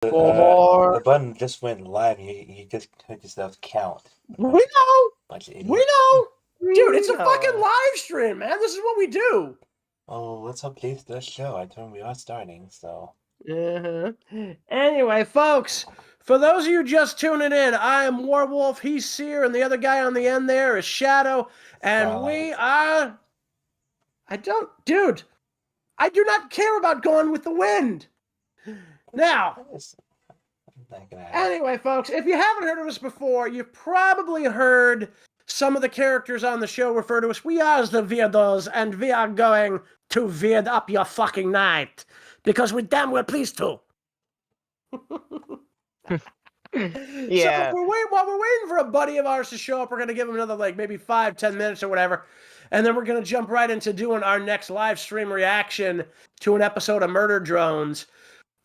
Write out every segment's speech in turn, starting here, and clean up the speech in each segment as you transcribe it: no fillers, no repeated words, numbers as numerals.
The 4. button just went live. You just heard yourself count. We know. Bunch of We idiots. know. Dude, it's a know. fucking live stream, man. This is what we do. Oh, let's hope Jayse does show. I told him we are starting, so. Anyway, folks, for those of you just tuning in, I am Warwolf, he's Sear, and the other guy on the end there is Shadow, and Scarlet. we are... I do not care about going with the wind. Now, It's not gonna happen. anyway, folks, if you haven't heard of us before, you've probably heard some of the characters on the show refer to us. We are the Weirdos, and we are going to weird up your fucking night. Because we damn well pleased to. Yeah. So while we're waiting for a buddy of ours to show up, we're going to give him another, like, maybe 5-10 minutes or whatever. And then we're going to jump right into doing our next live stream reaction to an episode of Murder Drones.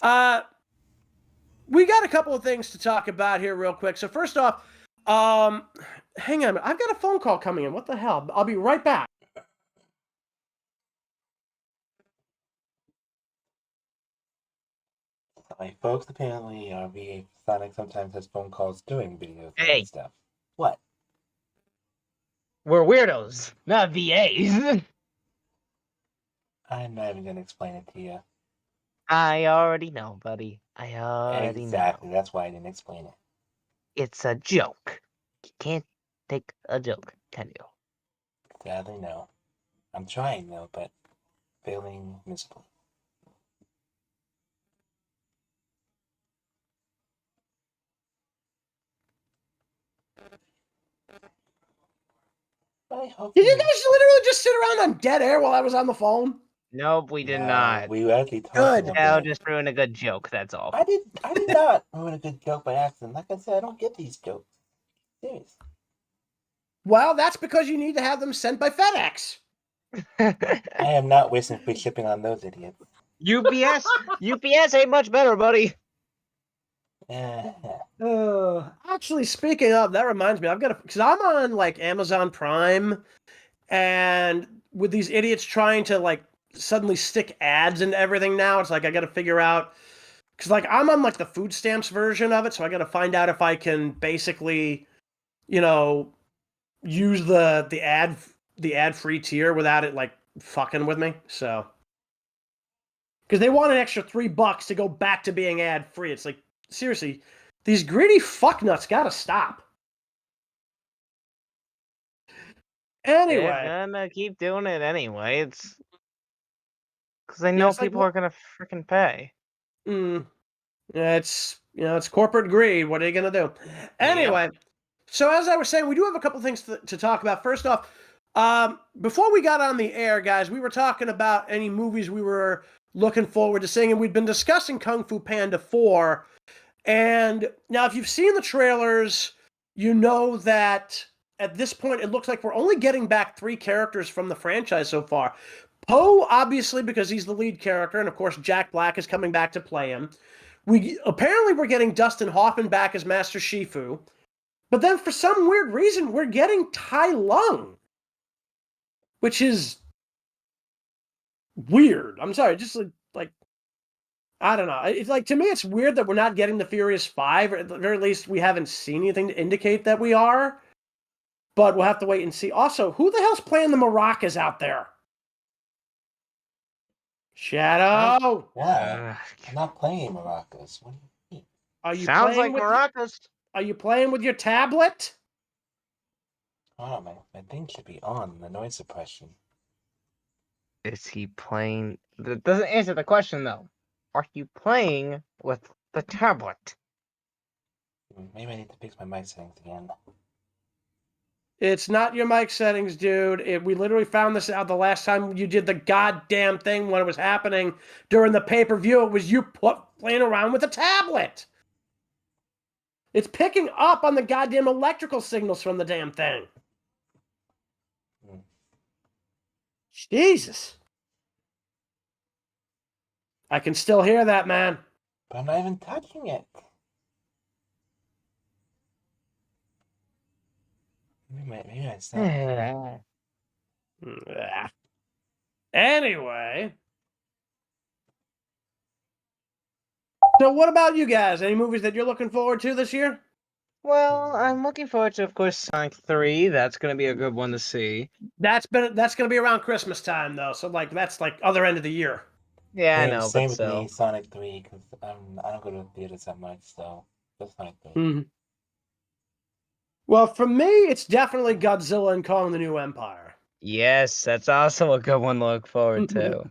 We got a couple of things to talk about here real quick. So first off, hang on. I've got a phone call coming in. What the hell? I'll be right back. Like, folks, apparently, Sonic sometimes has phone calls during videos Hey. and stuff. What? We're weirdos, not VAs. I'm not even gonna explain it to you. I already know, buddy. I already Exactly. know. That's why I didn't explain it. It's a joke. You can't take a joke, can you? Sadly, no. I'm trying though, but failing miserably. I hope Did you guys literally just sit around on dead air while I was on the phone? Nope, we did No, not. We were actually talking Good. about Now it. just ruin a good joke, that's all. I did not ruin a good joke by accident. Like I said, I don't get these jokes. Serious. Well, that's because you need to have them sent by FedEx. I am not wasting free shipping on those idiots. UPS ain't much better, buddy. Actually, speaking of, that reminds me, because I'm on like Amazon Prime, and with these idiots trying to like suddenly stick ads into everything now, it's like I got to figure out, because like I'm on like the food stamps version of it, so I got to find out if I can basically, use the ad-free tier without it like fucking with me. So, because they want an extra $3 to go back to being ad-free. It's like, seriously, these greedy fucknuts gotta stop. Anyway, They're gonna keep doing it anyway. It's because they know it's like, people are gonna freaking pay. it's corporate greed. What are you gonna do? Anyway, so as I was saying, we do have a couple things to talk about. First off, before we got on the air, guys, we were talking about any movies we were looking forward to seeing, and we'd been discussing Kung Fu Panda 4. And now, if you've seen the trailers, you know that at this point, it looks like we're only getting back 3 characters from the franchise so far. Poe, obviously, because he's the lead character, and of course, Jack Black is coming back to play him. Apparently, we're getting Dustin Hoffman back as Master Shifu. But then, for some weird reason, we're getting Tai Lung, which is weird. I'm sorry, just like I don't know. It's like, to me, it's weird that we're not getting the Furious 5, or at the very least, we haven't seen anything to indicate that we are. But we'll have to wait and see. Also, who the hell's playing the maracas out there? Shadow! Why? I'm not playing maracas. What do you mean? Are you Sounds playing like with maracas. Are you playing with your tablet? Oh, my thing should be on, the noise suppression. Is he playing? That doesn't answer the question though. Are you playing with the tablet? Maybe I need to fix my mic settings again. It's not your mic settings, dude. We literally found this out the last time you did the goddamn thing when it was happening during the pay-per-view. It was you playing around with a tablet. It's picking up on the goddamn electrical signals from the damn thing. Jesus. I can still hear that, man. But I'm not even touching it. Maybe it's not. Anyway. So what about you guys? Any movies that you're looking forward to this year? Well, I'm looking forward to, of course, Sonic 3. That's going to be a good one to see. That's gonna be around Christmas time though, so like that's like other end of the year. Yeah, I Same, know, same but with still. me, Sonic 3, because I don't go to theaters that much, so just Sonic 3. Mm-hmm. Well, for me, it's definitely Godzilla and Kong: The New Empire. Yes, that's also a good one to look forward to.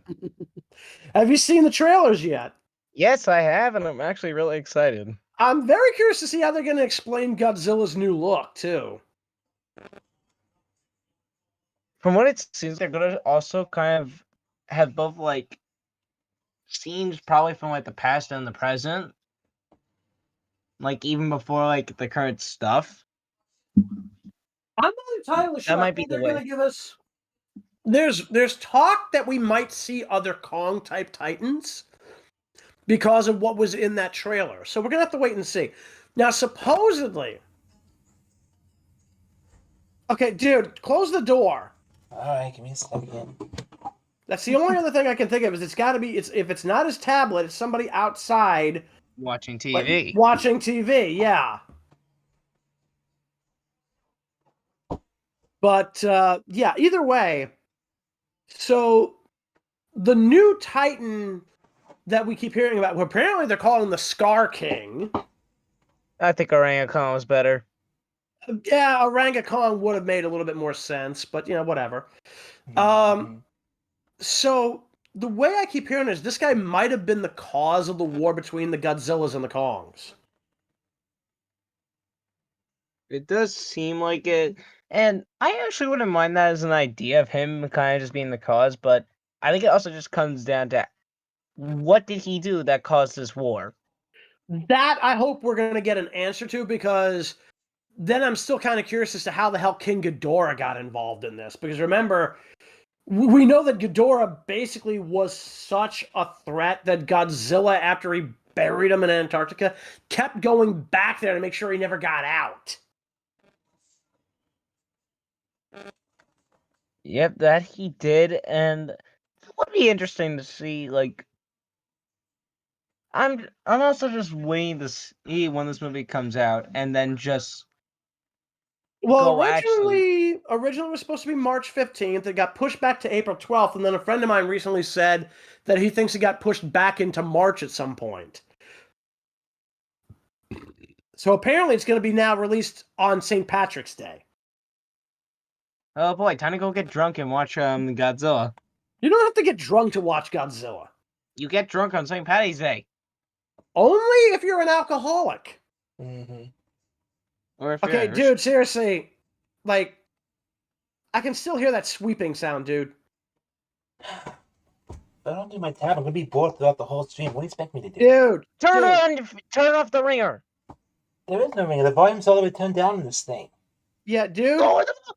Have you seen the trailers yet? Yes, I have, and I'm actually really excited. I'm very curious to see how they're going to explain Godzilla's new look too. From what it seems, they're going to also kind of have both, like, scenes probably from, like, the past and the present. Like, even before, like, the current stuff. I'm not entirely sure. That I might be think the they're way. going to give us. There's talk that we might see other Kong type Titans because of what was in that trailer. So we're gonna have to wait and see. Now, supposedly, okay, dude, close the door. All right, give me a second. That's the only other thing I can think of. Is it's got to be. It's if it's not his tablet, it's somebody outside Watching like, TV. watching TV. Yeah. But yeah, either way. So the new Titan that we keep hearing about, well, apparently they're calling the Scar King. I think Orangutan was better. Yeah, Orangutan would have made a little bit more sense, but whatever. Mhm. So the way I keep hearing is this guy might have been the cause of the war between the Godzillas and the Kongs. It does seem like it. And I actually wouldn't mind that as an idea of him kind of just being the cause, but I think it also just comes down to what did he do that caused this war? That I hope we're going to get an answer to, because then I'm still kind of curious as to how the hell King Ghidorah got involved in this. Because remember, we know that Ghidorah basically was such a threat that Godzilla, after he buried him in Antarctica, kept going back there to make sure he never got out. Yep, that he did, and it would be interesting to see, like, I'm also just waiting to see when this movie comes out, and then just Well, go originally it was supposed to be March 15th. It got pushed back to April 12th, and then a friend of mine recently said that he thinks it got pushed back into March at some point. So apparently it's going to be now released on St. Patrick's Day. Oh boy, time to go get drunk and watch Godzilla. You don't have to get drunk to watch Godzilla. You get drunk on St. Patty's Day. Only if you're an alcoholic. Mhm. Or if Okay, you're dude, seriously. Like, I can still hear that sweeping sound, dude. If I don't do my tab, I'm gonna be bored throughout the whole stream. What do you expect me to do? Dude, turn off the ringer. There is no ringer. The volume's all the way turned down in this thing. Yeah, dude,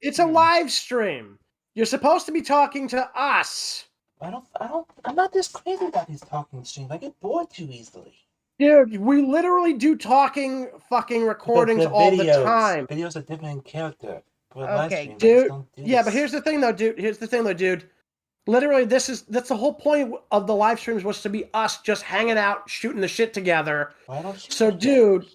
it's a live stream. You're supposed to be talking to us. I'm not this crazy about these talking streams. I get bored too easily. Dude, we literally do talking fucking recordings all the time. Videos are different in character. Okay, dude. Yeah, but here's the thing, though, dude. Literally, that's the whole point of the live streams, was to be us just hanging out, shooting the shit together. Why don't you? So, dude,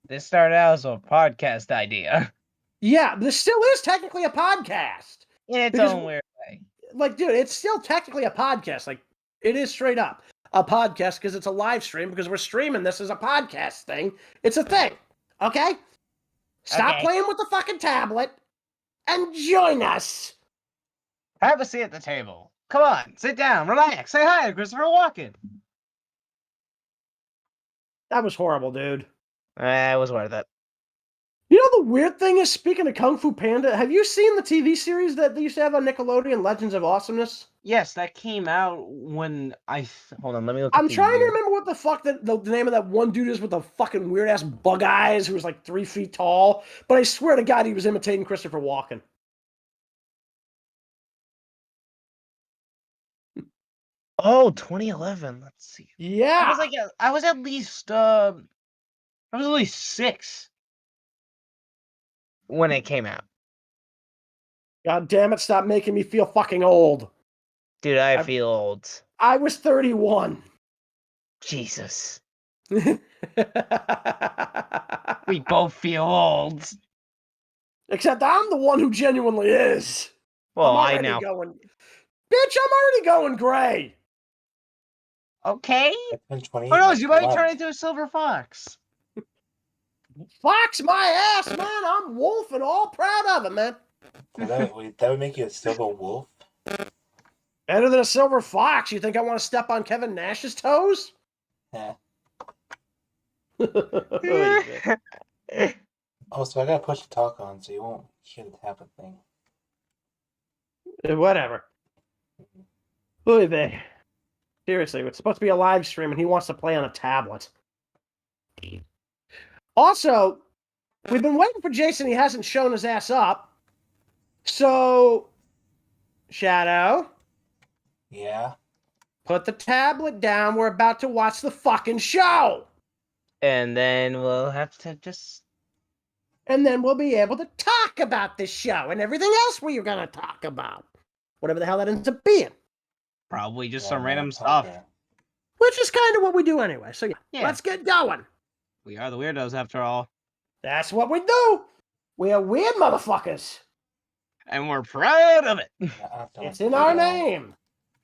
this started out as a podcast idea. Yeah, this still is technically a podcast. In its Because, own weird way. Like, dude, it's still technically a podcast. Like, it is straight up a podcast because it's a live stream, because we're streaming this as a podcast thing. It's a thing. Okay? Stop playing with the fucking tablet and join us. Have a seat at the table. Come on, sit down, relax, say hi to Christopher Walken. That was horrible, dude. It was worth it. You know the weird thing is, speaking of Kung Fu Panda, have you seen the TV series that they used to have on Nickelodeon, Legends of Awesomeness? Yes, that came out when hold on, let me look. I'm trying to remember what the fuck the name of that one dude is with the fucking weird ass bug eyes who was like 3 feet tall. But I swear to God, he was imitating Christopher Walken. Oh, 2011. Let's see. Yeah. I was at least 6 when it came out. God damn it! Stop making me feel fucking old. Dude, I feel old. I was 31. Jesus. We both feel old. Except I'm the one who genuinely is. Well, I'm I already now. going. Bitch, I'm already going gray. Okay. It's been 28 Who knows? You might months. turn into a silver fox. Fox my ass, man. I'm wolf and all proud of it, man. That would make you a silver wolf? Better than a silver fox. You think I want to step on Kevin Nash's toes? Yeah. Whatever. Oh, so I gotta push the talk on so you won't hear the tablet thing. Seriously, it's supposed to be a live stream and he wants to play on a tablet. Also, we've been waiting for Jason. He hasn't shown his ass up. So, Shadow, Yeah? put the tablet down. We're about to watch the fucking show. And then we'll have to just. And then we'll be able to talk about this show and everything else we are going to talk about. Whatever the hell that ends up being. Probably just Yeah, some man, random stuff. Parker. Which is kind of what we do anyway. So Yeah. let's get going. We are the weirdos after all. That's what we do. We are weird motherfuckers. And we're proud of it. It's in our name.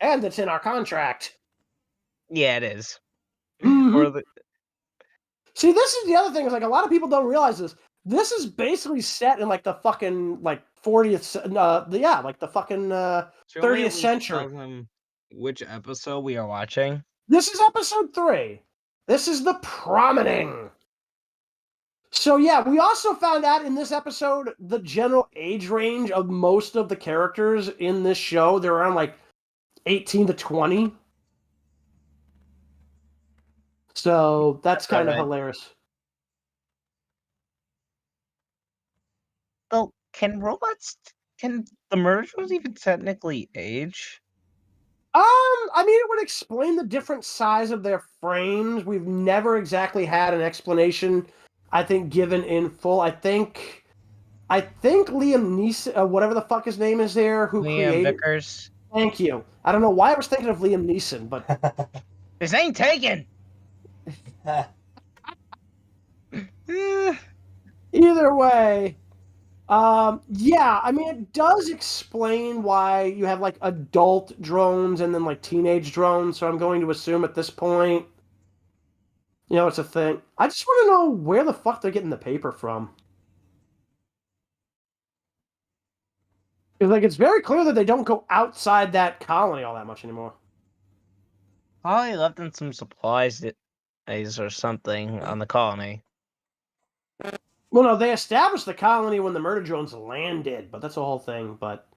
And it's in our contract. Yeah, it is. Mhm. Or the... See, this is the other thing. Is like a lot of people don't realize this. This is basically set in like the fucking like 40th. Like the fucking 30th century. Tell them which episode we are watching. This is episode 3. This is the Promining. So yeah, we also found out in this episode the general age range of most of the characters in this show. They're around like 18 to 20. So that's kind of hilarious. Well, can the murderers even technically age? I mean, it would explain the different size of their frames. We've never exactly had an explanation, I think, given in full. I think Liam Neeson, whatever the fuck his name is there, who Liam created... Vickers. Thank you. I don't know why I was thinking of Liam Neeson, but... His name taken! Either way... yeah, I mean, it does explain why you have, like, adult drones and then, like, teenage drones, so I'm going to assume at this point, you know, it's a thing. I just want to know where the fuck they're getting the paper from. Because, like, it's very clear that they don't go outside that colony all that much anymore. Probably left them some supplies or something on the colony. Well, no, they established the colony when the murder drones landed, but that's the whole thing, but...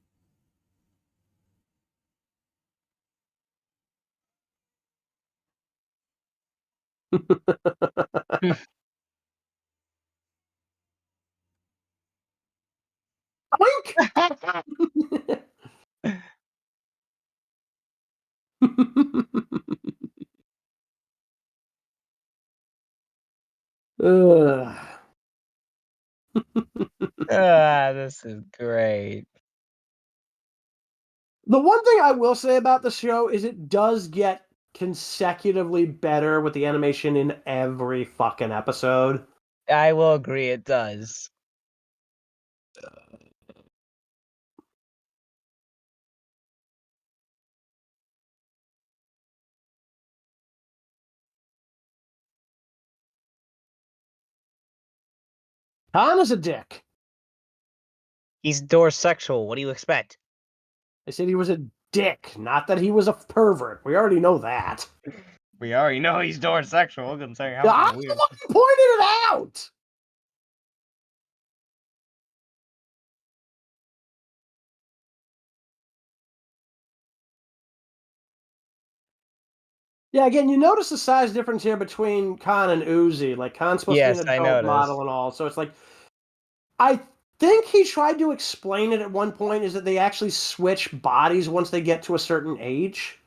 Oink! Ugh. This is great. The one thing I will say about the show is it does get consecutively better with the animation in every fucking episode. I will agree, it does. Khan is a dick. He's doorsexual. What do you expect? I said he was a dick, not that he was a pervert. We already know that. We already know he's doorsexual. I'm saying I'm the one who pointed it out! Yeah, again, you notice the size difference here between Khan and Uzi. Like, Khan's supposed to be an adult model and all, so it's like... I think he tried to explain it at one point, is that they actually switch bodies once they get to a certain age.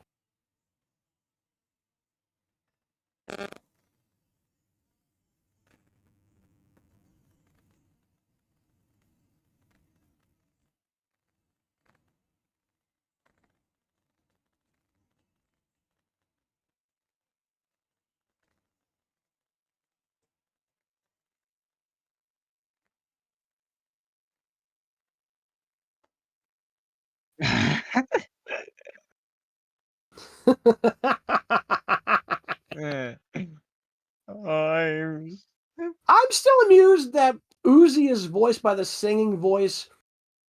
I'm still amused that Uzi is voiced by the singing voice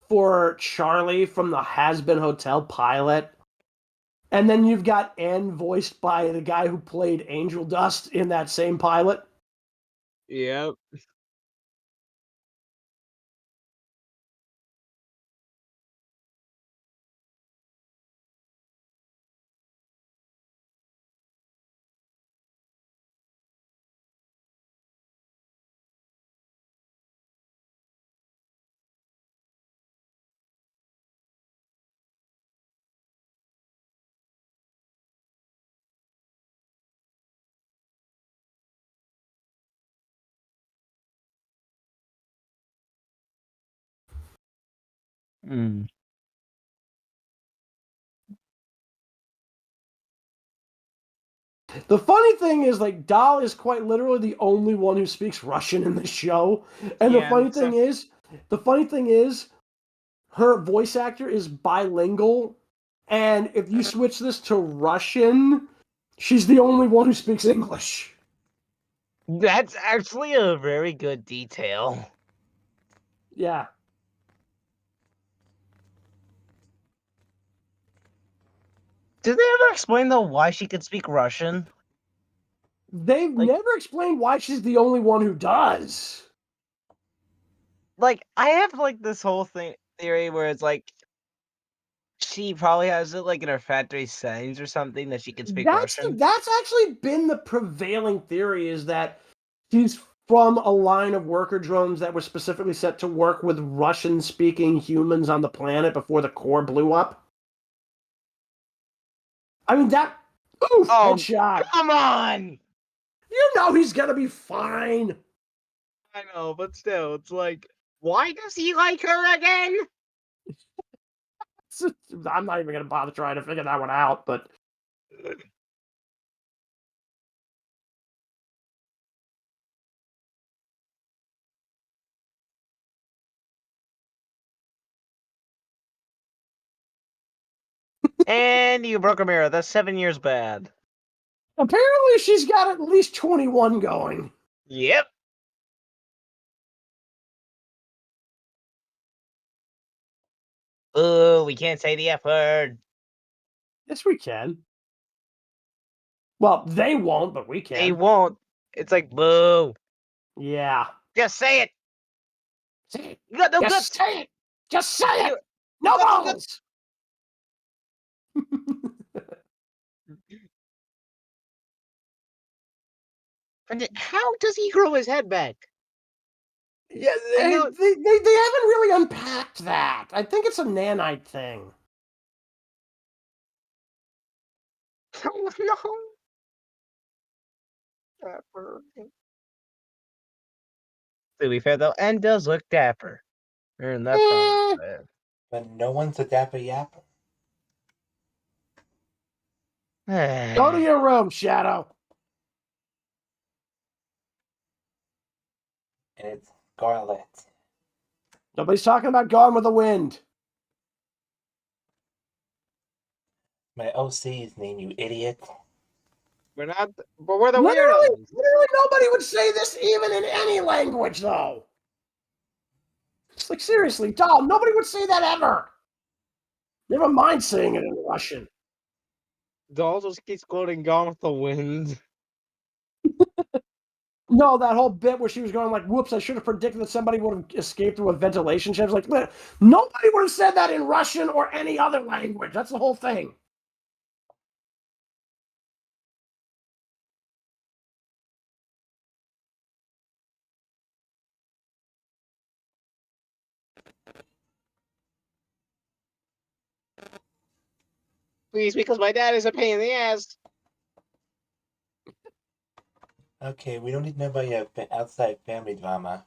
for Charlie from the Has Been Hotel pilot. And then you've got N voiced by the guy who played Angel Dust in that same pilot. Yep. Mm. The funny thing is, like, Doll is quite literally the only one who speaks Russian in the show. And Yeah, the funny thing is, her voice actor is bilingual. And if you switch this to Russian, she's the only one who speaks English. That's actually a very good detail. Yeah. Did they ever explain though why she could speak Russian? They've never explained why she's the only one who does. Like, I have like this whole theory where it's like she probably has it like in her factory settings or something that she can speak Russian. That's actually been the prevailing theory, is that she's from a line of worker drones that were specifically set to work with Russian-speaking humans on the planet before the core blew up. I mean, headshot. Come on! You know he's gonna be fine. I know, but still, it's like, why does he like her again? I'm not even gonna bother trying to figure that one out, but And you broke a mirror. That's 7 years bad. apparently she's got at least 21 going. Yep. Ooh, we can't say the F word. Yes, we can. Well, they won't, but we can. They won't. It's like, boo. Yeah. Just say it. Say it. You got no guts. Just say it. Just say it. You No got no balls. How does he grow his head back? Yeah, they haven't really unpacked that. I think it's a nanite thing. Oh, no. To be fair though, N does look dapper. And that's fine. But no one's a dapper yapper. Go to your room, Shadow. And it's Scarlet. Nobody's talking about Gone with the Wind. My OC's name, you idiot. We're not, but we're the Literally weirdos. nobody would say this even in any language, though. It's like, seriously, Doll, nobody would say that ever. Never mind saying it in Russian. Doll just keeps quoting Gone with the Wind. No, that whole bit where she was going like, whoops, I should have predicted that somebody would have escaped through a ventilation shaft. Like, nobody would have said that in Russian or any other language. That's the whole thing. Please, because my dad is a pain in the ass. Okay, we don't need to know about your outside family drama.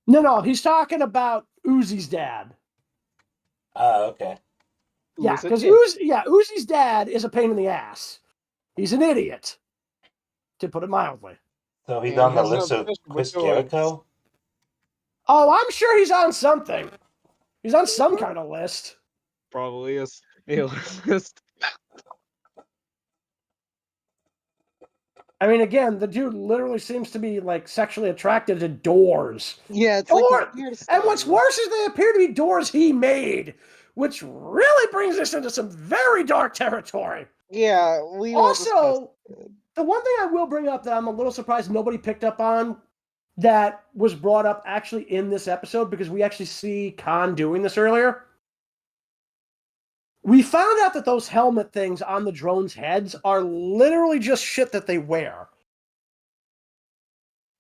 No, he's talking about Uzi's dad. Oh, okay. Yeah, because Uzi's dad is a pain in the ass. He's an idiot, to put it mildly. So he's on the list of Chris Jericho? Oh, I'm sure he's on something. He's on some kind of list. probably is. Be honest. I mean, again, the dude literally seems to be like sexually attracted to doors. Yeah, it's Door! like the weirdest And what's thing. worse is they appear to be doors he made, which really brings us into some very dark territory. Yeah, we will discuss Also, it. the one thing I will bring up that I'm a little surprised nobody picked up on that was brought up actually in this episode, because we actually see Khan doing this earlier. We found out that those helmet things on the drones' heads are literally just shit that they wear.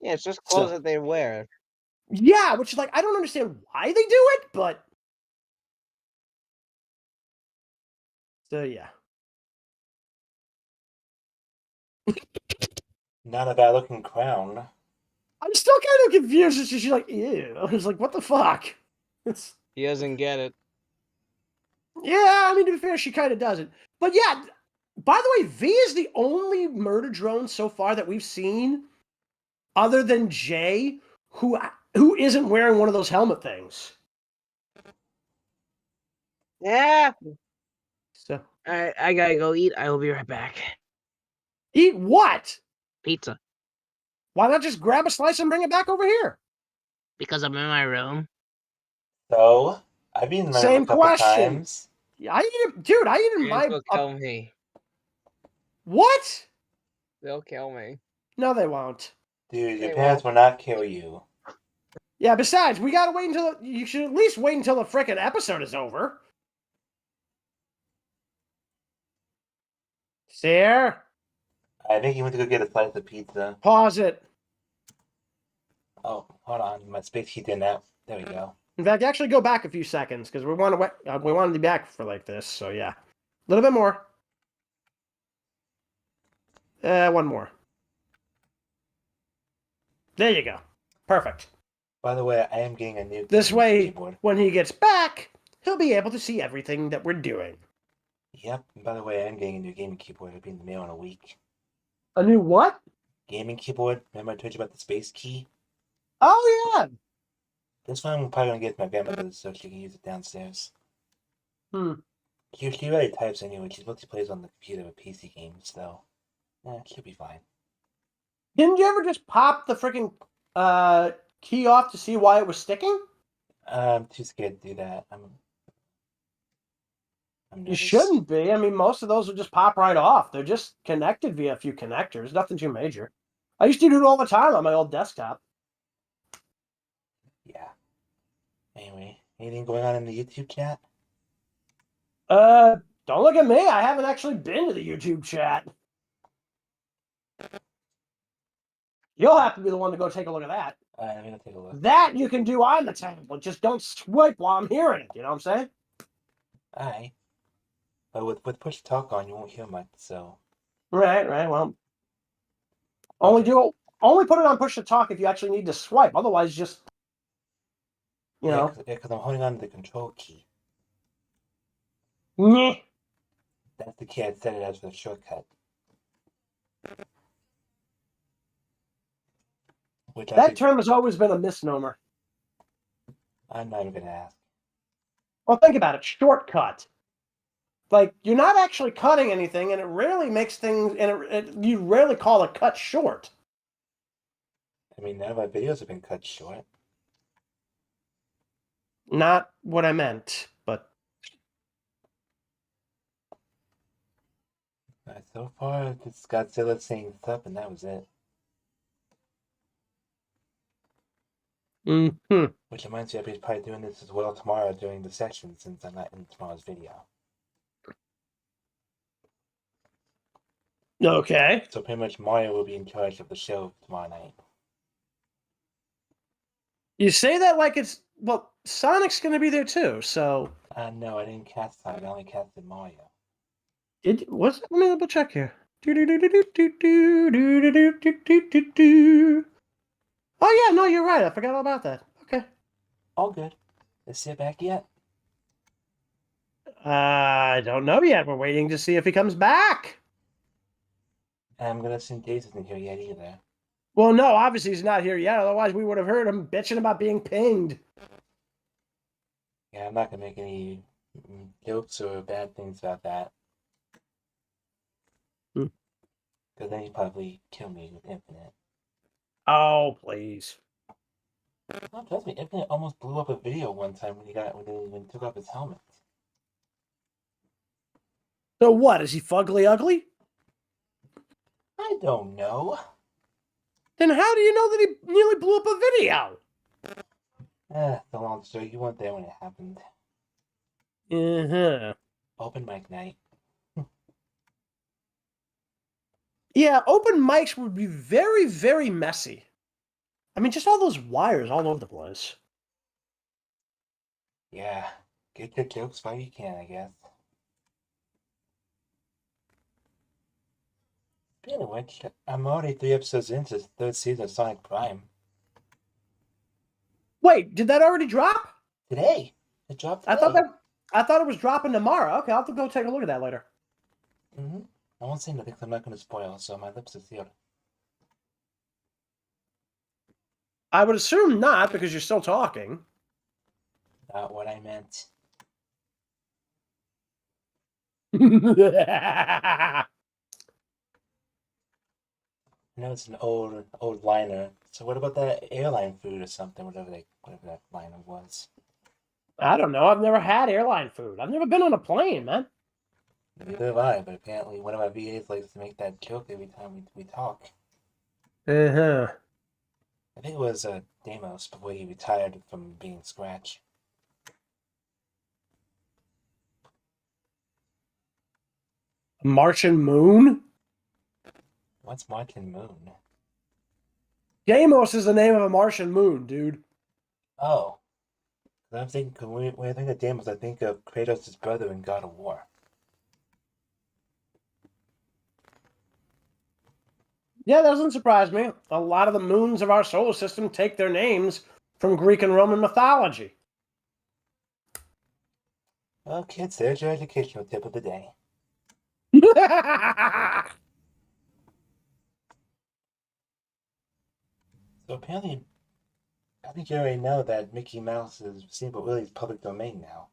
Yeah, it's just clothes So- that they wear. Yeah, which is like, I don't understand why they do it, but... So, yeah. Not a bad looking crown. I'm still kind of confused. It's just like, ew. I was like, what the fuck? It's... He doesn't get it. Yeah, I mean, to be fair, she kind of doesn't. But yeah, by the way, V is the only murder drone so far that we've seen, other than Jay, who isn't wearing one of those helmet things. Yeah. So, Alright, I gotta go eat. I will be right back. eat what? Pizza. Why not just grab a slice and bring it back over here? Because I'm in my room. So, I've been in my room Same a couple question. times. I eat it, dude. I eat in my. They'll kill me. What? They'll kill me. No, they won't. Dude, your They parents will not kill you. Yeah. Besides, we gotta wait until you should at least wait until the frickin' episode is over. Sear, I think you went to go get a slice of pizza. pause it. Oh, hold on. My space heat didn't out. There we go. In fact, actually go back a few seconds because we want to be back for like this. So yeah, a little bit more. One more. There you go. Perfect. By the way, I am getting a new This way, keyboard. when he gets back, he'll be able to see everything that we're doing. Yep. And by the way, I am getting a new gaming keyboard. It'll be in the mail in a week. A new what? Gaming keyboard. Remember I told you about the space key? Oh yeah. This one I'm probably gonna get my grandmother's so she can use it downstairs. Hmm. She already types anyway. She mostly plays on the computer with PC games, so she'll be fine. Didn't you ever just pop the freaking key off to see why it was sticking? I'm too scared to do that. I'm You nervous. shouldn't be. I mean, most of those will just pop right off. They're just connected via a few connectors. Nothing too major. I used to do it all the time on my old desktop. Yeah. Anyway, anything going on in the YouTube chat? Don't look at me. I haven't actually been to the YouTube chat. You'll have to be the one to go take a look at that. I'm gonna take a look. That you can do on the tablet. Just don't swipe while I'm hearing it. You know what I'm saying? Alright. But with push to talk on, you won't hear much, so. Right. Well, only put it on push to talk if you actually need to swipe. Otherwise, just you know. Because I'm holding on to the control key. Nyeh. That's the key I set it as for the shortcut. Which That term has always been a misnomer. I'm not even gonna ask. Well, think about it. Shortcut. Like, you're not actually cutting anything, and it rarely makes things, and you rarely call a cut short. I mean, none of my videos have been cut short. Not what I meant, but So far, it's Godzilla saying stuff, and that was it. mm-hmm. Which reminds me, I'll be probably doing this as well tomorrow during the session, since I'm not in tomorrow's video. Okay. So pretty much Mario will be in charge of the show tomorrow night. You say that like it's, well, Sonic's going to be there too, so. No, I didn't cast Sonic, I only casted Mario. What's it? Let me double check here. Oh, yeah, no, you're right. I forgot all about that. Okay. All good. Is Sear back yet? I don't know yet. We're waiting to see if he comes back. I'm gonna assume Jayse isn't here yet either. Well, no, obviously he's not here yet. Otherwise, we would have heard him bitching about being pinged. Yeah, I'm not gonna make any Jokes or bad things about that. Hmm. Because then he'd probably kill me with Infinite. Oh, please. No, trust me, Infinite almost blew up a video one time when he took off his helmet. So what? Is he fugly ugly? I don't know. Then how do you know that he nearly blew up a video? It's a long story. You weren't there when it happened. Uh-huh. Open mic night. Yeah, open mics would be very, very messy. I mean, just all those wires all over the place. Yeah. Get your jokes while you can, I guess. Speaking of which, I'm already 3 episodes into the 3rd season of Sonic Prime. Wait, did that already drop? Today! It dropped today. I thought it was dropping tomorrow. Okay, I'll have to go take a look at that later. Mm-hmm. I won't say nothing because I'm not going to spoil, so my lips are sealed. I would assume not, because you're still talking. Not what I meant. I I know it's an old liner. So what about that airline food or something, whatever that liner was? don't know. I've never had airline food. I've never been on a plane, man. Neither have I, but apparently one of my VAs likes to make that joke every time we talk. Uh-huh. I think it was Deimos before he retired from being Scratch. Martian Moon? What's Martian Moon? Deimos is the name of a Martian moon, dude. Oh. I'm thinking, when I think of Deimos, I think of Kratos' brother in God of War. Yeah, that doesn't surprise me. A lot of the moons of our solar system take their names from Greek and Roman mythology. Well, kids, there's your educational tip of the day. So apparently, I think you already know that Mickey Mouse is Steamboat Willie's public domain now.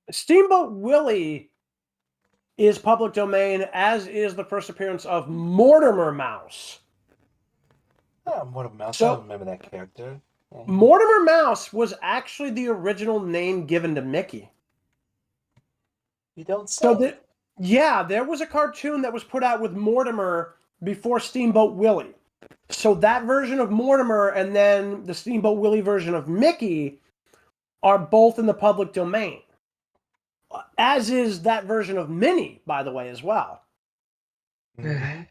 Steamboat Willie is public domain, as is the first appearance of Mortimer Mouse. Oh, Mortimer Mouse, So- I don't remember that character. Yeah, Mortimer Mouse was actually the original name given to Mickey. you don't say. So there was a cartoon that was put out with Mortimer before Steamboat Willie. So that version of Mortimer and then the Steamboat Willie version of Mickey are both in the public domain. As is that version of Minnie, by the way, as well. Mhm.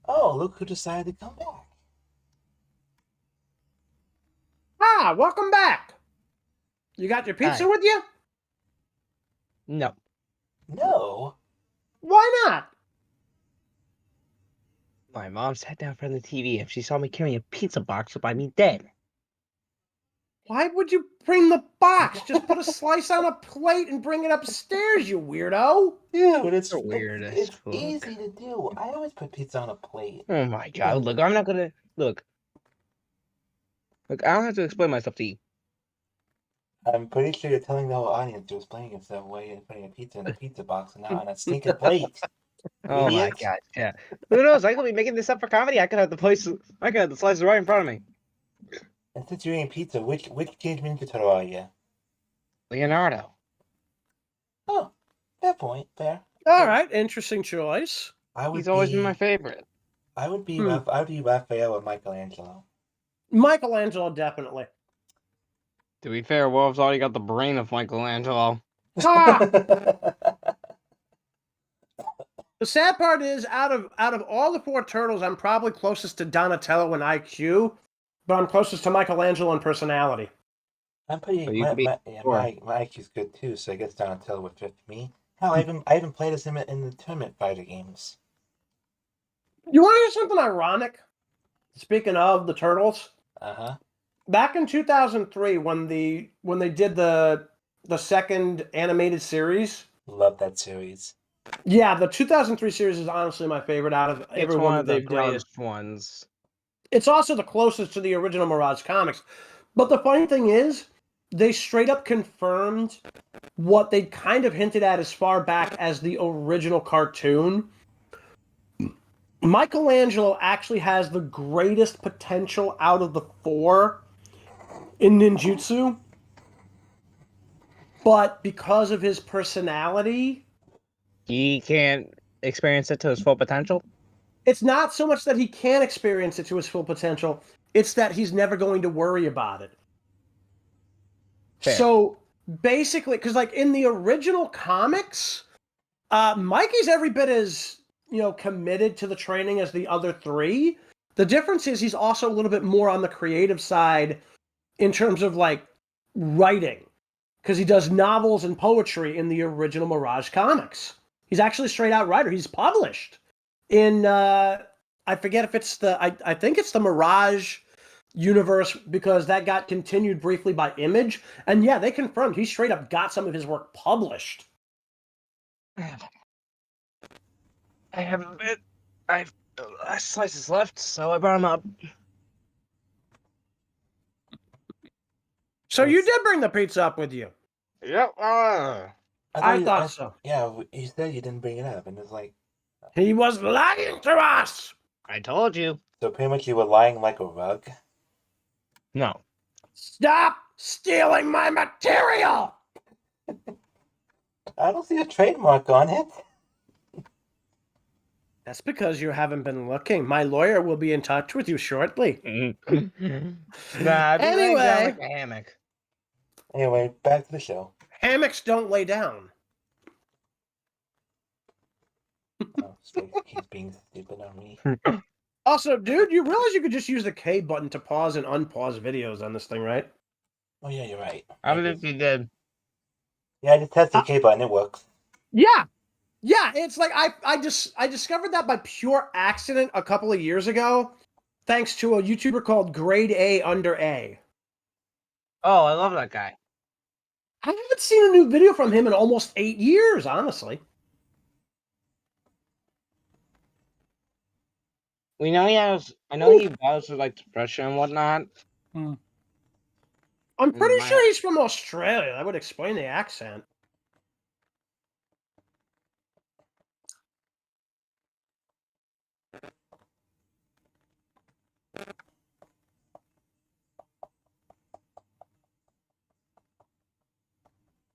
Oh, look who decided to come back. Ah, welcome back. You got your pizza Hi. with you? No. No. Why not? My mom sat down in front of the TV and she saw me carrying a pizza box by me dead. Why would you bring the box? Just put a slice on a plate and bring it upstairs, you weirdo. Dude, it's You're weird as it's fuck. easy to do. I always put pizza on a plate. Oh my god, look, I'm not gonna look. Look, I don't have to explain myself to you. I'm pretty sure you're telling the whole audience you're explaining yourself why you're putting a pizza in a pizza box and not on a stinking plate. Oh my Idiot. god, yeah. Who knows? I could be making this up for comedy. I could have the slices right in front of me. And since you're eating pizza, which Teenage Mutant Ninja Turtle are you? Leonardo. Oh, fair point. Fair. All right, interesting choice. He's always been my favorite. I would be Raphael or Michelangelo. Michelangelo, definitely. To be fair, Wolf's already got the brain of Michelangelo. Ha! The sad part is, out of all the 4 turtles, I'm probably closest to Donatello in IQ, but I'm closest to Michelangelo in personality. I'm pretty. So you My could be sure. IQ's good too, so I guess Donatello would fit me. Hell, I even played as him in the tournament fighter games. You want to hear something ironic? Speaking of the turtles, back in 2003, when they did the second animated series, Love that series. yeah, the 2003 series is honestly my favorite out of every It's one one that of the they've done. greatest ones. It's also the closest to the original Mirage comics. But the funny thing is, they straight up confirmed what they kind of hinted at as far back as the original cartoon. Michelangelo actually has the greatest potential out of the 4 in ninjutsu, but because of his personality, He can't experience it to his full potential. it's not so much that he can't experience it to his full potential, it's that he's never going to worry about it. Fair. So basically, because like in the original comics, Mikey's every bit as, committed to the training as the other 3. The difference is he's also a little bit more on the creative side in terms of like writing, because he does novels and poetry in the original Mirage comics. He's actually a straight out writer. He's published in I forget if it's I think it's the Mirage universe, because that got continued briefly by Image, and yeah, they confirmed he straight up got some of his work published. I have a bit. I've slices left, so I brought them up. So you did bring the pizza up with you? Yep. I thought so. Yeah, he said you didn't bring it up, and it's like... He was lying to us! I told you. So pretty much you were lying like a rug? No. Stop stealing my material! I don't see a trademark on it. That's because you haven't been looking. My lawyer will be in touch with you shortly. Nah, Anyway. like a hammock. Anyway, back to the show. Hammocks don't lay down. Oh, Straight keeps being stupid on me. Also, dude, you realize you could just use the K button to pause and unpause videos on this thing, right? Oh yeah, you're right. I believe you did. Yeah, I just tested the K button, it works. Yeah. Yeah, it's like I discovered that by pure accident a couple of years ago, thanks to a YouTuber called Grade A Under A. Oh, I love that guy. I haven't seen a new video from him in almost 8 years, honestly. We know he has. I know he battles with like depression and whatnot. I'm pretty sure he's from Australia. That would explain the accent.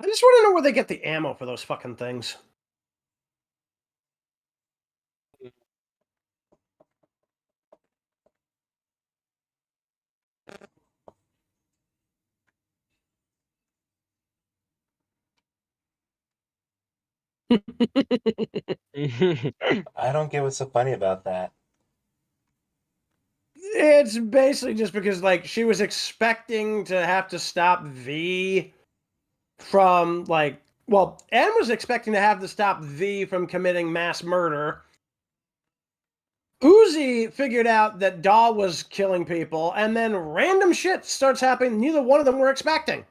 I just want to know where they get the ammo for those fucking things. I don't get what's so funny about that. It's basically just because, like, she was expecting to have to stop V from, like, well, N was expecting to have to stop V from committing mass murder. Uzi figured out that Daw was killing people, and then random shit starts happening neither one of them were expecting.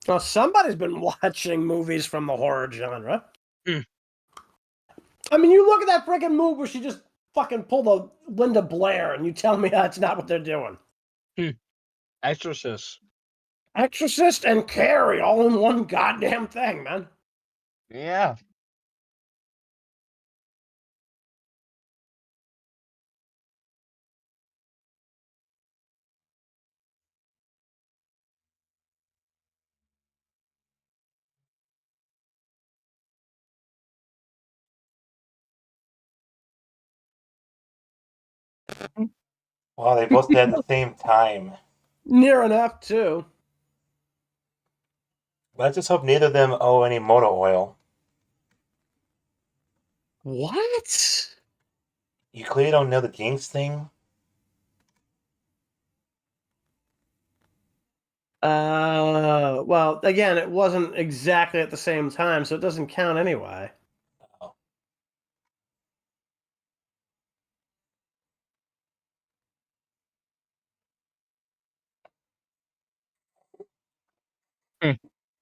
Well, somebody's been watching movies from the horror genre. I mean, you look at that freaking move where she just fucking pulled a Linda Blair, and you tell me that's not what they're doing. Exorcist. Exorcist and Carrie all in one goddamn thing, man. Yeah. Wow, they both did at the same time. Near enough, too. But I just hope neither of them owe any motor oil. What? You clearly don't know the Jinx thing? Well, again, it wasn't exactly at the same time, so it doesn't count anyway. Oh.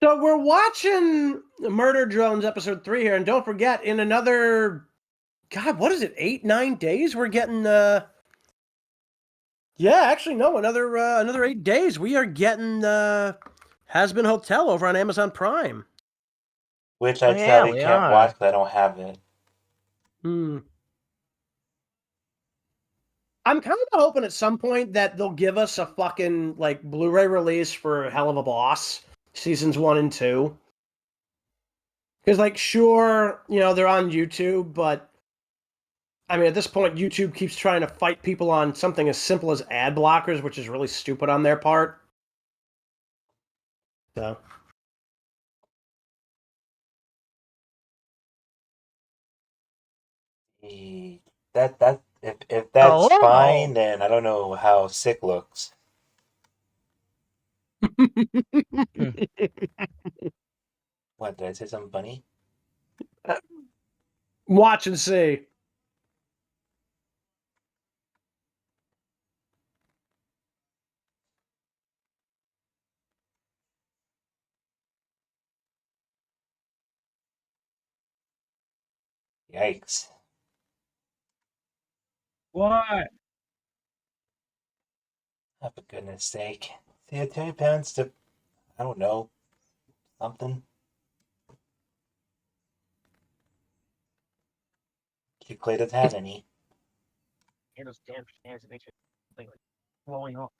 So we're watching Murder Drones episode 3 here, and don't forget, in another, God, what is it, 8-9 days? We're getting, yeah, actually, no, another 8 days. We are getting Has-Been Hotel over on Amazon Prime. Which I Oh, yeah, sadly we can't are. watch because I don't have it. I'm kind of hoping at some point that they'll give us a fucking, like, Blu-ray release for Hell of a Boss, seasons 1 and 2. Because, like, sure, you know, they're on YouTube, but I mean, at this point, YouTube keeps trying to fight people on something as simple as ad blockers, which is really stupid on their part. So. That if that's Oh. fine, then I don't know how sick looks. What, did I say something funny? Watch and see. Yikes. What? Oh, for goodness sake. See, tell your parents to, I don't know, something. Kid Clay doesn't have any. Those damn hands makes it like blowing up.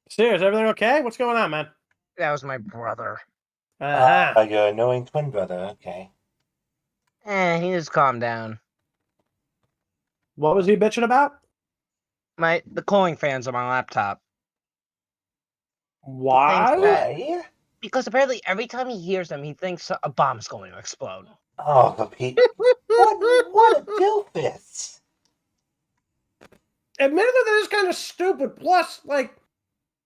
Sear, is everything okay? What's going on, man? That was my brother. Uh-huh. Your annoying twin brother, okay. He just calmed down. What was he bitching about? The cooling fans on my laptop. Why? Why? Because apparently every time he hears them, he thinks a bomb's going to explode. Oh, the Pete. What a doofus! Admittedly, that is kind of stupid. Plus, like,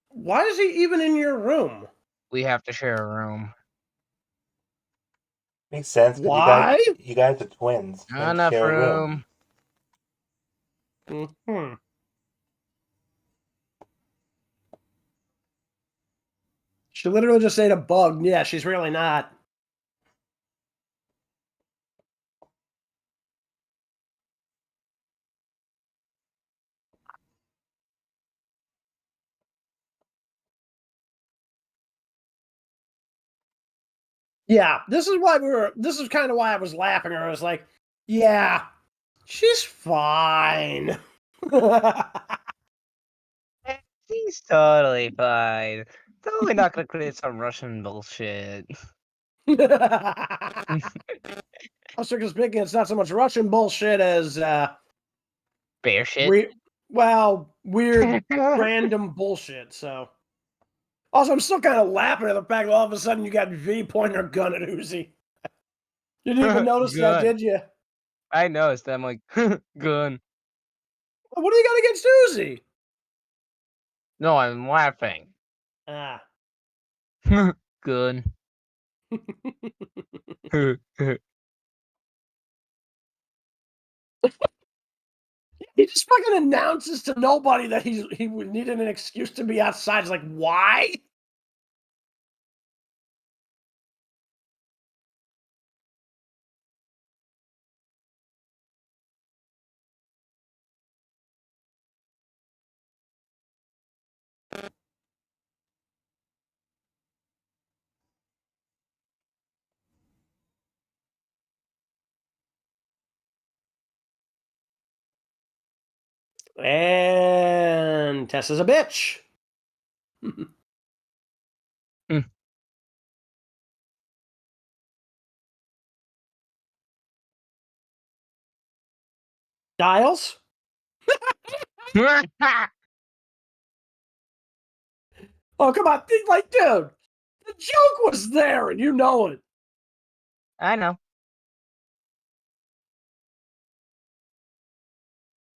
why is he even in your room? We have to share a room. Makes sense because Why? you guys are twins. Not Then enough share a room. Mm-hmm. She literally just ate a bug. Yeah, she's really not. Yeah, this is why this is kind of why I was laughing. I was like, yeah, she's fine. He's totally fine. Totally not gonna create some Russian bullshit. Strictly speaking, it's not so much Russian bullshit as Bear shit. weird random bullshit. So, also, I'm still kind of laughing at the fact that all of a sudden you got V pointing her gun at Uzi. You didn't even notice that, Gun. did you? I noticed. I'm like, gun. What do you got against Uzi? No, I'm laughing. Ah. Gun. He just fucking announces to nobody that he needed an excuse to be outside. He's like, why? And Tessa's a bitch. Giles? Oh, come on. Like, dude, the joke was there and you know it. I know.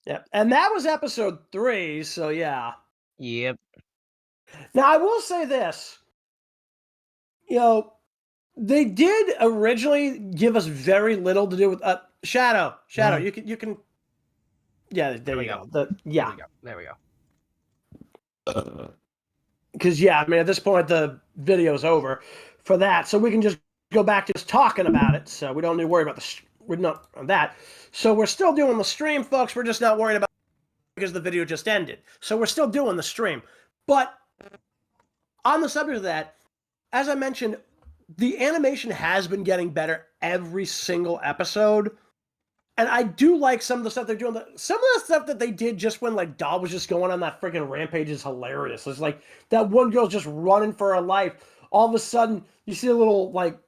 Yeah. And that was episode 3, so yeah. Yep. Now, I will say this. You know, they did originally give us very little to do with Shadow. Shadow, you can. Yeah, there you go. There we go. Because I mean, at this point the video's over for that, so we can just go back to just talking about it. So we don't need to worry about we're not on that. So we're still doing the stream, folks. We're just not worried about it because the video just ended. So we're still doing the stream. But on the subject of that, as I mentioned, the animation has been getting better every single episode. And I do like some of the stuff they're doing. Some of the stuff that they did just when like Doll was just going on that freaking rampage is hilarious. It's like that one girl's just running for her life. All of a sudden, you see a little like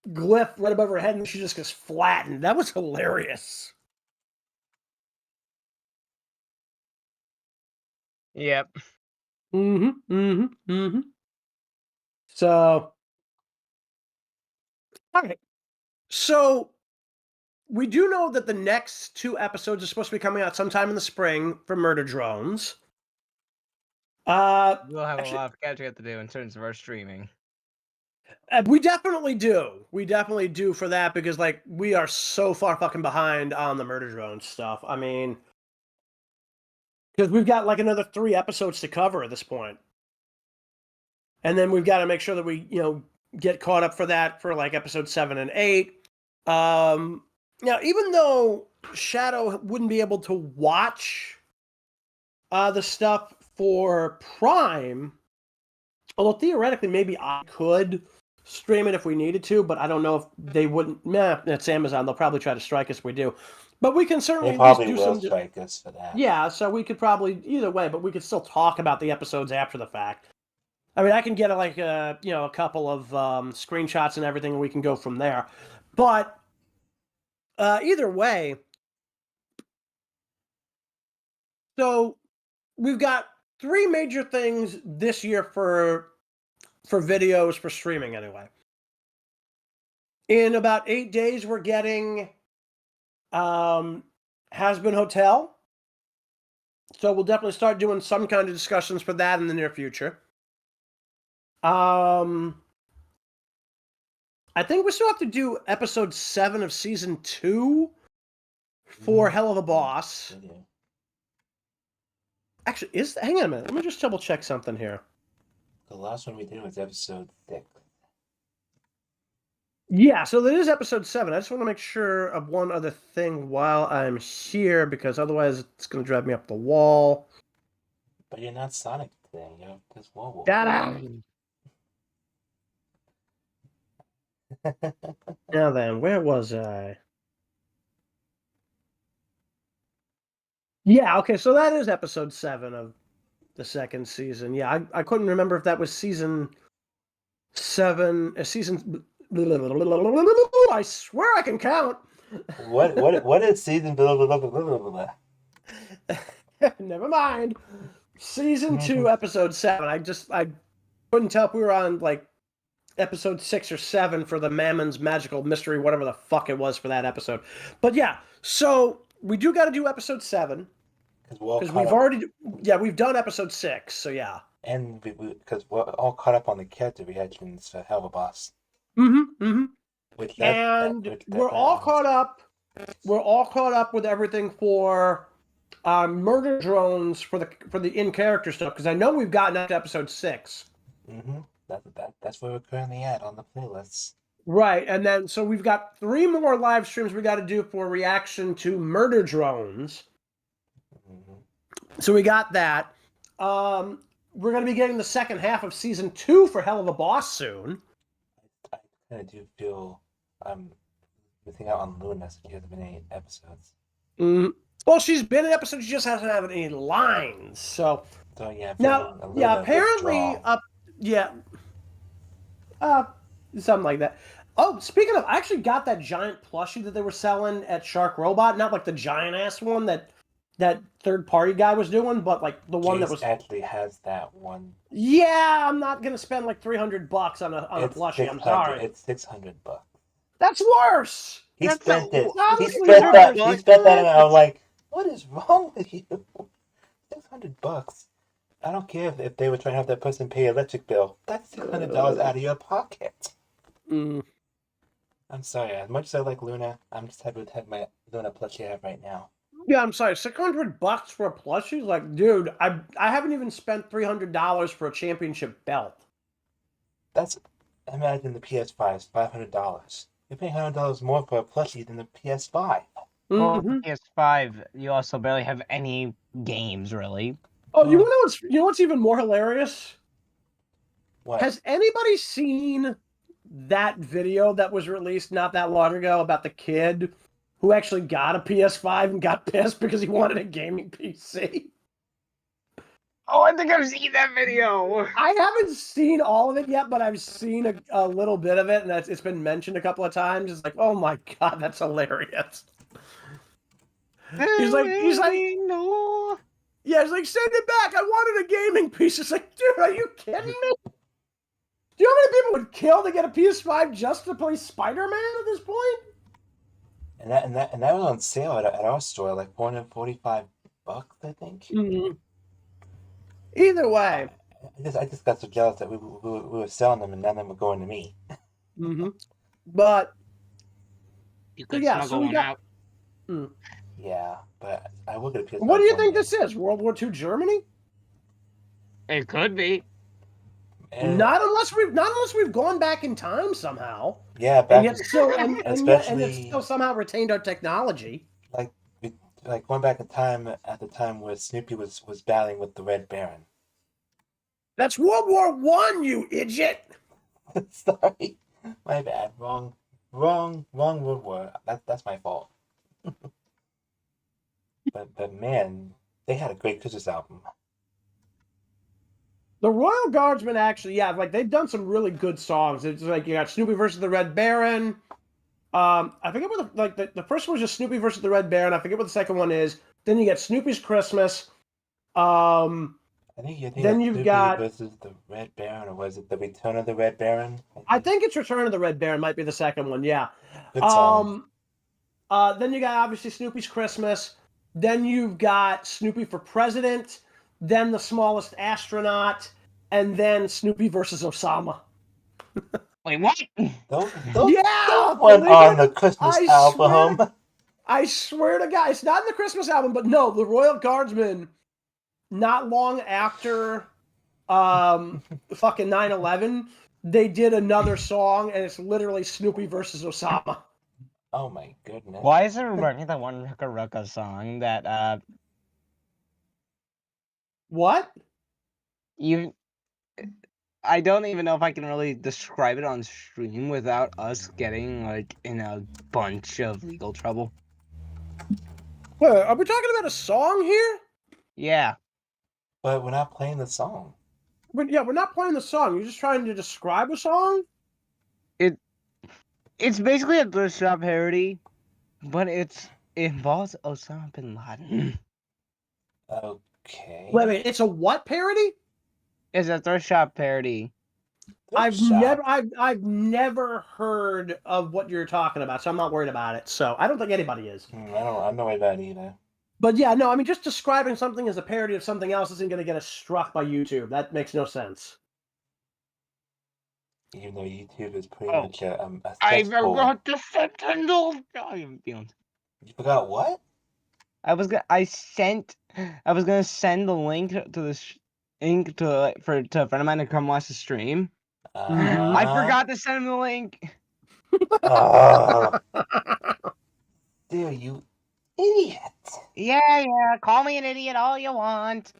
glyph right above her head, and she just gets flattened. That was hilarious. Yep. So, okay. So, we do know that the next 2 episodes are supposed to be coming out sometime in the spring for Murder Drones. We'll have a lot of catching up to do in terms of our streaming. We definitely do. We definitely do for that because, like, we are so far fucking behind on the Murder Drones stuff. I mean, because we've got like another 3 episodes to cover at this point. And then we've got to make sure that we, get caught up for that for like episode 7 and 8. Now, even though Shadow wouldn't be able to watch the stuff for Prime, although theoretically maybe I could stream it if we needed to, but I don't know if they wouldn't. It's Amazon. They'll probably try to strike us if we do. But we can certainly They probably will strike us for that. Yeah, so we could probably, either way, but we could still talk about the episodes after the fact. I mean, I can get like a couple of screenshots and everything, and we can go from there. But either way, so we've got 3 major things this year for videos for streaming anyway. In about 8 days, we're getting Has Been Hotel. So we'll definitely start doing some kind of discussions for that in the near future. I think we still have to do episode 7 of season 2 for Hell of a Boss. Actually, hang on a minute. Let me just double check something here. The last one we did was episode 6. Yeah, so that is episode 7. I just want to make sure of one other thing while I'm here, because otherwise it's going to drive me up the wall. But you're not Sonic today. You're this Warwolf. Shut up! Now then, where was I? Yeah, okay, so that is episode 7 of the 2nd season. Yeah, I couldn't remember if that was season 7, season... I swear I can count. What is season? Never mind. Season 2, episode 7. I couldn't tell if we were on like episode 6 or 7 for the Mammon's Magical Mystery, whatever the fuck it was for that episode. But yeah, so we do got to do episode 7 because we've done episode 6. So yeah, and because we're all caught up on the character reactions for Hell of a Boss. We're all caught up. We're all caught up with everything for Murder Drones for the in character stuff because I know we've gotten up to episode 6. That's where we're currently at on the playlists. Right, and then so we've got 3 more live streams we got to do for reaction to Murder Drones. So we got that. We're going to be getting the second half of season 2 for Hell of a Boss soon. I do feel I'm missing out on Luna since she hasn't been in any episodes. Well, she's been in episodes, she just hasn't had any lines. So yeah. Apparently, something like that. Oh, speaking of, I actually got that giant plushie that they were selling at Shark Robot. Not like the giant ass one that third party guy was doing, but like the one that was actually has that one. Yeah, I'm not gonna spend like $300 on a plushie. I'm sorry. It's $600. That's worse. He spent it. He spent that, and I was like, "What is wrong with you? $600." I don't care if they were trying to have that person pay electric bill. That's $600 out of your pocket. Mm. I'm sorry. As much as I like Luna, I'm just happy to have my Luna plushie I have right now. Yeah, I'm sorry. $600 for a plushie? Like, dude, I haven't even spent $300 for a championship belt. That's imagine the PS5 is $500. You're paying $100 more for a plushie than the PS5. Well, Mm-hmm. PS5, you also barely have any games, really. Oh, you know what's even more hilarious? What? Has anybody seen that video that was released not that long ago about the kid who actually got a PS5 and got pissed because he wanted a gaming PC? Oh, I think I've seen that video. I haven't seen all of it yet, but I've seen a little bit of it, and it's been mentioned a couple of times. It's like, oh my god, that's hilarious. He's like, no. Yeah, it's like, send it back. I wanted a gaming piece. It's like, dude, are you kidding me? Do you know how many people would kill to get a PS5 just to play Spider-Man at this point? And that was on sale at our store, like $445, I think. Mm-hmm. Either way. I just got so jealous that we were selling them and none of them were going to me. Mm-hmm. But You could smuggle one out. Yeah, but I will get a PS5. What do you think this is? World War II Germany? It could be. And, Not unless we've gone back in time somehow. yeah, And back yet still and it's still somehow retained our technology. like going back in time at the time where Snoopy was battling with the Red Baron. That's World War I, you idiot. Sorry, my bad. Wrong World War. That's my fault. but man, they had a great Christmas album. The Royal Guardsmen actually, yeah, like they've done some really good songs. It's like you got Snoopy versus the Red Baron. I forget what the first one was just Snoopy versus the Red Baron. I forget what the second one is. Then you get Snoopy's Christmas. I think then you've Snoopy got versus the Red Baron, or was it the Return of the Red Baron? I think it's Return of the Red Baron might be the second one. Yeah. Good song. Then you got obviously Snoopy's Christmas. Then you've got Snoopy for President. Then The Smallest Astronaut, and then Snoopy versus Osama. Wait, what? Those Yeah! went on the Christmas album. I swear to God, it's not in the Christmas album, but no, the Royal Guardsmen, not long after fucking 9/11, they did another song, and it's literally Snoopy versus Osama. Oh my goodness. Why is it running that one Rucka Rucka song that What? I don't even know if I can really describe it on stream without us getting like in a bunch of legal trouble. Wait, are we talking about a song here? Yeah. But we're not playing the song. But yeah, we're not playing the song. You're just trying to describe a song? It's basically a thrift shop parody, but it involves Osama bin Laden. Okay. Wait, it's a what parody? It's a thrift shop parody. I've never heard of what you're talking about, so I'm not worried about it. So I don't think anybody is. I'm not worried about it either. But yeah, no, I mean, just describing something as a parody of something else isn't going to get us struck by YouTube. That makes no sense. Even though YouTube is pretty much a I cesspool. forgot to set Tangle. You forgot what? I was gonna send the link to this link to a friend of mine to come watch the stream. I forgot to send him the link. Dude, you idiot! Yeah, call me an idiot all you want.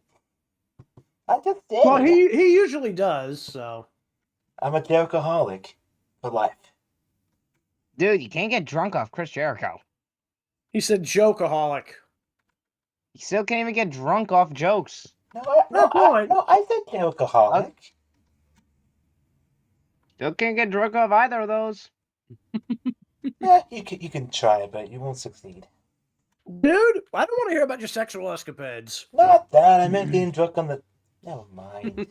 I just did. Well, he usually does. So I'm a Jerichoholic for life. Dude, you can't get drunk off Chris Jericho. he said jokeaholic. You still can't even get drunk off jokes. I said Jerichoholic. Still can't get drunk off either of those. Yeah, you can try, but you won't succeed. Dude, I don't want to hear about your sexual escapades. Not that. I meant getting drunk on the. Never mind.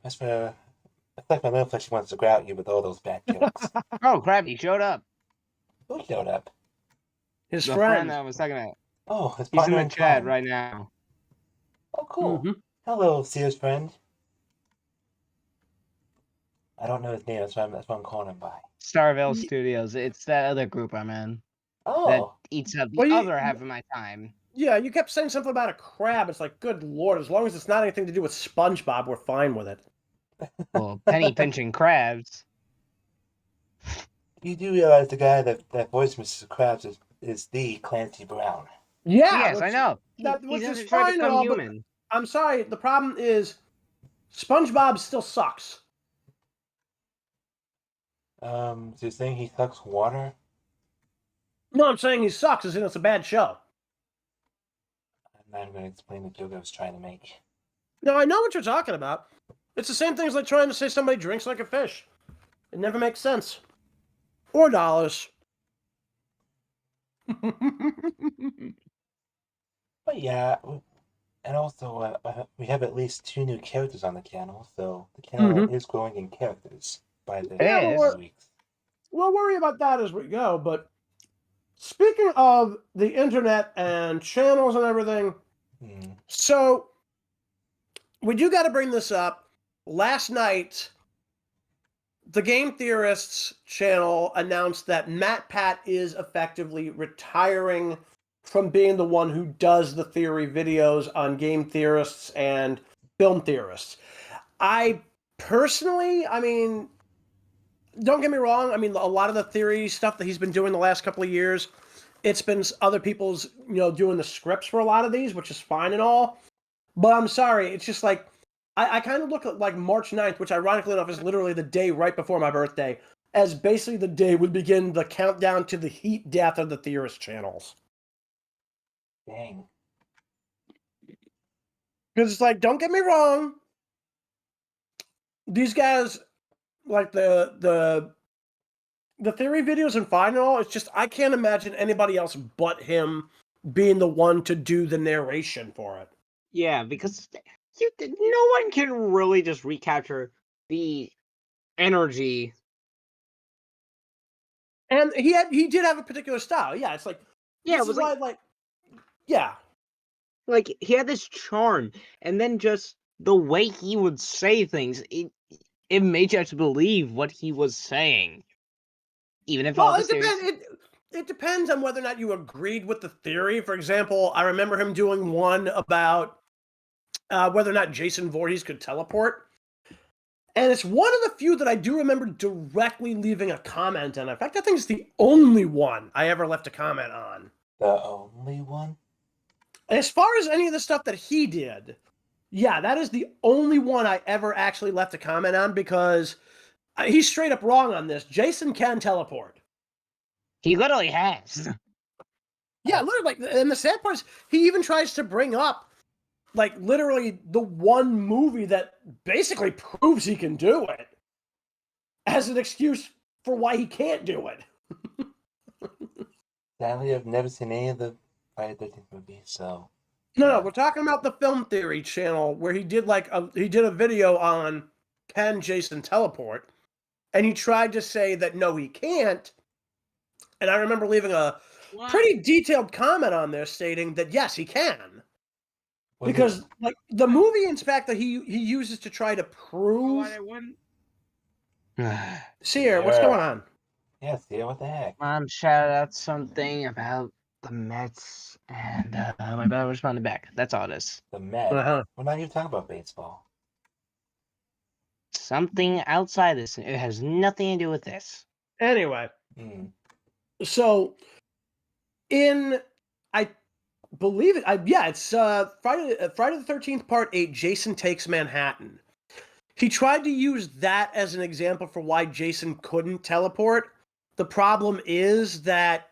It's like my little flesh wants to grout you with all those bad jokes. Oh crap! He showed up. Who showed up? His The friend. that was talking about. Oh, his He's in partner the in chat crime. right now. Oh, cool. Mm-hmm. Hello, Sear's friend. I don't know his name, that's what I'm calling him by. Starvale Studios. It's that other group I'm in that Oh, eats up the Well, other half of my time. Yeah, you kept saying something about a crab. It's like, good lord, as long as it's not anything to do with SpongeBob, we're fine with it. Well, penny pinching crabs. you do realize the guy that voiced Mrs. Krabs is the Clancy Brown. Yeah, Yes, I know. Which He's is actually trying to fine and become all, but human. I'm sorry, the problem is SpongeBob still sucks. So you're saying he sucks water? No, I'm saying he sucks, as in it's a bad show. I'm not even going to explain the joke I was trying to make. No, I know what you're talking about. It's the same thing as like trying to say somebody drinks like a fish. It never makes sense. Or dollars. But yeah, and also we have at least 2 new characters on the channel, so the channel is growing in characters by the Yes. weeks. We'll worry about that as we go, but speaking of the internet and channels and everything, so we do got to bring this up. Last night, the Game Theorists channel announced that MatPat is effectively retiring from being the one who does the theory videos on Game Theorists and Film Theorists. I personally, I mean, don't get me wrong. I mean, a lot of the theory stuff that he's been doing the last couple of years, it's been other people's, doing the scripts for a lot of these, which is fine and all. But I'm sorry, it's just like, I kind of look at like March 9th, which ironically enough is literally the day right before my birthday, as basically the day would begin the countdown to the heat death of the theorist channels. Dang. Because it's like, don't get me wrong, these guys, like the theory videos and fine and all, it's just I can't imagine anybody else but him being the one to do the narration for it. Yeah, because no one can really just recapture the energy. And he did have a particular style. Yeah, it's like Yeah, it was yeah. Like he had this charm, and then just the way he would say things, it made you have to believe what he was saying, even if all the It depends on whether or not you agreed with the theory. For example, I remember him doing one about whether or not Jason Voorhees could teleport. And it's one of the few that I do remember directly leaving a comment on. In fact, I think it's the only one I ever left a comment on. The only one? As far as any of the stuff that he did, yeah, that is the only one I ever actually left a comment on because he's straight up wrong on this. Jason can teleport. He literally has. Yeah, literally. And the sad part is he even tries to bring up like literally the one movie that basically proves he can do it as an excuse for why he can't do it. Sadly, I've never seen any of the Friday the 13th movies, so... No, we're talking about the Film Theory channel where he did a video on can Jason teleport, and he tried to say that no, he can't. And I remember leaving a pretty detailed comment on there stating that yes, he can. Because like the movie, in fact, that he uses to try to prove. Sear, what's going on? Yeah, Sear, what the heck? Mom shouted out something about the Mets, and my brother responded back. That's all it is. The Mets? Uh-huh. We're not even talking about baseball. Something outside this. It has nothing to do with this. Anyway, so I believe it. It's Friday the 13th, Part 8. Jason Takes Manhattan. He tried to use that as an example for why Jason couldn't teleport. The problem is that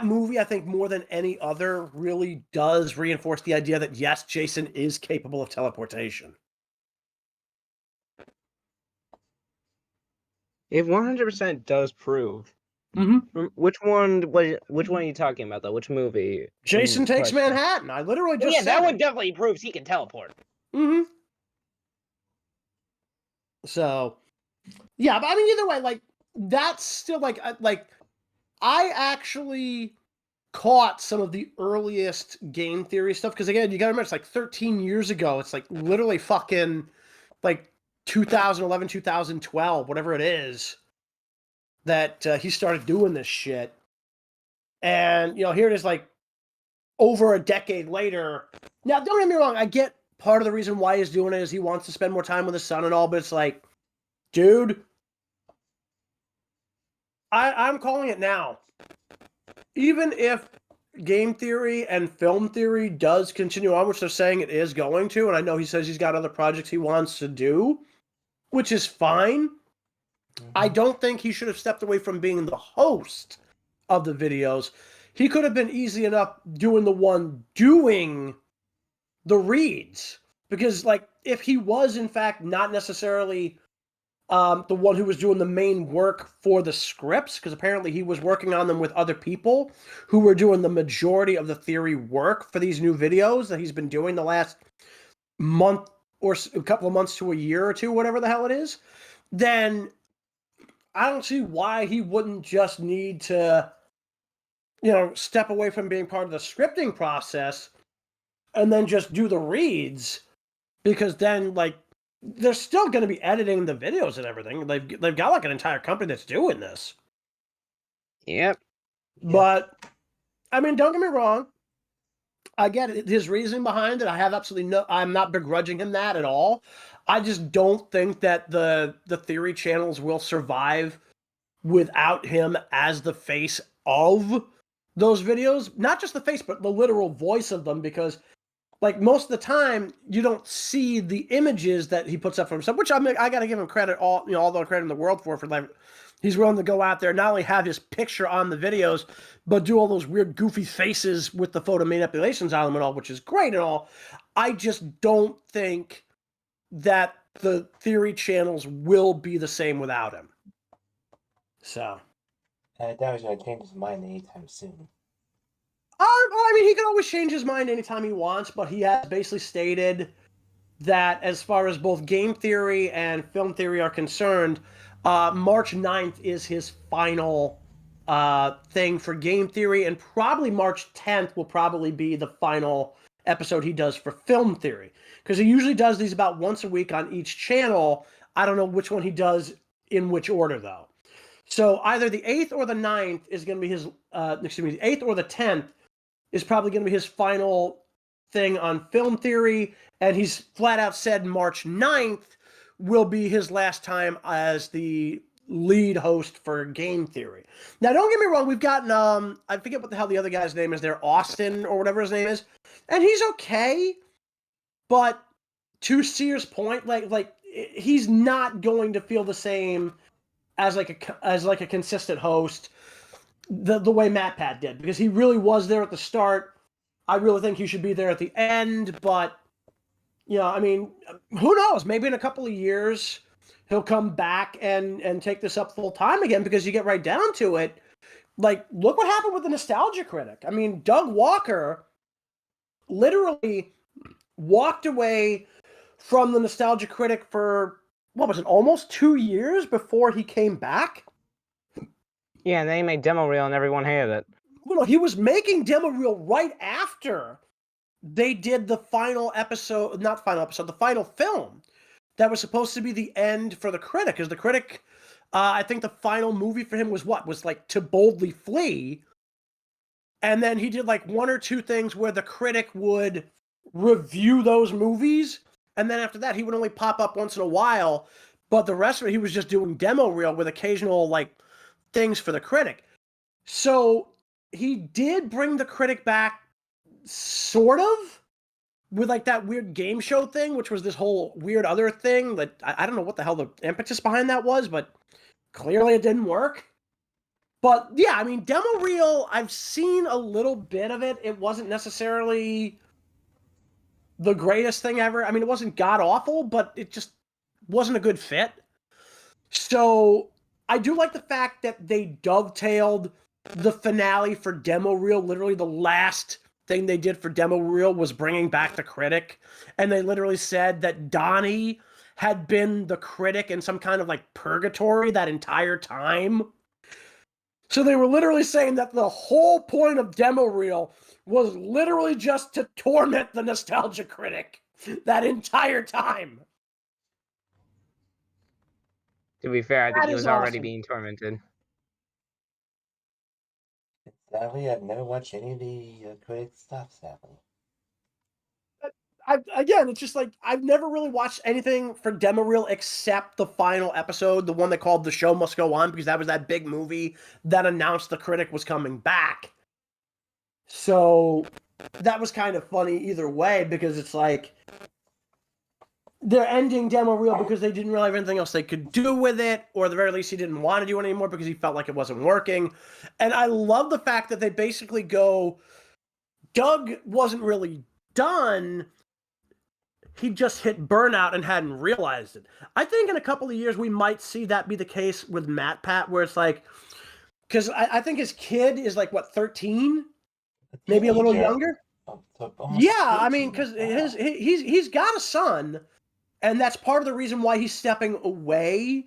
movie, I think, more than any other, really does reinforce the idea that yes, Jason is capable of teleportation. It 100% does prove. Mm-hmm. Which one are you talking about, though? Which movie? Jason Takes Manhattan. I literally just said that one definitely proves he can teleport. Mm-hmm. So, yeah, but I mean, either way, like, that's still, like I actually caught some of the earliest game theory stuff. Because again, you gotta remember, it's like 13 years ago. It's like literally fucking like 2011, 2012, whatever it is, that he started doing this shit. And, here it is, like, over a decade later. Now, don't get me wrong, I get part of the reason why he's doing it is he wants to spend more time with his son and all, but it's like, dude, I'm calling it now. Even if game theory and film theory does continue on, which they're saying it is going to, and I know he says he's got other projects he wants to do, which is fine. I don't think he should have stepped away from being the host of the videos. He could have been easy enough doing the one doing the reads. Because, like, if he was, in fact, not necessarily the one who was doing the main work for the scripts, because apparently he was working on them with other people who were doing the majority of the theory work for these new videos that he's been doing the last month or a couple of months to a year or two, whatever the hell it is, then I don't see why he wouldn't just need to, step away from being part of the scripting process and then just do the reads, because then, like, they're still going to be editing the videos and everything. They've got, like, an entire company that's doing this. Yep. But, I mean, don't get me wrong. I get his reasoning behind it. I have absolutely I'm not begrudging him that at all. I just don't think that the theory channels will survive without him as the face of those videos. Not just the face, but the literal voice of them, because, like, most of the time you don't see the images that he puts up for himself, which I got to give him credit, all the credit in the world for like, he's willing to go out there, not only have his picture on the videos, but do all those weird goofy faces with the photo manipulations on them and all, which is great and all. I just don't think that the theory channels will be the same without him. So. I doubt he's going to change his mind anytime soon. I mean, he can always change his mind anytime he wants, but he has basically stated that as far as both game theory and film theory are concerned, March 9th is his final thing for game theory, and probably March 10th will probably be the final episode he does for film theory. Because he usually does these about once a week on each channel. I don't know which one he does in which order, though. So either the 8th or the 9th is going to be his, the 8th or the 10th is probably going to be his final thing on film theory, and he's flat out said March 9th will be his last time as the lead host for game theory. Now, don't get me wrong, we've gotten, I forget what the hell the other guy's name is there, Austin or whatever his name is, and he's okay, but to Sear's point, like he's not going to feel the same as like a consistent host the way MatPat did, because he really was there at the start. I really think he should be there at the end, but I mean, who knows? Maybe in a couple of years he'll come back and take this up full time again, because you get right down to it. Like, look what happened with the Nostalgia Critic. I mean, Doug Walker literally walked away from the Nostalgia Critic for, what was it, almost 2 years before he came back? Yeah, and then he made demo reel and everyone hated it. Well, he was making demo reel right after they did the final episode, not final episode, the final film that was supposed to be the end for the Critic. Because the Critic, I think the final movie for him was like To Boldly Flee. And then he did like one or two things where the Critic would review those movies. And then after that, he would only pop up once in a while. But the rest of it, he was just doing demo reel with occasional like things for the Critic. So he did bring the Critic back, sort of, with like that weird game show thing, which was this whole weird other thing that I don't know what the hell the impetus behind that was, but clearly it didn't work. But yeah, I mean, demo reel, I've seen a little bit of it. It wasn't necessarily the greatest thing ever. I mean, it wasn't god awful, but it just wasn't a good fit. So I do like the fact that they dovetailed the finale for demo reel. Literally the last thing they did for demo reel was bringing back the Critic, and they literally said that Donnie had been the Critic in some kind of like purgatory that entire time. So they were literally saying that the whole point of demo reel was literally just to torment the nostalgia critic that entire time. To be fair, I think That he is was already awesome. being tormented. Sadly, I've never watched any of the critic stuff, sadly. Again, it's just like I've never really watched anything for demo reel except the final episode, the one they called The Show Must Go On, because that was that big movie that announced the critic was coming back. So that was kind of funny either way, because it's like they're ending demo reel because they didn't really have anything else they could do with it, or at the very least he didn't want to do it anymore because he felt like it wasn't working. And I love the fact that they basically go, Doug wasn't really done. He just hit burnout and hadn't realized it. I think in a couple of years we might see that be the case with Matt Pat, where it's like, because I think his kid is like, what, 13? Maybe a little younger? Yeah, I mean, because he's got a son, and that's part of the reason why he's stepping away,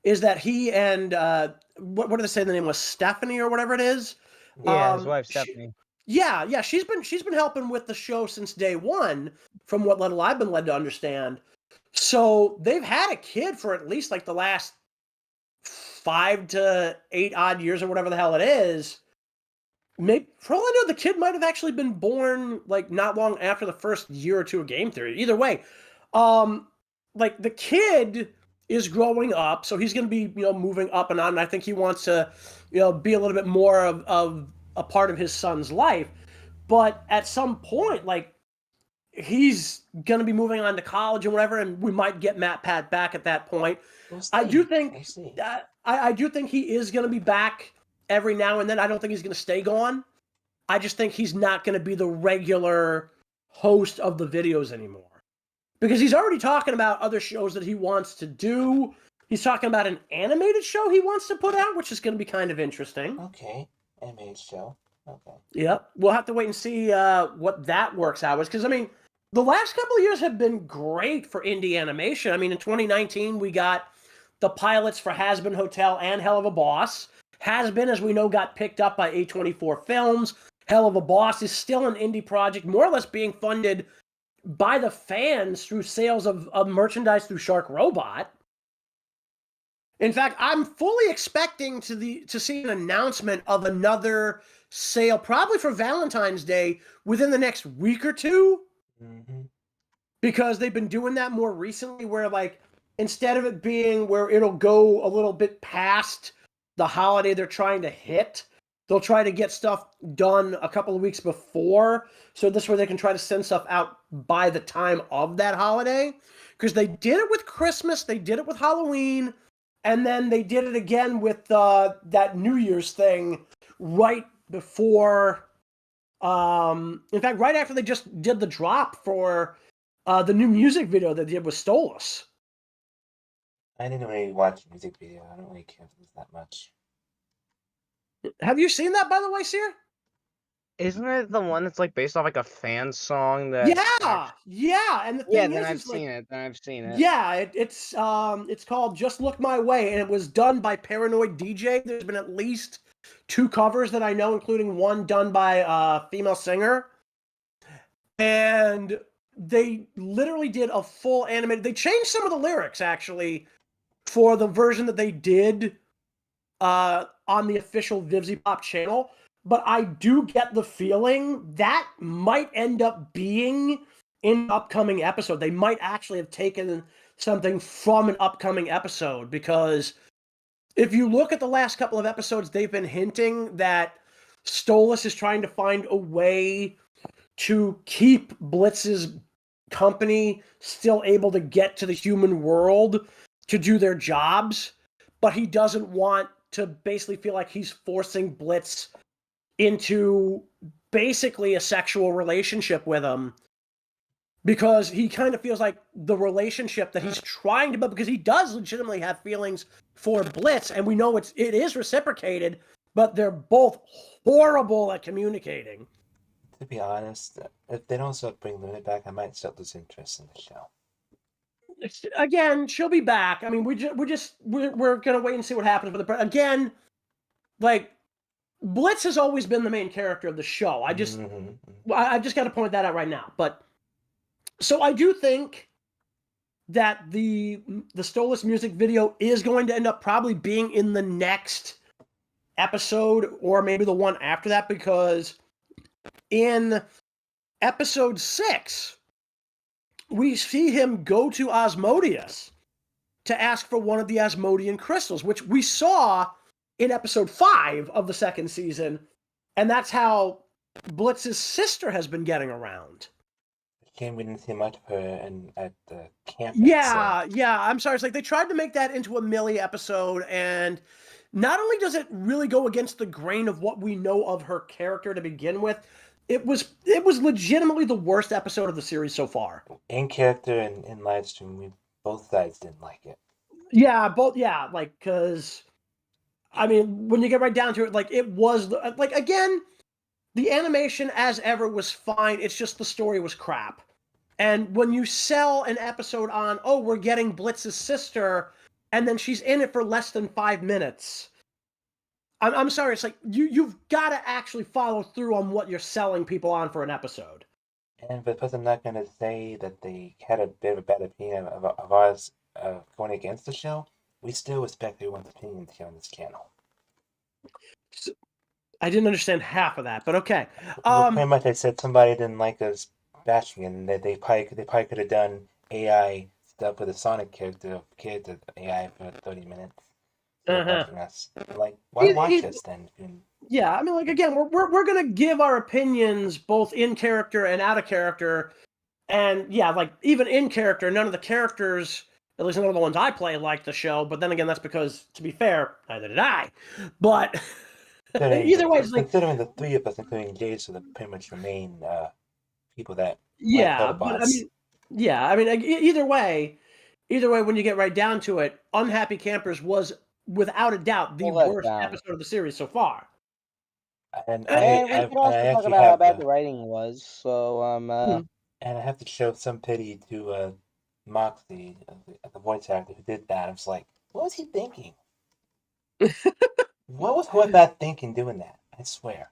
is that he and, what did they say the name was? Stephanie or whatever it is? Yeah, his wife, Stephanie. Yeah, she's been helping with the show since day one, from what little I've been led to understand. So they've had a kid for at least like the last 5 to 8 odd years or whatever the hell it is. Maybe, for all I know, the kid might have actually been born like not long after the first year or two of Game Theory. Either way, like the kid is growing up, so he's going to be moving up and on. And I think he wants to be a little bit more of a part of his son's life. But at some point, like, he's going to be moving on to college and whatever, and we might get Matt Pat back at that point. I do think I do think he is going to be back every now and then. I don't think he's going to stay gone. I just think he's not going to be the regular host of the videos anymore. Because he's already talking about other shows that he wants to do. He's talking about an animated show he wants to put out, which is going to be kind of interesting. Okay, animated show. Okay. Yep, we'll have to wait and see what that works out with. Because, I mean, the last couple of years have been great for indie animation. I mean, in 2019, we got the pilots for Has-Been Hotel and Hell of a Boss. Has-Been, as we know, got picked up by A24 Films. Hell of a Boss is still an indie project, more or less being funded by the fans through sales of merchandise through Shark Robot. In fact, I'm fully expecting to see an announcement of another sale, probably for Valentine's Day, within the next week or two. Mm-hmm. Because they've been doing that more recently, where like instead of it being where it'll go a little bit past the holiday they're trying to hit, they'll try to get stuff done a couple of weeks before, so this way they can try to send stuff out by the time of that holiday. Because they did it with Christmas, they did it with Halloween, and then they did it again with that New Year's thing right before. In fact, right after they just did the drop for the new music video they did with Stolas. I didn't really watch the music video. I don't really care for this that much. Have you seen that, by the way, Sear? Isn't it the one that's like based off like a fan song that? Yeah. And the thing Then I've seen it. Yeah, it's called "Just Look My Way," and it was done by Paranoid DJ. There's been at least 2 covers that I know, including one done by a female singer. And they literally did a full animated. They changed some of the lyrics actually for the version that they did on the official Vivzy Pop channel. But I do get the feeling that might end up being in an upcoming episode. They might actually have taken something from an upcoming episode, because if you look at the last couple of episodes, they've been hinting that Stolas is trying to find a way to keep Blitz's company still able to get to the human world to do their jobs, but he doesn't want to basically feel like he's forcing Blitz into basically a sexual relationship with him, because he kind of feels like the relationship that he's trying to build, because he does legitimately have feelings for Blitz, and we know it is reciprocated, but they're both horrible at communicating. To be honest, if they don't start bringing Luna back, I might start losing interest in the show. Again, she'll be back. I mean, we're gonna wait and see what happens. But again, like, Blitz has always been the main character of the show. I just got to point that out right now. But so I do think that the Stolas music video is going to end up probably being in the next episode or maybe the one after that, because in episode 6 we see him go to Asmodeus to ask for one of the Asmodean crystals, which we saw in episode 5 of the second season, and that's how Blitz's sister has been getting around. We didn't see much of her at the camp. Yeah, I'm sorry. It's like they tried to make that into a Millie episode, and not only does it really go against the grain of what we know of her character to begin with, it was legitimately the worst episode of the series so far. In character and in live stream, both sides didn't like it. Yeah, like, because, I mean, when you get right down to it, like, it was, like, again, the animation, as ever, was fine. It's just the story was crap. And when you sell an episode on, oh, we're getting Blitz's sister, and then she's in it for less than 5 minutes, I'm sorry, it's like, you've got to actually follow through on what you're selling people on for an episode. And because I'm not going to say that they had a bit of a bad opinion of ours going against the show, we still respect everyone's opinions here on this channel. So, I didn't understand half of that, but okay. Well, pretty much I said somebody didn't like us bashing it, and that they probably could have done AI stuff with a Sonic character AI for 30 minutes. Us. Like, why watch this then? Yeah, I mean, like, again, we're gonna give our opinions both in character and out of character, and yeah, like, even in character, none of the characters, at least none of the ones I play, like the show. But then again, that's because, to be fair, neither did I. But either way, it's like, considering the three of us, including Jayse, are pretty much the main people that but I mean, either way, when you get right down to it, Unhappy Campers was, without a doubt, the worst episode of the series so far. And we can also talk about how bad the writing was. So, and I have to show some pity to Moxie, the voice actor who did that. I was like, what was he thinking? What was Horvath thinking doing that? I swear.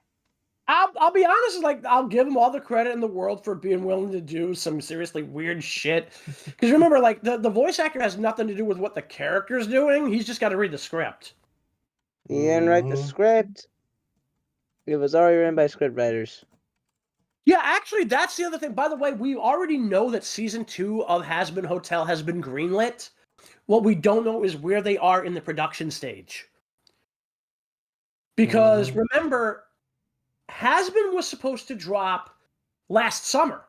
I'll be honest, like, I'll give him all the credit in the world for being willing to do some seriously weird shit. Because remember, like, the voice actor has nothing to do with what the character's doing. He's just got to read the script. He didn't write the script. It was already written by script writers. Yeah, actually, that's the other thing. By the way, we already know that season 2 of Hazbin Hotel has been greenlit. What we don't know is where they are in the production stage. Because remember, Hazbin was supposed to drop last summer,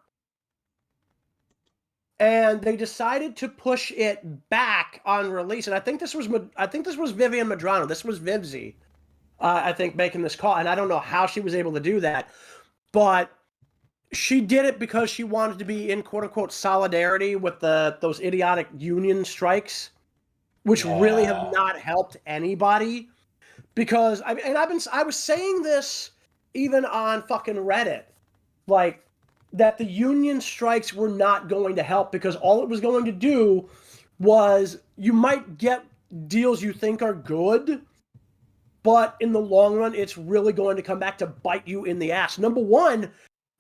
and they decided to push it back on release. And I think this was Vivian Madrano. This was Vivzy, I think, making this call. And I don't know how she was able to do that, but she did it because she wanted to be in quote unquote solidarity with those idiotic union strikes, which really have not helped anybody. Because I was saying this even on fucking Reddit, like, that the union strikes were not going to help, because all it was going to do was, you might get deals you think are good, but in the long run, it's really going to come back to bite you in the ass. Number one,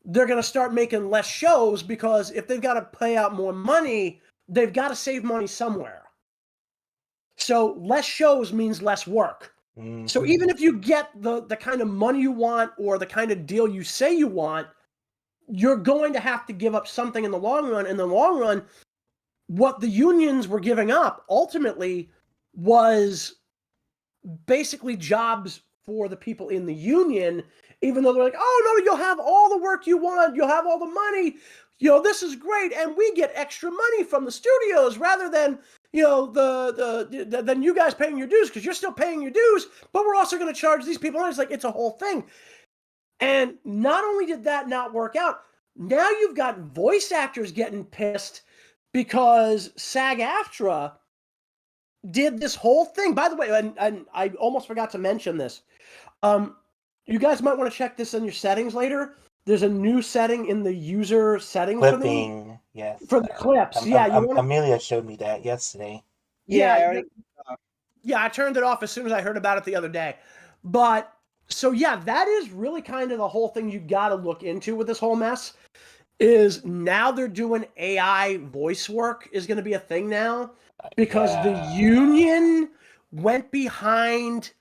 they're going to start making less shows, because if they've got to pay out more money, they've got to save money somewhere. So less shows means less work. So even if you get the kind of money you want or the kind of deal you say you want, you're going to have to give up something in the long run. In the long run, what the unions were giving up ultimately was basically jobs for the people in the union, even though they're like, oh, no, you'll have all the work you want, you'll have all the money, this is great, and we get extra money from the studios rather than, than you guys paying your dues, because you're still paying your dues, but we're also going to charge these people. And it's like, it's a whole thing. And not only did that not work out, now you've got voice actors getting pissed because SAG-AFTRA did this whole thing. By the way, and I almost forgot to mention this. You guys might want to check this in your settings later. There's a new setting in the user settings clipping, yes. For the clips. Amelia showed me that yesterday. Yeah, I turned it off as soon as I heard about it the other day. But So yeah, that is really kind of the whole thing you got to look into with this whole mess. Is now they're doing AI voice work is going to be a thing now because the union went behind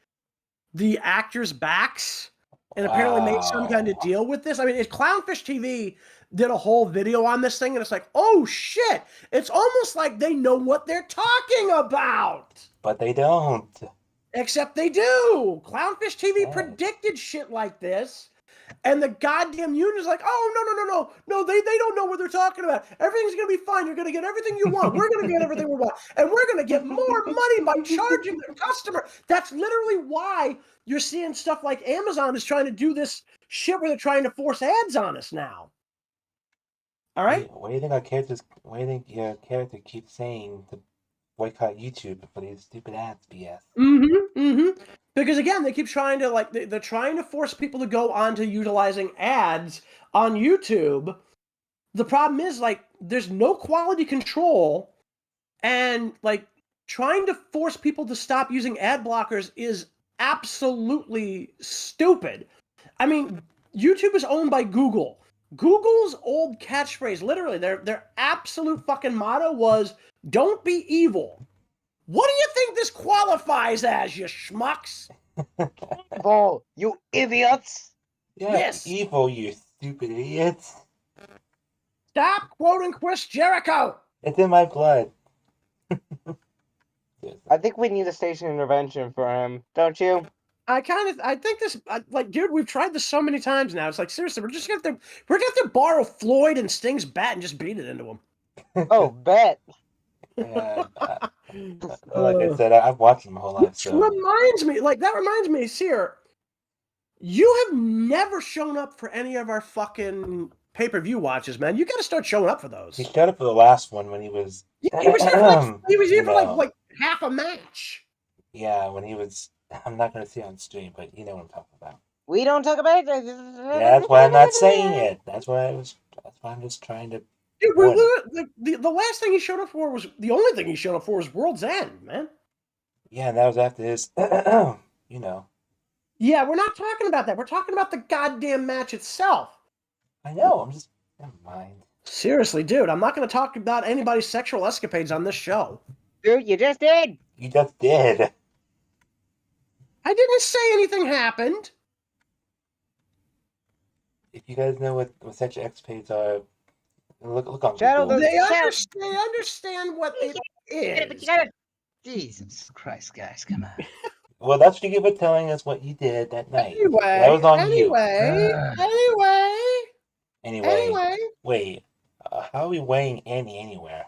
the actors' backs and apparently made some kind of deal with this. I mean, Clownfish TV did a whole video on this thing, and it's like, oh shit! It's almost like they know what they're talking about. But they don't. Except they do. Clownfish TV predicted shit like this. And the goddamn union's like, oh, no, they don't know what they're talking about. Everything's going to be fine. You're going to get everything you want. We're going to get everything we want. And we're going to get more money by charging the customer. That's literally why you're seeing stuff like Amazon is trying to do this shit where they're trying to force ads on us now. All right? What do you think our characters, what do you think your character keeps saying to boycott YouTube for these stupid ads, BS? Because again, they keep trying to they're trying to force people to go on to utilizing ads on YouTube. The problem is there's no quality control, and trying to force people to stop using ad blockers is absolutely stupid. I mean, YouTube is owned by Google. Google's old catchphrase, literally, their absolute fucking motto was, "Don't be evil." What do you think this qualifies as, you schmucks? Evil, you idiots! Yeah, Yes. evil, you stupid idiots. Stop quoting Chris Jericho. It's in my blood. I think we need a station intervention for him, don't you? I think this, dude, we've tried this so many times now. It's like, seriously, we're gonna have to borrow Floyd and Sting's bat and just beat it into him. Oh, bet. Yeah, like I said, I've watched them my whole life. Which So reminds me, Sear, you have never shown up for any of our fucking pay-per-view watches, man. You got to start showing up for those. he showed up for the last one when he was. He was here for like half a match. Yeah, when he was. I'm not gonna say on stream, but you know what I'm talking about. We don't talk about it. Yeah, that's why I'm not saying it. That's why I'm just trying to. Dude, the last thing he showed up for was the only thing he showed up for was World's End, man. Yeah, and that was after his. You know. Yeah, we're not talking about that. We're talking about the goddamn match itself. I know. I'm just. Never mind. Seriously, dude, I'm not going to talk about anybody's sexual escapades on this show. Dude, you just did. You just did. I didn't say anything happened. If you guys know what sexual escapades are, look on Shadow Google. They understand what it is. Jesus Christ, guys, come on. Well, that's what you get for telling us what you did that night. That was on you. Anyway, wait. How are we weighing Annie anywhere?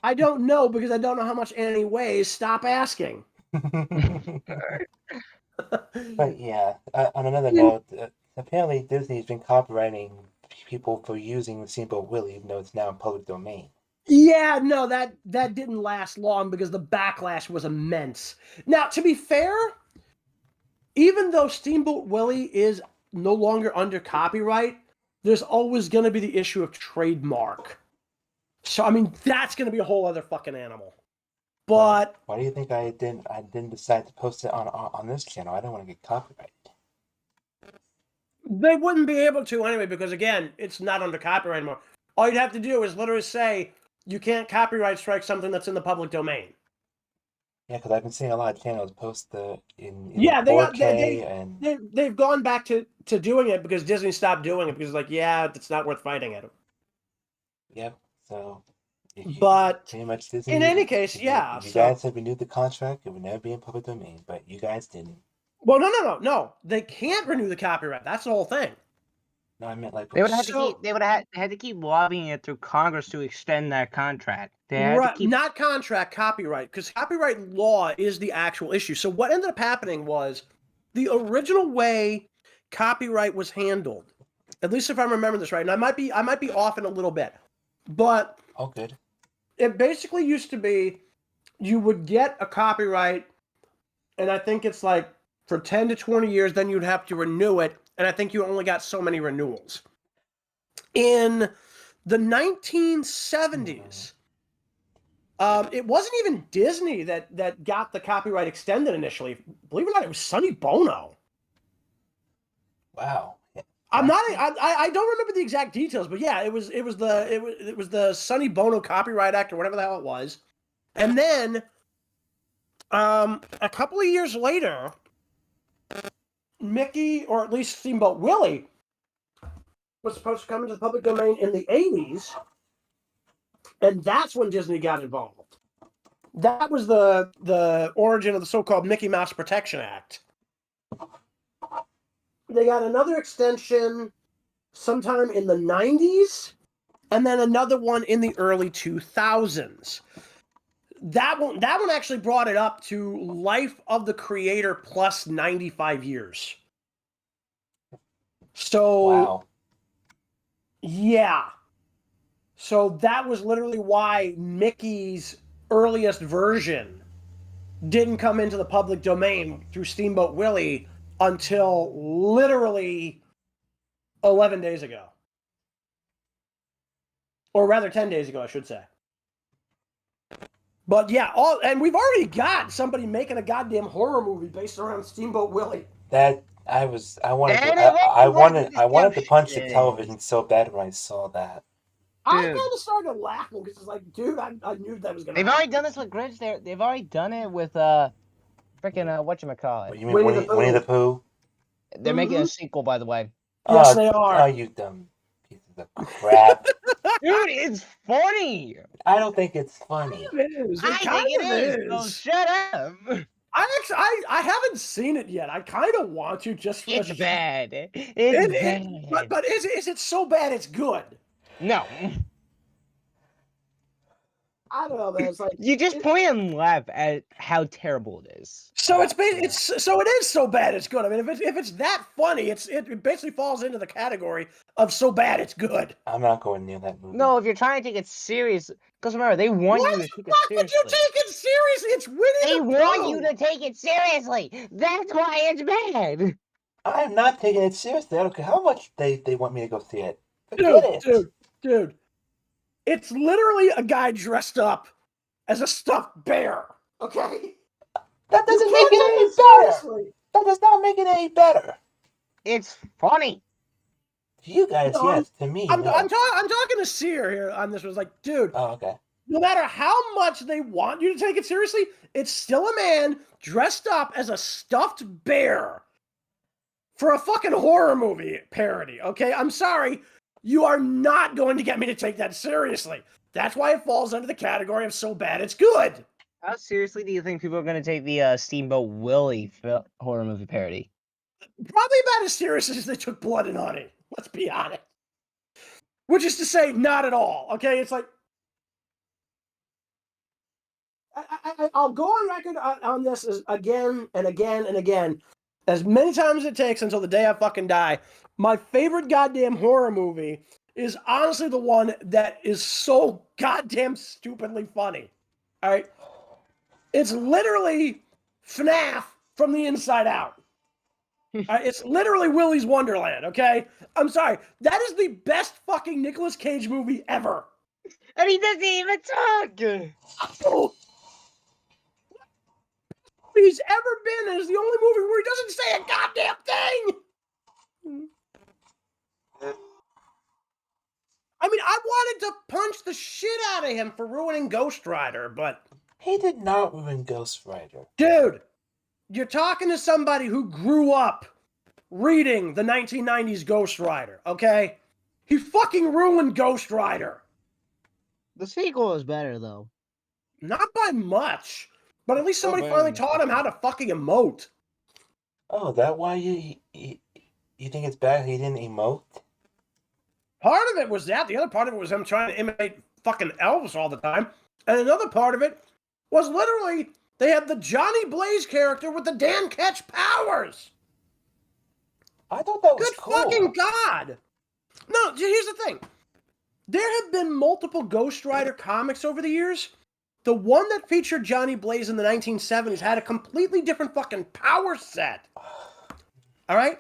I don't know because I don't know how much Annie weighs. Stop asking. But yeah, on another note, apparently Disney's been copyrighting people for using Steamboat Willie, even though it's now in public domain. Yeah, no, that didn't last long because the backlash was immense. Now, to be fair, even though Steamboat Willie is no longer under copyright, there's always going to be the issue of trademark. So, I mean, that's going to be a whole other fucking animal. But why do you think I didn't decide to post it on this channel? I don't want to get copyrighted. they wouldn't be able to anyway because, again, it's not under copyright anymore. All you'd have to do is literally say, you can't copyright strike something that's in the public domain. Yeah, because I've been seeing a lot of channels post in Yeah, 4K and they've gone back to doing it because Disney stopped doing it because, like, yeah, it's not worth fighting at them. Yep. So, But pretty much Disney, in any case, yeah. If you guys had renewed the contract, it would never be in public domain. But you guys didn't. Well, no. They can't renew the copyright. That's the whole thing. No, I meant like They would have had to keep lobbying it through Congress to extend that contract. They had to keep... Not contract, copyright, because copyright law is the actual issue. So what ended up happening was the original way copyright was handled, at least if I'm remembering this right, and I might be off in a little bit, but good. It basically used to be you would get a copyright, and I think it's like for 10 to 20 years, then you'd have to renew it, and I think you only got so many renewals. In the 1970s, it wasn't even Disney that got the copyright extended initially. Believe it or not, it was Sonny Bono. Wow. I don't remember the exact details, but yeah, it was the Sonny Bono Copyright Act or whatever the hell it was. And then a couple of years later, Mickey, or at least Steamboat Willie, was supposed to come into the public domain in the 80s, and that's when Disney got involved. That was the origin of the so-called Mickey Mouse Protection Act. They got another extension sometime in the 90s, and then another one in the early 2000s. That one actually brought it up to life of the creator plus 95 years. So, wow. Yeah. So that was literally why Mickey's earliest version didn't come into the public domain through Steamboat Willie until literally 11 days ago. Or rather 10 days ago, I should say. But yeah, and we've already got somebody making a goddamn horror movie based around Steamboat Willie. I wanted to punch the television so bad when I saw that. I kind of started laughing because it's like, dude, I knew that was gonna. They've already done this with Grinch. They've already done it with freaking whatchamacallit. You mean Winnie the Pooh? They're making a sequel, by the way. Yes, they are. Oh, you dumb pieces of crap! Dude, it's funny. I don't think it's funny. It is. I think it is. So shut up. I haven't seen it yet. I kind of want to just. It's bad. It's bad. But is it so bad it's good? No. I don't know, man. It's like you just point and laugh at how terrible it is. So it is so bad it's good. I mean, if it's that funny, it basically falls into the category of so bad it's good. I'm not going near that movie. No, if you're trying to take it serious, because remember they want you to take it seriously. Why would you take it seriously? It's Winnie They the want Pooh. you to take it seriously. That's why it's bad. I'm not taking it seriously. I don't care how much they want me to go see it. Dude. It's literally a guy dressed up as a stuffed bear. Okay? That doesn't make it any better. Seriously. That does not make it any better. It's funny. To you guys, yes. To me, I'm no. talking to Sear here on this. Was like, dude. Oh, okay. No matter how much they want you to take it seriously, it's still a man dressed up as a stuffed bear for a fucking horror movie parody. Okay? I'm sorry. You are not going to get me to take that seriously. That's why it falls under the category of so bad it's good. How seriously do you think people are going to take the Steamboat Willie horror movie parody? Probably about as serious as they took Blood and Honey. Let's be honest. Which is to say, not at all. Okay, it's like I'll go on record on this again and again and again, as many times as it takes until the day I fucking die. My favorite goddamn horror movie is honestly the one that is so goddamn stupidly funny. All right? It's literally FNAF from the inside out. It's literally Willy's Wonderland, okay? I'm sorry. That is the best fucking Nicolas Cage movie ever. And he doesn't even talk! Oh. He's ever been is the only movie where he doesn't say a goddamn thing! I mean, I wanted to punch the shit out of him for ruining Ghost Rider, but... He did not ruin Ghost Rider. Dude, you're talking to somebody who grew up reading the 1990s Ghost Rider, okay? He fucking ruined Ghost Rider. The sequel is better, though. Not by much, but at least somebody finally taught him how to fucking emote. Oh, that why you think it's bad he didn't emote? Part of it was that. The other part of it was him trying to imitate fucking elves all the time. And another part of it was literally they had the Johnny Blaze character with the Dan Ketch powers. I thought that was Good cool. fucking God. No, here's the thing. There have been multiple Ghost Rider comics over the years. The one that featured Johnny Blaze in the 1970s had a completely different fucking power set. All right?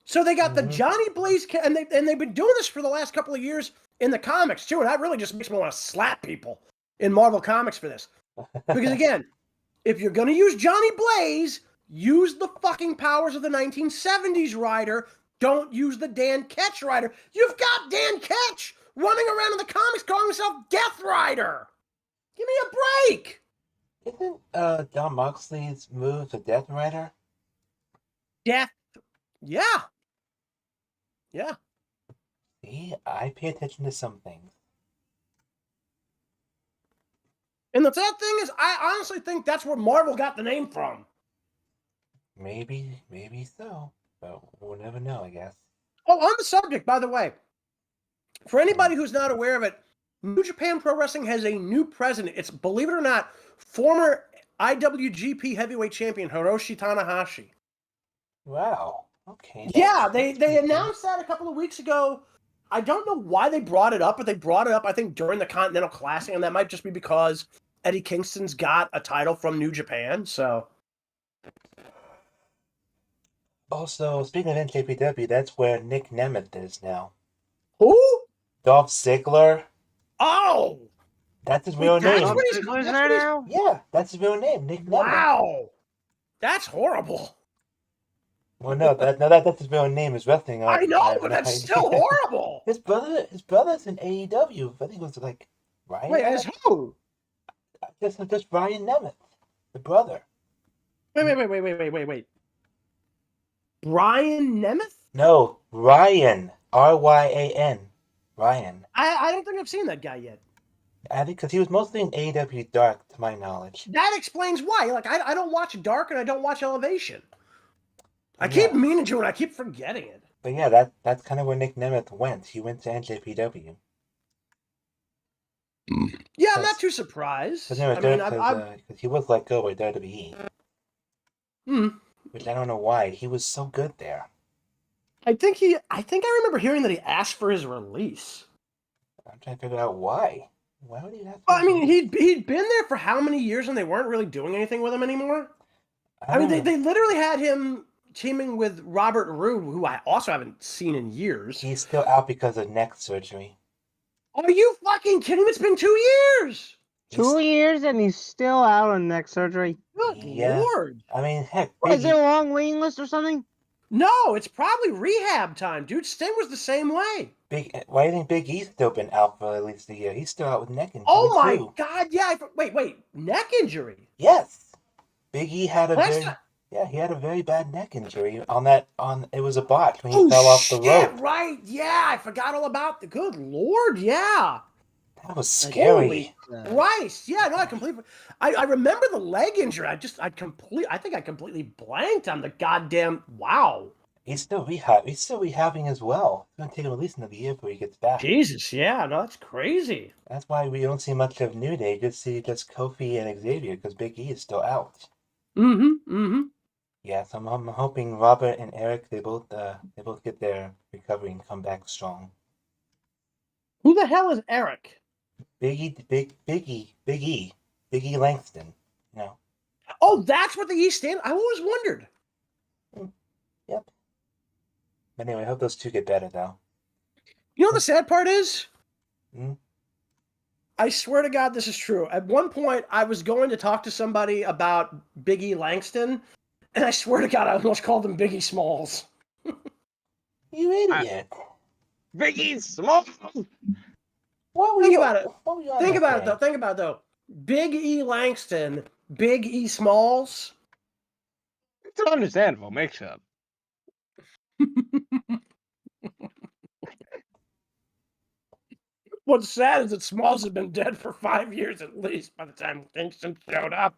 So they got the Johnny Blaze, and they've been doing this for the last couple of years in the comics, too, and that really just makes me want to slap people in Marvel Comics for this. Because, again, if you're going to use Johnny Blaze, use the fucking powers of the 1970s Rider. don't use the Dan Ketch Rider. You've got Dan Ketch running around in the comics calling himself Death Rider. Give me a break. Isn't Don Moxley's move the Death Rider? Death. Yeah. Yeah. See, I pay attention to some things. And the sad thing is, I honestly think that's where Marvel got the name from. Maybe so. But we'll never know, I guess. Oh, on the subject, by the way, for anybody who's not aware of it, New Japan Pro Wrestling has a new president. It's, believe it or not, former IWGP Heavyweight Champion Hiroshi Tanahashi. Wow. Okay. Yeah, they announced that a couple of weeks ago. I don't know why they brought it up, but they brought it up, I think, during the Continental Classic, and that might just be because Eddie Kingston's got a title from New Japan, so... Also, speaking of NJPW, that's where Nick Nemeth is now. Who? Dolph Ziggler. Oh! That's his real that's name. what he's- Ziggler's that's there what he's- now? Yeah, that's his real name, Nick Nemeth. Wow! That's horrible. Well, no, that's his real name. His wrestling. I know, but that's still horrible. His brother's in AEW. I think it was like Ryan. Wait, as who? Just Ryan Nemeth, the brother. Wait. Brian Nemeth? No, Ryan. Ryan. Ryan. I don't think I've seen that guy yet. I think because he was mostly in AEW Dark, to my knowledge. That explains why. Like, I don't watch Dark and I don't watch Elevation. I Yeah. keep meaning to and I keep forgetting it. But yeah, that's kind of where Nick Nemeth went. He went to NJPW. Yeah, I'm not too surprised. Because he was let go by WWE. Hmm. Which I don't know why. He was so good there. I think I remember hearing that he asked for his release. I'm trying to figure out why. Why would he have? Well, I mean, he'd been there for how many years and they weren't really doing anything with him anymore? I mean, they literally had him teaming with Robert Roode, who I also haven't seen in years. He's still out because of neck surgery. Are you fucking kidding me? It's been 2 years! 2 years and he's still out on neck surgery. Good Yeah. lord! I mean, heck, What, is Biggie- it a long waiting list or something? No, it's probably rehab time, dude. Sting was the same way. Why do you think Big E's still been out for at least a year? He's still out with neck injury. Oh my too. god, yeah. Wait, neck injury? Yes, Big E had a Last very time- he had a very bad neck injury it was a botch when he Oh, fell off the shit, rope. right. Yeah, I forgot all about the good lord, yeah. That was scary. Holy Christ. Yeah, no, I remember the leg injury. I think I completely blanked on the goddamn wow. He's still rehabbing as well. It's gonna take him at least another year before he gets back. Jesus, yeah, no, that's crazy. That's why we don't see much of New Day. Just Kofi and Xavier because Big E is still out. Mm-hmm. Yeah, so I'm hoping Robert and Eric they both get their recovery and come back strong. Who the hell is Eric? Big E Langston. No. Oh, that's what the E stand. I always wondered. Yep. But anyway, I hope those two get better though. You know what the sad part is? Hmm? I swear to God, this is true. At one point, I was going to talk to somebody about Biggie Langston, and I swear to God, I almost called him Biggie Smalls. You idiot! Biggie Small. What were Think you- about it. what were you on Think that about it, day? though. Think about it, though. Big E Langston, Big E Smalls. It's an understandable mix-up. What's sad is that Smalls has been dead for 5 years at least by the time Kingston showed up.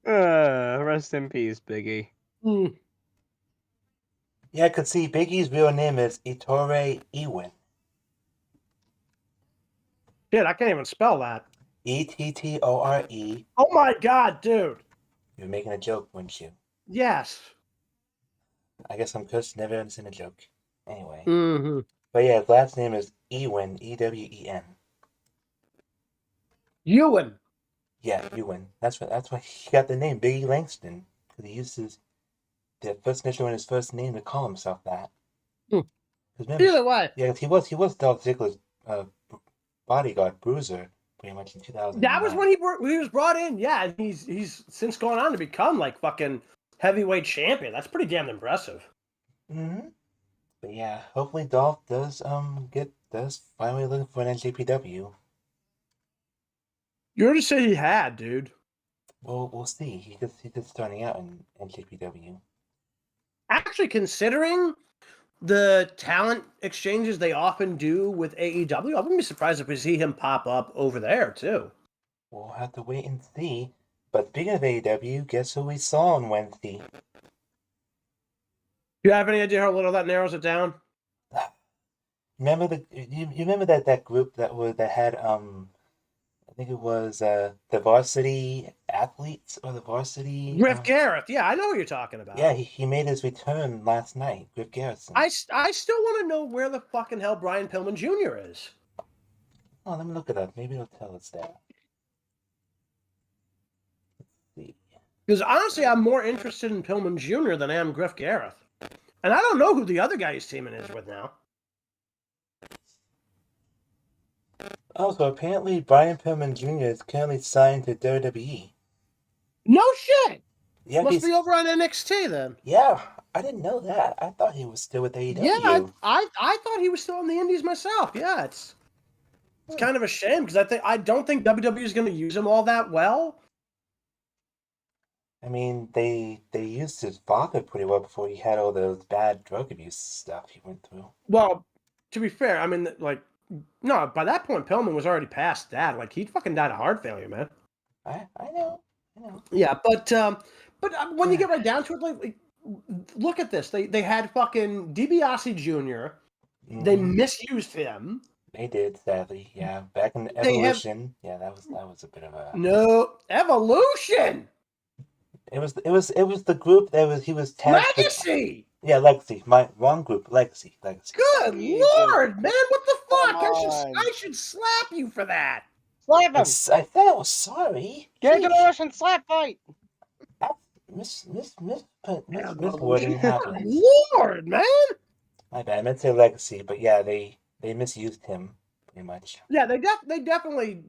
Rest in peace, Biggie. Hmm. Yeah, I could see Big E's real name is Ettore Ewin. Shit, I can't even spell that. Ettore. Oh my God, dude. You're making a joke, weren't you? Yes. I guess I'm cursed to never understand a joke. Anyway. Mm-hmm. But yeah, his last name is Ewen, E-W-E-N. Ewan. Yeah, Ewen. That's why he got the name Biggie Langston. Because he used the first initial in his first name to call himself that. Hmm. 'Cause remember, Either way. yeah, he was Dolph Ziggler's bodyguard, Bruiser, pretty much in 2000. That was when he was brought in. Yeah, and he's since gone on to become like fucking heavyweight champion. That's pretty damn impressive. Mm-hmm. But yeah, hopefully Dolph does finally looking for an NJPW. You already said he had, dude. Well, we'll see. He's just starting out in NJPW. Actually, considering the talent exchanges they often do with AEW, I wouldn't be surprised if we see him pop up over there too. We'll have to wait and see. But speaking of AEW, guess who we saw on Wednesday? You have any idea how little that narrows it down? Remember you remember that group that had I think it was the varsity athletes or the varsity Griff Gareth. Yeah, I know what you're talking about. Yeah, he made his return last night. Griff Garrison. I still want to know where the fucking hell Brian Pillman Jr. is. Oh, let me look it up. Maybe it'll tell us that. Let's see. Because honestly, I'm more interested in Pillman Jr. than I am Griff Gareth. And I don't know who the other guy he's teaming is with now. Oh, so apparently Brian Pillman Jr. is currently signed to WWE. No shit! Yeah, Must be over on NXT then. Yeah, I didn't know that. I thought he was still with AEW. Yeah, I thought he was still in the Indies myself. Yeah, it's kind of a shame because I don't think WWE is going to use him all that well. I mean, they used his father pretty well before he had all those bad drug abuse stuff he went through. Well, to be fair, I mean, like, no, by that point, Pillman was already past that. Like, he fucking died of heart failure, man. I know. Yeah, but when you get right down to it, like look at this. They had fucking DiBiase Jr. Mm-hmm. They misused him. They did, sadly. Yeah, back in Evolution. Yeah, that was a bit of a Evolution. It was the group that he was tasked Legacy. Yeah, Legacy. My wrong group. Legacy. Good Lord, man! What the fuck? I should slap you for that. Slap him! I said I was sorry. Get an Ocean slap fight! Miswording happens. Lord, man! My bad. I meant to say Legacy, but yeah, they misused him pretty much. Yeah, they definitely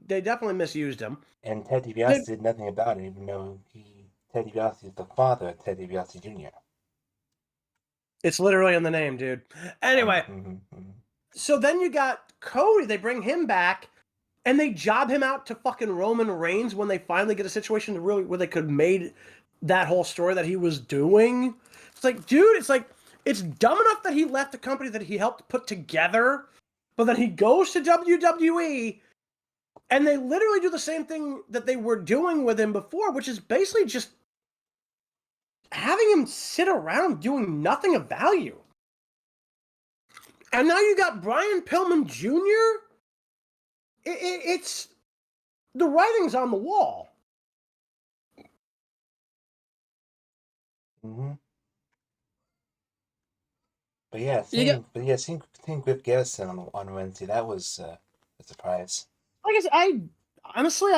misused him. And Ted DiBiase did nothing about it, even though Ted DiBiase is the father of Ted DiBiase Jr. It's literally in the name, dude. Anyway, so then you got Cody. They bring him back, and they job him out to fucking Roman Reigns when they finally get a situation to really where they could made that whole story that he was doing. It's like, dude, it's dumb enough that he left the company that he helped put together, but then he goes to WWE, and they literally do the same thing that they were doing with him before, which is basically just having him sit around doing nothing of value. And now you got Brian Pillman Jr. It's the writing's on the wall. Mm-hmm. But yeah, seeing Griff Garrison on Wednesday, that was a surprise. I guess I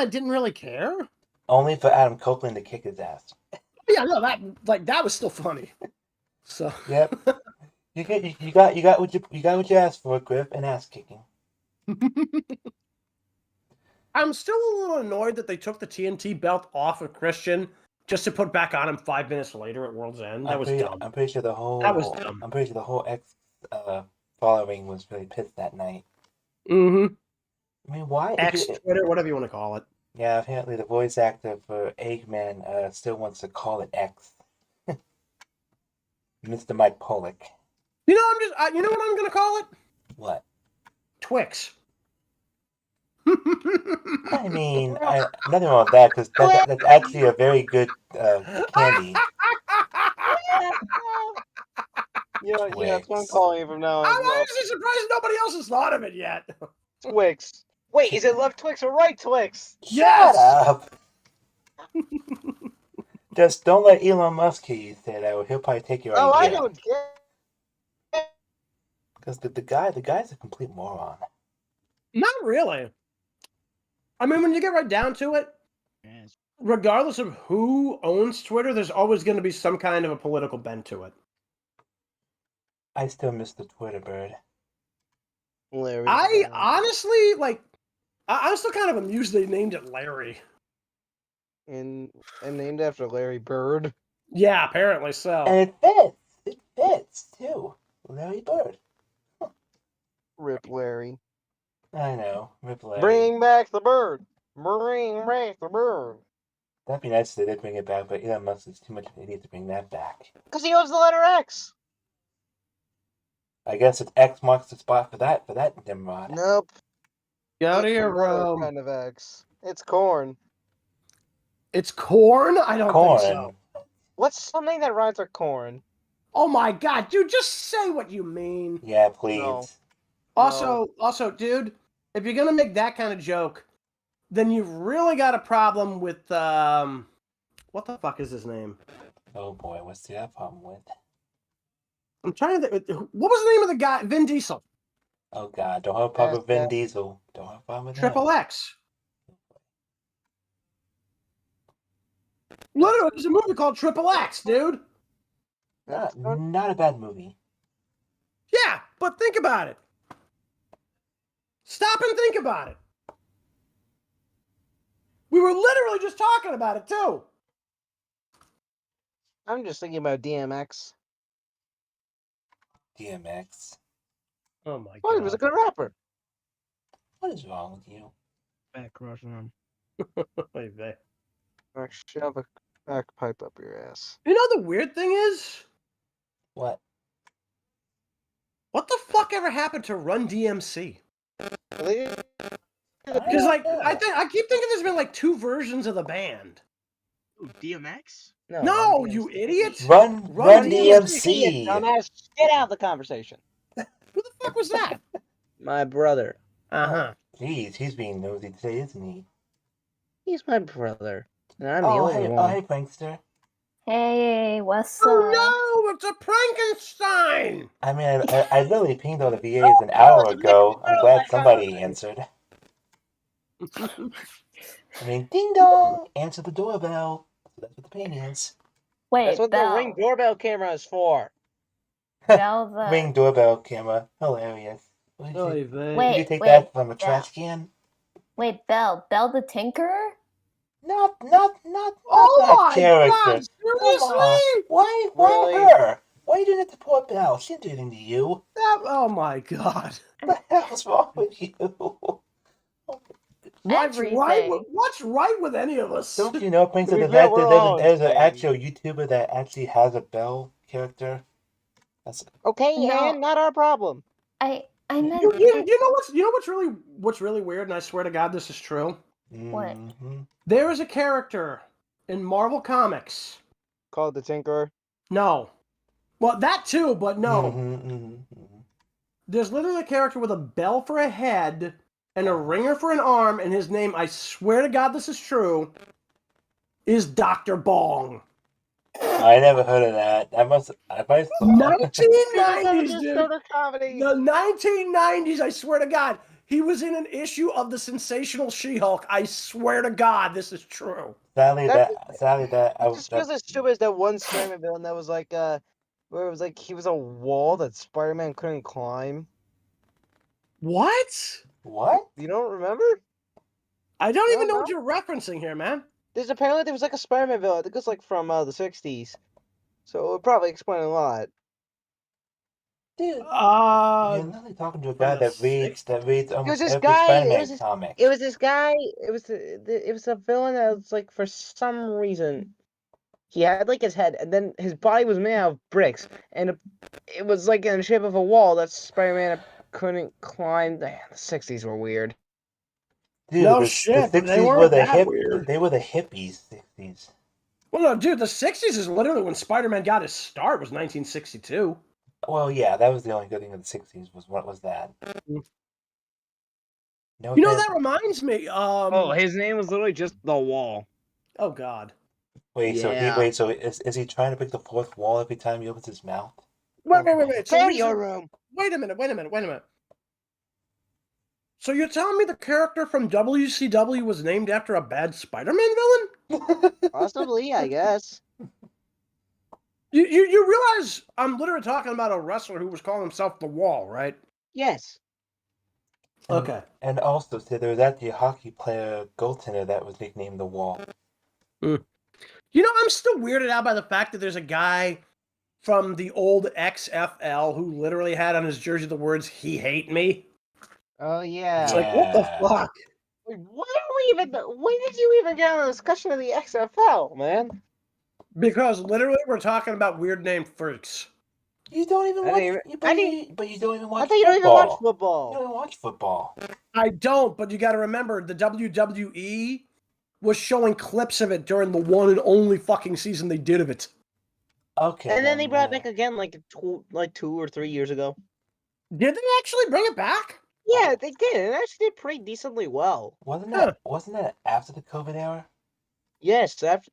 didn't really care. Only for Adam Copeland to kick his ass. Yeah, no, that was still funny. So yep, you got what you asked for, Griff, and ass kicking. I'm still a little annoyed that they took the TNT belt off of Christian just to put back on him 5 minutes later at World's End. That was dumb. I'm pretty sure the whole dumb. I'm pretty sure the whole X following was really pissed that night. Mm-hmm. I mean, why? X, Twitter, whatever you want to call it. Yeah, apparently the voice actor for Eggman still wants to call it X. Mr. Mike Pollock. You know, you know what I'm going to call it? What? Twix. I mean, nothing wrong with that, because that's actually a very good candy. Yeah, that's what I'm calling it from now on. I'm honestly surprised nobody else has thought of it yet. Twix. Wait, is it left Twix or right Twix? Yes! Shut up! Just don't let Elon Musk hear you say that, or he'll probably take your idea. Oh, I don't care. Because the guy's a complete moron. Not really. I mean, when you get right down to it, regardless of who owns Twitter, there's always going to be some kind of a political bent to it. I still miss the Twitter bird. I honestly, I'm still kind of amused they named it Larry. And named after Larry Bird. Yeah, apparently so. And it fits. It fits too. Larry Bird. Rip Larry. I know. Rip Larry. Bring back the bird. Bring back the bird. That'd be nice if they did bring it back, but Elon Musk is too much of an idiot to bring that back. Because he owns the letter X. I guess it's X marks the spot for that Nimrod. Nope. Go to It's your another room. kind of X. It's corn. It's corn? I don't think so. Corn. What's something that rhymes with corn? Oh my god, dude, just say what you mean. Yeah, please. No. Also, dude, if you're gonna make that kind of joke, then you've really got a problem with what the fuck is his name? Oh boy, what's the problem with? I'm trying to think. What was the name of the guy? Vin Diesel. Oh god, don't have a problem with Vin Diesel. Don't have a problem with Triple him. X. Literally, there's a movie called Triple X, dude. Not a bad movie. Yeah, but think about it. Stop and think about it. We were literally just talking about it, too. I'm just thinking about DMX. DMX. Oh my Well, he god. was a good rapper. What is wrong with you? Back rushing him. Wait, babe. Or shove a back pipe up your ass. You know the weird thing is? What? What the fuck ever happened to Run DMC? Really? Because I keep thinking there's been like 2 versions of the band. Ooh, DMX? No, Run you DMC. idiot! Run DMC. Dumbass, get out of the conversation. Who the fuck was that? My brother. Uh-huh. Jeez, he's being nosy today, isn't he? He's my brother. And I'm the Oh, only hey, one. Prankster. Hey, what's Oh up? no, it's a Frankenstein! I mean, I literally pinged all the VAs an hour ago. I'm glad somebody answered. I mean, ding dong! Answer the doorbell. That's what the ping is. Wait, That's what Belle. the Ring doorbell camera is for. Belle the... Ring doorbell camera. Hilarious. Did you Wait, take wait, that from a Belle. trash can? Wait, Belle. Belle the Tinkerer? Not Oh that my character. god, seriously? Why Really? her? Why are you doing it to poor Belle? She didn't do anything to you. Oh my god. What the hell's wrong with you? Everything. What's right with any of us? Don't you know, Princess, To be there's, fair, we're all there's an insane. actual YouTuber that actually has a Belle character? That's Okay, No. and not our problem. I meant... You know what's really weird, and I swear to God this is true? What? mhm. There is a character in Marvel Comics. Called the Tinkerer. No. Well, that too, but no. Mhm. There's literally a character with a bell for a head and a ringer for an arm, and his name, I swear to God this is true, is Dr. Bong. I never heard of that. I might saw 1990s, dude. Sort of comedy. The 1990s, I swear to God. He was in an issue of the Sensational She-Hulk. I swear to God this is true. Sadly, that I was. Just because it's stupid as that one Spider-Man villain that was like, where it was like he was a wall that Spider-Man couldn't climb. What? What? You don't remember? I don't even know No. what you're referencing here, man. Apparently there was like a Spider-Man villain. I think it's like from the 60s. So it would probably explain a lot. Dude, you're literally talking to a guy from the that reads almost this every guy- Spider-Man comic. It was this guy. It was a villain that was like for some reason he had like his head, and then his body was made out of bricks, and it was like in the shape of a wall that Spider-Man couldn't climb. The 60s were weird. Dude, No the shit, but 60s they were weren't the that weird. They were the hippies. 60s. Well, no, dude, the 60s is literally when Spider-Man got his start, was 1962. Well, yeah, that was the only good thing of the 60s was what was that? No, You know, that reminds me. Oh, his name was literally just The Wall. Oh, God. Wait, Yeah. so is he trying to break the fourth wall every time he opens his mouth? Wait. So Go to he's your in- room. Wait a minute. So you're telling me the character from WCW was named after a bad Spider-Man villain? Possibly, I guess. You realize I'm literally talking about a wrestler who was calling himself The Wall, right? Yes. Okay. And also, so there was actually a hockey player goaltender that was nicknamed the Wall. You know, I'm still weirded out by the fact that there's a guy from the old XFL who literally had on his jersey the words "He hate me." Oh yeah. It's like, what the Yeah. fuck? Wait, when did you even get on a discussion of the XFL, man? Because literally, we're talking about weird name freaks. You don't even I watch. didn't But you don't even watch. I thought you don't even watch You football. don't even watch football. I don't, but you got to remember the WWE was showing clips of it during the one and only fucking season they did of it. Okay. And then they brought it yeah. back again like 2 or 3 years ago. Did they actually bring it back? Yeah, they did. It actually did pretty decently well. Wasn't Huh. that after the COVID era? Yes, after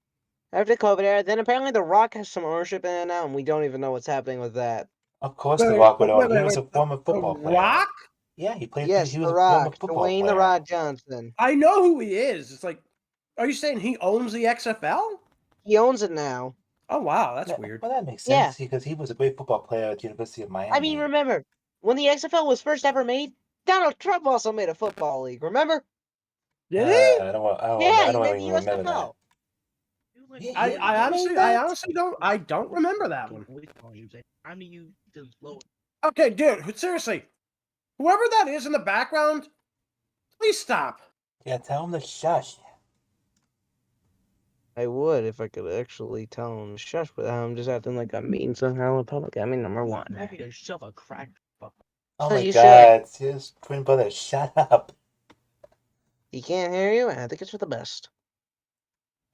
COVID era, then apparently The Rock has some ownership in it now, and we don't even know what's happening with that. Of course, Wait, The wait, Rock would wait, own. He wait, was wait, a former football The player. Rock? Yeah, he played. Yes, he was The a former Rock, football Dwayne player. The Rock Johnson. I know who he is. It's like, are you saying he owns the XFL? He owns it now. Oh wow, that's weird. Well, that makes Yeah. sense because he was a great football player at the University of Miami. I mean, remember, when the XFL was first ever made, Donald Trump also made a football league, remember? Did he? I don't Yeah, he made even the remember that. USFL. Yeah, I he honestly, made I that? honestly don't. I don't remember that one. I mean, you just blow. Okay, dude, seriously, whoever that is in the background, please stop. Yeah, tell him to shush. I would if I could actually tell him to shush, but I'm just acting like I'm mean somehow in public. I mean, number one. Have you shove a crack? Oh So my you God, it's his twin brother. Shut up. He can't hear you, and I think it's for the best.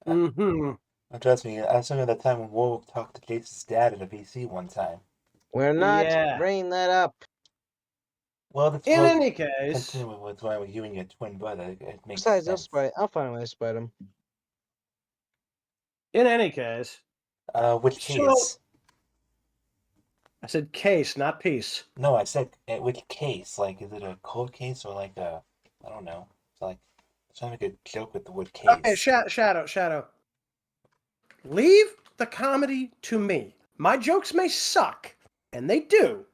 Mm-hmm. Trust me, I still remember that time when Warwolf talked to Jayce's dad at a VC one time. We're not Yeah. bringing that up. Well, that's In well, any case, continue with what's going with you and your twin brother. It makes Besides, sense. I'll find a way to spite him. Which So- case? I said case, not peace. No, I said which case. Like, is it a cold case or like a? I don't know. It's like trying to make a joke with the word case. Okay, Shadow. Leave the comedy to me. My jokes may suck, and they do,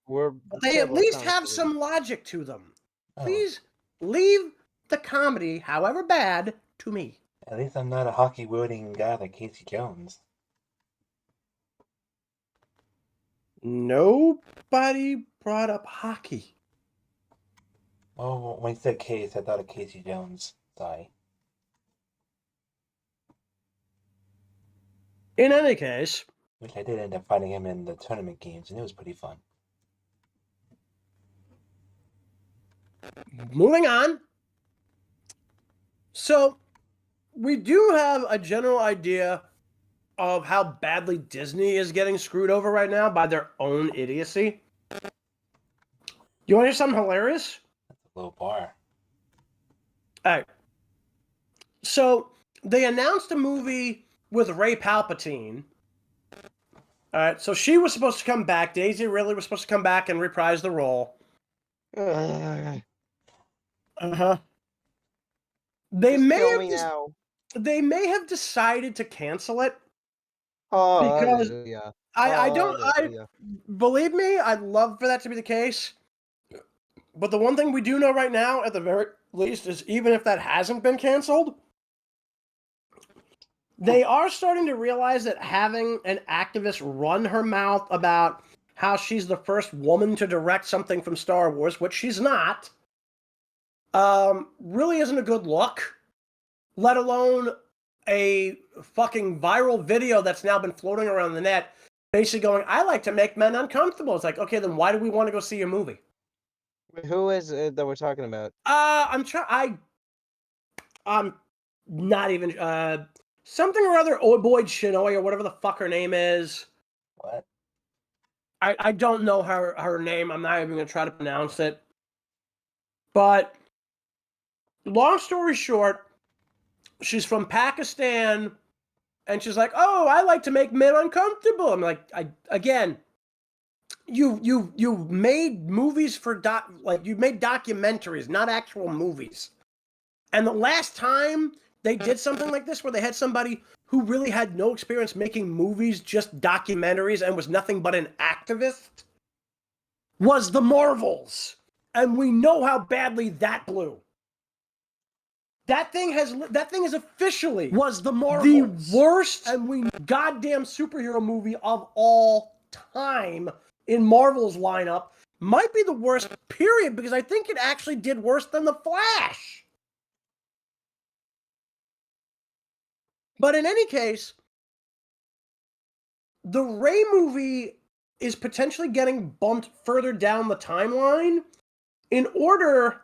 but they at least have some logic to them. Oh, Please leave the comedy, however bad, to me. at least I'm not a hockey wording guy like Casey Jones. Nobody brought up hockey. Oh, when you said case, I thought of Casey Jones. Sorry. In any case, Which I did end up finding him in the tournament games, and it was pretty fun. moving on. So, we do have a general idea of how badly Disney is getting screwed over right now by their own idiocy. You want to hear something hilarious? That's a low bar. All right. So, they announced a movie with Ray Palpatine. All right. So, she was supposed to come back. Daisy Ridley was supposed to come back and reprise the role. Uh-huh. They may have decided to cancel it. Oh, Because yeah. I believe me, I'd love for that to be the case. But the one thing we do know right now, at the very least, is even if that hasn't been canceled, they are starting to realize that having an activist run her mouth about how she's the first woman to direct something from Star Wars, which she's not, really isn't a good look. Let alone a fucking viral video that's now been floating around the net, basically going, I like to make men uncomfortable. It's like, okay, then why do we want to go see your movie? Who is it that we're talking about? I'm not even, something or other, Oiboid Shinoi, or whatever the fuck her name is. What? I don't know her name. I'm not even going to try to pronounce it. But, long story short, she's from Pakistan, and she's like, "Oh, I like to make men uncomfortable." I'm like, again, you made movies for you made documentaries, not actual movies. And the last time they did something like this, where they had somebody who really had no experience making movies, just documentaries, and was nothing but an activist, was the Marvels. and we know how badly that blew. That thing is officially was the worst and goddamn superhero movie of all time in Marvel's lineup. Might be the worst, period, because I think it actually did worse than The Flash. But in any case, the Ray movie is potentially getting bumped further down the timeline in order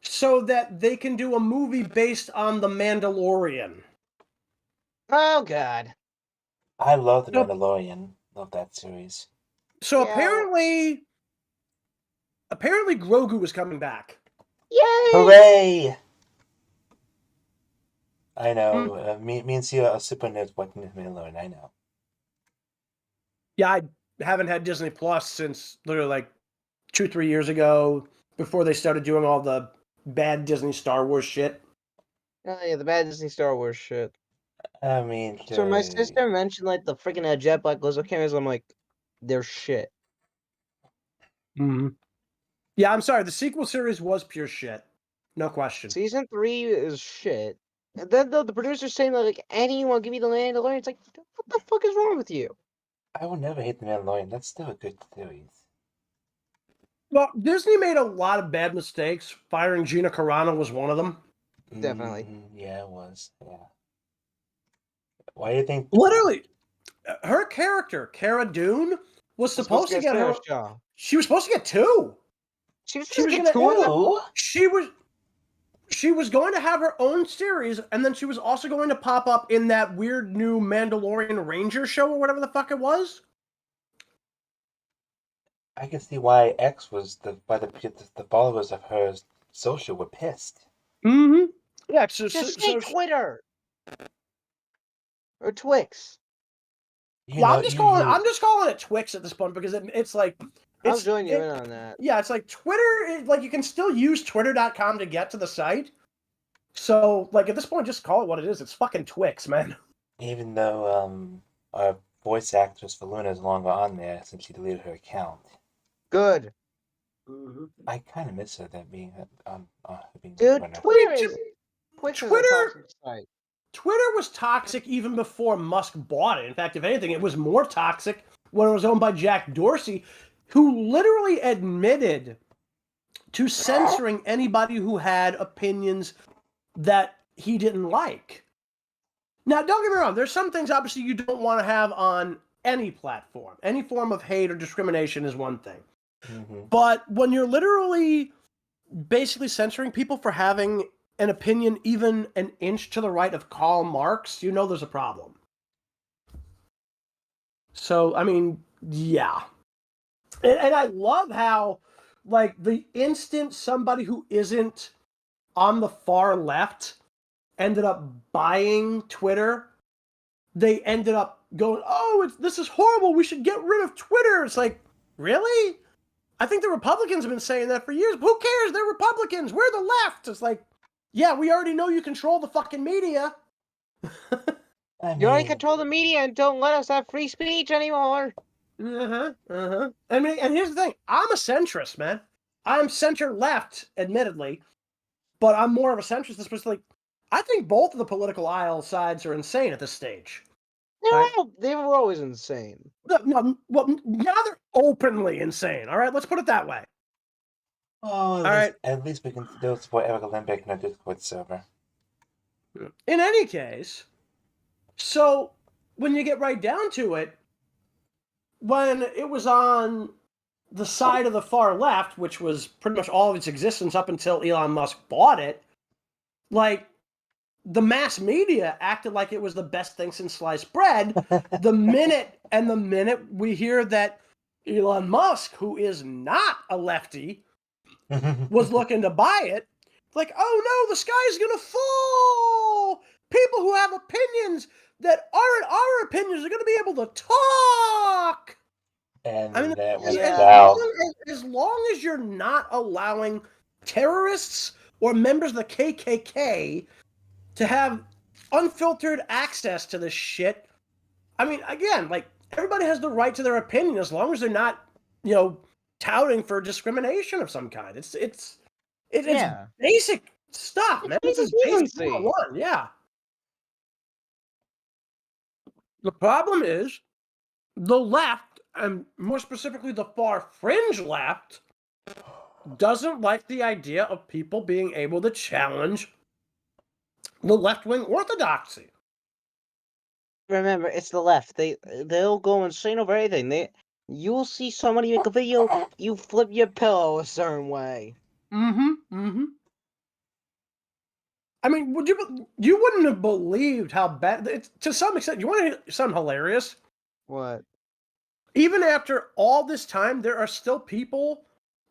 so that they can do a movie based on The Mandalorian. Oh God. I love The Mandalorian. Love that series. So Yeah. apparently Grogu is coming back. Yay! Hooray! I know. Me and Sear are super nerds watching The Mandalorian. I know. Yeah, I haven't had Disney Plus since literally like 2-3 years ago, before they started doing all the bad Disney Star Wars shit. Oh yeah, the bad Disney Star Wars shit. I mean, So my sister mentioned like the freaking jet black laser cameras. I'm like, they're shit. Mm-hmm. Yeah, I'm sorry. The sequel series was pure shit. No question. Season 3 is shit. And then the producer's saying that like anyone give me the Mandalorian. It's like, what the fuck is wrong with you? I will never hate The Mandalorian. That's still a good series. Well, Disney made a lot of bad mistakes. Firing Gina Carano was one of them. Definitely. Yeah, it was. Yeah. Why do you think? Literally, her character, Cara Dune, was supposed to get her. first job. She was supposed to get 2. She was She was gonna gonna get two. She was going to have her own series, and then she was also going to pop up in that weird new Mandalorian Ranger show or whatever the fuck it was. I can see why X was the followers of her social were pissed. Mm-hmm. Yeah, Just say Twitter or Twix. I'm just calling it Twix at this point because it's like I'll join you in on that. Yeah, it's like Twitter. Like you can still use Twitter.com to get to the site. So like at this point, just call it what it is. It's fucking Twix, man. Even though our voice actress for Luna is no longer on there since she deleted her account. Good. Mm-hmm. I kind of miss her that being Dude, Twitter was toxic even before Musk bought it. In fact, if anything, it was more toxic when it was owned by Jack Dorsey, who literally admitted to censoring anybody who had opinions that he didn't like. Now, don't get me wrong. There's some things, obviously, you don't want to have on any platform. Any form of hate or discrimination is one thing. Mm-hmm. But when you're literally basically censoring people for having an opinion even an inch to the right of Karl Marx, you know there's a problem. So, I mean, yeah. And I love how, like, the instant somebody who isn't on the far left ended up buying Twitter, they ended up going, oh, this is horrible, we should get rid of Twitter. It's like, really? I think the Republicans have been saying that for years. Who cares? They're Republicans. We're the left. It's like, yeah, we already know you control the fucking media. You already control the media and don't let us have free speech anymore. I mean, and here's the thing. I'm a centrist, man. I'm center-left, admittedly, but I'm more of a centrist, especially, I think both of the political aisle sides are insane at this stage. They were always insane. No, well, now they're openly insane. All right, let's put it that way. Oh, at least we can still support Eric Olympic in our Discord server. In any case, so when you get right down to it, when it was on the side of the far left, which was pretty much all of its existence up until Elon Musk bought it, like, the mass media acted like it was the best thing since sliced bread. The minute we hear that Elon Musk, who is not a lefty, was looking to buy it, like, oh no, the sky's gonna fall! People who have opinions that aren't our opinions are gonna be able to talk! And I mean, that was as long as you're not allowing terrorists or members of the KKK to have unfiltered access to this shit. I mean, again, like, everybody has the right to their opinion as long as they're not, touting for discrimination of some kind. It's Yeah. basic stuff, man. This is basic decency. 101, yeah. The problem is the left, and more specifically the far fringe left, doesn't like the idea of people being able to challenge the left-wing orthodoxy. Remember, it's the left. They'll go insane over anything. You'll see somebody make a video, you flip your pillow a certain way. I mean, you wouldn't have believed how bad, to some extent. You want to hear something hilarious? What? Even after all this time, there are still people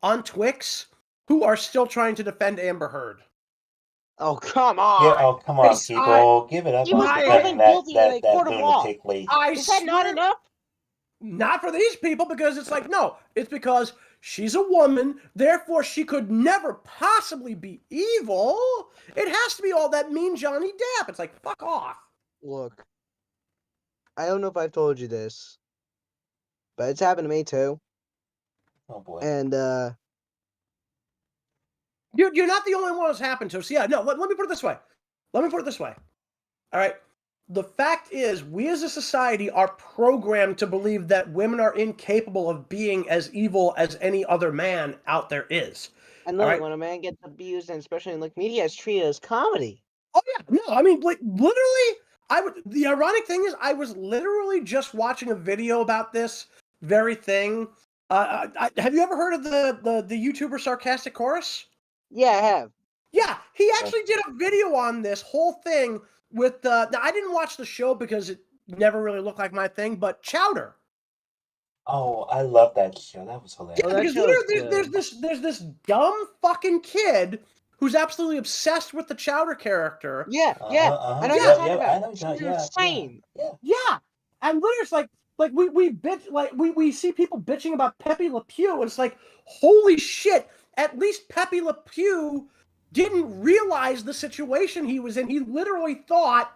on Twix who are still trying to defend Amber Heard. Oh, come on! Yeah, oh, come on, It's- people. Give it up He for was proven defending that, guilty in a court of law. lunatic lady. Is that not enough? Not for these people, because it's like, no, it's because she's a woman, therefore she could never possibly be evil. It has to be all that mean Johnny Depp. It's like, fuck off. Look, I don't know if I've told you this, but it's happened to me too. Oh, boy. And, You're not the only one it's happened to. So yeah, no, let me put it this way. All right. The fact is, we as a society are programmed to believe that women are incapable of being as evil as any other man out there is. and look, Alright. when a man gets abused, and especially in like media, it's treated as comedy. Oh yeah, no, I mean, like, literally, the ironic thing is, I was literally just watching a video about this very thing. Have you ever heard of the YouTuber Sarcastic Chorus? Yeah, I have. Yeah, he actually did a video on this whole thing with now I didn't watch the show because it never really looked like my thing, but Chowder. Oh, I love that show. That was hilarious. Yeah, that because show literally is there's this dumb fucking kid who's absolutely obsessed with the Chowder character. Yeah, yeah. I know Yeah, you're talking I about. know It's you're- yeah, insane. Yeah. Yeah, and literally it's like we bitch, like we see people bitching about Pepe Le Pew, and it's like, holy shit! At least Pepe Le Pew didn't realize the situation he was in. He literally thought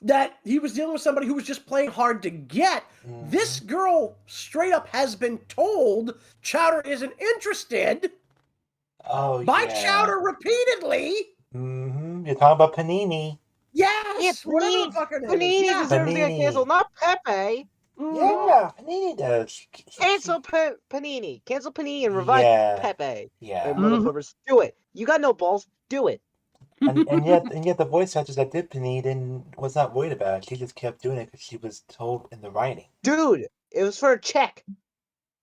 that he was dealing with somebody who was just playing hard to get. Mhm. This girl straight up has been told Chowder isn't interested Oh, by yeah. Chowder repeatedly. You're talking about Panini. Yes, Yeah, whatever the fuck it is. Panini Yeah. deserves to get Panini. canceled, not Pepe. Yeah, Panini does. Cancel Panini. Cancel Panini and revive Yeah. Pepe. Yeah. Hey, motherfuckers, do it. You got no balls. Do it. and yet the voice actress that did Panini was not worried about it. She just kept doing it because she was told in the writing. Dude, it was for a check.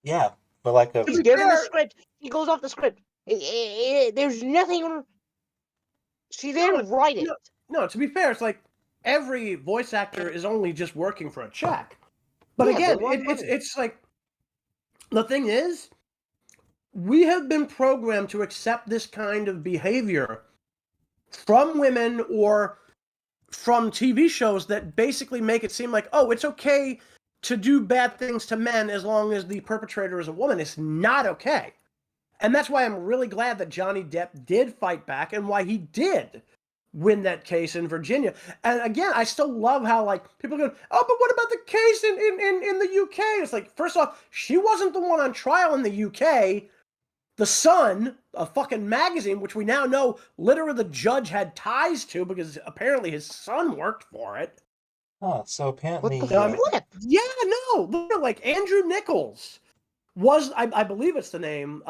Yeah, but like a He's given the script. He goes off the script. There's nothing. She didn't write it. No, to be fair, it's like every voice actor is only just working for a check. But Yeah, again, they want money. it's like, the thing is, we have been programmed to accept this kind of behavior from women or from TV shows that basically make it seem like, oh, it's okay to do bad things to men as long as the perpetrator is a woman. It's not okay. And that's why I'm really glad that Johnny Depp did fight back and why he did win that case in Virginia. And again, I still love how, like, people go, oh, but what about the case in the UK? It's like, first off, she wasn't the one on trial in the UK. The Sun, a fucking magazine, which we now know literally the judge had ties to because apparently his son worked for it. oh, so apparently What the flip? Yeah, no, literally, like Andrew Nichols was, I believe it's the name,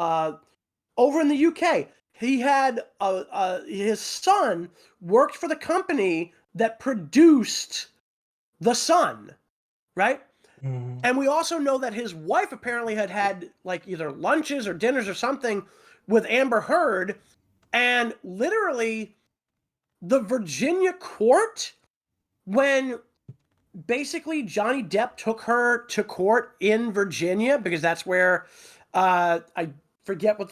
over in the UK. He had his son worked for the company that produced The Sun, right? Mhm. And we also know that his wife apparently had like either lunches or dinners or something with Amber Heard, and literally the Virginia court, when basically Johnny Depp took her to court in Virginia, because that's where I forget what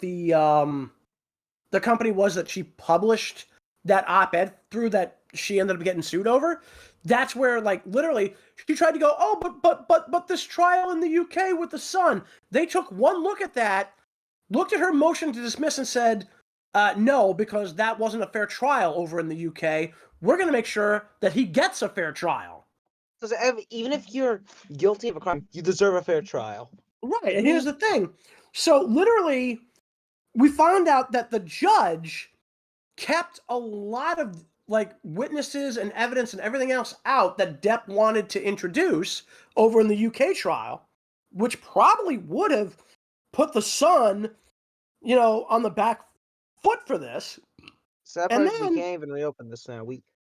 the company was that she published that op-ed through that she ended up getting sued over. That's where, like, literally she tried to go, oh, but this trial in the UK with The Sun. They took one look at that, looked at her motion to dismiss and said, no, because that wasn't a fair trial over in the UK. We're going to make sure that he gets a fair trial. Because even if you're guilty of a crime, you deserve a fair trial. Right, and here's the thing. So literally, we found out that the judge kept a lot of like witnesses and evidence and everything else out that Depp wanted to introduce over in the UK trial, which probably would have put the son, on the back foot for this. So that And part we then- can't even reopen this now.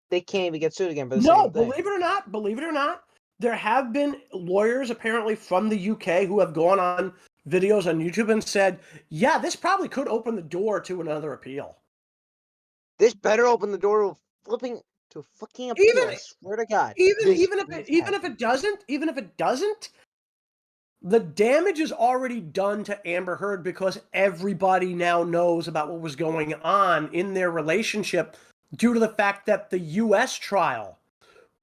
They can't even get sued again for the No, same thing. believe it or not, there have been lawyers apparently from the UK who have gone on videos on YouTube and said, yeah, this probably could open the door to another appeal. This better open the door to a fucking appeal. Even- I swear to God. Even this if needs it doesn't, the damage is already done to Amber Heard because everybody now knows about what was going on in their relationship due to the fact that the US trial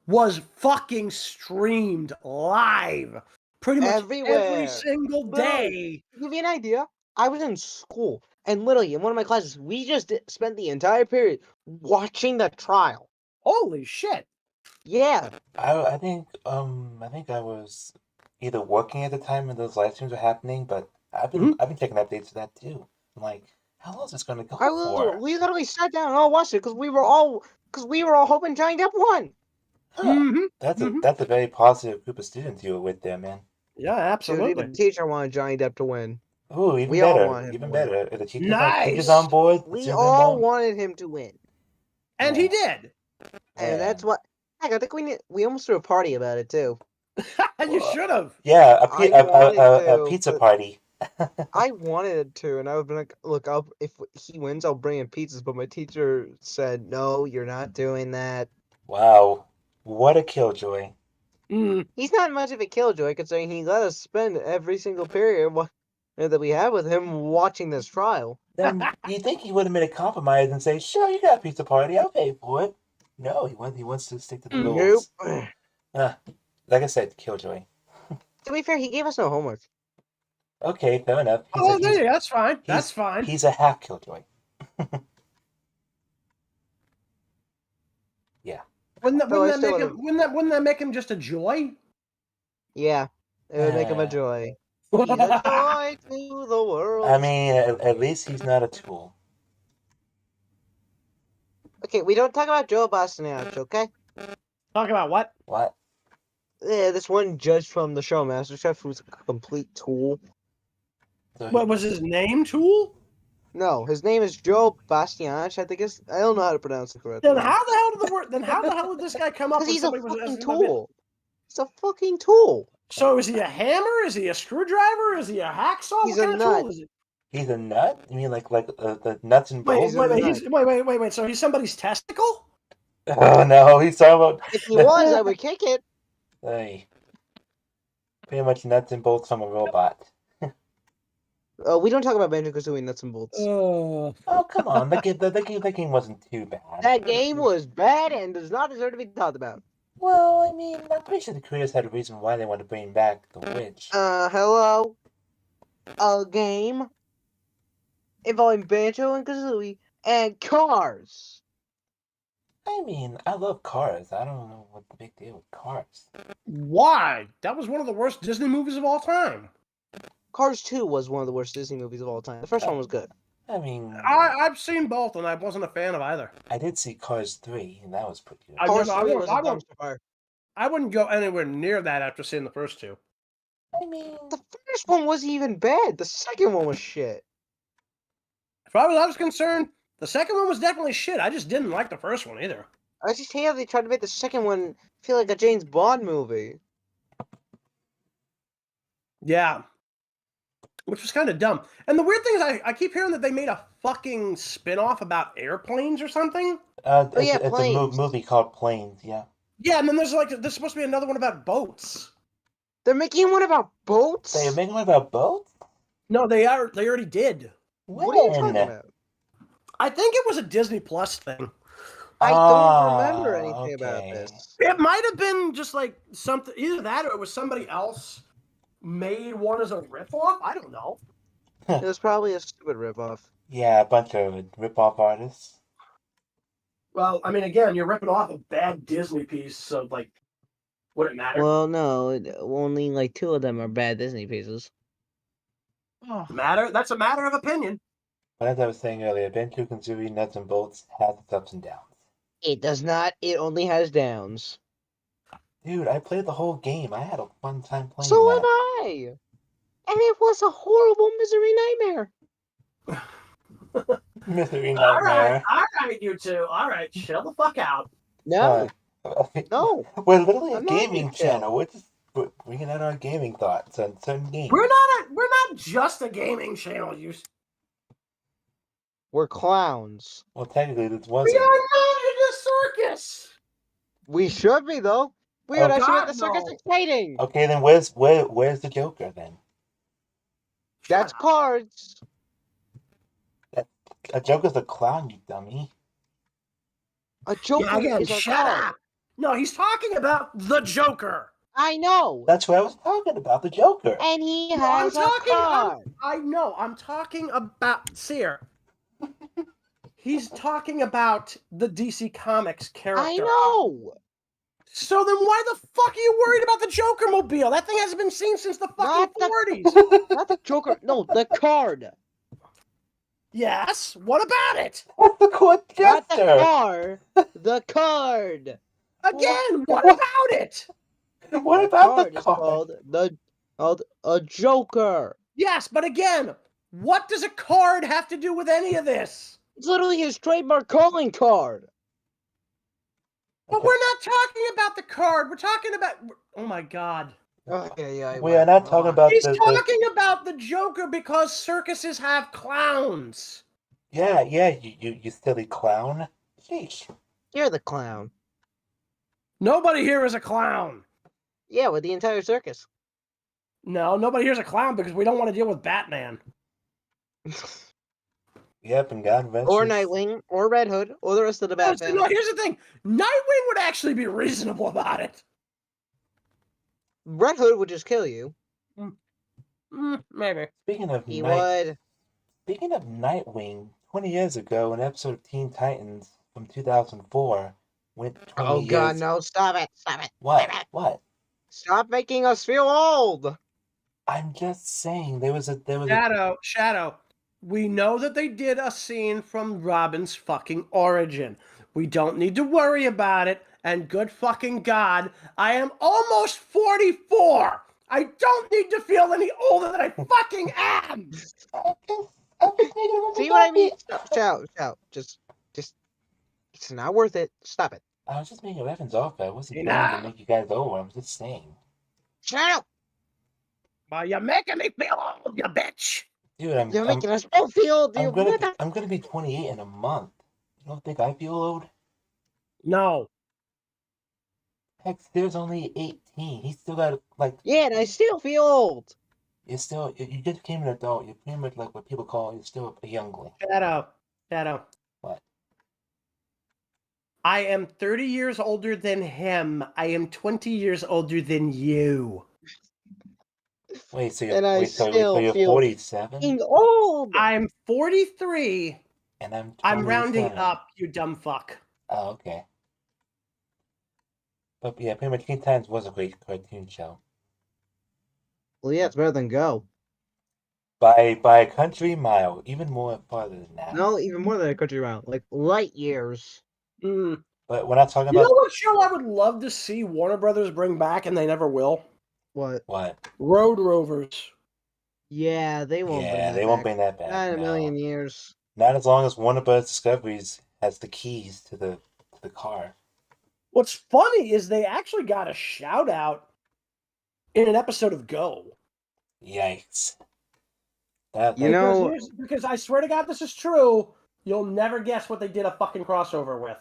was fucking streamed live pretty much Everywhere. every single day. To give you an idea, I was in school, and literally in one of my classes, we just spent the entire period watching the trial. Holy shit. Yeah. I think I was either working at the time when those live streams were happening, but I've been checking updates for that too. I'm like, how long is this gonna go for? We literally sat down and all watched it because we were all hoping Johnny Depp won. Huh. Mhm, That's a very positive group of students you were with there, man. Yeah, Dude, absolutely. even the teacher wanted Johnny Depp to win. Ooh, even We all better. want him to Even win. better. Are the teachers Nice. on board? We Teachers all involved? wanted him to win, And Yeah. he did. and that's what. Heck, I think we almost threw a party about it too. And you should have. Yeah, I wanted a to, pizza but- party. I wanted to, and I would be like, "Look, if he wins, I'll bring him pizzas." But my teacher said, "No, you're not doing that." Wow, what a killjoy! Mm. He's not much of a killjoy, considering he let us spend every single period that we had with him watching this trial. Then you think he would have made a compromise and say, "Sure, you got a pizza party. I'll pay for it." No, he wants to stick to the Nope. rules. Nope. Like I said, killjoy. To be fair, he gave us no homework. Okay, fair enough. That's fine. That's fine. He's a half killjoy. Yeah. Wouldn't No, I that still make him? Wouldn't that make him just a joy? Yeah, it would make him a joy. He's a joy to the world. I mean, at least he's not a tool. Okay, we don't talk about Joe Bastianich, okay? Talk about what? What? Yeah, this one judge from the show MasterChef who's a complete tool. So What was his name? Tool? No, his name is Joe Bastianich. I don't know how to pronounce it correctly. Then how the hell did the word? Then how the hell did this guy come up Because with he's a somebody was fucking as- tool. He's a fucking tool. So is he a hammer? Is he a screwdriver? Is he a hacksaw? He's what a kind of nut. tool is he? He's a nut? You mean like the nuts and Wait, bolts? wait. So he's somebody's testicle? Oh no, he's talking about. If he was, I would kick it. Hey, pretty much nuts and bolts from a robot. We don't talk about Banjo-Kazooie nuts and bolts. Oh. Oh come on, the game wasn't too bad. That game was bad and does not deserve to be talked about. Well, I mean, I'm pretty sure the creators had a reason why they wanted to bring back the witch. Hello? A game involving Banjo and Kazooie and cars. I mean, I love Cars. I don't know what the big deal with Cars. Why? That was one of the worst Disney movies of all time. Cars 2 was one of the worst Disney movies of all time. The first one was good. I mean, I've seen both, and I wasn't a fan of either. I did see Cars 3, and that was pretty good. I Cars never- 3 I was a won't- dumpster fire. I wouldn't go anywhere near that after seeing the first two. I mean, The first one wasn't even bad. The second one was shit. As far as I was concerned, the second one was definitely shit. I just didn't like the first one either. I just hate how they tried to make the second one feel like a James Bond movie. Yeah. Which was kind of dumb. And the weird thing is, I keep hearing that they made a fucking spin-off about airplanes or something. yeah, it's a Planes. movie called Planes, yeah. Yeah, and then there's supposed to be another one about boats. They're making one about boats? They're making one about boats? No, they already did. What are you talking When? about? I think it was a Disney Plus thing. I don't remember Ah, anything about okay. this. It might have been just like something, either that or it was somebody else made one as a ripoff. I don't know. It was probably a stupid ripoff. Yeah, a bunch of rip-off artists. Well, I mean, again, you're ripping off a bad Disney piece, so like, would it matter? Well, no, only like 2 of them are bad Disney pieces. Oh. That's a matter of opinion. But as I was saying earlier, Banjo Kazooie Nuts and Bolts has its ups and downs. It does not. It only has downs. Dude, I played the whole game. I had a fun time playing So that. have I. And it was a horrible misery nightmare. Misery All right, Nightmare. you two. All right, chill the fuck out. No, What? no. We're literally a I'm not gaming gonna chill. channel. We're just bringing out our gaming thoughts on certain games. We're not just a gaming channel. We're clowns. Well, technically, this We wasn't. are not in a circus. We should be, though. We Oh, would actually God, make the circus no. exciting. Okay, then where's the Joker then? That's Shut up. cards. A Joker's a clown, you dummy. A joker Yeah, again, is a shut card. up. No, he's talking about the Joker. I know. That's what I was talking about, the Joker. And he No, I'm has a talking. card. I know. I'm talking about Sear. He's talking about the DC Comics character. I know. So then why the fuck are you worried about the Joker mobile? That thing hasn't been seen since the fucking Not the- 40s. Not the joker. No, the card. Yes. What about it? What's the court Not the jester? car. The card. Again, what about it? What The about card the is card? called a joker. Yes, but again, what does a card have to do with any of this? It's literally his trademark calling card. But we're not talking about the card. We're talking about. Oh my god. Okay, yeah. We are not talking about He's the. talking about the Joker because circuses have clowns. Yeah, you silly clown. Sheesh. You're the clown. Nobody here is a clown. Yeah, with the entire circus. No, nobody here is a clown because we don't want to deal with Batman. Yep, and God rest Or his- Nightwing, or Red Hood, or the rest of the No, Bat so family. no, here's the thing. Nightwing would actually be reasonable about it. Red Hood would just kill you. Maybe. Speaking of He would. Speaking of Nightwing, 20 years ago, an episode of Teen Titans from 2004 went 20 Oh years. god, no, stop it. Stop it. What? Stop it. What? Stop making us feel old. I'm just saying there was a Shadow. We know that they did a scene from Robin's fucking origin. We don't need to worry about it. And good fucking God, I am almost 44. I don't need to feel any older than I fucking am. See what I mean? Shout. Just, it's not worth it. Stop it. I was just making reference off. I wasn't Nah. trying to make you guys old. I was just saying. Shut up. Well, you're making me feel old, you bitch. Dude, I'm You're making us all feel old. I'm You gonna be 28 in a month. You don't think I feel old? No. Heck, Steer's only 18. He's still got like Yeah, and I still feel old. you just became an adult. You're pretty much like what people call you're still a youngling. Shadow. What? I am 30 years older than him. I am 20 years older than you. Wait, so And I you're still you're feel 47? Being old. I'm 43. And I'm 27. I'm rounding up, you dumb fuck. Oh, okay. But yeah, pretty much Teen Titans was a great cartoon show. Well, yeah, it's better than Go. By a country mile, even more farther than that. No, even more than a country round. Like light years. Mm. But we're not talking You about know what show I would love to see Warner Brothers bring back, and they never will? What? what? Road Rovers. Yeah, they won't. bring Yeah, that they won't back. bring that back. Not in a no. million years. Not as long as Warner Bros. Discoveries has the keys to the car. What's funny is they actually got a shout out in an episode of Go. Yikes. That You know- Because I swear to God, this is true. You'll never guess what they did a fucking crossover with.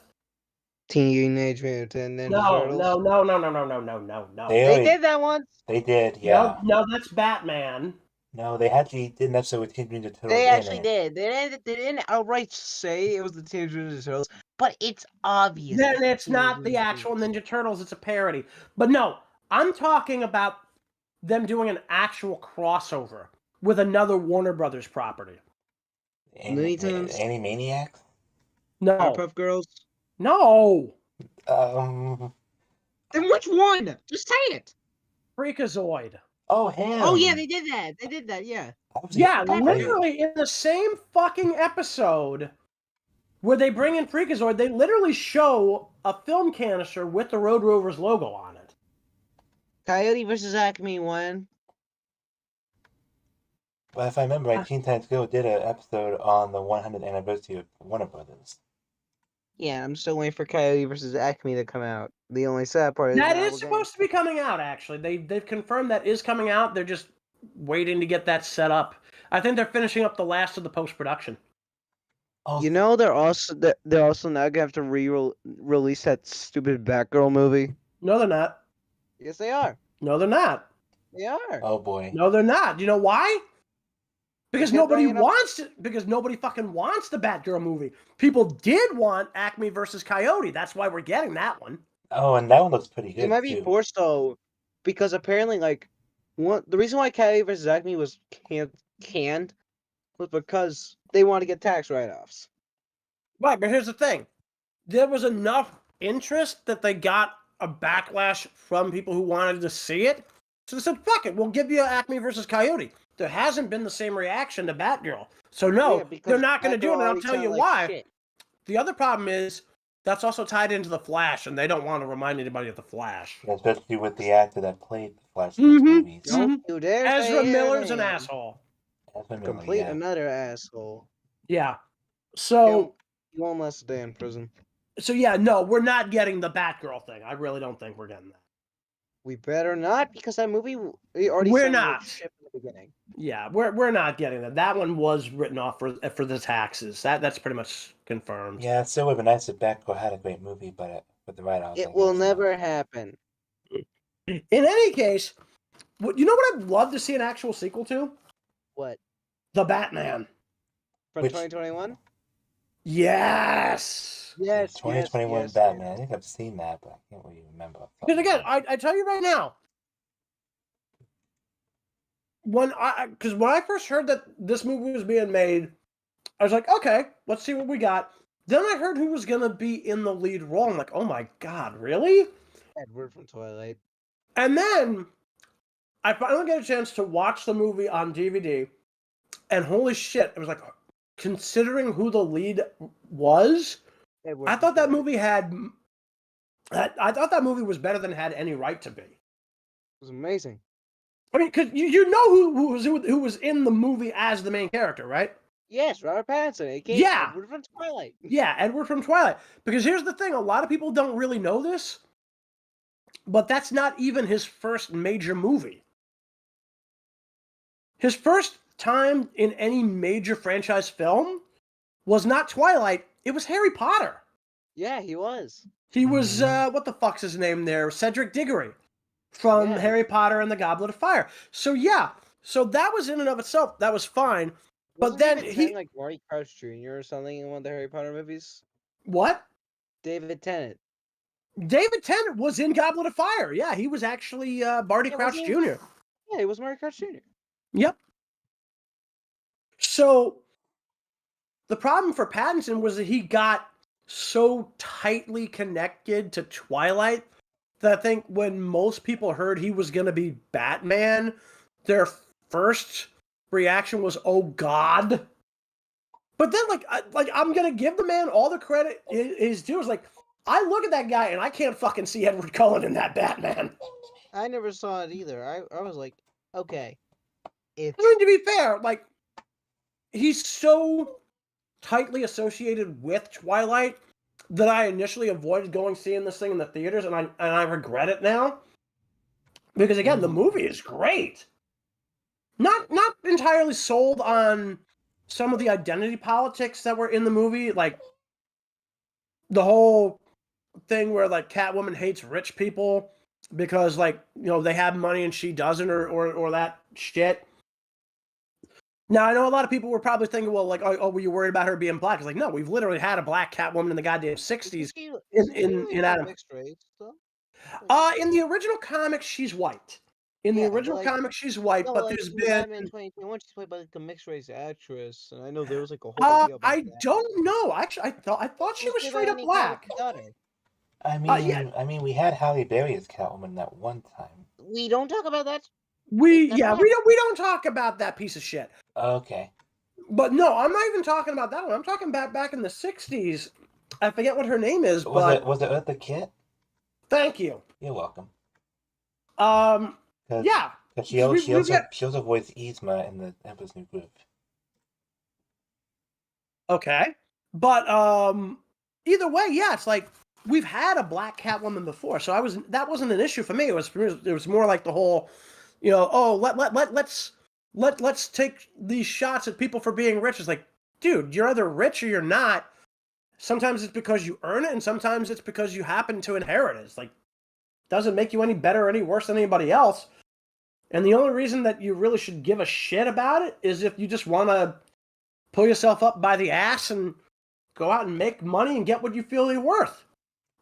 Teenage Mutant Ninja No. They They already- did that once. They did, yeah. No, that's Batman. No, they actually did an episode with Teenage Mutant Turtles. They in actually it. did. They didn't outright say it was the Teenage Mutant Ninja Turtles, but it's obvious. Then it's it's not the actual Ninja Turtles, it's a parody. But no, I'm talking about them doing an actual crossover with another Warner Brothers property. Looney Tunes? Animaniacs? No. Powerpuff Girls. No. Um. Then which one? Just say it. Freakazoid. Oh, him. Oh yeah, they did that. They did that. Yeah. Yeah, Great. literally in the same fucking episode where they bring in Freakazoid, they literally show a film canister with the Road Rovers logo on it. Coyote versus Acme won. But if I remember right, Teen Titans Go did an episode on the 100th anniversary of Warner Brothers. Yeah, I'm still waiting for Coyote versus Acme to come out. The only sad part is That now is we're supposed to be coming out, actually. They've confirmed that is coming out. They're just waiting to get that set up. I think they're finishing up the last of the post-production. Oh, You know they're also now gonna have to release that stupid Batgirl movie. No, they're not. Yes, they are. No, they're not. They are. oh boy. No, they're not. You know why? Because They kept nobody bringing up- wants it. Because nobody fucking wants the Batgirl movie. People did want Acme versus Coyote. That's why we're getting that one. Oh, and that one looks pretty good It might be too. forced though, because apparently the reason why Coyote versus Acme was canned was because they want to get tax write-offs. Right, but here's the thing. There was enough interest that they got a backlash from people who wanted to see it. So they said, fuck it, we'll give you Acme versus Coyote. There hasn't been the same reaction to Batgirl. So no, Yeah, because they're not going to do it, Batgirl and I'll already tell you sounded like why. shit. The other problem is that's also tied into The Flash, and they don't want to remind anybody of The Flash. Especially with the actor that played the Flash in those Mhm. movies. Don't you dare say Ezra his Miller's an name. asshole. That's what I Complete yeah. another asshole. Yeah. So You won't last a day in prison. yeah, no, we're not getting the Batgirl thing. I really don't think we're getting that. We better not, because that movie we already We're sounded like not. shit from the beginning. Yeah, we're not getting that. That one was written off for the taxes. That's pretty much confirmed. Yeah, it still would have been nice if Batgirl had a great movie, but with the write-offs, I It will guess, never happen. In any case, you know what I'd love to see an actual sequel to? What? The Batman. From Which- 2021? Yes. Yes. 2021 yes, Batman. I yes. think I've seen that, but I can't really remember. Because again, I tell you right now, when I first heard that this movie was being made, I was like, okay, let's see what we got. Then I heard who was gonna be in the lead role. I'm like, oh my god, really? Edward from Twilight. And then I finally get a chance to watch the movie on DVD, and holy shit, it was like, considering who the lead was, Edward I from thought that Twilight. movie had. I thought that movie was better than it had any right to be. It was amazing. I mean, because you know who was in the movie as the main character, right? Yes, Robert Pattinson, aka Yeah. Edward from Twilight. Yeah, Edward from Twilight. Because here's the thing: a lot of people don't really know this, but that's not even his first major movie. His first time in any major franchise film was not Twilight; it was Harry Potter. Yeah, he was. He was what the fuck's his name there? Cedric Diggory from Yeah. Harry Potter and the Goblet of Fire. So yeah, so that was in and of itself that was fine. But Wasn't then David he Tennant like Barty Crouch Jr. or something in one of the Harry Potter movies? what? David Tennant. David Tennant was in Goblet of Fire. Yeah, he was actually Barty Yeah, Crouch wasn't he? Jr. Yeah, he was Barty Crouch Jr. Yep. So the problem for Pattinson was that he got so tightly connected to Twilight that I think when most people heard he was going to be Batman, their first reaction was, "Oh God!" But then, I'm going to give the man all the credit his due. It's like I look at that guy and I can't fucking see Edward Cullen in that Batman. I never saw it either. I was like, okay, it's I mean, to be fair, like he's so tightly associated with Twilight that I initially avoided seeing this thing in the theaters, and I regret it now. Because again, the movie is great. Not entirely sold on some of the identity politics that were in the movie, like the whole thing where like Catwoman hates rich people because they have money and she doesn't, or that shit. Now, I know a lot of people were probably thinking, well, like, oh, were you worried about her being black? It's like, no, we've literally had a black Catwoman in the goddamn 60s. in Adam. mixed race though. In the original comics, she's white. In the Yeah, original like- comics, she's white, No, but like, there's in been... Batman 2021, she's played by like a mixed race actress, and I know there was like a whole deal about I that. don't know. Actually, I thought she was played straight by up Lenny black. Kravitz's daughter. I mean, yeah. I mean, we had Halle Berry as Catwoman that one time. We don't talk about that. we don't talk about that piece of shit. Okay. But no, I'm not even talking about that one. I'm talking about back in the 60s. I forget what her name is, but Was it Eartha Kitt? thank you. You're welcome. Yeah. But she also voiced Yzma in the Emperor's New Groove. Okay. But either way, yeah, it's like we've had a black Catwoman before, so that wasn't an issue for me. It was more like the whole, let's take these shots at people for being rich. It's like, dude, you're either rich or you're not. Sometimes it's because you earn it, and sometimes it's because you happen to inherit it. It's like, doesn't make you any better or any worse than anybody else. And the only reason that you really should give a shit about it is if you just want to pull yourself up by the ass and go out and make money and get what you feel you're worth.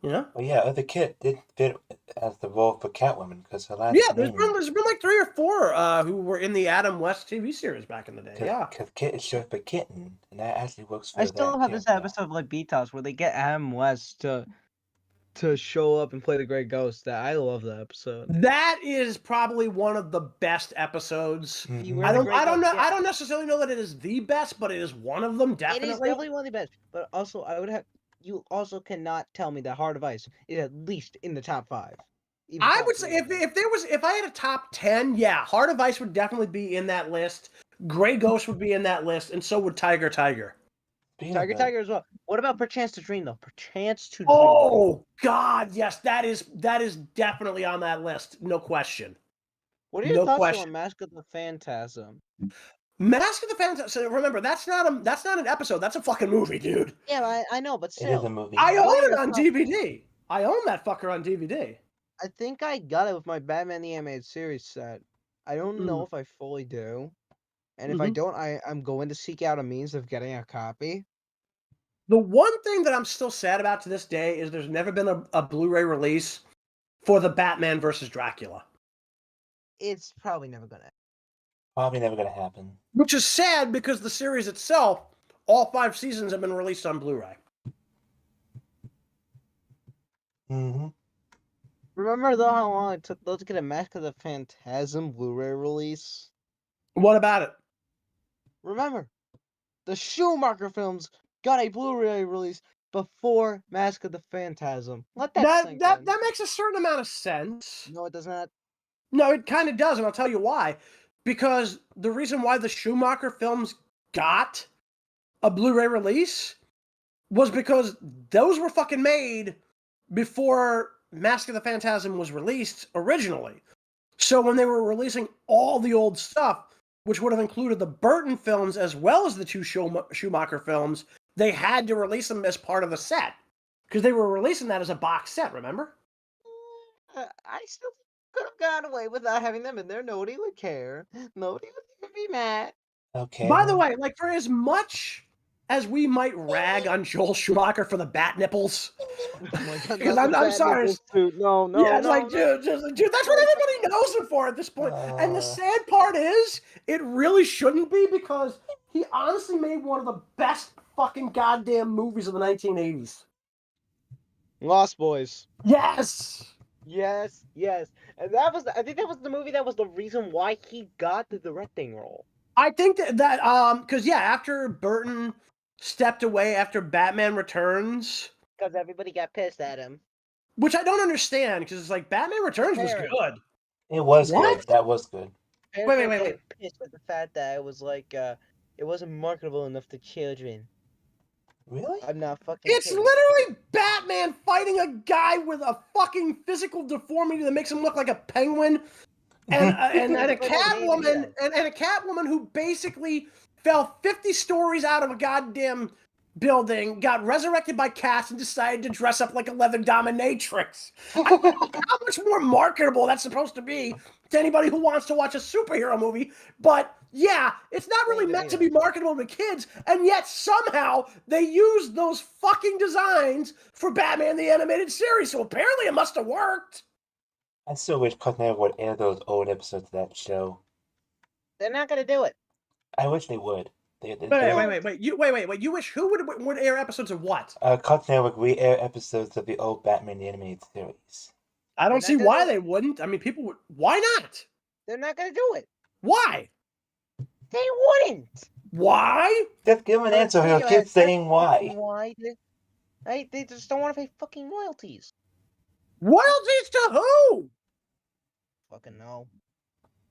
You know? Well, yeah, Eartha Kitt did fit as the role for Catwoman because her last there's name... been like 3 or 4 who were in the Adam West TV series back in the day. Because Kit is short for kitten, and that actually works for I still have this episode of like Beat-Toss where they get Adam West to show up and play the Great Ghost. That I love that episode. That is probably one of the best episodes. Mhm. I don't necessarily know that it is the best, but it is one of them, definitely. It is definitely one of the best. But also, you also cannot tell me that Heart of Ice is at least in the top 5. I would say if I had a top 10, yeah, Heart of Ice would definitely be in that list. Grey Ghost would be in that list, and so would Tiger. Tiger as well. What about Perchance to Dream though? Perchance to Dream. Oh God, yes, that is definitely on that list, no question. What are your thoughts on Mask of the Phantasm? Mask of the Phantasm. So remember, that's not an episode. That's a fucking movie, dude. Yeah, I know, but still, it is a movie. I own it on DVD. I own that fucker on DVD. I think I got it with my Batman the Animated Series set. I don't know if I fully do, and if I don't, I'm going to seek out a means of getting a copy. The one thing that I'm still sad about to this day is there's never been a Blu-ray release for the Batman versus Dracula. It's probably never gonna happen. Which is sad because the series itself, all 5 seasons have been released on Blu-ray. Mm-hmm. Remember though how long it took those to get a Mask of the Phantasm Blu-ray release? What about it? Remember, the Schumacher films got a Blu-ray release before Mask of the Phantasm. Let that sink in. That makes a certain amount of sense. No, it does not. No, it kind of does, and I'll tell you why. Because the reason why the Schumacher films got a Blu-ray release was because those were fucking made before Mask of the Phantasm was released originally. So when they were releasing all the old stuff, which would have included the Burton films as well as the 2 Schumacher films, they had to release them as part of the set. Because they were releasing that as a box set, remember? I still could have gotten away without having them in there. Nobody would care. Nobody would be mad. Okay. By the way, like, for as much as we might rag on Joel Schumacher for the bat nipples, because I'm sorry. No. Yeah, it's like, dude, that's what everybody knows him for at this point. And the sad part is, it really shouldn't be, because he honestly made one of the best fucking goddamn movies of the 1980s. Lost Boys. Yes. And I think that was the movie that was the reason why he got the directing role. I think that because yeah, after Burton stepped away after Batman Returns, because everybody got pissed at him, which I don't understand, because it's like Batman Returns was good. It was good. That was good. Wait. Pissed at the fact that it was like it wasn't marketable enough to children. Really? I'm not fucking It's kidding. literally Batman fighting a guy with a fucking physical deformity that makes him look like a penguin, and a Catwoman, and a Catwoman who basically fell 50 stories out of a goddamn building, got resurrected by cats, and decided to dress up like a leather dominatrix. I don't know how much more marketable that's supposed to be to anybody who wants to watch a superhero movie, but yeah, it's not really meant to be marketable to kids, and yet somehow they used those fucking designs for Batman the Animated Series, so apparently it must have worked. I still wish Cosmo would air those old episodes of that show. They're not gonna do it. I wish they would. Wait. You wish who would air episodes of what? Cartoon Network re-air episodes of the old Batman the Animated Series. I don't see why they wouldn't. I mean, people would. Why not? They're not gonna do it. Why? They wouldn't. Why? Just give him an answer. He'll Studio keep has saying said why. fucking why. Right? They just don't want to pay fucking royalties. Royalties to who? Fucking no.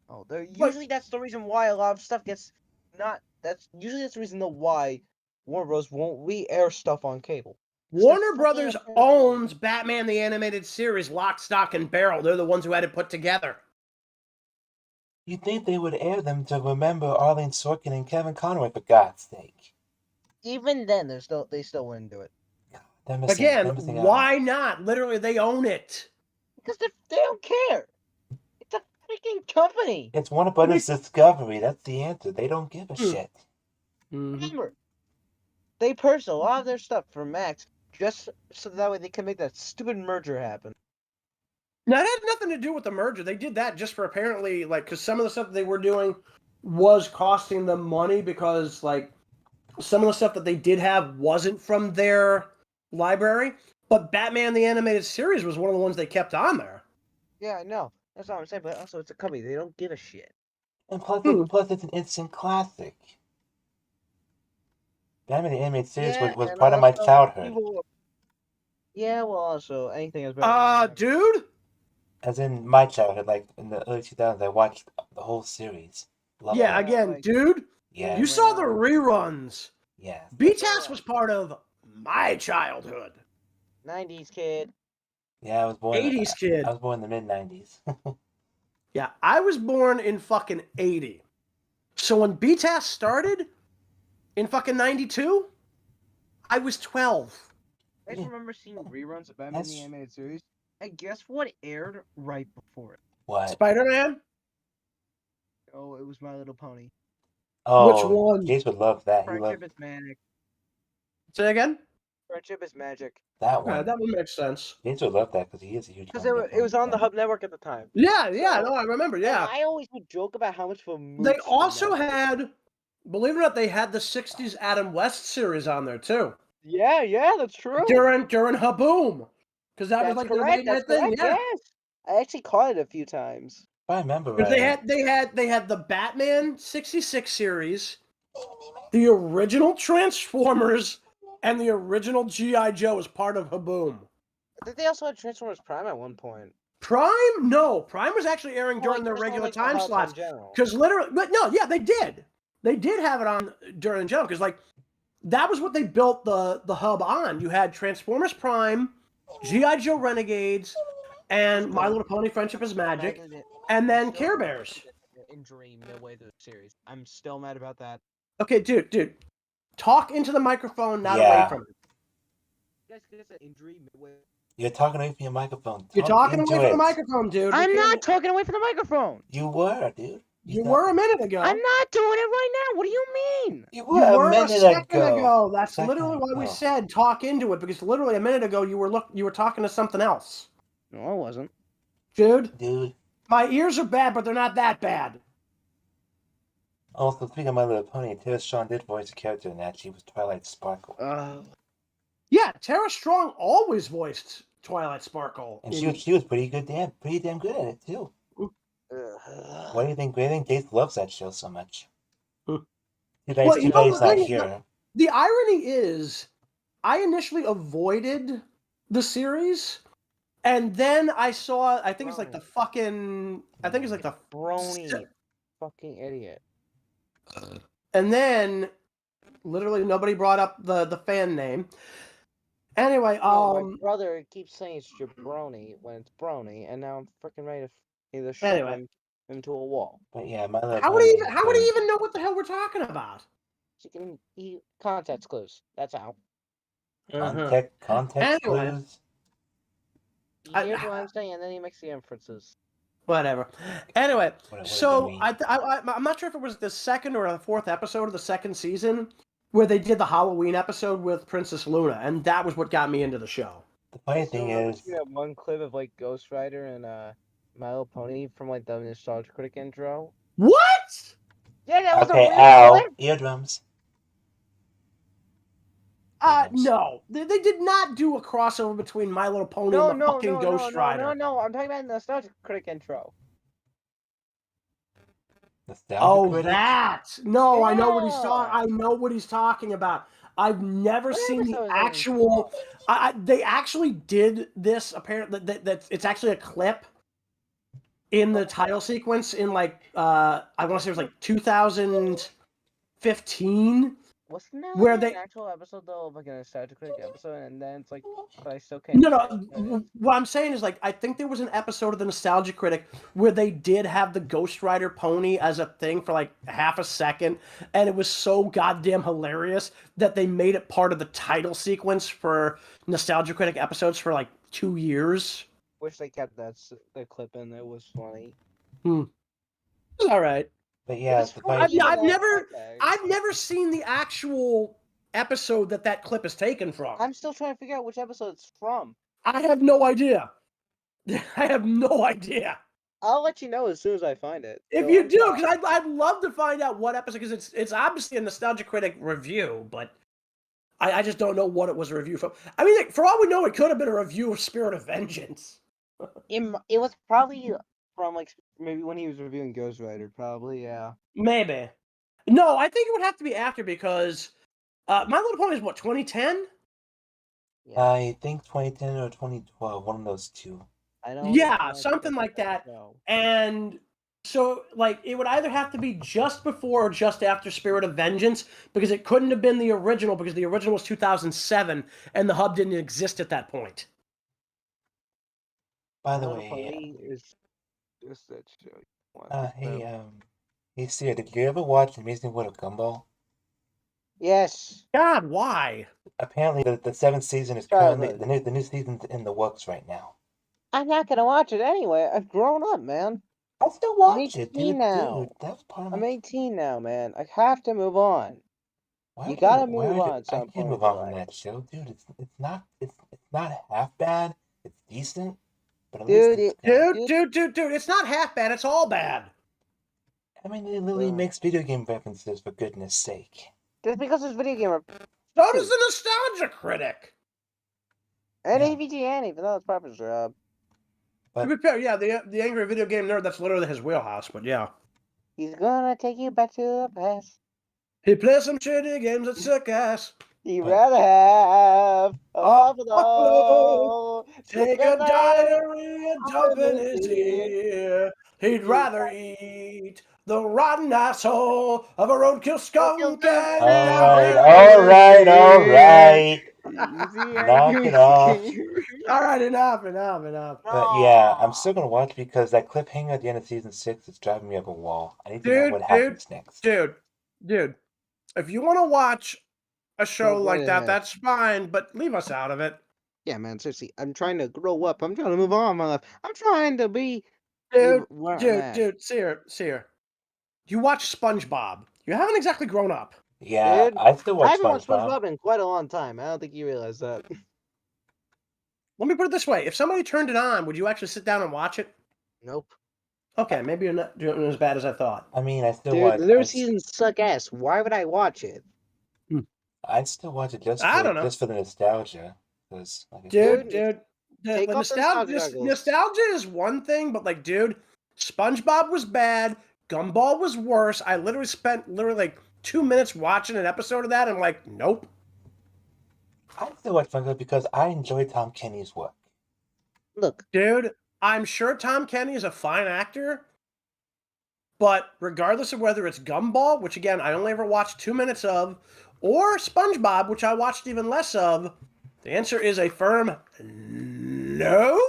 Oh, usually that's the reason why a lot of stuff gets not. That's the reason why Warner Bros. Won't re-air stuff on cable. Warner fucking Brothers afraid of owns Batman the Animated Series, Lock, Stock, and Barrel. They're the ones who had it put together. You'd think they would air them to remember Arlene Sorkin and Kevin Conroy, for God's sake. Even then, they still wouldn't do it. They're missing, Again, they're missing why out. not? Literally, they own it. Because they don't care. It's a freaking company. It's Warner Brothers Discovery. That's the answer. They don't give a shit. Remember, they purchased a lot of their stuff from Max just so that way they can make that stupid merger happen. Now, it had nothing to do with the merger. They did that just for apparently, because some of the stuff that they were doing was costing them money because, some of the stuff that they did have wasn't from their library. But Batman the Animated Series was one of the ones they kept on there. Yeah, I know. That's what I'm saying. But also, it's a company. They don't give a shit. And plus, it's an instant classic. Batman the Animated Series was part of my childhood. Yeah, well, also, anything is better. Dude? As in my childhood, in the early 2000s, I watched the whole series. Loved it. Again, dude. Yeah. You saw the reruns. Yeah. BTAS was part of my childhood. 90s kid. Yeah, I was born 80s kid. I was born in the mid-90s. Yeah, I was born in fucking 80. So when BTAS started in fucking 92, I was 12. I just remember seeing reruns of Batman the Animated Series. And guess what aired right before it? What? Spider-Man? Oh, it was My Little Pony. Oh, Which one? Jayse would love that. Friendship is magic. Say again? Friendship is magic. That one. Yeah, that would make sense. Jayse would love that because he is a huge. Because it was on the Hub Network at the time. Yeah, no, I remember, yeah. I always would joke about how much of a mooch They also had, believe it or not, they had the 60s Adam West series on there, too. Yeah, that's true. During Haboom. Because that was correct. the late night thing, yeah. Yes. I actually caught it a few times. I remember Because right. they had the Batman 66 series, the original Transformers, and the original G.I. Joe as part of Haboom. I think they also had Transformers Prime at one point. Prime? No. Prime was actually airing during their regular time slots. Because literally, but no, yeah, they did. They did have it on during the general, because that was what they built the hub on. You had Transformers Prime, G.I. Joe Renegades, and My Little Pony Friendship is Magic, and then Care Bears. Injury midway through the series. I'm still mad about that. Okay, dude. Talk into the microphone, not away from it. You guys get an injury midway. You're talking away from your microphone. You're talking away from the microphone, dude. I'm not talking away from the microphone. You were, dude. You were a minute ago. I'm not doing it right now. What do you mean? You were a second ago. That's literally why we said talk into it, because literally a minute ago you were talking to something else. No, I wasn't. Dude. My ears are bad, but they're not that bad. Also, speaking of My Little Pony, Tara Strong did voice a character in that. She was Twilight Sparkle. Yeah, Tara Strong always voiced Twilight Sparkle. And she was pretty damn good at it too. What do you think? I think Jayse loves that show so much. Too bad he's not here. The irony is, I initially avoided the series, and then I saw, I think it's like the Brony. Fucking idiot. And then, literally nobody brought up the fan name. Anyway, my brother keeps saying it's Jabroni when it's Brony, and now I'm freaking ready to either shove him into a wall. But yeah, My Little How would he even know what the hell we're talking about? So you can eat context clues. That's how. Context clues. He hears what I'm saying, and then he makes the inferences. Whatever. Anyway, so I'm not sure if it was the second or the fourth episode of the second season where they did the Halloween episode with Princess Luna, and that was what got me into the show. The funny thing is, you have one clip of Ghost Rider and My Little Pony from the Nostalgia Critic intro. What? Yeah, that was okay. a Ow, eardrums. No, they did not do a crossover between My Little Pony and the fucking Ghost Rider. No, I'm talking about the Nostalgia Critic intro. Nostalgia Oh, Critic? that! No, I know what he's Yeah. talking. I know what he's talking about. I've never What seen the episode is that actual. from? They actually did this. Apparently, that it's actually a clip in the title sequence in like I want to say it was like 2015, Wasn't there where like they. an actual episode though, like a nostalgia critic episode, and then it's like, but I still can't. No, decide what it no. is. What I'm saying is, like, I think there was an episode of the Nostalgia Critic where they did have the Ghost Rider pony as a thing for like half a second, and it was so goddamn hilarious that they made it part of the title sequence for Nostalgia Critic episodes for like 2 years. Wish they kept that clip in. It was funny. It's all right. But yeah, was the funny. fight. I've Yeah, never, okay. I've never seen the actual episode that clip is taken from. I'm still trying to figure out which episode it's from. I have no idea. I have no idea. I'll let you know as soon as I find it. If So you I'm do, sorry. because I'd love to find out what episode, because it's obviously a Nostalgia Critic review, but I just don't know what it was a review from. I mean, like, for all we know, it could have been a review of Spirit of Vengeance. It was probably from like maybe when he was reviewing Ghost Rider. Probably, yeah. Maybe. No, I think it would have to be after, because My Little Pony is what, 2010? I think 2010 or 2012, one of those two. I don't. Yeah, something like that. No. And so, like, it would either have to be just before or just after Spirit of Vengeance, because it couldn't have been the original, because the original was 2007, and the hub didn't exist at that point. By the My Little way, Pony is just that show. hey, Sear, did you ever watch Amazing World of Gumball? Yes. God, why? Apparently, the seventh season is currently the new season's in the works right now. I'm not gonna watch it anyway. I've grown up, man. I still I'm watch it, 18 dude. now. Dude, that was part of I'm my. 18 now, man. I have to move on. Why You would gotta why move would on at some I can point move in on your from life. that show, dude. It's not half bad. It's decent, but at Dude, least it's good. Dude, it's not half bad, it's all bad. I mean, it literally makes video game references, for goodness sake. Just because it's video gamer So does the Nostalgia Critic. and Yeah. AVG Annie, but that's Papa's job. To be fair, yeah, the angry video game nerd, that's literally his wheelhouse, but yeah. He's gonna take you back to the past. He plays some shitty games that suck ass. He'd rather have a buffalo. Take a diary and dump in his ear. He'd rather eat the rotten asshole of a roadkill skunk. All right. Knock it off. All right, enough. But yeah, I'm still gonna watch because that cliffhanger at the end of season 6 is driving me up a wall. I need to know what happens next. Dude, if you want to watch a show like that, that's fine, but leave us out of it. Yeah, man, seriously, I'm trying to grow up. I'm trying to move on in my life. I'm trying to be Dude, Sear. You watch SpongeBob. You haven't exactly grown up. Yeah, Dude, I still I watch haven't watched SpongeBob. SpongeBob in quite a long time. I don't think you realize that. Let me put it this way. If somebody turned it on, would you actually sit down and watch it? Nope. Okay, maybe you're not doing it as bad as I thought. I mean, I still Dude, watch. the new seasons suck ass. Why would I watch it? I still watch it just for the nostalgia. Because, like Dude, take the off the nostalgia nostalgia is one thing, but like, dude, SpongeBob was bad. Gumball was worse. I literally spent like 2 minutes watching an episode of that. And I'm like, nope. I still watch SpongeBob because I enjoy Tom Kenny's work. Look, dude, I'm sure Tom Kenny is a fine actor, but regardless of whether it's Gumball, which again I only ever watched 2 minutes of, or SpongeBob, which I watched even less of, the answer is a firm no.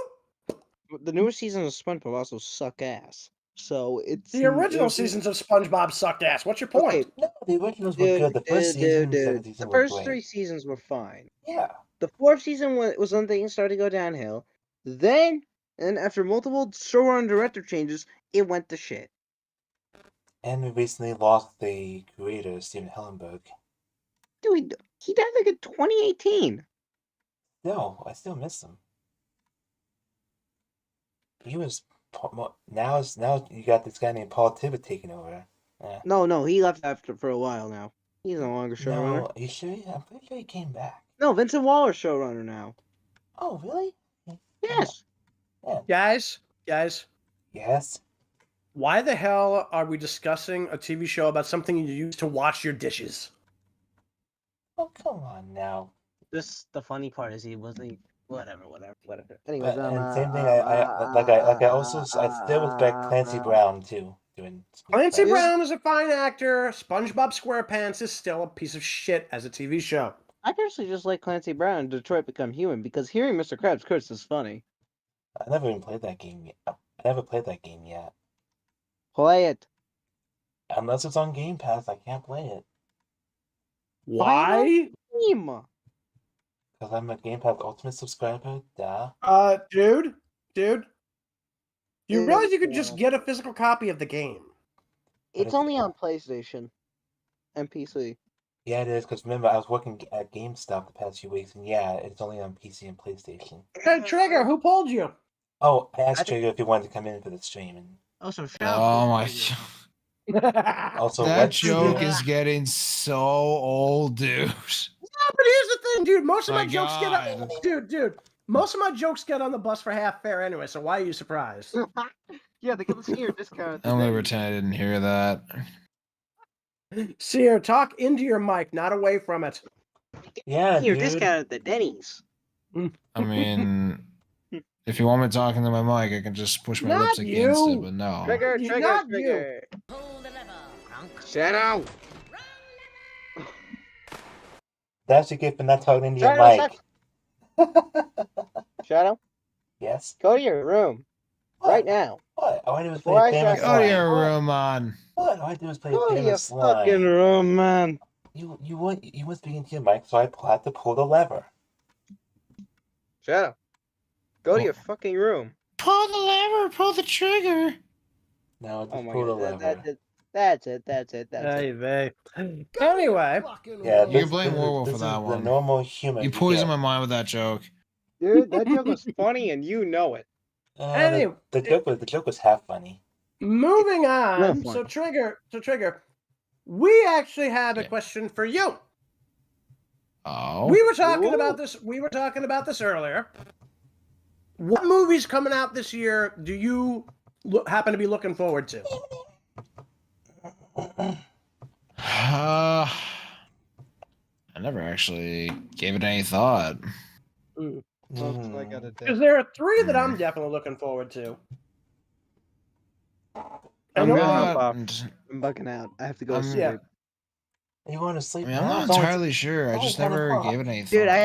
the newer seasons of SpongeBob also suck ass. So it's The original seasons of SpongeBob sucked ass. What's your point? Okay. No, the originals were good. The first season, second season The were first great. 3 seasons were fine. Yeah. The 4th season was when things started to go downhill. Then, and after multiple showrunner and director changes, it went to shit. And we recently lost the creator, Steven Hellenberg. Dude, he died like in 2018. No, I still miss him. He was now you got this guy named Paul Tibbett taking over. Yeah. No, he left after for a while now. He's no longer showrunner. No, you sure? I'm pretty sure he came back. No, Vincent Waller's showrunner now. Oh, really? Yes. Yeah. Guys, Yes. Why the hell are we discussing a TV show about something you use to wash your dishes? Oh, come on now. This the funny part is he wasn't. Whatever. But, Anyways, and same thing, I still respect Clancy Brown, too. Doing Clancy Yes. Brown is a fine actor. SpongeBob SquarePants is still a piece of shit as a TV show. I personally just like Clancy Brown in Detroit Become Human because hearing Mr. Krabs curse is funny. I never even played that game yet. I never played that game yet. Play it. Unless it's on Game Pass, I can't play it. Why? Team. Because I'm a Game Pass Ultimate subscriber, duh. Dude. You It realize is you could just bad. get a physical copy of the game? It's only on PlayStation and PC. Yeah, it is, because remember, I was working at GameStop the past few weeks, and yeah, it's only on PC and PlayStation. Hey, Trigger, who pulled you? Oh, I asked I think- Trigger if he wanted to come in for the stream, and Also, Oh my god. also, That what joke is getting so old, dude. But here's the thing, dude. Most of my My jokes get God. on, dude. Most of my jokes get on the bus for half fare anyway. So why are you surprised? Yeah, they give us here discount. I'm gonna pretend I didn't hear that. Sear, talk into your mic, not away from it. Yeah, Here dude. discount at the Denny's. I mean, if you want me talking to my mic, I can just push my Not lips against you. it, but no. Trigger. Not you. Shadow. That's your gift for not talking into your Shadow, mic. Shadow, Yes? go to your room What? right now. What? All I do is Before I play Famous start- Go to Slime. your room, on. What? All I do is play Go to your Famous fucking Slime. room, man. You weren't speaking to your mic, so I had to pull the lever. Shadow, go to your fucking room. Pull the lever, pull the trigger. No, just Oh my pull the god, lever. that's it. Hey, vey. Anyway, Yeah, You can blame Warwolf this for that is one. the normal human. You poisoned my mind with that joke. Dude, that joke was funny and you know it. Anyway. The joke was half funny. moving on. Real So fun. Trigger, we actually had a Yeah. question for you. Oh. We were talking Ooh. about this. We were talking about this earlier. What movies coming out this year do you happen to be looking forward to? I never actually gave it any thought. Because there are three that I'm definitely looking forward to. I'm And gonna only- hop off. I'm I'm bugging out. I have to go to I'm- sleep. Yeah. You want to sleep? I'm now? not It's only- entirely sure. I only just 10 never o'clock. gave it any thought. Dude, I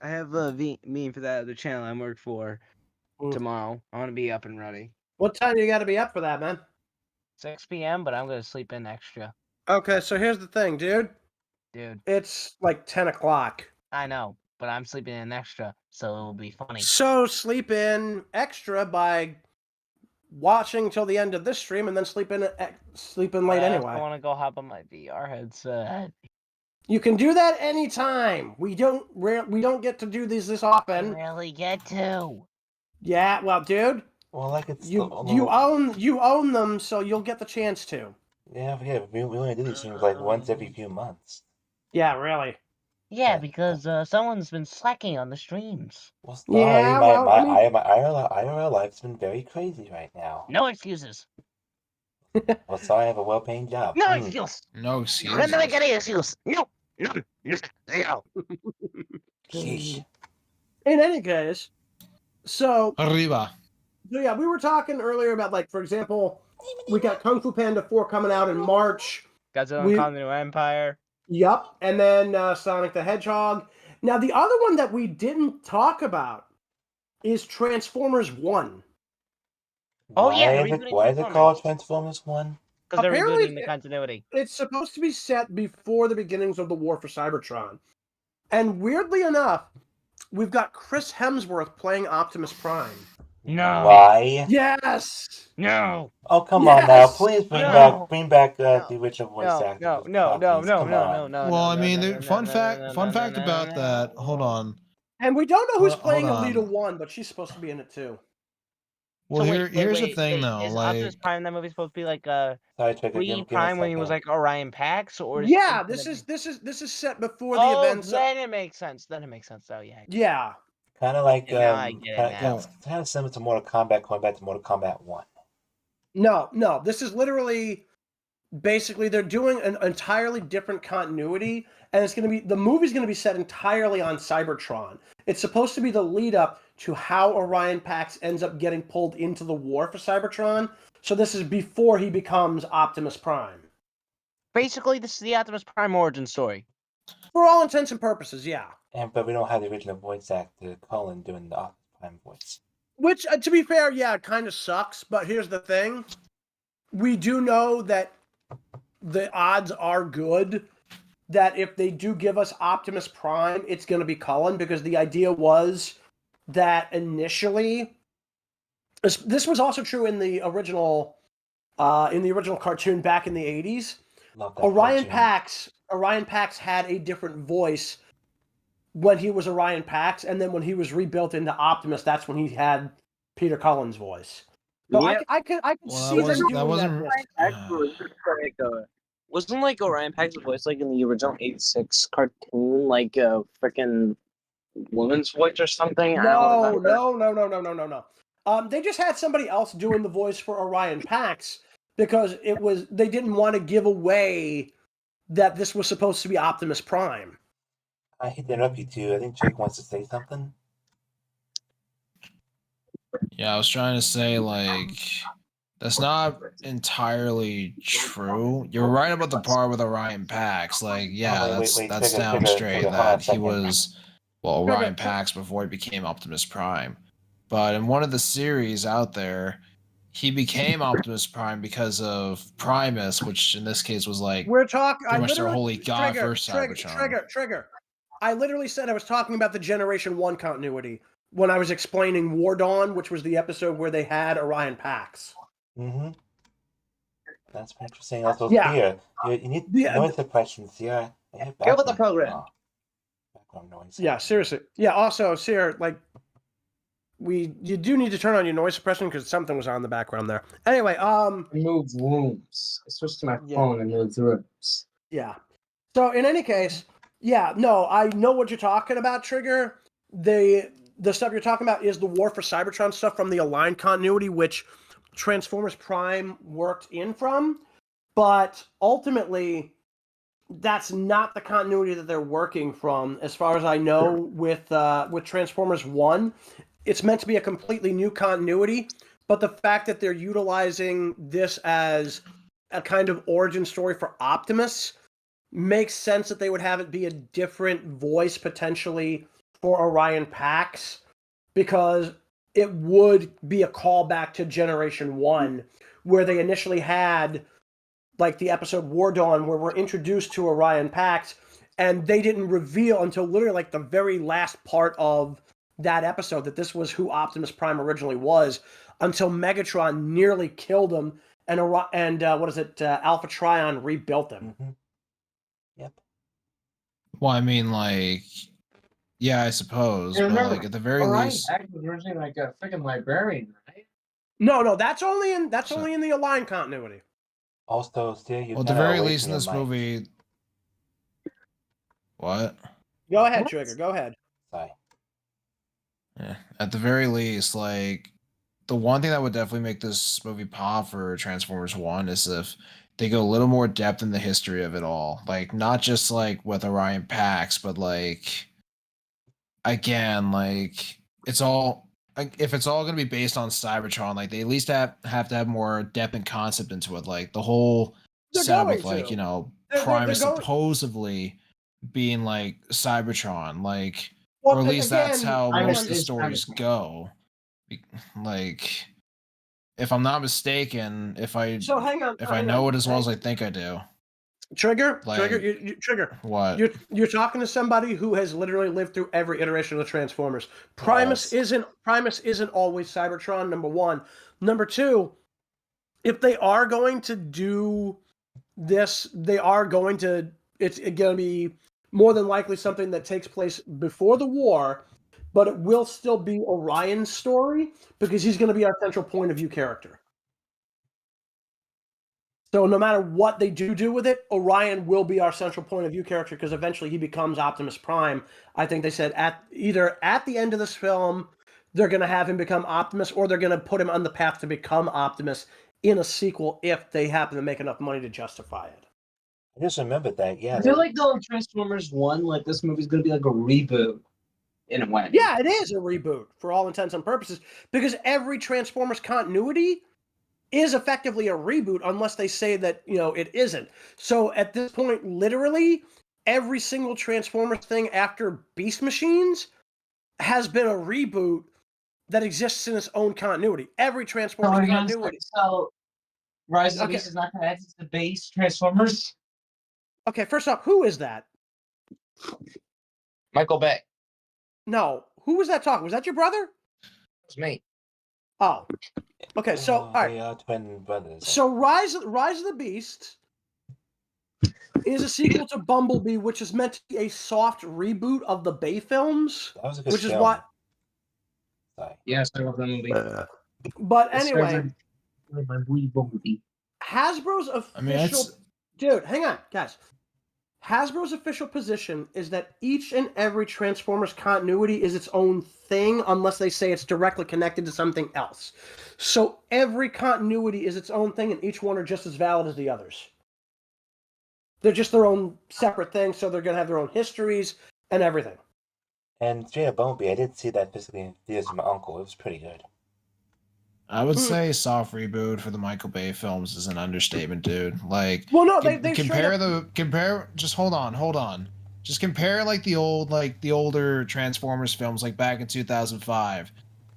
have a meme for that other channel I work for tomorrow. I want to be up and ready. What time you got to be up for that, man? 6 p.m., but I'm gonna sleep in extra. Okay, so here's the thing, dude. Dude, It's like 10 o'clock. I know, but I'm sleeping in extra, so it'll be funny. So sleep in extra by watching till the end of this stream and then sleep in late I anyway. want to go hop on my VR headset. You can do that anytime. We don't get to do these this I often. really get to. Yeah, well, dude, Well, like it's you own them, so you'll get the chance to. yeah. We only do these things like once every few months. Yeah, really. Yeah, because someone's been slacking on the streams. Well, Yeah, sorry, well, I mean- my IRL life's been very crazy right now. No excuses. Well, sorry, I have a well-paying job. No Hmm. excuse. No excuse. I'm not making any excuse. No. Zero. Sheesh. In any case, so Arriba. yeah, we were talking earlier about, like, for example, we got Kung Fu Panda 4 coming out in March. Godzilla We- and Kong the New Empire. Yup, and then Sonic the Hedgehog. Now, the other one that we didn't talk about is Transformers 1. Oh, yeah, Why is it called Transformers 1? Because they're Apparently- rebooting the continuity. It's supposed to be set before the beginnings of the War for Cybertron. And weirdly enough, we've got Chris Hemsworth playing Optimus Prime. No. Why? Yes! No. Oh, come on now! Yes! Please No. bring back No. the original voice No, actor. no, of no, Optimus. no, no, Come no, on. no, no. Well, no, I mean, no, the no, fun no, fact no, fact no, about no, that. no. Hold on. And we don't know who's Hold playing on. Alita 1, but she's supposed to be in it too. Well, So wait, here's the wait, thing, wait, though. Is Like, Optimus Prime in that movie supposed to be like Sorry, Trigger, give me a Prime when he was second. like Orion Pax, or is Yeah, it gonna this be- is set before the Oh, events. then it makes sense. Then it makes sense. though. Yeah. Yeah. Kind of like Now I get it now. kind of similar to Mortal Kombat, going back to Mortal Kombat 1. No. This is literally basically they're doing an entirely different continuity, and it's going to be the movie's going to be set entirely on Cybertron. It's supposed to be the lead up to how Orion Pax ends up getting pulled into the war for Cybertron. So this is before he becomes Optimus Prime. Basically, this is the Optimus Prime origin story. For all intents and purposes, yeah. But we don't have the original voice actor Cullen doing the Optimus Prime voice. Which, to be fair, yeah, it kind of sucks. But here's the thing: we do know that the odds are good that if they do give us Optimus Prime, it's going to be Cullen, because the idea was that initially, this was also true in the original cartoon back in the 80s. Orion Pax had a different voice when he was Orion Pax, and then when he was rebuilt into Optimus, that's when he had Peter Cullen's voice. So Yeah. I could see them doing that. Wasn't like Orion Pax's voice like in the original 86 cartoon, like a freaking woman's voice or something? I don't remember. No. They just had somebody else doing the voice for Orion Pax because they didn't want to give away that this was supposed to be Optimus Prime. I hate to interrupt you too. I think Jake wants to say something. Yeah, I was trying to say, like, that's not entirely true. You're right about the part with Orion Pax. Like, yeah, wait, that's trigger, down trigger, straight trigger, hold on a that he second. was, well, Orion Pax before he became Optimus Prime. But in one of the series out there, he became Optimus Prime because of Primus, which in this case was like We're talking. pretty much their holy god for Cybertron. Trigger. I literally said I was talking about the Generation 1 continuity when I was explaining War Dawn, which was the episode where they had Orion Pax. Mm-hmm. That's interesting. Also, Yeah. Sear, you need noise suppression, Sear. Get with the program. Background noise. Yeah, seriously. Yeah, also, Sear, like, you do need to turn on your noise suppression because something was on in the background there. Anyway, Move rooms. I switched to my Yeah. phone and moved rooms. Yeah. So in any case, yeah, no, I know what you're talking about, Trigger. The stuff you're talking about is the War for Cybertron stuff from the Aligned continuity, which Transformers Prime worked in from. But ultimately, that's not the continuity that they're working from, as far as I know, with Transformers 1. It's meant to be a completely new continuity, but the fact that they're utilizing this as a kind of origin story for Optimus makes sense that they would have it be a different voice potentially for Orion Pax, because it would be a callback to Generation 1, where they initially had like the episode War Dawn, where we're introduced to Orion Pax, and they didn't reveal until literally like the very last part of that episode that this was who Optimus Prime originally was, until Megatron nearly killed him, and Alpha Trion rebuilt him. Mm-hmm. Yep. Well, I mean, like, yeah, I suppose, but like at the very least, Orion Pax was originally like a freaking librarian, right? No, that's only in the Aligned continuity. Also, Sear, you well, at the very least in this movie, what? Go ahead, Trigger. Go ahead. Sorry. Yeah, at the very least, like, the one thing that would definitely make this movie pop for Transformers 1 is if they go a little more depth in the history of it all. Like, not just, like, with Orion Pax, but, like, again, like, it's all... Like, if it's all going to be based on Cybertron, like, they at least have to have more depth and concept into it. Like, the whole setup of, like, you know, Primus supposedly being, like, Cybertron, like... Well, or at least again, that's how most of the is stories Cybertron. go. Like, if I'm not mistaken, if I know it as well as I think I do. Trigger, Like, Trigger. What? You're talking to somebody who has literally lived through every iteration of the Transformers. Primus isn't always Cybertron, number one. Number two, if they are going to do this, it's going to be more than likely something that takes place before the war, but it will still be Orion's story because he's going to be our central point of view character. So no matter what they do with it, Orion will be our central point of view character because eventually he becomes Optimus Prime. I think they said either at the end of this film, they're going to have him become Optimus, or they're going to put him on the path to become Optimus in a sequel if they happen to make enough money to justify it. I just remembered that. Yeah. I feel like the Transformers 1, like this movie's gonna be like a reboot in a way. Yeah, it is a reboot for all intents and purposes because every Transformers continuity is effectively a reboot unless they say that, it isn't. So at this point, literally, every single Transformers thing after Beast Machines has been a reboot that exists in its own continuity. Every Transformers continuity. So Rise of the Beast is not connected to the base Transformers? Okay, first off, who is that? Michael Bay. No. Who was that talking? Was that your brother? It was me. Oh. Okay, so all right. They are twin brothers. So Rise of the Beast is a sequel to Bumblebee, which is meant to be a soft reboot of the Bay films. That was a good which film. is what. Sorry. Yes, I love that movie. But anyway, Bumblebee. Hasbro's official. Dude, hang on, guys. Hasbro's official position is that each and every Transformers continuity is its own thing unless they say it's directly connected to something else. So every continuity is its own thing and each one are just as valid as the others. They're just their own separate thing, so they're going to have their own histories and everything. And straight up Bumblebee, I did see that physically in theaters with my uncle. It was pretty good. I would say soft reboot for the Michael Bay films is an understatement, dude. Like, well, no, they compare. Just hold on. Just compare like the older Transformers films, like back in 2005,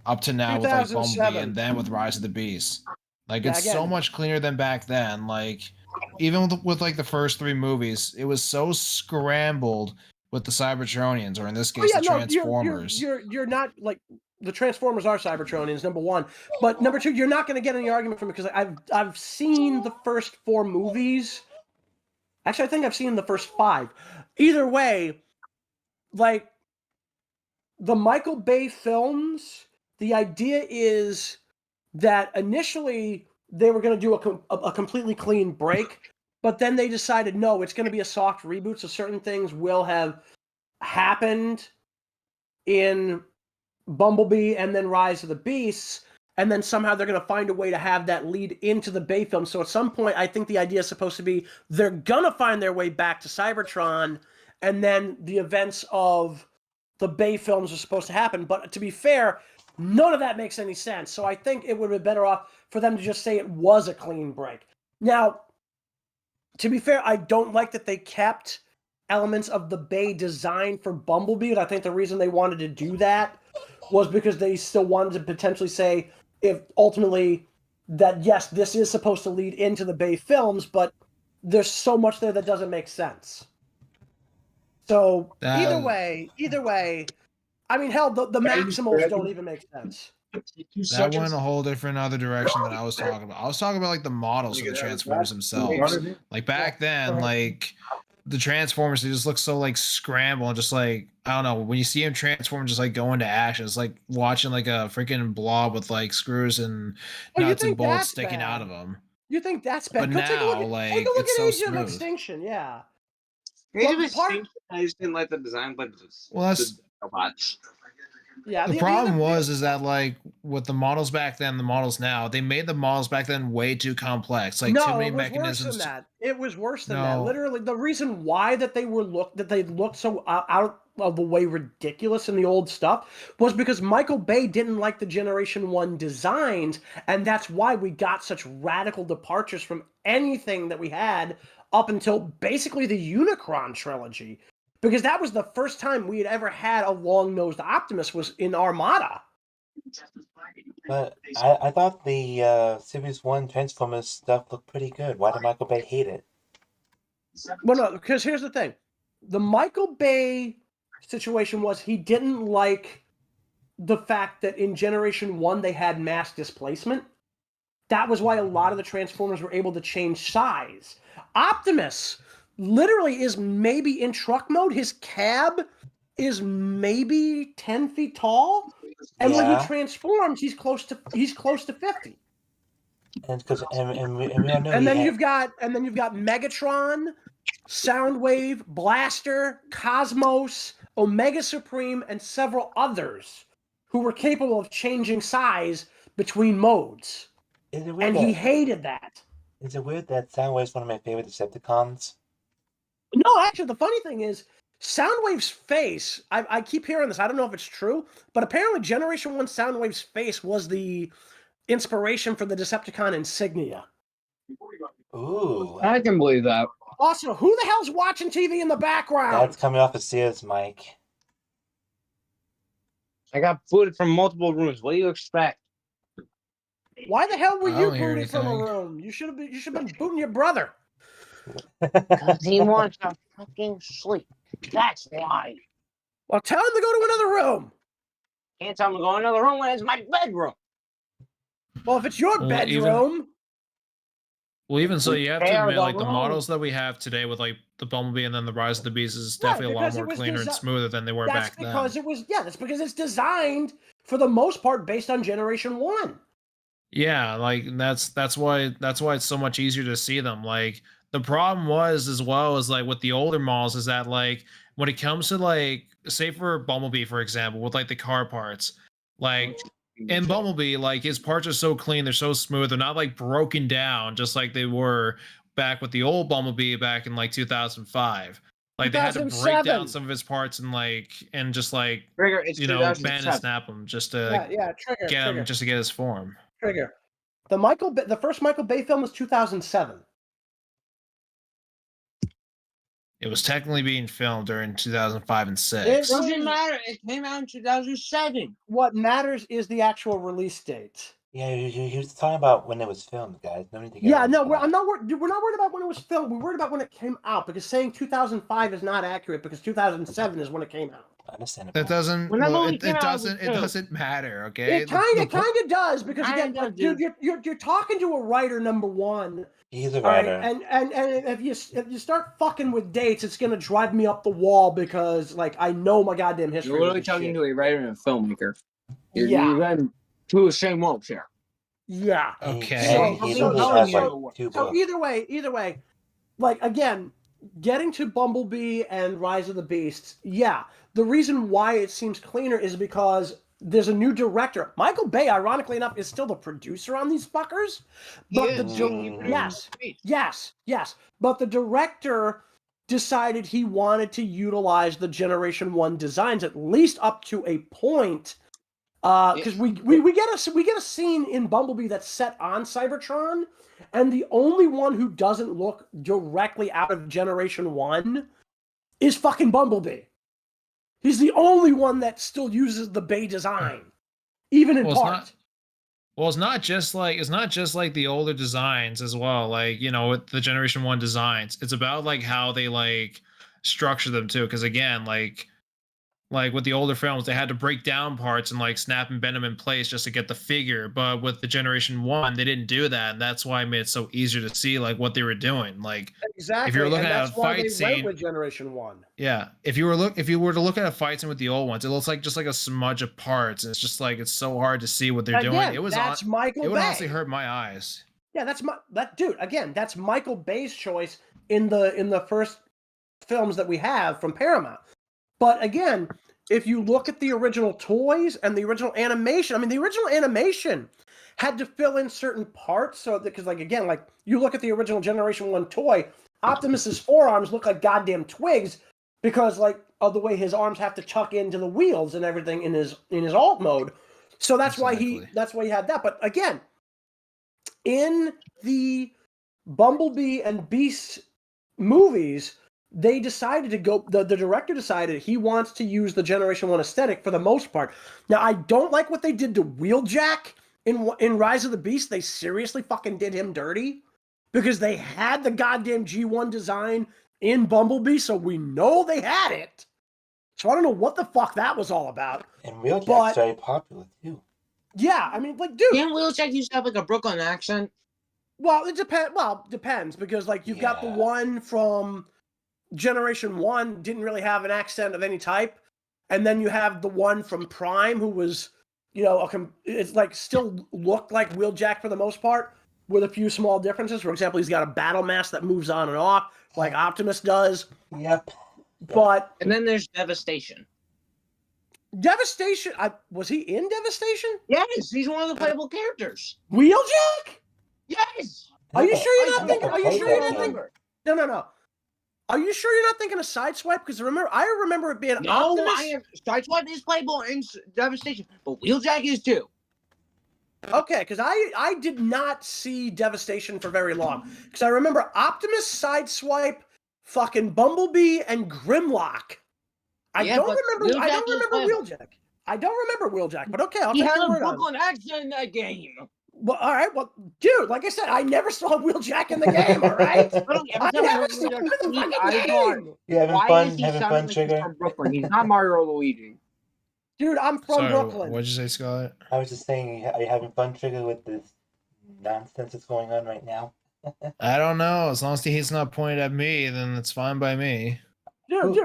up to now with like Bumblebee, and then with Rise of the Beast. Like, it's so much cleaner than back then. Like, even with like the first 3 movies, it was so scrambled with the Cybertronians, or in this case, the Transformers. You're not like. The Transformers are Cybertronians, number one. But number two, you're not going to get any argument from it because I've seen the first 4 movies. Actually, I think I've seen the first 5. Either way, like, the Michael Bay films, the idea is that initially they were going to do a completely clean break, but then they decided, no, it's going to be a soft reboot, so certain things will have happened in Bumblebee and then Rise of the Beasts, and then somehow they're going to find a way to have that lead into the Bay film. So at some point, I think the idea is supposed to be they're going to find their way back to Cybertron, and then the events of the Bay films are supposed to happen. But to be fair, none of that makes any sense. So I think it would have been better off for them to just say it was a clean break. Now, to be fair, I don't like that they kept elements of the Bay design for Bumblebee, and I think the reason they wanted to do that was because they still wanted to potentially say, if ultimately, that yes, this is supposed to lead into the Bay films, but there's so much there that doesn't make sense. So either way, I mean, hell, the Maximals don't even make sense. That went a whole different other direction than I was talking about. I was talking about like the models of the Transformers themselves. Like back then, like the Transformers, they just look so like scrambled and just like, I don't know, when you see them transform, just like go into action, it's like watching like a freaking blob with like screws and nuts and bolts sticking out of them. You think that's bad? But now, take a look at so Age of smooth. Extinction, yeah. Age of Extinction, I just didn't like the design, but that's robots. Yeah, the problem is that like with the models back then, the models now, they made the models back then way too complex. Like too many mechanisms. Worse than that. It was worse than that. Literally, the reason why they looked so out of the way ridiculous in the old stuff was because Michael Bay didn't like the Generation 1 designs, and that's why we got such radical departures from anything that we had up until basically the Unicron trilogy. Because that was the first time we had ever had a long-nosed Optimus was in Armada. But I thought the Series 1 Transformers stuff looked pretty good. Why did Michael Bay hate it? Well, no, because here's the thing. The Michael Bay situation was he didn't like the fact that in Generation 1 they had mass displacement. That was why a lot of the Transformers were able to change size. Optimus literally is maybe in truck mode. His cab is maybe 10 feet tall, and when he transforms, he's close to 50. And because and we all know And then he you've got Megatron, Soundwave, Blaster, Cosmos, Omega Supreme, and several others who were capable of changing size between modes. And he hated that. Is it weird that Soundwave's one of my favorite Decepticons? No, actually, the funny thing is, Soundwave's face, I keep hearing this, I don't know if it's true, but apparently Generation 1 Soundwave's face was the inspiration for the Decepticon insignia. Ooh. I can believe that. Also, who the hell's watching TV in the background? That's coming off of Sear's mic. I got booted from multiple rooms. What do you expect? Why the hell were I you don't hear booted from a anything. room? You should have been booting your brother. Because he wants to fucking sleep. That's why. Well, tell him to go to another room. Can't tell him to go in another room when it's my bedroom. Well, if it's your Well, bedroom. Well, even so, you have to Repair admit, the like the room. models that we have today with like the Bumblebee and then the Rise of the Beast is Right, definitely a lot because it more was cleaner and smoother than they were That's back then. because it was, that's because it's designed for the most part based on Generation 1. Yeah, like that's why it's so much easier to see them. Like the problem was as well as like with the older models is that like when it comes to like say for Bumblebee for example with like the car parts, like in Bumblebee like his parts are so clean, they're so smooth, they're not like broken down just like they were back with the old Bumblebee back in like 2005. Like they had to break 2007. down some of his parts and just like Trigger, it's you know bend and 2007. snap them just to Trigger. get him just to get his form. Trigger. The first Michael Bay film was 2007. It was technically being filmed during 2005 and 6. It Doesn't matter. It came out in 2007. What matters is the actual release date. Yeah, you're talking about when it was filmed, guys. No need to get Yeah, into no, that. we're not worried about when it was filmed. We're worried about when it came out because saying 2005 is not accurate because 2007 is when it came out. Understandable. That doesn't. When that Well, movie it came out, doesn't. it It was doesn't matter. Okay. It kind of does because again, Kinda, dude, you're talking to a writer, number one. He's a All right, writer. and if you start fucking with dates, it's gonna drive me up the wall because like I know my goddamn history. You're literally with this talking shit. to a writer and a filmmaker. Yeah. You're then two of the same worlds here. Yeah. Okay. He So- literally has so- like two So books. either way, like again, getting to Bumblebee and Rise of the Beasts, yeah. The reason why it seems cleaner is because there's a new director. Michael Bay, ironically enough, is still the producer on these fuckers. But yes. But the director decided he wanted to utilize the Generation 1 designs at least up to a point. Because we get a scene in Bumblebee that's set on Cybertron, and the only one who doesn't look directly out of Generation 1 is fucking Bumblebee. He's the only one that still uses the Bay design, even in part. It's not just like the older designs as well. Like with the Generation 1 designs, it's about like how they like structure them too. Because again, like with the older films, they had to break down parts and like snap and bend them in place just to get the figure. But with the Generation 1, they didn't do that, and that's why it made it so easier to see like what they were doing. Like Exactly. if you're looking and at that's a why fight they scene, went with Generation 1. yeah. If you were to look at a fight scene with the old ones, it looks like just like a smudge of parts, and it's just like it's so hard to see what they're doing. That's Michael Bay. It would honestly hurt my eyes. Yeah, that's Michael Bay's choice in the first films that we have from Paramount. But again, if you look at the original toys and the original animation, I mean, the original animation had to fill in certain parts so that because like again, like you look at the original Generation 1 toy, Optimus's forearms look like goddamn twigs because like of the way his arms have to tuck into the wheels and everything in his alt mode. So that's why he had that. But again, in the Bumblebee and Beast movies, they decided to go. The director decided he wants to use the Generation 1 aesthetic for the most part. Now, I don't like what they did to Wheeljack in Rise of the Beast. They seriously fucking did him dirty because they had the goddamn G1 design in Bumblebee, so we know they had it. So I don't know what the fuck that was all about. And Wheeljack's very popular too. Yeah, I mean, like, dude. Didn't Wheeljack used to have like a Brooklyn accent? Well, it depends because like you've got the one from Generation 1 didn't really have an accent of any type, and then you have the one from Prime who was, it's like still looked like Wheeljack for the most part, with a few small differences. For example, he's got a battle mask that moves on and off, like Optimus does. Yep. But And then there's Devastation. Devastation, was he in Devastation? Yes, he's one of the playable characters. Wheeljack? Yes. Are you sure you're I not thinking? never Are you played sure that you're not game. thinking? No. Are you sure you're not thinking of Sideswipe? Because I remember it being No, Optimus. Sideswipe is playable in Devastation, but Wheeljack is too. Okay, because I did not see Devastation for very long. Because I remember Optimus, Sideswipe, fucking Bumblebee, and Grimlock. I Yeah, don't but remember. I Wheeljack don't is remember playable. Wheeljack. I don't remember Wheeljack. But okay, I'll He take had your a word on it. Brooklyn accent in that game. Well, all right. Well, dude, like I said, I never saw Wheeljack in the game. All right. Literally, every I time I never heard saw him in Wheeljack the speak, fucking I thought, game. You having why fun? is he Having sounding fun, like Trigger? he's from Brooklyn? He's not Mario or Luigi. Dude, I'm from Sorry, Brooklyn. what'd you say, Scarlet? I was just saying, are you having fun, Trigger, with this nonsense that's going on right now? I don't know. As long as he's not pointed at me, then it's fine by me. Dude,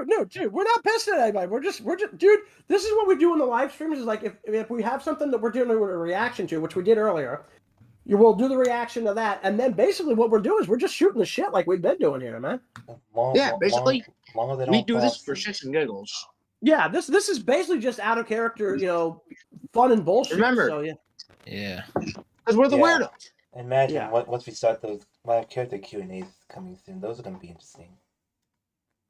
we're not pissed at anybody. We're just, dude, this is what we do in the live streams is like, if we have something that we're doing a reaction to, which we did earlier, we'll do the reaction to that, and then basically what we're doing is we're just shooting the shit like we've been doing here, man. Basically, long as they we don't do fall this for asleep. shits and giggles. Yeah, this is basically just out of character, fun and bullshit. Remember. So, yeah. Yeah. Because we're the Yeah. weirdos. Imagine Yeah. once we start those live character Q&As coming soon. Those are going to be interesting.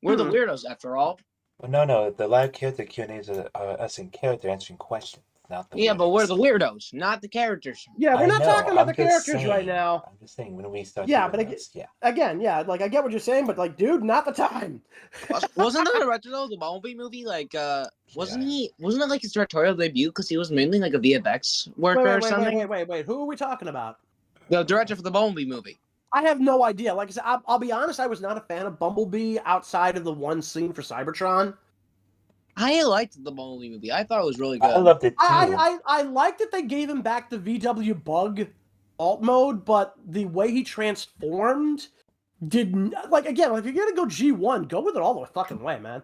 We're the weirdos, after all. Well, no, the live character Q&As are us in character answering questions, not the Yeah, but we're the weirdos. weirdos, not the characters. Yeah, we're I not know, talking about I'm the just characters right saying. now. I'm just saying, when we start Yeah, doing but this, yeah. Again, yeah, like I get what you're saying, but like, dude, not the time. Wasn't the director though the Bumblebee movie wasn't it like his directorial debut because he was mainly like a VFX worker or something? Wait. Who are we talking about? The director for the Bumblebee movie. I have no idea. Like I said, I'll be honest, I was not a fan of Bumblebee outside of the one scene for Cybertron. I liked the Bumblebee movie. I thought it was really good. I loved it too. I liked that they gave him back the VW bug alt mode, but the way he transformed didn't like again. Like, if you're gonna go G1, go with it all the fucking way, man.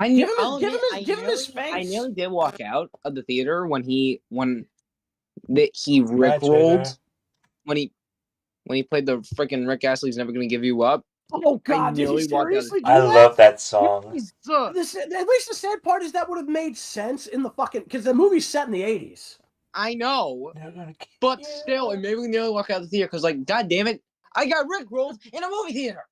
Give him his face. I nearly did walk out of the theater when he rickrolled when he played the freaking Rick Astley's "Never Gonna Give You Up." Oh God! Did he nearly walked out. seriously do I that? love that song. At least the sad part is that would have made sense in the fucking because the movie's set in the 80s. I know, They're gonna kill but you. still, it made me nearly walk out of the theater because, like, God damn it, I got rickrolled in a movie theater.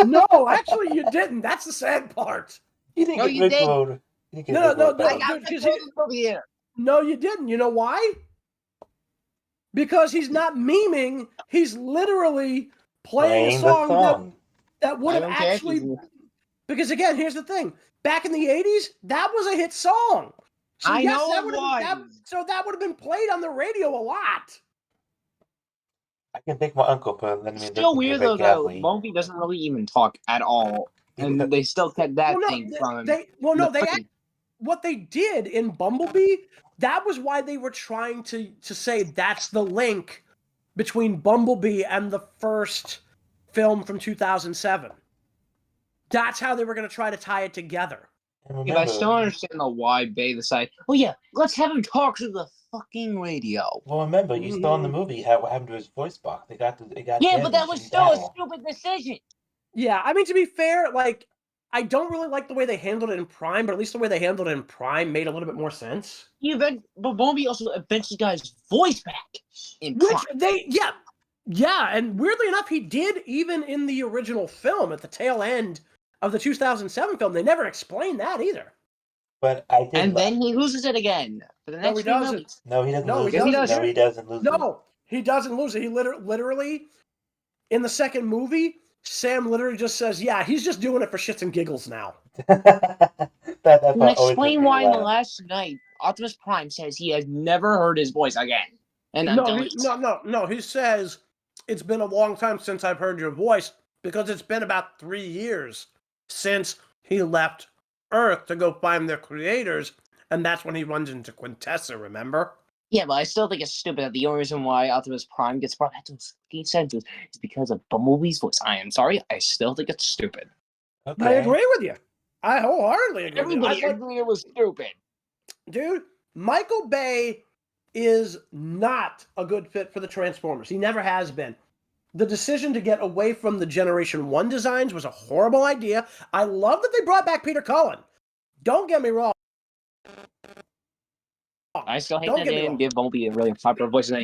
No, actually, you didn't. That's the sad part. You didn't No, get you did. rickrolled. You didn't get No, rickrolled, I buddy. got dude, 'cause rickrolled in a movie theater. No, you didn't. You know why? Because he's not memeing. He's literally playing a Playing the song, song. that would I have don't care if actually. you- Because again, here's the thing: back in the '80s, that was a hit song. So I know that it would have was. so that would have been played on the radio a lot. I can thank my uncle for letting me Still listen to weird Rick though that Astley. Bumblebee doesn't really even talk at all, and they still kept that Well, no, thing from him. they what they did in Bumblebee. That was why they were trying to say that's the link between Bumblebee and the first film from 2007. That's how they were going to try to tie it together. And Yeah, but I remember, still understand the why they decided. Oh yeah, let's have him talk to the fucking radio. well, remember, you saw in the movie what happened to his voice box. It got Yeah, but that damaged was in still a battle. stupid decision. Yeah, I mean, to be fair, like, I don't really like the way they handled it in Prime, but at least the way they handled it in Prime made a little bit more sense. But Bumblebee also eventually got his voice back in Which Prime. yeah, and weirdly enough, he did even in the original film at the tail end of the 2007 film. They never explained that either. But I did. And then he loses it again for the No, next he few doesn't. movies. No, he doesn't No, lose he it. doesn't. No, he doesn't lose it. No, he doesn't lose it. He literally, in the second movie, Sam literally just says, yeah, he's just doing it for shits and giggles now. that And part always explain makes me why in the laugh. last night, Optimus Prime says he has never heard his voice again. And until No, he says, it's been a long time since I've heard your voice because it's been about 3 years since he left Earth to go find their creators, and that's when he runs into Quintessa, remember? Yeah, but I still think it's stupid that the only reason why Optimus Prime gets brought back to his fucking senses is because of Bumblebee's voice. I am sorry, I still think it's stupid. Okay. I agree with you. I wholeheartedly agree with you. Everybody agreed it was stupid. Dude, Michael Bay is not a good fit for the Transformers. He never has been. The decision to get away from the Generation 1 designs was a horrible idea. I love that they brought back Peter Cullen. Don't get me wrong. I still hate Don't that get they me didn't wrong. give Bumblebee a really popular voice, and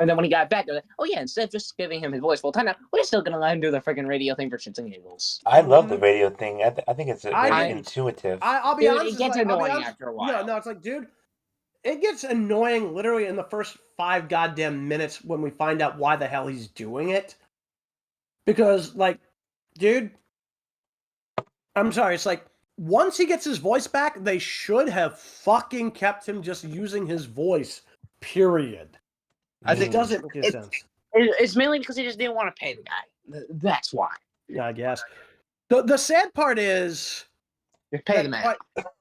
then when he got back, they're like, oh yeah, instead of just giving him his voice full time now, we're still gonna let him do the freaking radio thing for shits and giggles. I love the radio thing. I think it's very I- intuitive. I'll be Dude, honest. it it's gets like, I'll be annoying honest- after a while. No, it's like, dude, it gets annoying literally in the first 5 goddamn minutes when we find out why the hell he's doing it. Because, like, dude, I'm sorry, it's like, once he gets his voice back, they should have fucking kept him just using his voice, period. I think It doesn't make any sense. It's mainly because he just didn't want to pay the guy. That's why. I guess. The sad part is... Just pay the man.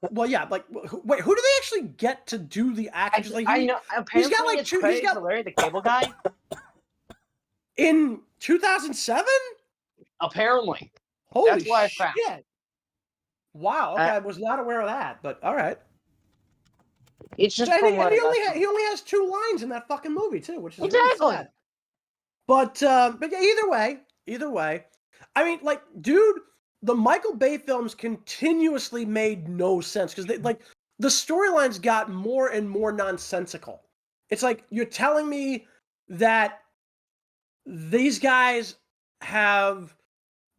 Well, yeah, like, wait, who do they actually get to do the actions? Like, I know. Apparently, got, like, it's two- he's credit got- to Larry the Cable Guy. in 2007? Apparently, Holy That's why I found. shit. Wow, okay, I was not aware of that, but all right. It's just And from he what I got he only has 2 lines in that fucking movie too, which is Exactly. Really sad. But yeah, either way, I mean, like, dude, the Michael Bay films continuously made no sense because they like the storylines got more and more nonsensical. It's like you're telling me that these guys have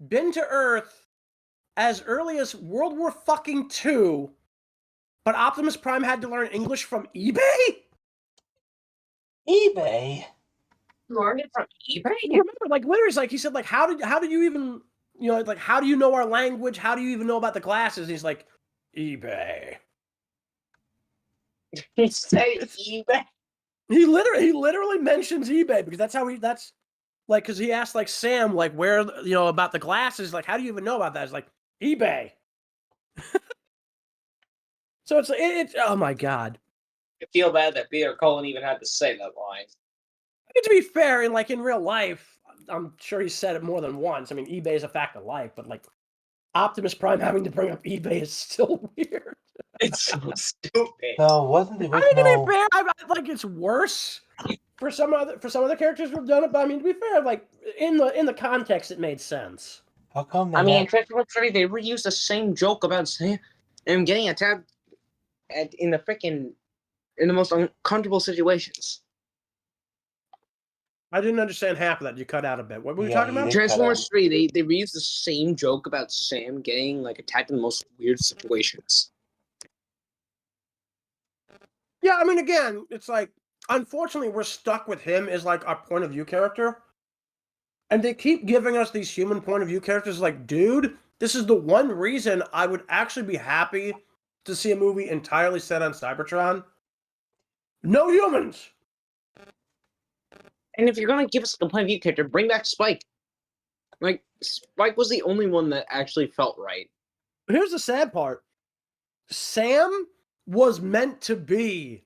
been to Earth as early as World War fucking II, but Optimus Prime had to learn English from eBay? eBay. learned it from eBay. Remember, like, literally, it's like he said, like, how did you even, you know, like, how do you know our language? How do you even know about the glasses? And he's like, eBay. He said eBay. He literally mentions eBay because that's like, because he asked, like, Sam, like, where, you know, about the glasses, like, how do you even know about that? It's like, eBay. So it's oh my god. I feel bad that Peter Cullen even had to say that line. I mean, to be fair, in real life, I'm sure he said it more than once. I mean, eBay is a fact of life, but like Optimus Prime having to bring up eBay is still weird. It's so stupid. No, wasn't the I mean, to original? be fair, I like it's worse for some other characters who've done it. But I mean, to be fair, like in the context, it made sense. How come they? I mean, in Transformers 3, they reused the same joke about Sam getting attacked in the most uncomfortable situations. I didn't understand half of that. You cut out a bit. What were you Yeah, talking you about? did. Transformers 3, they reused the same joke about Sam getting attacked in the most weird situations. Yeah, I mean, again, it's like, unfortunately, we're stuck with him as like our point of view character. And they keep giving us these human point of view characters like, dude, this is the one reason I would actually be happy to see a movie entirely set on Cybertron. No humans! And if you're gonna give us a point of view character, bring back Spike. Like, Spike was the only one that actually felt right. Here's the sad part. Sam was meant to be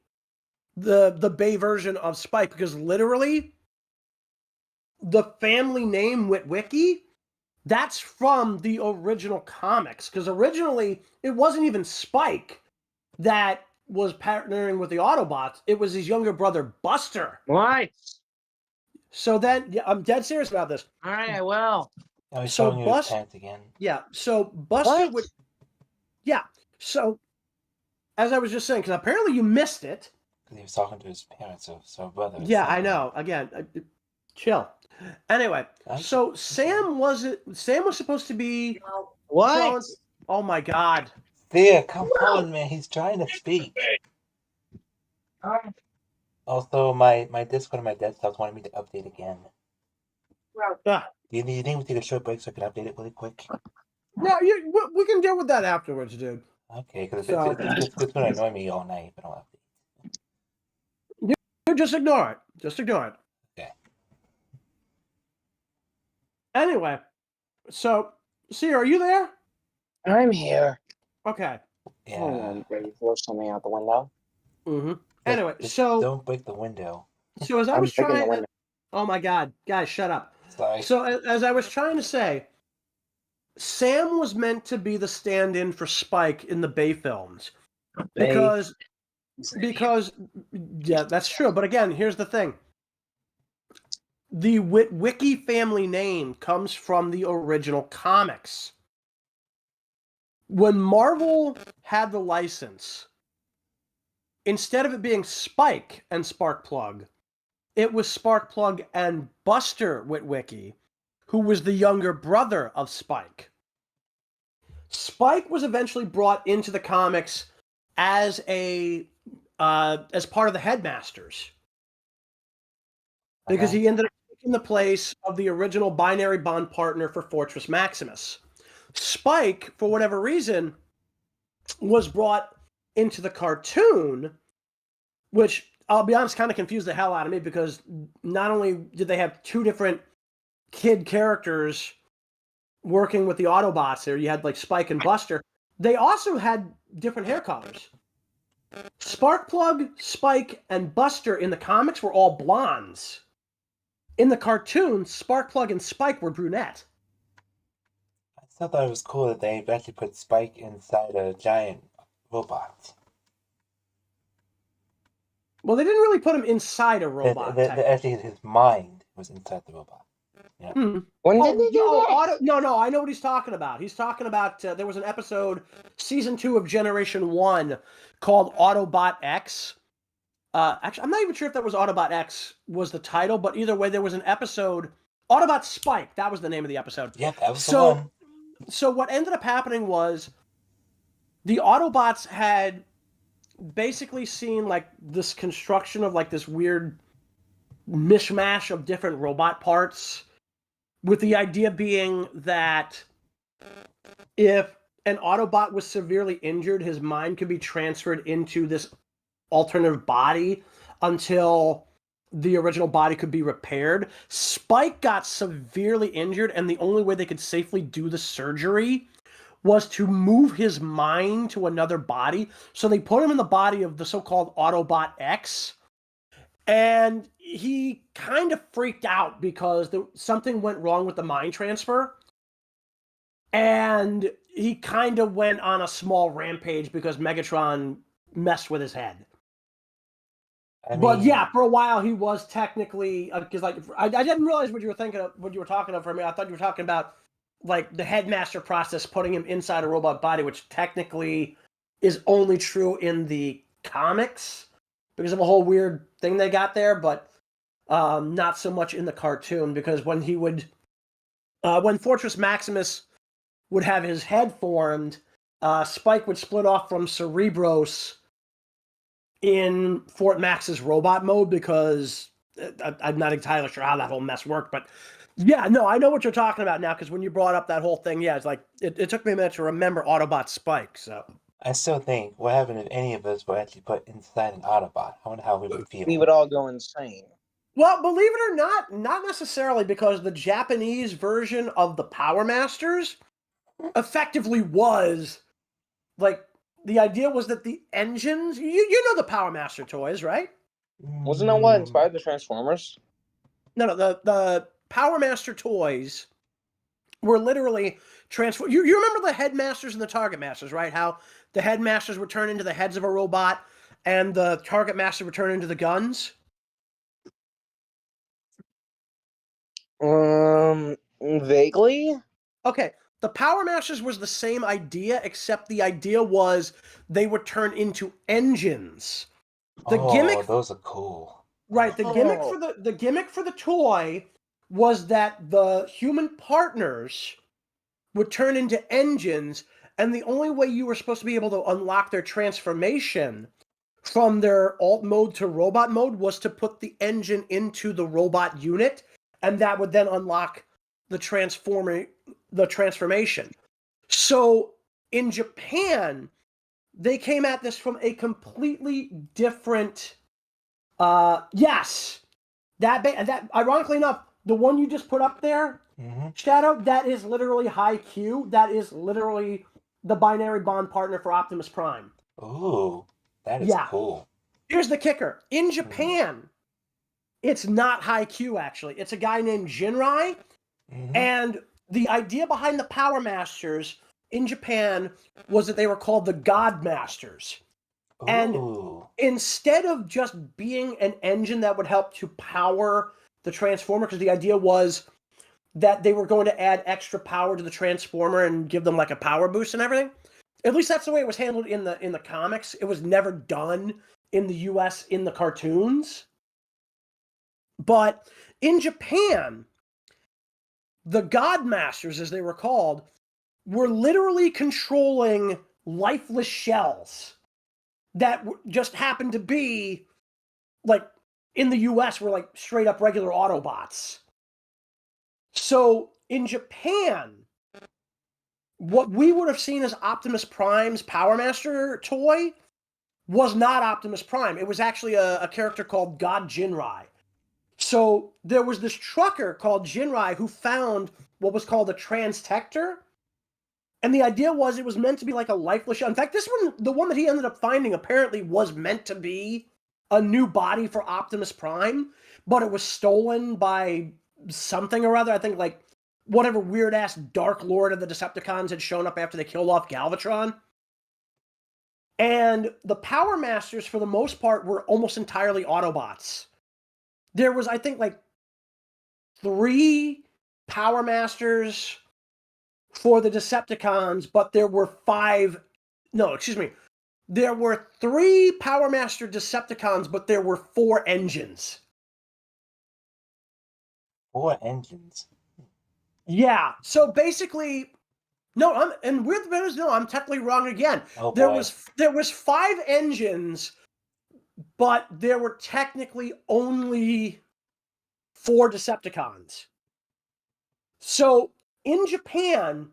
the Bay version of Spike because literally the family name Witwicky, that's from the original comics. Because originally it wasn't even Spike that was partnering with the Autobots. It was his younger brother Buster. What? So then, yeah, I'm dead serious about this. Alright, I will. Now he's So showing you his Bus- pants again. Yeah, so Buster What? would... Yeah, so as I was just saying, because apparently you missed it. Because he was talking to his parents, so brother. Yeah, I know. Again, chill. Anyway, so Sam was supposed to be... What? Oh my god. There, come on, man. He's trying to speak. Also, my Discord and my desktop wanted me to update again. Ah, Do you think we take a short break so I can update it really quick? no, we can deal with that afterwards, dude. Okay, because So- it's going to annoy me all night if I don't update. You just ignore it. Just ignore it. Okay. Anyway, so, Sear, are you there? I'm here. Okay. Hold Yeah. on, ready to throw something out the window. Mm-hmm. Just- Anyway, just so don't break the window. as I I'm was breaking the trying... window. Oh my god. Guys, shut up. Sorry. So, as I was trying to say, Sam was meant to be the stand-in for Spike in the Bay films. Bay. Because because yeah, that's true. But again, here's the thing. The Witwicky family name comes from the original comics. When Marvel had the license, instead of it being Spike and Sparkplug, it was Sparkplug and Buster Witwicky, who was the younger brother of Spike. Spike was eventually brought into the comics as as part of the Headmasters, because he ended up taking the place of the original binary bond partner for Fortress Maximus. Spike, for whatever reason, was brought into the cartoon, which, I'll be honest, kind of confused the hell out of me, because not only did they have two different kid characters working with the Autobots there, you had like Spike and Buster, they also had different hair colors. Sparkplug, Spike, and Buster in the comics were all blondes. In the cartoon, Sparkplug and Spike were brunette. I still thought it was cool that they actually put Spike inside a giant robot. Well, they didn't really put him inside a robot. Actually, his mind was inside the robot. Yeah. When did they do that? No, I know what he's talking about. He's talking about, there was an episode, season 2 of Generation 1, called Autobot X. Actually, I'm not even sure if that was Autobot X was the title, but either way, there was an episode, Autobot Spike, that was the name of the episode. Yeah, that was the one. So what ended up happening was, the Autobots had basically seen like this construction of like this weird mishmash of different robot parts, with the idea being that if an Autobot was severely injured, his mind could be transferred into this alternative body until the original body could be repaired. Spike got severely injured, and the only way they could safely do the surgery was to move his mind to another body. So they put him in the body of the so-called Autobot X, and he kind of freaked out because something went wrong with the mind transfer. And he kind of went on a small rampage because Megatron messed with his head. But yeah, for a while he was technically, because like I didn't realize what you were thinking of, what you were talking of for me. I thought you were talking about like the headmaster process, putting him inside a robot body, which technically is only true in the comics because of a whole weird thing they got there, but not so much in the cartoon, because when he would, when Fortress Maximus would have his head formed, Spike would split off from Cerebros in Fort Max's robot mode, because I'm not entirely sure how that whole mess worked, but yeah, no, I know what you're talking about now, because when you brought up that whole thing, yeah, it's like, it took me a minute to remember Autobot Spike, so. I still think, what happened if any of us were actually put inside an Autobot? I wonder how we would feel. We would all go insane. Well, believe it or not necessarily, because the Japanese version of the Power Masters effectively was, like, the idea was that the engines, you know the Power Master toys, right? Wasn't that what inspired the Transformers? No, the Power Master toys were literally transform. You remember the Headmasters and the Target Masters, right? How the Headmasters would turn into the heads of a robot, and the Target Master would turn into the guns? Vaguely? Okay, the Power Masters was the same idea, except the idea was they would turn into engines. Gimmick, those are cool. Right, the gimmick for the toy was that the human partners would turn into engines, and the only way you were supposed to be able to unlock their transformation from their alt mode to robot mode was to put the engine into the robot unit, and that would then unlock the transformation. So in Japan, they came at this from a completely different. Yes, that ironically enough, the one you just put up there, Shadow, that is literally High Q. That is literally the binary bond partner for Optimus Prime. Ooh, that is cool. Here's the kicker: in Japan, it's not High Q. Actually, it's a guy named Jinrai, and the idea behind the Power Masters in Japan was that they were called the God Masters. And Ooh. instead of just being an engine that would help to power the Transformer, because the idea was that they were going to add extra power to the Transformer and give them like a power boost and everything. At least that's the way it was handled in the comics. It was never done in the US in the cartoons. But in Japan, the Godmasters, as they were called, were literally controlling lifeless shells that just happened to be, like, in the US were like straight up regular Autobots. So in Japan, what we would have seen as Optimus Prime's Power Master toy was not Optimus Prime. It was actually a character called God Jinrai. So there was this trucker called Jinrai who found what was called a Transtector. And the idea was it was meant to be like a lifeless shell. In fact, this one, the one that he ended up finding, apparently was meant to be a new body for Optimus Prime, but it was stolen by something or other. I think like whatever weird-ass Dark Lord of the Decepticons had shown up after they killed off Galvatron. And the Power Masters, for the most part, were almost entirely Autobots. There was, I think, like 3 Power Masters for the Decepticons, but there were 5... No, excuse me. There were 3 Power Master Decepticons, but there were 4 engines. 4 engines. Yeah, so basically... No, I'm technically wrong again. Oh, there boy. was 5 engines, but there were technically only 4 Decepticons. So in Japan,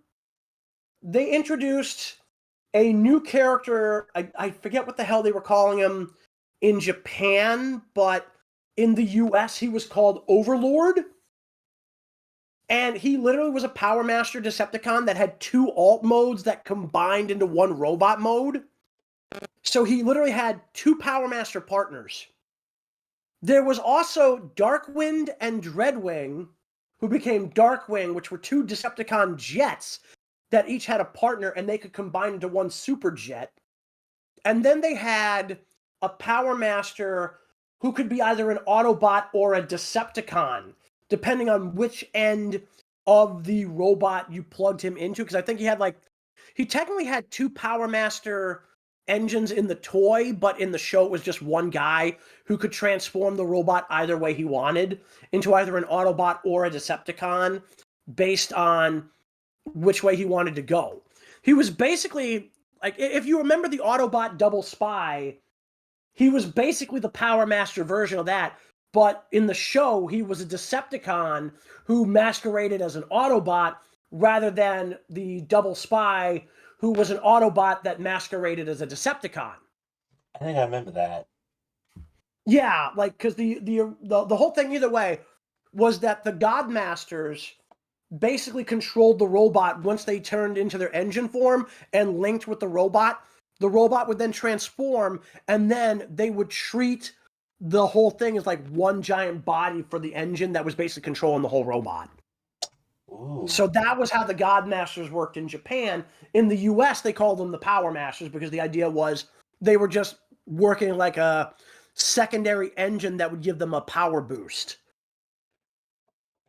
they introduced a new character. I forget what the hell they were calling him in Japan, but in the US he was called Overlord. And he literally was a Power Master Decepticon that had 2 alt modes that combined into one robot mode. So he literally had 2 Power Master partners. There was also Darkwind and Dreadwing, who became Darkwing, which were 2 Decepticon jets that each had a partner, and they could combine into one super jet. And then they had a Power Master who could be either an Autobot or a Decepticon, depending on which end of the robot you plugged him into. Because I think he technically had 2 Power Master engines in the toy, but in the show it was just one guy who could transform the robot either way he wanted into either an Autobot or a Decepticon based on which way he wanted to go. He was basically, like, if you remember the Autobot Double Spy, he was basically the Power Master version of that, but in the show he was a Decepticon who masqueraded as an Autobot rather than the Double Spy who was an Autobot that masqueraded as a Decepticon. I think I remember that. Yeah, like, because the whole thing either way was that the Godmasters basically controlled the robot once they turned into their engine form and linked with the robot. The robot would then transform, and then they would treat the whole thing as like one giant body for the engine that was basically controlling the whole robot. Ooh. So that was how the Godmasters worked in Japan. In the US, they called them the Power Masters because the idea was they were just working like a secondary engine that would give them a power boost.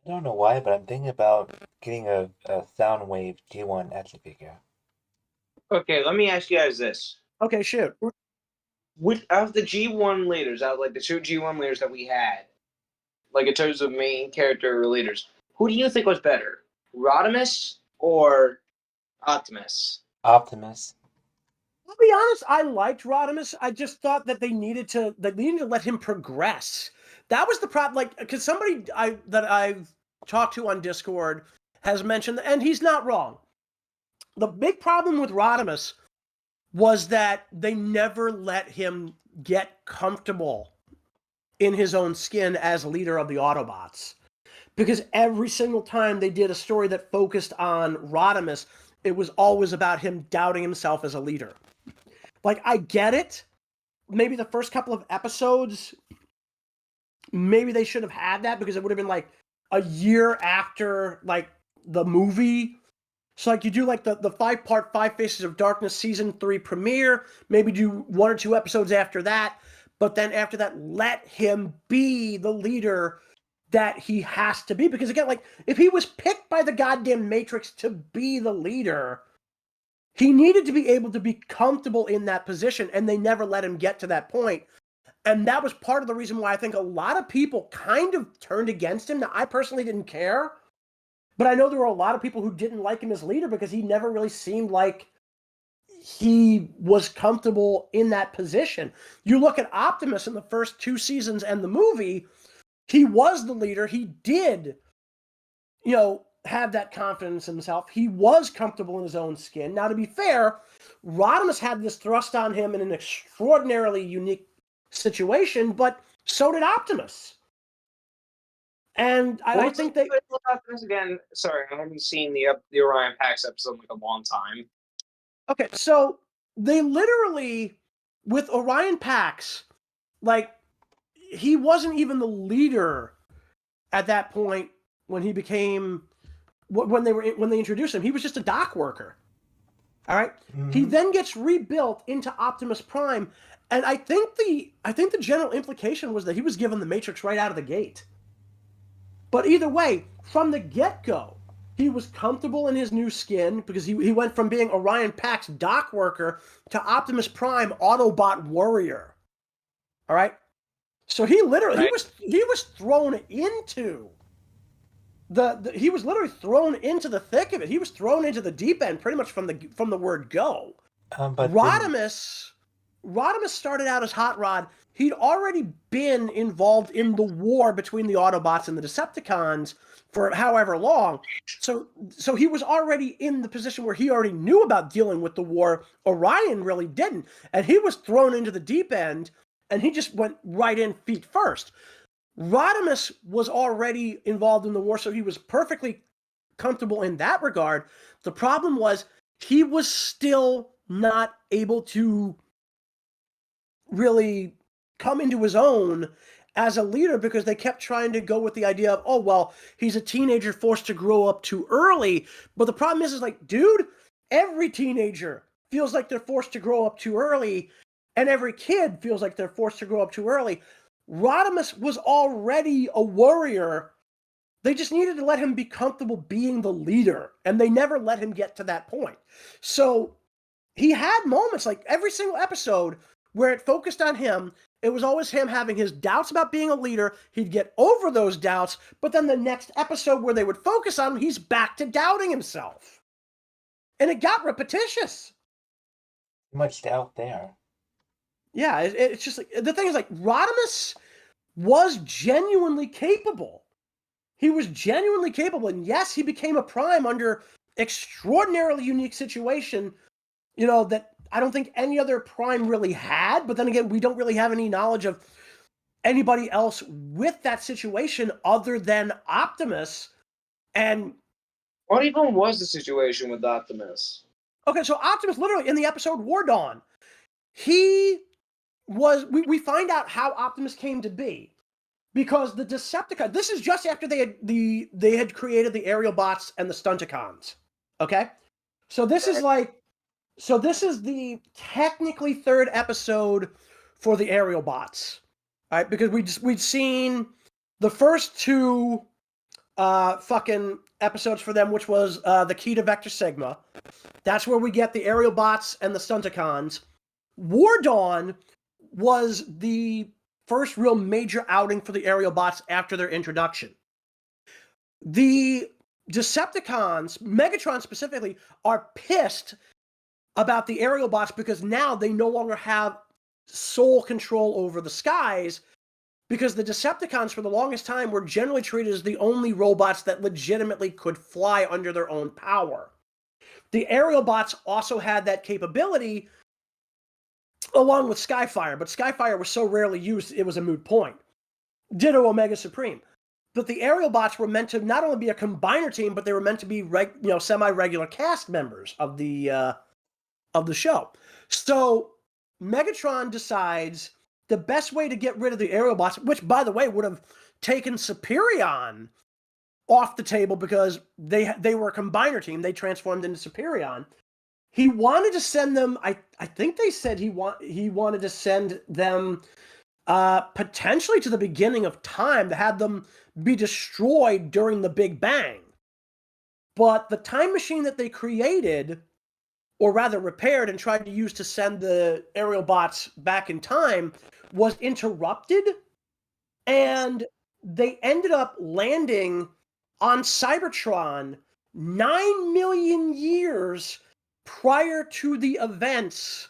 I don't know why, but I'm thinking about getting a Soundwave G1 action figure. Okay, let me ask you guys this. Okay, shoot. Which of the G1 leaders, out of like the 2 G1 leaders that we had, like in terms of main character leaders, who do you think was better? Rodimus or Optimus? Optimus. I'll be honest, I liked Rodimus. I just thought that they needed to let him progress. That was the problem. Like, because somebody that I've talked to on Discord has mentioned, and he's not wrong. The big problem with Rodimus was that they never let him get comfortable in his own skin as leader of the Autobots. Because every single time they did a story that focused on Rodimus, it was always about him doubting himself as a leader. Like, I get it. Maybe the first couple of episodes, maybe they should have had that because it would have been like a year after like the movie. So like you do like the 5-part 5 Faces of Darkness season 3 premiere, maybe do 1 or 2 episodes after that, but then after that, let him be the leader that he has to be. Because again, like if he was picked by the goddamn Matrix to be the leader, he needed to be able to be comfortable in that position, and they never let him get to that point. And that was part of the reason why I think a lot of people kind of turned against him. Now, I personally didn't care, but I know there were a lot of people who didn't like him as leader because he never really seemed like he was comfortable in that position. You look at Optimus in the first 2 seasons and the movie, he was the leader. He did, have that confidence in himself. He was comfortable in his own skin. Now, to be fair, Rodimus had this thrust on him in an extraordinarily unique situation, but so did Optimus. And I think they... Optimus again, sorry, I haven't seen the Orion Pax episode in like a long time. Okay, so they literally, with Orion Pax, like, he wasn't even the leader at that point when he became... When they introduced him, he was just a dock worker. All right. Mm-hmm. He then gets rebuilt into Optimus Prime, and I think the general implication was that he was given the Matrix right out of the gate. But either way, from the get-go, he was comfortable in his new skin because he went from being Orion Pax dock worker to Optimus Prime Autobot warrior. All right. So he literally he was thrown into. He was literally thrown into the thick of it. He was thrown into the deep end pretty much from the word go. But Rodimus started out as Hot Rod. He'd already been involved in the war between the Autobots and the Decepticons for however long. So he was already in the position where he already knew about dealing with the war. Orion really didn't. And he was thrown into the deep end, and he just went right in feet first. Rodimus was already involved in the war, so he was perfectly comfortable in that regard. The problem was he was still not able to really come into his own as a leader because they kept trying to go with the idea of, oh, well, he's a teenager forced to grow up too early. But the problem is like, dude, every teenager feels like they're forced to grow up too early, and every kid feels like they're forced to grow up too early. Rodimus was already a warrior. They just needed to let him be comfortable being the leader, and they never let him get to that point. So he had moments, like every single episode, where it focused on him. It was always him having his doubts about being a leader. He'd get over those doubts, but then the next episode where they would focus on him, he's back to doubting himself. And it got repetitious. Much doubt there. Yeah, it's just like, the thing is like Rodimus was genuinely capable. He was genuinely capable, and yes, he became a Prime under extraordinarily unique situation, that I don't think any other Prime really had, but then again, we don't really have any knowledge of anybody else with that situation other than Optimus. And what even was the situation with Optimus? Okay, so Optimus literally in the episode War Dawn, we find out how Optimus came to be because the Decepticons, this is just after they had created the aerial bots and the Stunticons. Okay? So this is the technically 3rd episode for the aerial bots. All right, because we'd seen the first 2 fucking episodes for them, which was the Key to Vector Sigma. That's where we get the aerial bots and the Stunticons. War Dawn was the first real major outing for the aerial bots after their introduction. The Decepticons, Megatron specifically, are pissed about the aerial bots because now they no longer have sole control over the skies, because the Decepticons for the longest time were generally treated as the only robots that legitimately could fly under their own power. The aerial bots also had that capability along with Skyfire, but Skyfire was so rarely used it was a moot point. Ditto Omega Supreme. But the aerial bots were meant to not only be a combiner team, but they were meant to be semi-regular cast members of the show. So Megatron decides the best way to get rid of the aerial bots, which by the way would have taken Superion off the table because they were a combiner team. They transformed into Superion. He wanted to send them. I think they said he wanted to send them potentially to the beginning of time to have them be destroyed during the Big Bang. But the time machine that they created, or rather repaired and tried to use to send the aerial bots back in time, was interrupted, and they ended up landing on Cybertron 9 million years prior to the events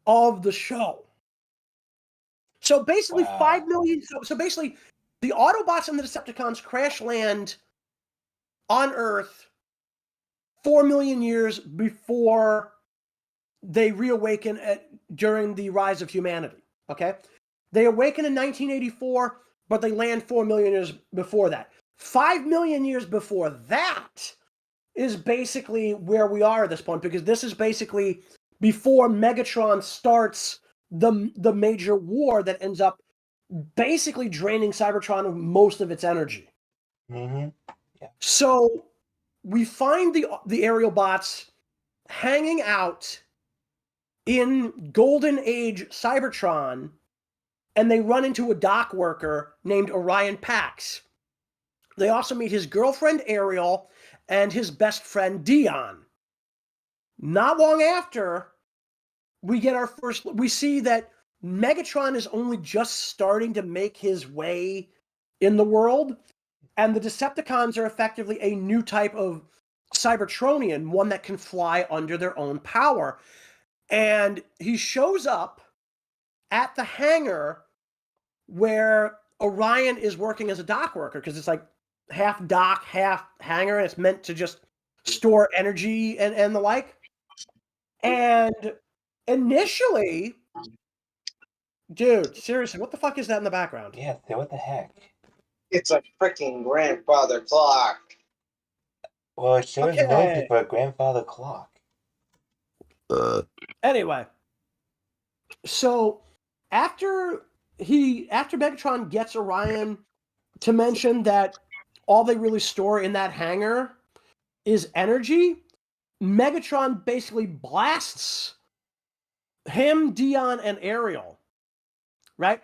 of the show. So basically, Wow. 5 million. So basically, the Autobots and the Decepticons crash land on Earth 4 million years before they reawaken during the rise of humanity. Okay, they awaken in 1984, but they land 4 million years before that. 5 million years before that is basically where we are at this point, because this is basically before Megatron starts the major war that ends up basically draining Cybertron of most of its energy. Mm-hmm. So we find the aerial bots hanging out in Golden Age Cybertron, and they run into a dock worker named Orion Pax. They also meet his girlfriend Ariel and his best friend Dion. Not long after, we see that Megatron is only just starting to make his way in the world, and the Decepticons are effectively a new type of Cybertronian, one that can fly under their own power. And he shows up at the hangar where Orion is working as a dock worker, because it's like half dock, half hangar, and it's meant to just store energy and the like. And initially, dude, seriously, what the fuck is that in the background? Yeah, so what the heck? It's a freaking grandfather clock. Well, it sure is Okay. noisy for a grandfather clock. Anyway, so after Megatron gets Orion to mention that all they really store in that hangar is energy, Megatron basically blasts him, Dion, and Ariel, right?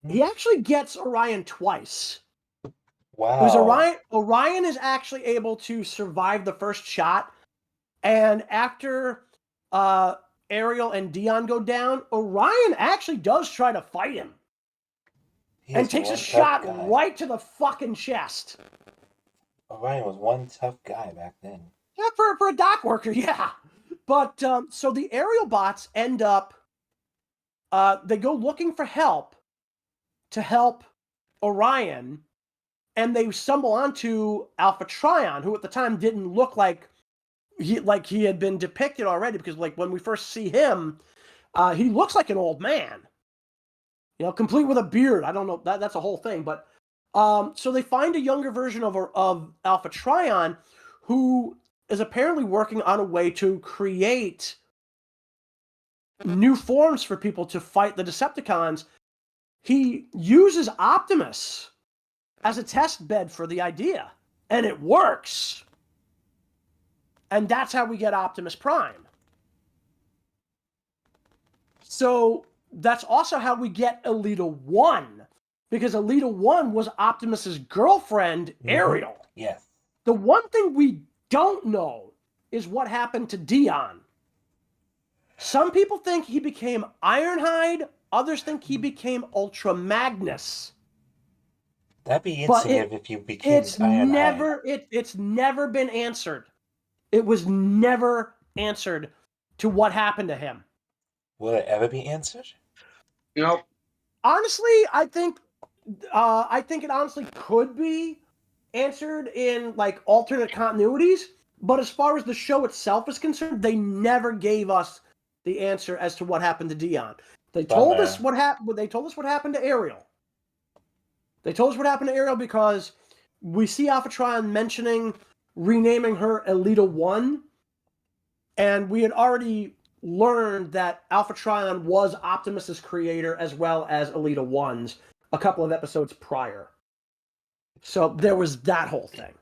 He actually gets Orion twice. Wow. Because Orion is actually able to survive the first shot, and after Ariel and Dion go down, Orion actually does try to fight him. He And is takes a one tough shot guy. right to the fucking chest. Orion was one tough guy back then. Yeah, for a dock worker, yeah. But, so the aerial bots end up, they go looking for help to help Orion, and they stumble onto Alpha Trion, who at the time didn't look like he had been depicted already, because like when we first see him, he looks like an old man. You know, complete with a beard. I don't know, that's a whole thing, but so they find a younger version of Alpha Trion, who is apparently working on a way to create new forms for people to fight the Decepticons. He uses Optimus as a test bed for the idea, and it works. And that's how we get Optimus Prime. So that's also how we get Elita 1, because Elita 1 was Optimus's girlfriend, Ariel. Yes. The one thing we don't know is what happened to Dion. Some people think he became Ironhide, others think he became Ultra Magnus. That'd be But interesting if you became Ironhide. it's never been answered. It was never answered to what happened to him. Will it ever be answered? Nope. Honestly, I think it honestly could be answered in like alternate continuities, but as far as the show itself is concerned, they never gave us the answer as to what happened to Dion. They told us what happened. They told us what happened to Ariel. They told us what happened to Ariel because we see Alpha Trion mentioning renaming her Elita 1, and we had already learned that Alpha Trion was Optimus's creator as well as Elita 1's a couple of episodes prior. So there was that whole thing.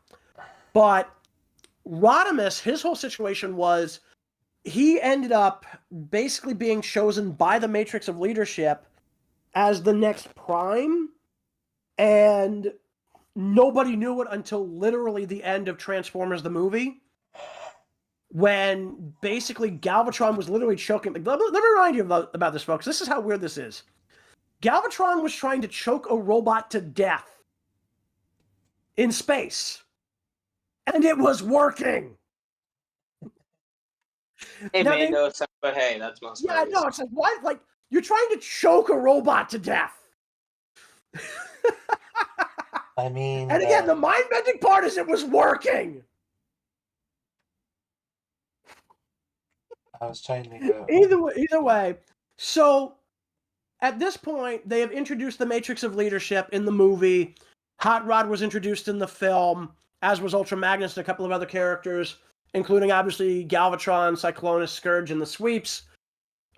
But Rodimus, his whole situation was he ended up basically being chosen by the Matrix of Leadership as the next Prime, and nobody knew it until literally the end of Transformers the movie, when basically Galvatron was literally choking. Let me remind you about this, folks. This is how weird this is. Galvatron was trying to choke a robot to death in space, and it was working. Hey, Now man, no sense, but hey, that's most Yeah, no, it's like, why? Like, you're trying to choke a robot to death. I mean, And again, the mind-bending part is it was working. I was trying to go. Either way. So, at this point, they have introduced the Matrix of Leadership in the movie. Hot Rod was introduced in the film, as was Ultra Magnus and a couple of other characters, including, obviously, Galvatron, Cyclonus, Scourge, and the Sweeps,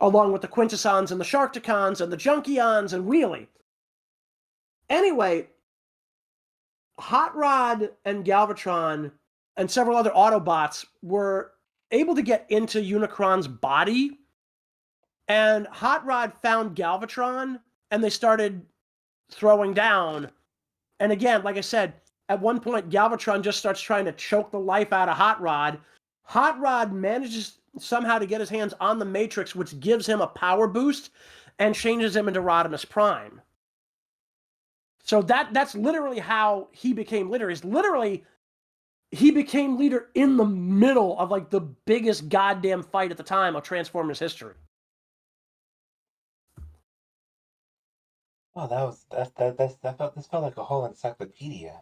along with the Quintessons and the Sharkticons and the Junkions and Wheelie. Anyway, Hot Rod and Galvatron and several other Autobots were able to get into Unicron's body, and Hot Rod found Galvatron, and they started throwing down. And again, like I said, at one point, Galvatron just starts trying to choke the life out of Hot Rod. Hot Rod manages somehow to get his hands on the Matrix, which gives him a power boost and changes him into Rodimus Prime. So that's literally how he became leader. He became leader in the middle of like the biggest goddamn fight at the time of Transformers history. Oh, this felt like a whole encyclopedia.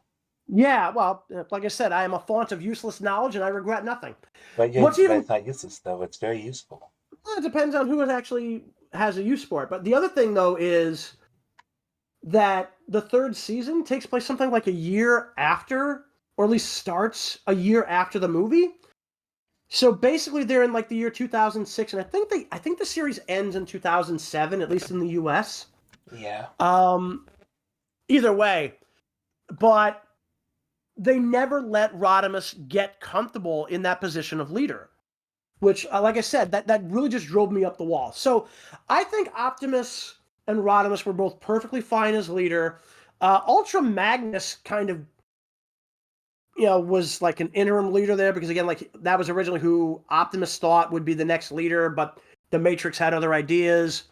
Yeah, well, like I said, I am a font of useless knowledge, and I regret nothing. But it's not useless though. It's very useful. Well, it depends on who actually has a use for it. But the other thing, though, is that the third season takes place something like a year after, or at least starts a year after the movie. So basically, they're in like the year 2006, and I think the series ends in 2007, at least in the U.S. Yeah. Either way, but they never let Rodimus get comfortable in that position of leader, which, like I said, that really just drove me up the wall. So I think Optimus and Rodimus were both perfectly fine as leader. Ultra Magnus kind of, was like an interim leader there because, again, like that was originally who Optimus thought would be the next leader, but the Matrix had other ideas,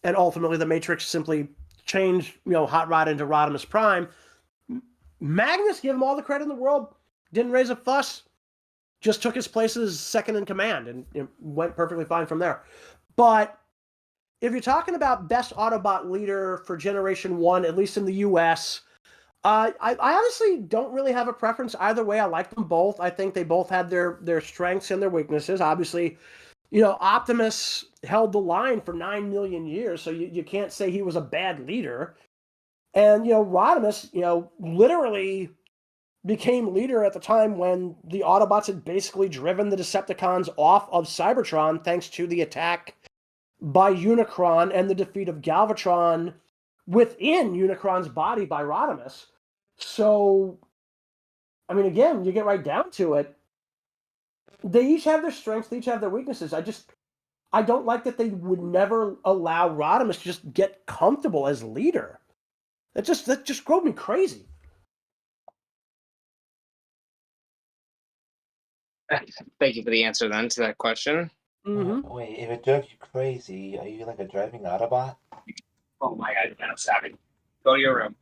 and ultimately the Matrix simply changed, Hot Rod into Rodimus Prime. Magnus, give him all the credit in the world, didn't raise a fuss, just took his place as second in command, and went perfectly fine from there. But if you're talking about best Autobot leader for Generation 1, at least in the US, I honestly don't really have a preference either way. I like them both. I think they both had their strengths and their weaknesses. Obviously, Optimus held the line for 9 million years, so you can't say he was a bad leader. And, Rodimus, literally became leader at the time when the Autobots had basically driven the Decepticons off of Cybertron thanks to the attack by Unicron and the defeat of Galvatron within Unicron's body by Rodimus. So, I mean, again, you get right down to it. They each have their strengths, they each have their weaknesses. I don't like that they would never allow Rodimus to just get comfortable as leader. That just drove me crazy. Thank you for the answer then to that question. Mm-hmm. Wait, if it drove you crazy, are you like a driving Autobot? Oh my god, no, stop it. Go to your room.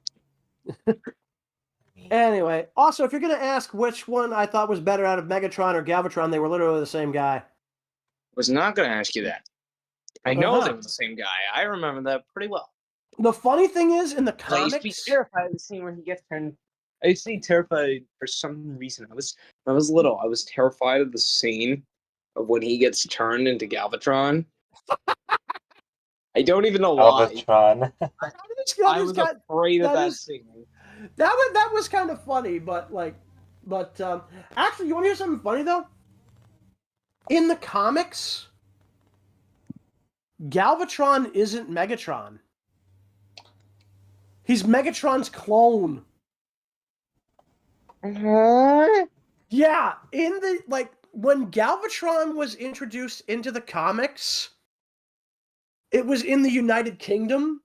Anyway, also, if you're going to ask which one I thought was better out of Megatron or Galvatron, they were literally the same guy. I was not going to ask you that. I know they were the same guy. I remember that pretty well. The funny thing is, in the I used to be comics, terrified of the scene where he gets turned. I used to be terrified for some reason. When I was little, I was terrified of the scene of when he gets turned into Galvatron. I don't even know why. Galvatron. I was afraid of that scene. That was kind of funny, but actually, you want to hear something funny though? In the comics, Galvatron isn't Megatron. He's Megatron's clone. Huh? Yeah, in the when Galvatron was introduced into the comics, it was in the United Kingdom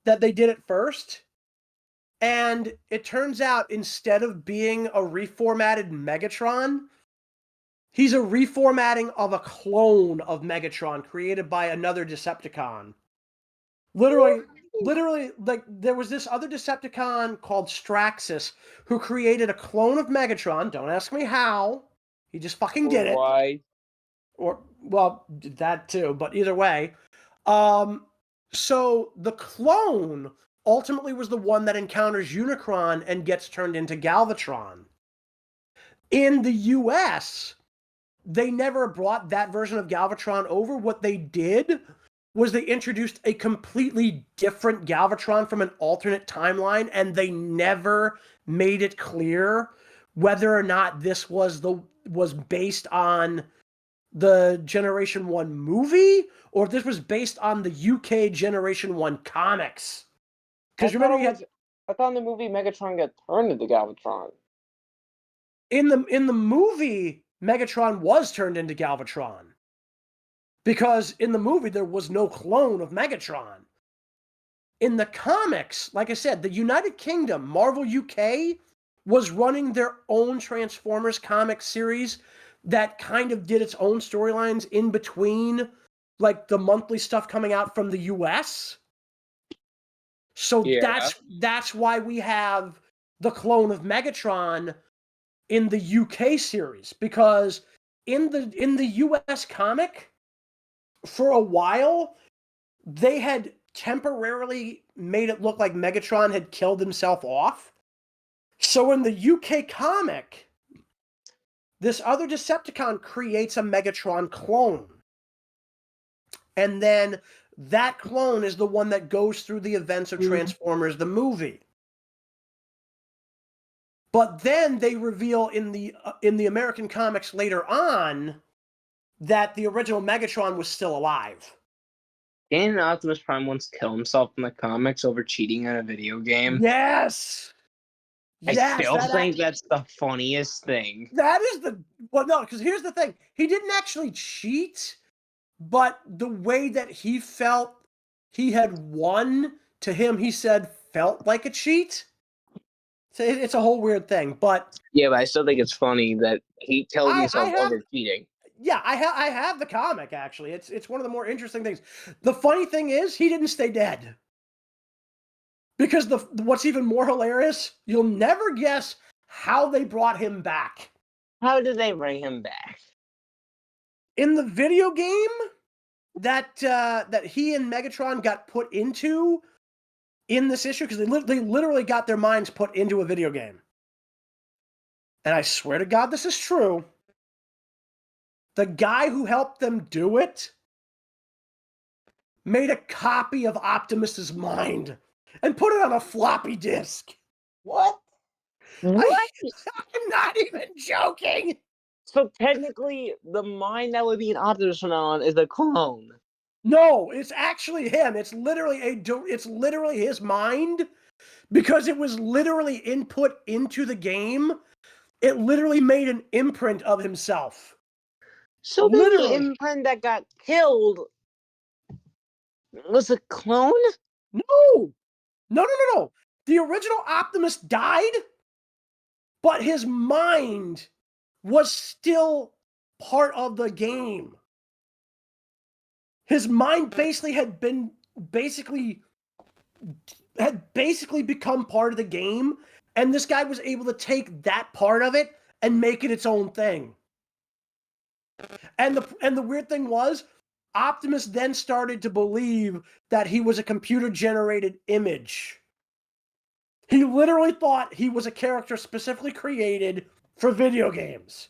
that they did it first. And it turns out instead of being a reformatted Megatron, he's a reformatting of a clone of Megatron created by another Decepticon. Literally, like there was this other Decepticon called Straxus who created a clone of Megatron. Don't ask me how. He just fucking did it. Why? Or well, that too, but either way. So the clone ultimately was the one that encounters Unicron and gets turned into Galvatron. In the US, they never brought that version of Galvatron over. What they did was they introduced a completely different Galvatron from an alternate timeline, and they never made it clear whether or not this was based on the Generation 1 movie or if this was based on the UK Generation 1 comics. Because remember, I thought in the movie Megatron got turned into Galvatron. in the movie, Megatron was turned into Galvatron. Because in the movie, there was no clone of Megatron. In the comics, like I said, the United Kingdom, Marvel UK, was running their own Transformers comic series that kind of did its own storylines in between, like the monthly stuff coming out from the US. So that's why we have the clone of Megatron in the UK series, because in the US comic, for a while, they had temporarily made it look like Megatron had killed himself off. So in the UK comic, this other Decepticon creates a Megatron clone. And then that clone is the one that goes through the events of Transformers, the movie. But then they reveal in the American comics later on that the original Megatron was still alive. Didn't Optimus Prime once kill himself in the comics over cheating at a video game? Yes! I still think that's the funniest thing. That is no, because here's the thing. He didn't actually cheat, but the way that he felt he had won, to him, he said, felt like a cheat. So it's a whole weird thing, but... Yeah, but I still think it's funny that he killed himself over cheating. Yeah, I have the comic, actually. It's one of the more interesting things. The funny thing is, he didn't stay dead. Because what's even more hilarious, you'll never guess how they brought him back. How did they bring him back? In the video game that he and Megatron got put into in this issue, because they literally got their minds put into a video game. And I swear to God this is true. The guy who helped them do it made a copy of Optimus's mind and put it on a floppy disk. What? I'm not even joking. So technically, the mind that would be an Optimus on is a clone. No, it's actually him. It's literally his mind, because it was literally input into the game. It literally made an imprint of himself. So the imprint that got killed was a clone? No. The original Optimus died, but his mind was still part of the game. His mind had basically become part of the game, and this guy was able to take that part of it and make it its own thing. And the weird thing was, Optimus then started to believe that he was a computer-generated image. He literally thought he was a character specifically created for video games.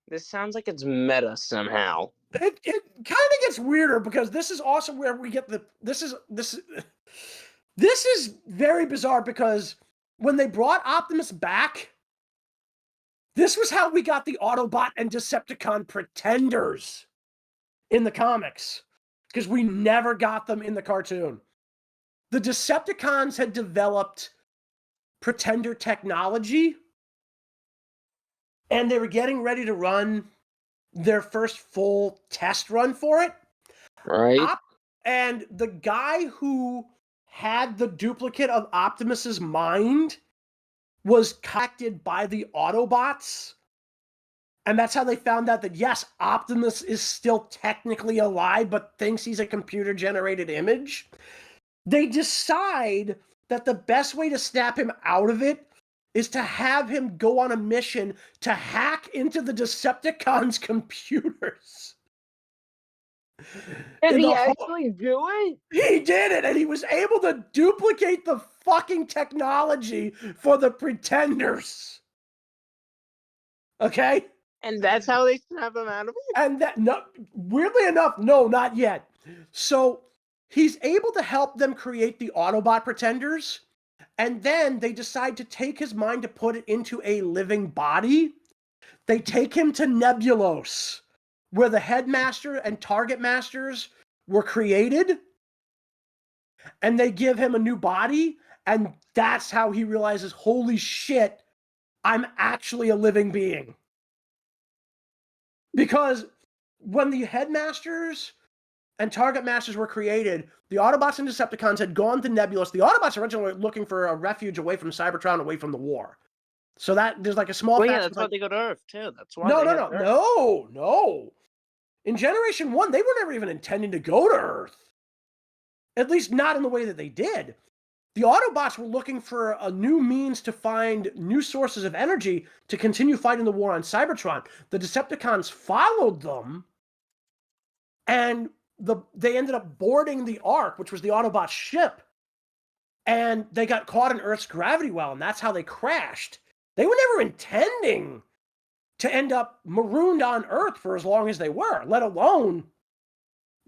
This sounds like it's meta somehow. It kind of gets weirder, because this is also where we get this is very bizarre, because when they brought Optimus back, this was how we got the Autobot and Decepticon pretenders in the comics, because we never got them in the cartoon. The Decepticons had developed pretender technology and they were getting ready to run their first full test run for it. Right. And the guy who had the duplicate of Optimus's mind was contacted by the Autobots. And that's how they found out that, yes, Optimus is still technically alive, but thinks he's a computer-generated image. They decide that the best way to snap him out of it is to have him go on a mission to hack into the Decepticons' computers. Did In he the actually do it? He did it, and he was able to duplicate the fucking technology for the Pretenders. Okay? And that's how they snap him out of it? And that, no, weirdly enough, no, not yet. So he's able to help them create the Autobot Pretenders, and then they decide to take his mind to put it into a living body. They take him to Nebulos, where the Headmaster and Target Masters were created, and they give him a new body, and that's how he realizes, holy shit, I'm actually a living being. Because when the Headmasters and Target Masters were created, the Autobots and Decepticons had gone to Nebulos. The Autobots originally were looking for a refuge away from Cybertron, away from the war. So that there's like a small. Well, yeah, that's why they go to Earth too. That's why. No. In Generation 1, they were never even intending to go to Earth. At least not in the way that they did. The Autobots were looking for a new means to find new sources of energy to continue fighting the war on Cybertron. The Decepticons followed them, and they ended up boarding the Ark, which was the Autobot ship, and they got caught in Earth's gravity well, and that's how they crashed. They were never intending to end up marooned on Earth for as long as they were, let alone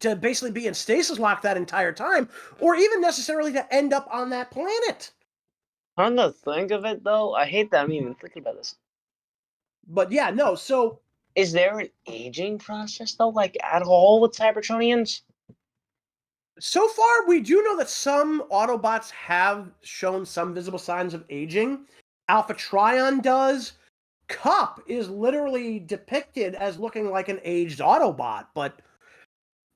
to basically be in stasis lock that entire time, or even necessarily to end up on that planet. Come to think of it, though, I hate that I'm even thinking about this. But yeah, no, so... Is there an aging process, though, like, at all with Cybertronians? So far, we do know that some Autobots have shown some visible signs of aging. Alpha Trion does. Cup is literally depicted as looking like an aged Autobot, but...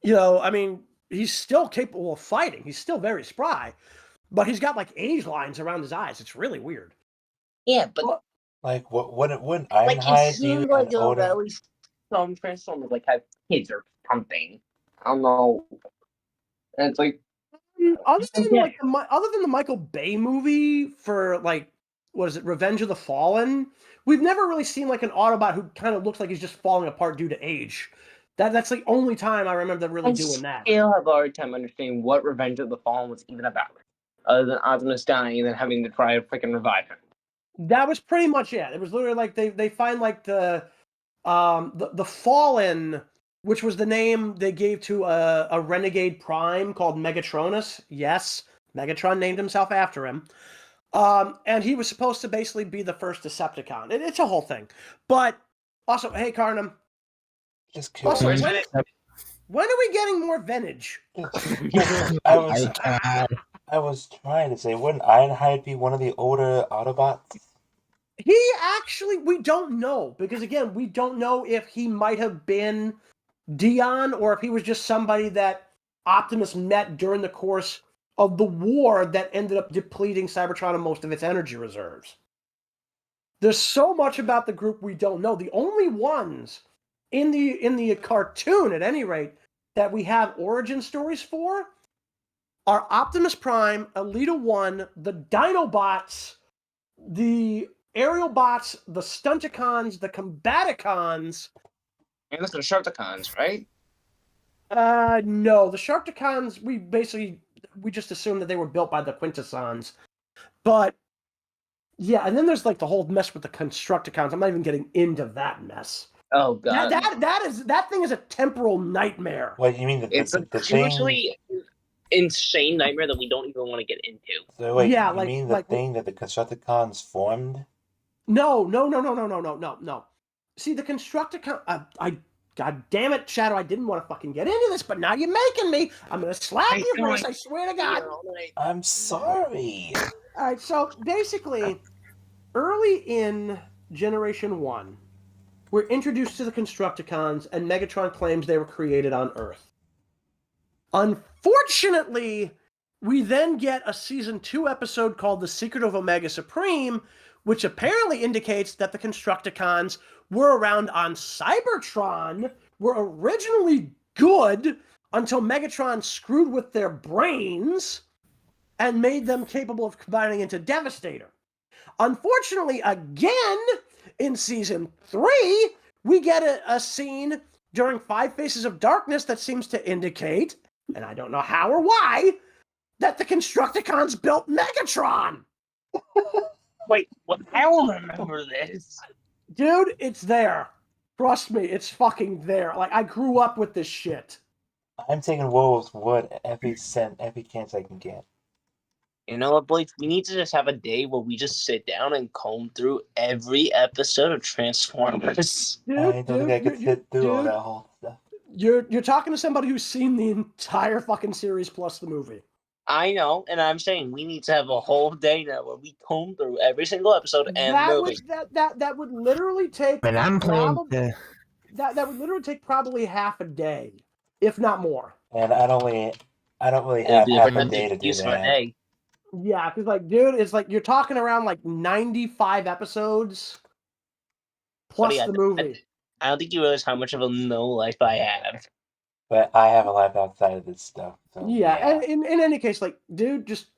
You know, I mean, he's still capable of fighting. He's still very spry. But he's got, like, age lines around his eyes. It's really weird. Yeah, but... Like, wouldn't Like, Ironhide it be seemed an like older... at least some Transformers, like, have kids or something. I don't know. And it's like... Other than the Michael Bay movie for, like, what is it, Revenge of the Fallen, we've never really seen, like, an Autobot who kind of looks like he's just falling apart due to age. That's the only time I remember them really doing that. I still have a hard time understanding what Revenge of the Fallen was even about. Other than Optimus dying and then having to try to freaking revive him. That was pretty much it. It was literally like they find like the Fallen, which was the name they gave to a renegade prime called Megatronus. Yes, Megatron named himself after him. And he was supposed to basically be the first Decepticon. It's a whole thing. But also, hey Carnom. Just curious. Also, when are we getting more vintage? I was trying to say, wouldn't Ironhide be one of the older Autobots? He actually, we don't know. Because again, we don't know if he might have been Dion or if he was just somebody that Optimus met during the course of the war that ended up depleting Cybertron of most of its energy reserves. There's so much about the group we don't know. The only ones in the cartoon, at any rate, that we have origin stories for are Optimus Prime, Elita 1, the Dinobots, the Aerial Bots, the Stunticons, the Combaticons. And the Sharkticons, right? No, the Sharkticons, we just assumed that they were built by the Quintessons. But, yeah, and then there's like the whole mess with the Constructicons. I'm not even getting into that mess. Oh god, that thing is a temporal nightmare. What you mean? It's a hugely insane nightmare that we don't even want to get into. So wait, yeah, you mean the thing that the Constructicons formed? No. See, the Constructicon. God damn it, Shadow! I didn't want to fucking get into this, but now you're making me. I'm gonna slap you for this. I swear to God. I'm sorry. All right, so basically, early in Generation 1, we're introduced to the Constructicons, and Megatron claims they were created on Earth. Unfortunately, we then get a Season 2 episode called The Secret of Omega Supreme, which apparently indicates that the Constructicons were around on Cybertron, were originally good until Megatron screwed with their brains and made them capable of combining into Devastator. Unfortunately, again, in Season 3, we get a scene during Five Faces of Darkness that seems to indicate, and I don't know how or why, that the Constructicons built Megatron! Wait, what? I don't remember this. Dude, it's there. Trust me, it's fucking there. Like, I grew up with this shit. I'm taking Warwolf's wood every chance I can get. You know what, boys? We need to just have a day where we just sit down and comb through every episode of Transformers. Dude, I don't think I could sit through all that whole stuff. You're talking to somebody who's seen the entire fucking series plus the movie. I know, and I'm saying we need to have a whole day now where we comb through every single episode and movie. That would literally take. And I'm planning to. That would literally take probably half a day, if not more. And I don't really have half a day to do that. Yeah, because like, dude, it's like you're talking around like 95 episodes plus the movie. I don't think you realize how much of a no life I have. But I have a life outside of this stuff. So, yeah, and in any case, like, dude, just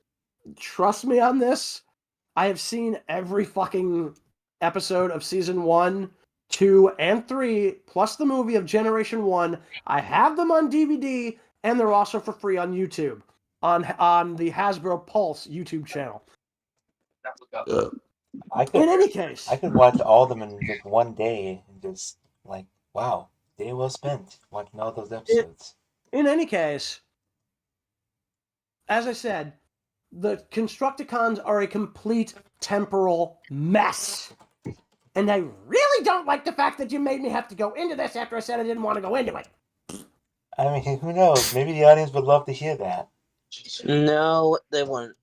trust me on this. I have seen every fucking episode of Season 1, 2, and 3, plus the movie of Generation 1. I have them on DVD, and they're also for free on YouTube. On the Hasbro Pulse YouTube channel. In any case, I could watch all of them in just one day and just like, wow, day well spent watching all those episodes. In any case, as I said, the Constructicons are a complete temporal mess. And I really don't like the fact that you made me have to go into this after I said I didn't want to go into it. I mean, who knows? Maybe the audience would love to hear that. No, they wouldn't.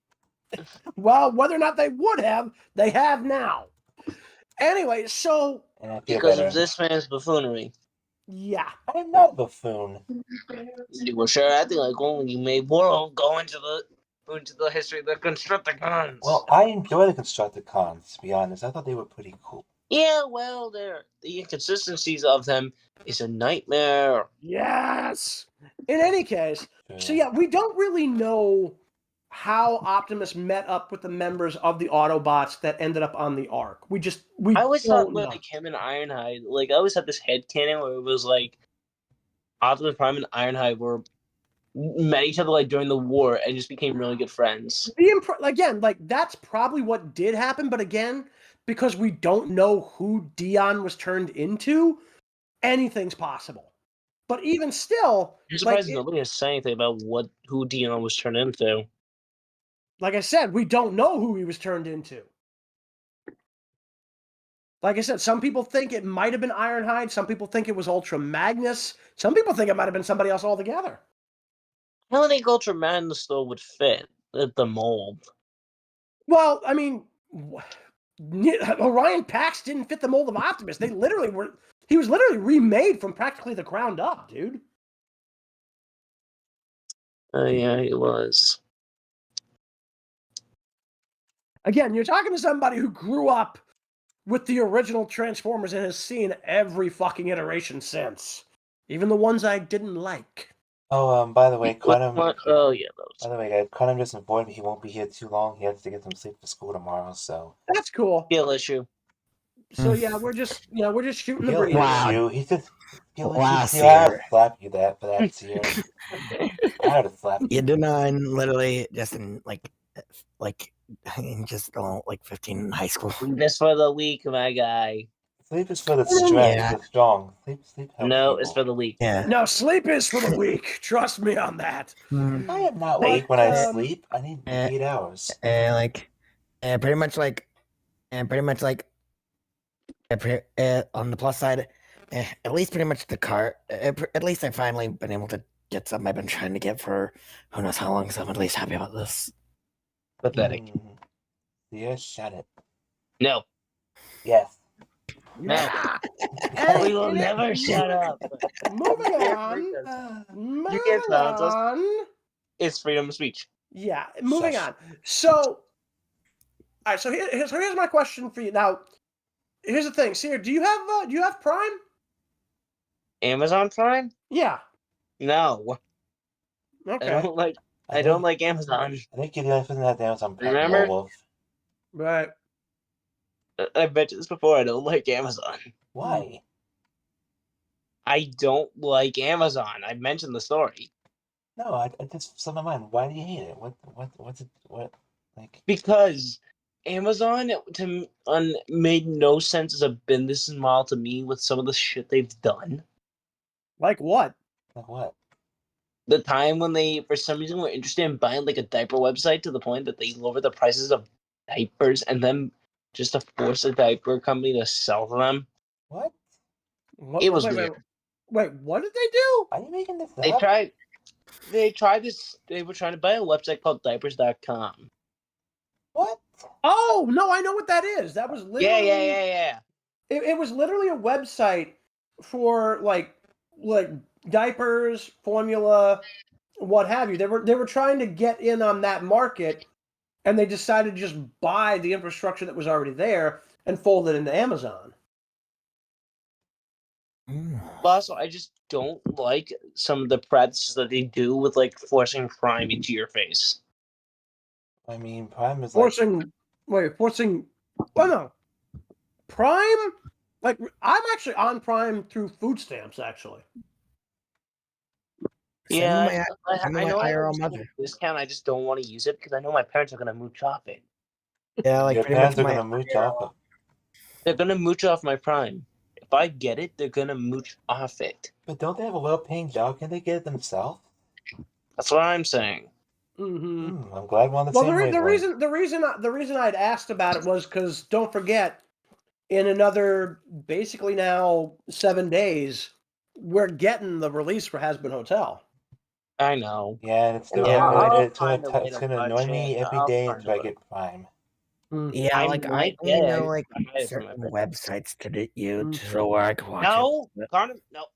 Well, whether or not they would have, they have now. Anyway, so... Because of this man's buffoonery. Yeah. I am not a buffoon. You were sure acting like only you made World go into the history of the Constructicons. Well, I enjoy the Constructicons, to be honest. I thought they were pretty cool. Yeah, well, the inconsistencies of them is a nightmare. Yes! In any case, so yeah, we don't really know how Optimus met up with the members of the Autobots that ended up on the Ark. I always thought like him and Ironhide, like I always had this headcanon where it was like Optimus Prime and Ironhide met each other like during the war and just became really good friends. Again, like that's probably what did happen, but again, because we don't know who Dion was turned into, anything's possible. But even still, I'm surprised nobody has said anything about who Dion was turned into. Like I said, we don't know who he was turned into. Like I said, some people think it might have been Ironhide. Some people think it was Ultra Magnus. Some people think it might have been somebody else altogether. I don't think Ultra Magnus though would fit the mold. Well, I mean, Orion Pax didn't fit the mold of Optimus. He was literally remade from practically the ground up, dude. Yeah, he was. Again, you're talking to somebody who grew up with the original Transformers and has seen every fucking iteration since. Even the ones I didn't like. Oh, by the way, Carnom. Oh, yeah, those. By the way, guys, Carnom just informed me he won't be here too long. He has to get some sleep for school tomorrow, so. That's cool. Skill issue. So yeah, we're just shooting the breeze. Wow. He just. Wow, I had to slap you for that, Sear. I had to slap you. You did not literally just in just 15 in high school. Just for the week, my guy. Sleep is for the strength, the strong. Sleep helps No, people. it's for the weak. Yeah. No, sleep is for the weak. Trust me on that. I am not weak when I sleep. I need 8 hours. Pretty much on the plus side, at least pretty much the car. At least I finally been able to get something I've been trying to get for who knows how long. So I'm at least happy about this. Pathetic. Yes, shut it. No. Yes. No. We will never shut up. Moving can't on. freak us. Moving can't silence us. on. It's freedom of speech. Yeah, moving Shush. on. So, all right. So here's my question for you. Now, here's the thing, Sear. Do you have Prime? Amazon Prime? Yeah. No, Okay. I don't like Amazon. I think you're the only person that has Amazon Prime. Remember? Warwolf. Right. I've mentioned this before. I don't like Amazon. Why? I don't like Amazon. I've mentioned the story. No, I just slipped my mind. Why do you hate it? What's it? What? Like, Because Amazon made no sense as a business model to me with some of the shit they've done. Like what? like what? The time when they, for some reason, were interested in buying like a diaper website to the point that they lowered the prices of diapers and then just to force a diaper company to sell them. What? What It was wait, weird. wait, what did they do? Are you making this They up? tried this. They were trying to buy a website called diapers.com. What? Oh no, I know what that is. That was literally Yeah. It was literally a website for like diapers, formula, what have you. They were trying to get in on that market, and they decided to just buy the infrastructure that was already there and fold it into Amazon. Also, I just don't like some of the practices that they do with like forcing Prime into your face. I mean, Prime is like. Forcing. Oh no, Prime. Like I'm actually on Prime through food stamps. Actually, Yeah, I my know I have IRL a mother. discount. I just don't want to use it because I know my parents are gonna mooch off it. Yeah, like Your pretty much parents are my gonna mooch off of. They're gonna mooch off my Prime. If I get it, they're gonna mooch off it. But don't they have a well-paying job? Can't they get it themselves? That's what I'm saying. mm-hmm. I'm glad we're on the Well, same wavelength. the reason I'd asked about it was because don't forget, in another basically now 7 days, we're getting the release for Has Been Hotel. I know. Yeah, and it's still Yeah, it's gonna annoy me every day until I get Prime. Yeah, I like I might only get know it. like I might get it from certain my websites to use so where I can watch No, it. Carnom, no.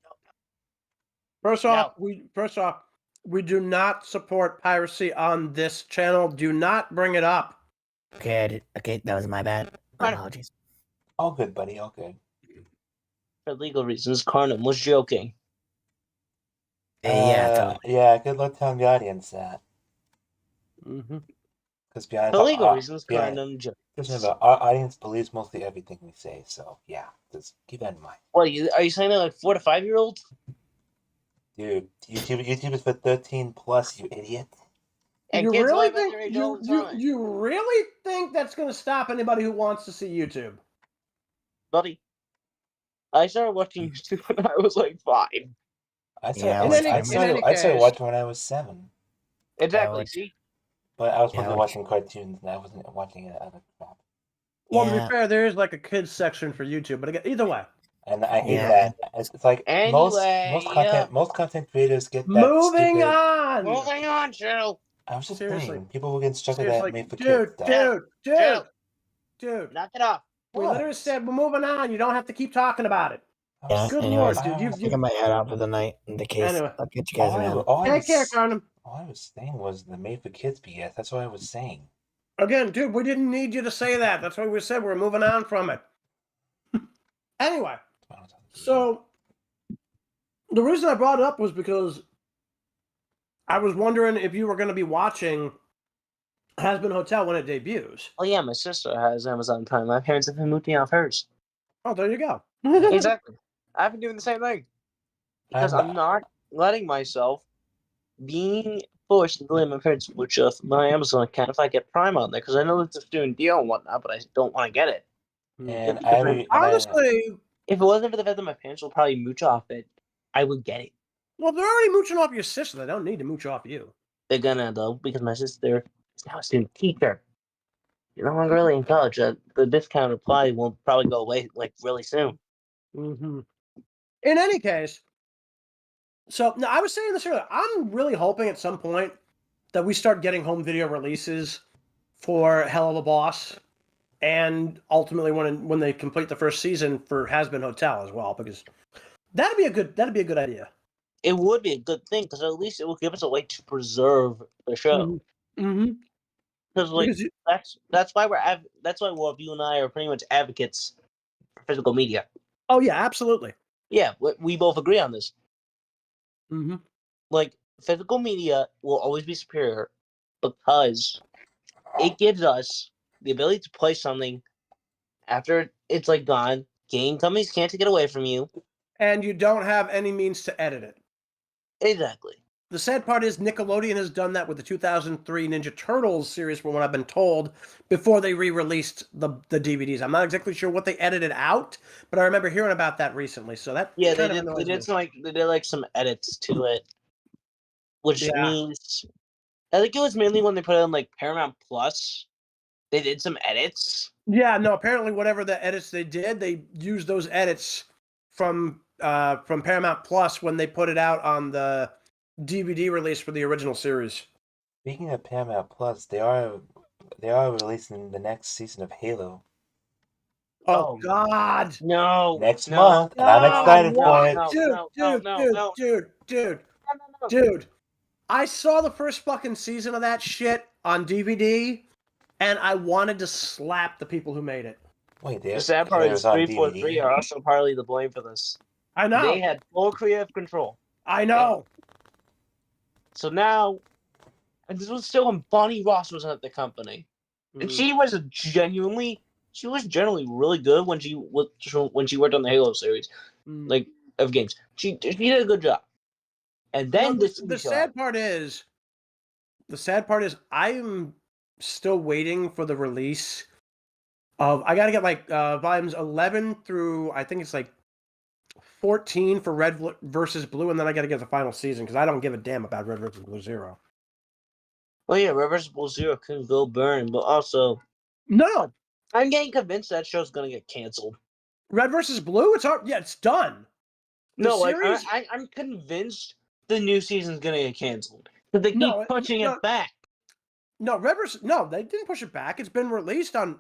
First off, we do not support piracy on this channel. Do not bring it up. Okay, that was my bad. Carnom. Apologies. All good, buddy. All good. For legal reasons, Carnom was joking. Yeah, Yeah. Good luck telling the audience that. Mm-hmm. Because be honest, For legal reasons, yeah, Carnom jokes. just remember, our audience believes mostly everything we say. So yeah, just keep that in mind. What are you saying that like 4 to 5 year olds? Dude, YouTube is for 13 plus. You idiot. And You kids really live think underage all the time. you really think that's going to stop anybody who wants to see YouTube? Buddy, I started watching YouTube when I was like 5. I Yeah, started case- watching when I was 7. Exactly. like- See, But I was Yeah, mostly like- watching cartoons and I wasn't watching other crap. Well, to Yeah. be fair, there is like a kids section for YouTube, but again, either way. And I hate Yeah. that. It's like Anyway, most content creators get that Moving stupid. on. moving on, Cheryl. I was just Seriously. saying, people who get stuck with Seriously, that made for kids stuff. dude. Knock it off. We literally said we're moving on. You don't have to keep talking about it. Yeah, Good anyways, lord, dude. I think I might head out for the night in the case. Anyway. I'll catch you guys around. Take care, Carnom. All I was saying was the made for kids BS. That's what I was saying. Again, dude, we didn't need you to say that. That's why we said we're moving on from it. Anyway, so the reason I brought it up was because I was wondering if you were going to be watching Has Been Hotel when it debuts. Oh yeah, my sister has Amazon Prime. My parents have been mooching off hers. Oh, there you go. Exactly. I've been doing the same thing because I'm I'm not letting myself being forced to delete my parents mooch off my Amazon account if I get Prime on there because I know it's a student deal and whatnot, but I don't want to get it. And Honestly, if it wasn't for the fact that my parents will probably mooch off it, I would get it. well, they're already mooching off your sister. They don't need to mooch off you. They're gonna though because my sister is now a student teacher. You're no longer really in college. The discount apply will probably go away like really soon. Mm-hmm. In any case, so now I was saying this earlier. I'm really hoping at some point that we start getting home video releases for Hell of a Boss. and ultimately when they complete the first season for Has Been Hotel as well, because that'd be a good idea. It would be a good thing because at least it will give us a way to preserve the show. Mm-hmm. Because that's why that's why Wolf, you and I are pretty much advocates for physical media. Oh yeah, absolutely. Yeah, we both agree on this. Mm-hmm. Like physical media will always be superior because it gives us the ability to play something after it's like gone. Game companies can't take it away from you. And you don't have any means to edit it. Exactly. The sad part is Nickelodeon has done that with the 2003 Ninja Turtles series, from what I've been told, before they re-released the DVDs. I'm not exactly sure what they edited out, but I remember hearing about that recently. So that Yeah, kind they of did. annoys me. They did like some edits to it, which Yeah. means I think it was mainly when they put it on like Paramount Plus. They did some edits. Yeah, no. Apparently, whatever the edits they did, they used those edits from Paramount Plus when they put it out on the DVD release for the original series. Speaking of Paramount Plus, they are releasing the next season of Halo Oh God! No, next no, month, and I'm excited no, for it. no, Dude! I saw the first fucking season of that shit on DVD, and I wanted to slap the people who made it. Wait, The sad part is 343 are also partly to blame for this. I know. They had full creative control. I know. So now, and this was still when Bonnie Ross was at the company, and she was generally really good when she worked on the Halo series, like of games. She did a good job. And then the sad part is I'm still waiting for the release of. I gotta get like volumes 11 through I think it's like 14 for Red versus Blue, and then I gotta get the final season because I don't give a damn about Red versus Blue Zero. Well, yeah, Red vs. Blue Zero can go burn, but also no, I'm getting convinced that show's gonna get canceled. Red versus Blue, it's done. No, like I'm convinced the new season's gonna get canceled because they keep pushing it back. No, they didn't push it back. It's been released on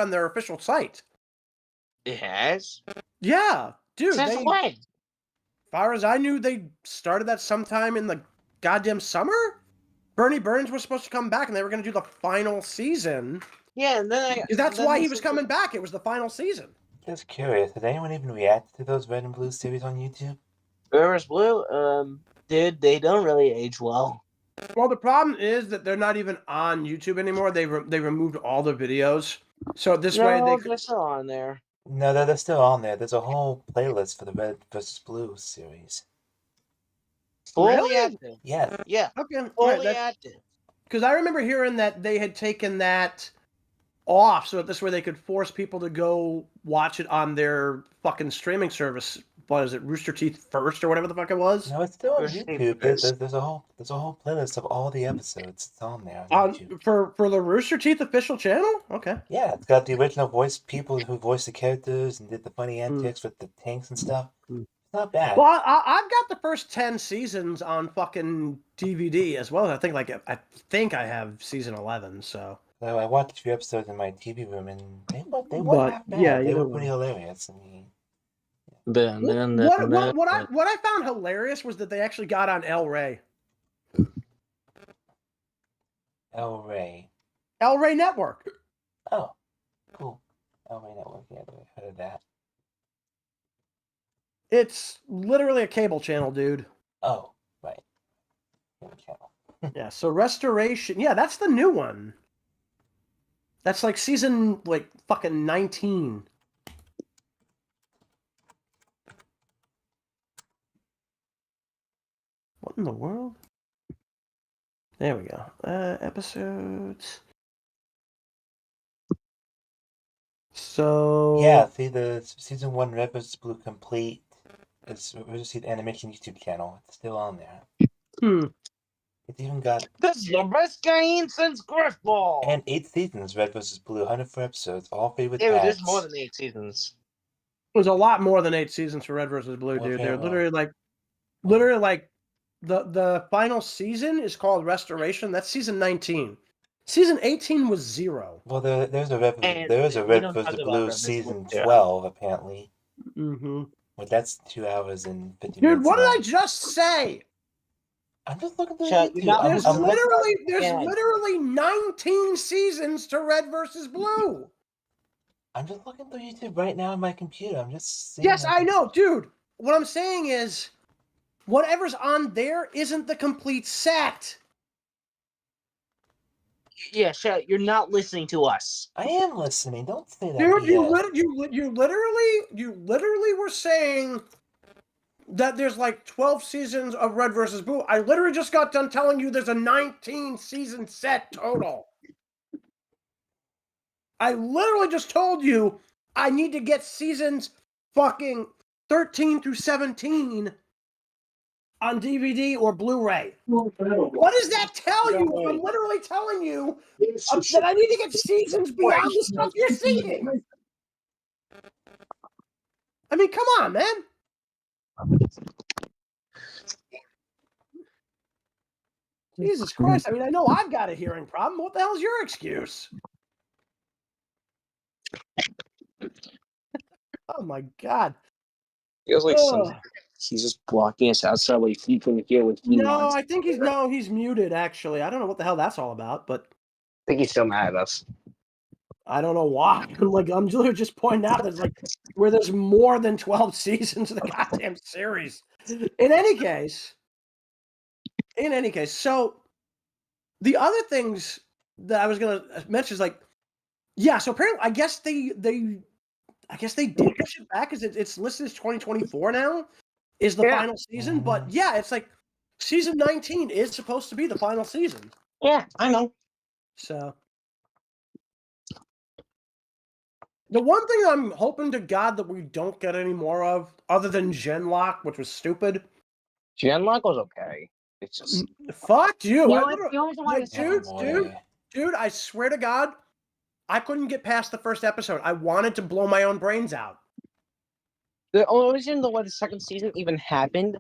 their official site. It has? Yeah, dude. Since when? As far as I knew, they started that sometime in the goddamn summer. Bernie Burns was supposed to come back, and they were going to do the final season. Yeah, and then that's why he was coming back. It was the final season. Just curious, did anyone even react to those Red and Blue series on YouTube? Red vs. Blue, they don't really age well. Well, the problem is that they're not even on YouTube anymore. They removed all the videos. So this way they're still on there. No, they're still on there. There's a whole playlist for the Red vs. Blue series. Fully active. Yeah. Yeah. Okay. Fully active. Because I remember hearing that they had taken that off so that this way they could force people to go watch it on their fucking streaming service. What is it, Rooster Teeth First or whatever the fuck it was? No, it's still on YouTube. There's a whole playlist of all the episodes. It's on there on YouTube. For the Rooster Teeth official channel? Okay. Yeah, it's got the original voice people who voiced the characters and did the funny antics with the tanks and stuff. It's not bad. Well, I've got the first 10 seasons on fucking DVD as well. I think I have season 11. So I watched a few episodes in my TV room, and they weren't that bad. Yeah, they were pretty hilarious. I mean. What I found hilarious was that they actually got on El Rey. El Rey Network. Oh, cool. El Rey Network. Yeah, I heard of that. It's literally a cable channel, dude. Oh, right. Cable channel. Yeah. So Restoration. Yeah, that's the new one. That's like season fucking 19. What in the world? There we go. Episodes. So yeah, see the season 1 Red vs. Blue complete. It's see the animation YouTube channel. It's still on there. It's even got. This is the best game since Griffball. And 8 seasons Red vs. Blue, 104 episodes, all favorite. It was more than 8 seasons. It was a lot more than 8 seasons for Red vs. Blue, dude. They're literally like. The final season is called Restoration. That's season 19. Season 18 was 0. Well, there's a And Red don't vs. talk about Blue Red vs. season Blue, yeah. 12 apparently. Mm-hmm. But that's 2 hours and 50 Dude, minutes. what did long. I just say? I'm just looking through Shut- you're YouTube. not There's I'm listening. literally 19 seasons to Red versus Blue. I'm just looking through YouTube right now on my computer. I'm just seeing. Yes, I know, dude. What I'm saying is, whatever's on there isn't the complete set. Yeah, shut. You're not listening to us. I am listening. Don't say that. Dude, yet. you literally were saying that there's like 12 seasons of Red versus Blue. I literally just got done telling you there's a 19 season set total. I literally just told you I need to get seasons fucking 13 through 17 on DVD or Blu-ray. What does that tell you? I'm literally telling you that I need to get seasons beyond the stuff you're seeing. I mean, come on, man. Jesus Christ. I mean, I know I've got a hearing problem. What the hell's your excuse? Oh, my God. Feels like Ugh. he's just blocking us outside where he can hear what he No, wants. I think he's muted, actually. I don't know what the hell that's all about, but I think he's still mad at us. I don't know why. I'm literally just pointing out that where there's more than 12 seasons of the goddamn series. In any case, so the other things that I was gonna mention is so apparently I guess they did push it back because it's listed as 2024 now is the final season, but yeah, it's like season 19 is supposed to be the final season. Yeah, I know. So the one thing I'm hoping to God that we don't get any more of, other than Genlock, which was stupid. Genlock was okay. It's just Fuck you. Dude, I swear to God, I couldn't get past the first episode. I wanted to blow my own brains out. the only reason why the second season even happened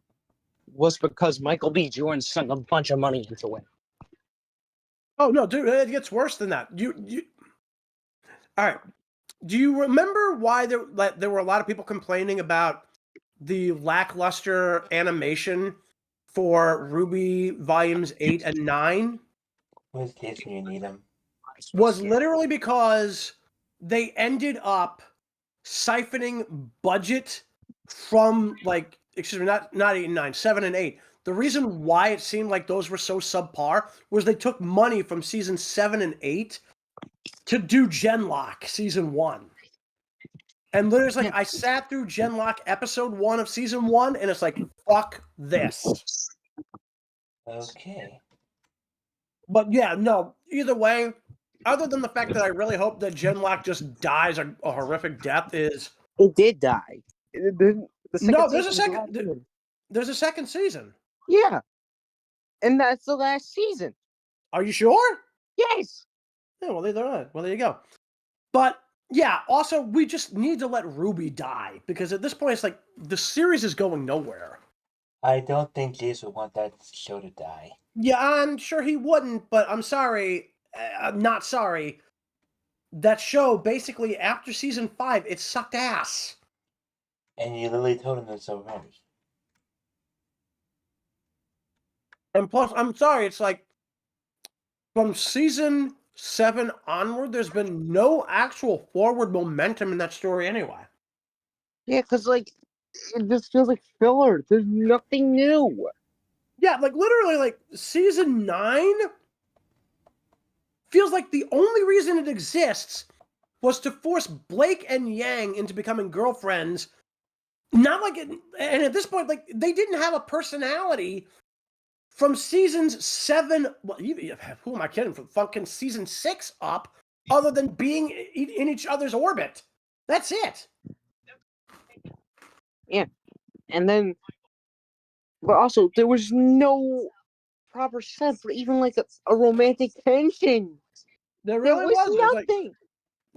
was because Michael B. Jordan sunk a bunch of money into it. Oh no, dude, it gets worse than that. You all right. Do you remember why there were a lot of people complaining about the lackluster animation for Ruby Volumes 8 and 9? Where's case when you need him? Was literally because they ended up siphoning budget from not 8 and 9, 7 and 8. The reason why it seemed like those were so subpar was they took money from season 7 and 8 to do Genlock season 1. And literally, I sat through Genlock episode 1 of season 1, and it's like, fuck this. Okay. But yeah, no, either way, other than the fact that I really hope that Genlock just dies a horrific death is... It did die. There's a second season. Yeah. And that's the last season. Are you sure? Yes. Yeah, well, there you go. But yeah, also, we just need to let Ruby die, because at this point, it's like, the series is going nowhere. I don't think Jayse would want that show to die. Yeah, I'm sure he wouldn't, but I'm sorry. I'm not sorry. That show, basically, after season 5, it sucked ass. And you literally told him this already. And plus, I'm sorry, it's like, from season 7 onward, there's been no actual forward momentum in that story anyway. Yeah, because, it just feels like filler. There's nothing new. Yeah, literally, season 9 feels like the only reason it exists was to force Blake and Yang into becoming girlfriends. Not and at this point, they didn't have a personality from seasons 7. Well, who am I kidding? From fucking season 6 up, other than being in each other's orbit. That's it. Yeah, and then, but also there was no proper set for even a romantic tension. There really was nothing.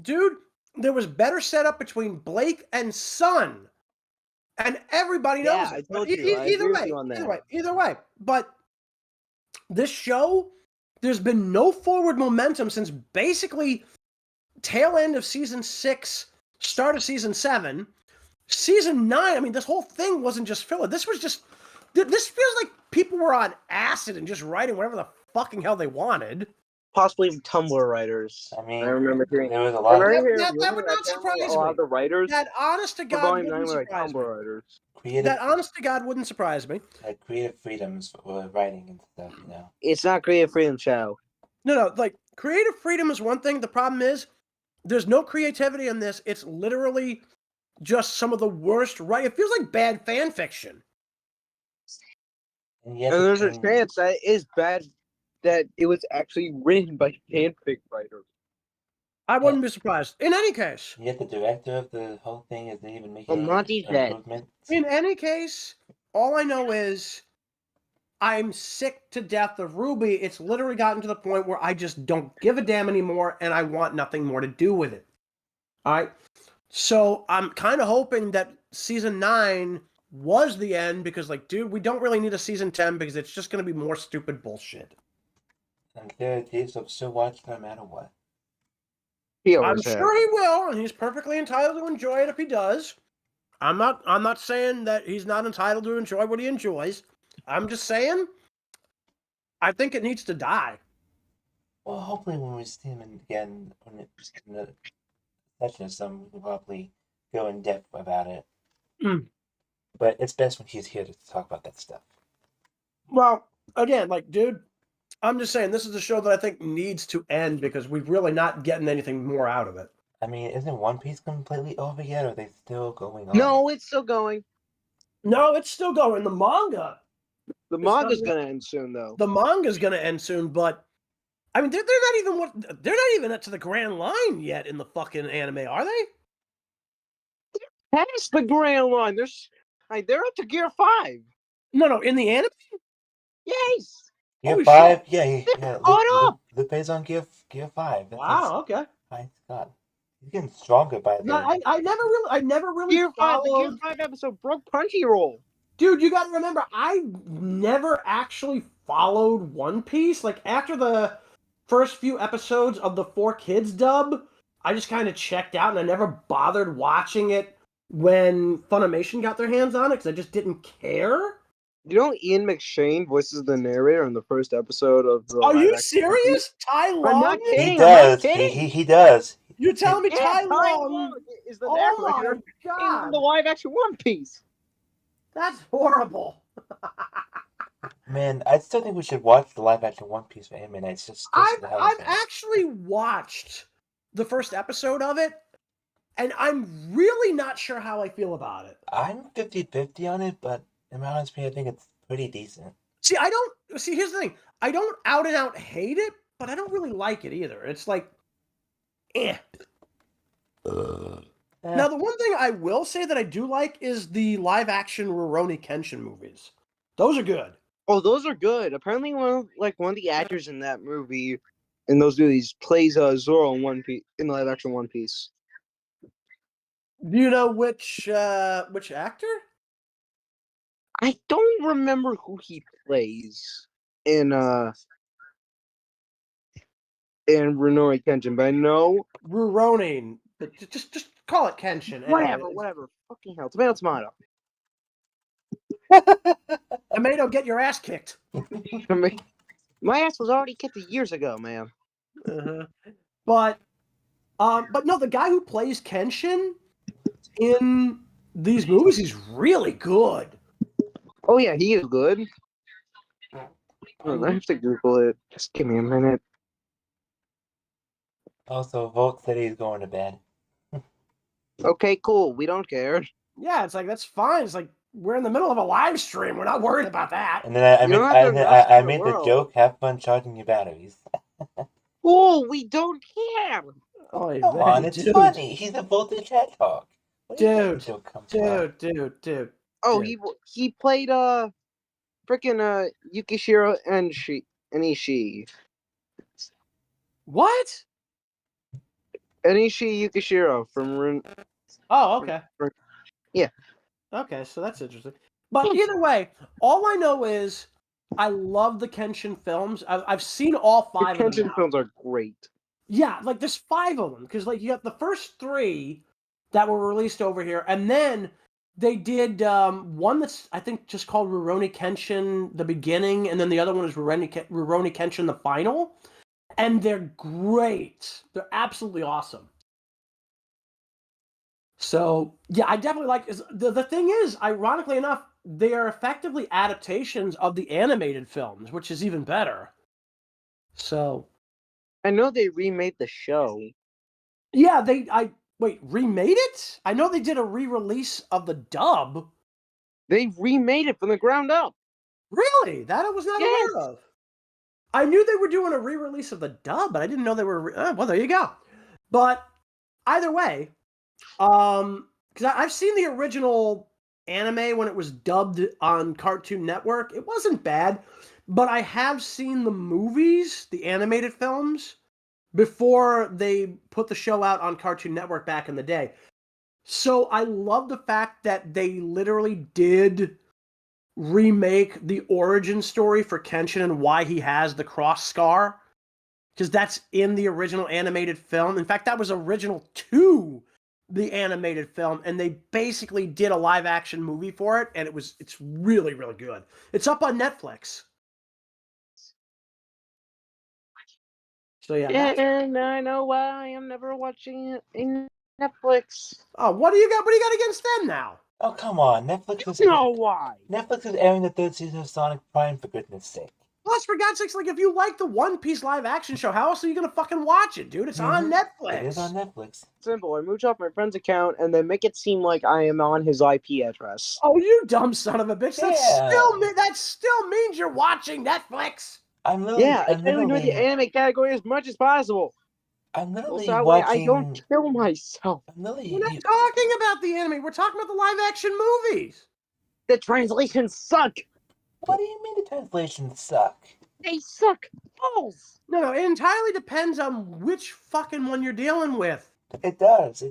Dude, there was better setup between Blake and Sun, and everybody knows it. I told you. Either way. But this show there's been no forward momentum since basically tail end of season 6, start of season 7. Season 9, I mean, this whole thing wasn't just filler. This was just, this feels like people were on acid and just writing whatever the fucking hell they wanted. Possibly even Tumblr writers. I mean, I remember hearing. there was a lot of That would not surprise A lot of me. the writers That honest to for God Volume 9 wouldn't were like surprise me. Tumblr writers. That honest to God wouldn't surprise me. like creative freedoms for writing and stuff, you know. It's not Creative Freedom Show. No, like, creative freedom is one thing. The problem is, there's no creativity in this. It's literally just some of the worst, right? It feels like bad fan fiction. And yet And there's a and- chance that it is bad that it was actually written by fanfic writers. I wouldn't be surprised. In any case, Yet the director of the whole thing isn't even making Well, Monty's dead. improvements. in any case, all I know is I'm sick to death of Ruby. It's literally gotten to the point where I just don't give a damn anymore, and I want nothing more to do with it. All right? So I'm kind of hoping that season 9 was the end, because, like, dude, we don't really need a season 10 because it's just going to be more stupid bullshit. And Jayse will still watch no matter what. He I'm always has. sure he will, and he's perfectly entitled to enjoy it if he does. I'm not saying that he's not entitled to enjoy what he enjoys. I'm just saying I think it needs to die. Well, hopefully when we see him again when it's in the session or something, we can probably go in depth about it. But it's best when he's here to talk about that stuff. Well, again, like, dude, I'm just saying this is a show that I think needs to end because we're really not getting anything more out of it. I mean, isn't One Piece completely over yet, or are they still going on? No, it's still going. No, it's still going. The manga. The manga's gonna end soon, though. The manga's gonna end soon, but I mean, they're not even up to the grand line yet in the fucking anime, are they? That's the grand line. They're up to Gear 5. No, in the anime. Yes. Gear Holy 5? shit. Yeah. caught up. Lupe's on Gear 5. Wow. Okay. My God. He's getting stronger by the No, I never really Gear 5. The Gear followed. 5 episode broke Crunchyroll. Dude, you gotta remember, I never actually followed One Piece. Like, after the first few episodes of the 4Kids dub, I just kind of checked out, and I never bothered watching it when Funimation got their hands on it, because I just didn't care. You know Ian McShane voices the narrator in the first episode of the Are you live-action serious? Tai I'm Lung? not kidding. He I'm not does. kidding. He does. You're telling me Yeah, Tai Tai Lung? Lung is the Oh my narrator in god. the live-action One Piece. That's horrible. Man, I still think we should watch the live action One Piece for anime. It's just I've the hell of it. actually watched the first episode of it, and I'm really not sure how I feel about it. I'm 50-50 on it, but in my honest opinion, I think it's pretty decent. See, here's the thing. I don't out and out hate it, but I don't really like it either. It's like, eh. Now, the one thing I will say that I do like is the live-action Rurouni Kenshin movies. Those are good. Oh, those are good. Apparently, one of the actors in that movie, in those movies, plays Zoro in One Piece in the live-action One Piece. Do you know which actor? I don't remember who he plays in Rurouni Kenshin, but I know Rurouni. But just call it Kenshin. whatever. Fucking hell, tomato. Tomato, get your ass kicked. I mean, my ass was already kicked years ago, man. Uh-huh. But no, the guy who plays Kenshin in these movies, he's really good. Oh yeah, he is good. I have to Google it. Just give me a minute. Also, Volt said he's going to bed. Okay, cool. We don't care. Yeah, it's like, that's fine. It's like, we're in the middle of a live stream. We're not worried about that. And then I You don't have to rush I the made the world. joke, have fun charging your batteries. Oh, we don't care. Oh, Come on, it's funny. He's a voltage hedgehog. Where did that Dude, joke come from? dude. Oh, Dude. he played freaking Yukishiro and Enishi. What? Enishi Yukishiro from Oh, okay. Yeah. Okay, so that's interesting. But either way, all I know is I love the Kenshin films. I've seen all The 5 of them Kenshin now. films are great. Yeah, like there's 5 of them because like you got the first 3 that were released over here, and then they did one that's I think just called Rurouni Kenshin the beginning, and then the other one is Rurouni Kenshin the final, and they're great. They're absolutely awesome. So yeah, I definitely like. The thing is, ironically enough, they are effectively adaptations of the animated films, which is even better. So I know they remade the show. yeah, remade it? I know they did a re-release of the dub. They remade it from the ground up. Really? That I was not Yes. aware of. I knew they were doing a re-release of the dub, but I didn't know they were. Well, there you go. But either way, because I've seen the original anime when it was dubbed on Cartoon Network. It wasn't bad, but I have seen the movies, the animated films, before they put the show out on Cartoon Network back in the day. So I love the fact that they literally did remake the origin story for Kenshin and why he has the cross scar, because that's in the original animated film. In fact, that was original to the animated film, and they basically did a live action movie for it, and it's really, really good. It's up on Netflix. So yeah. And I know why I'm never watching it in Netflix. Oh, what do you got? What do you got against them now? Oh, come on. Netflix is why. Netflix is airing the 3rd season of Sonic Prime, for goodness sake. Plus, for God's sakes, like if you like the One Piece live action show, how else are you gonna fucking watch it, dude? It's on Netflix. It is on Netflix. Simple. I mooch off my friend's account and then make it seem like I am on his IP address. Oh, you dumb son of a bitch! Yeah. That still means you're watching Netflix. I'm literally, Yeah, I try to enjoy the anime category as much as possible. I'm literally So that way watching. I don't kill myself. I'm literally. We're not talking about the anime. We're talking about the live action movies. The translations suck. What do you mean the translations suck? They suck balls. No, it entirely depends on which fucking one you're dealing with. It does,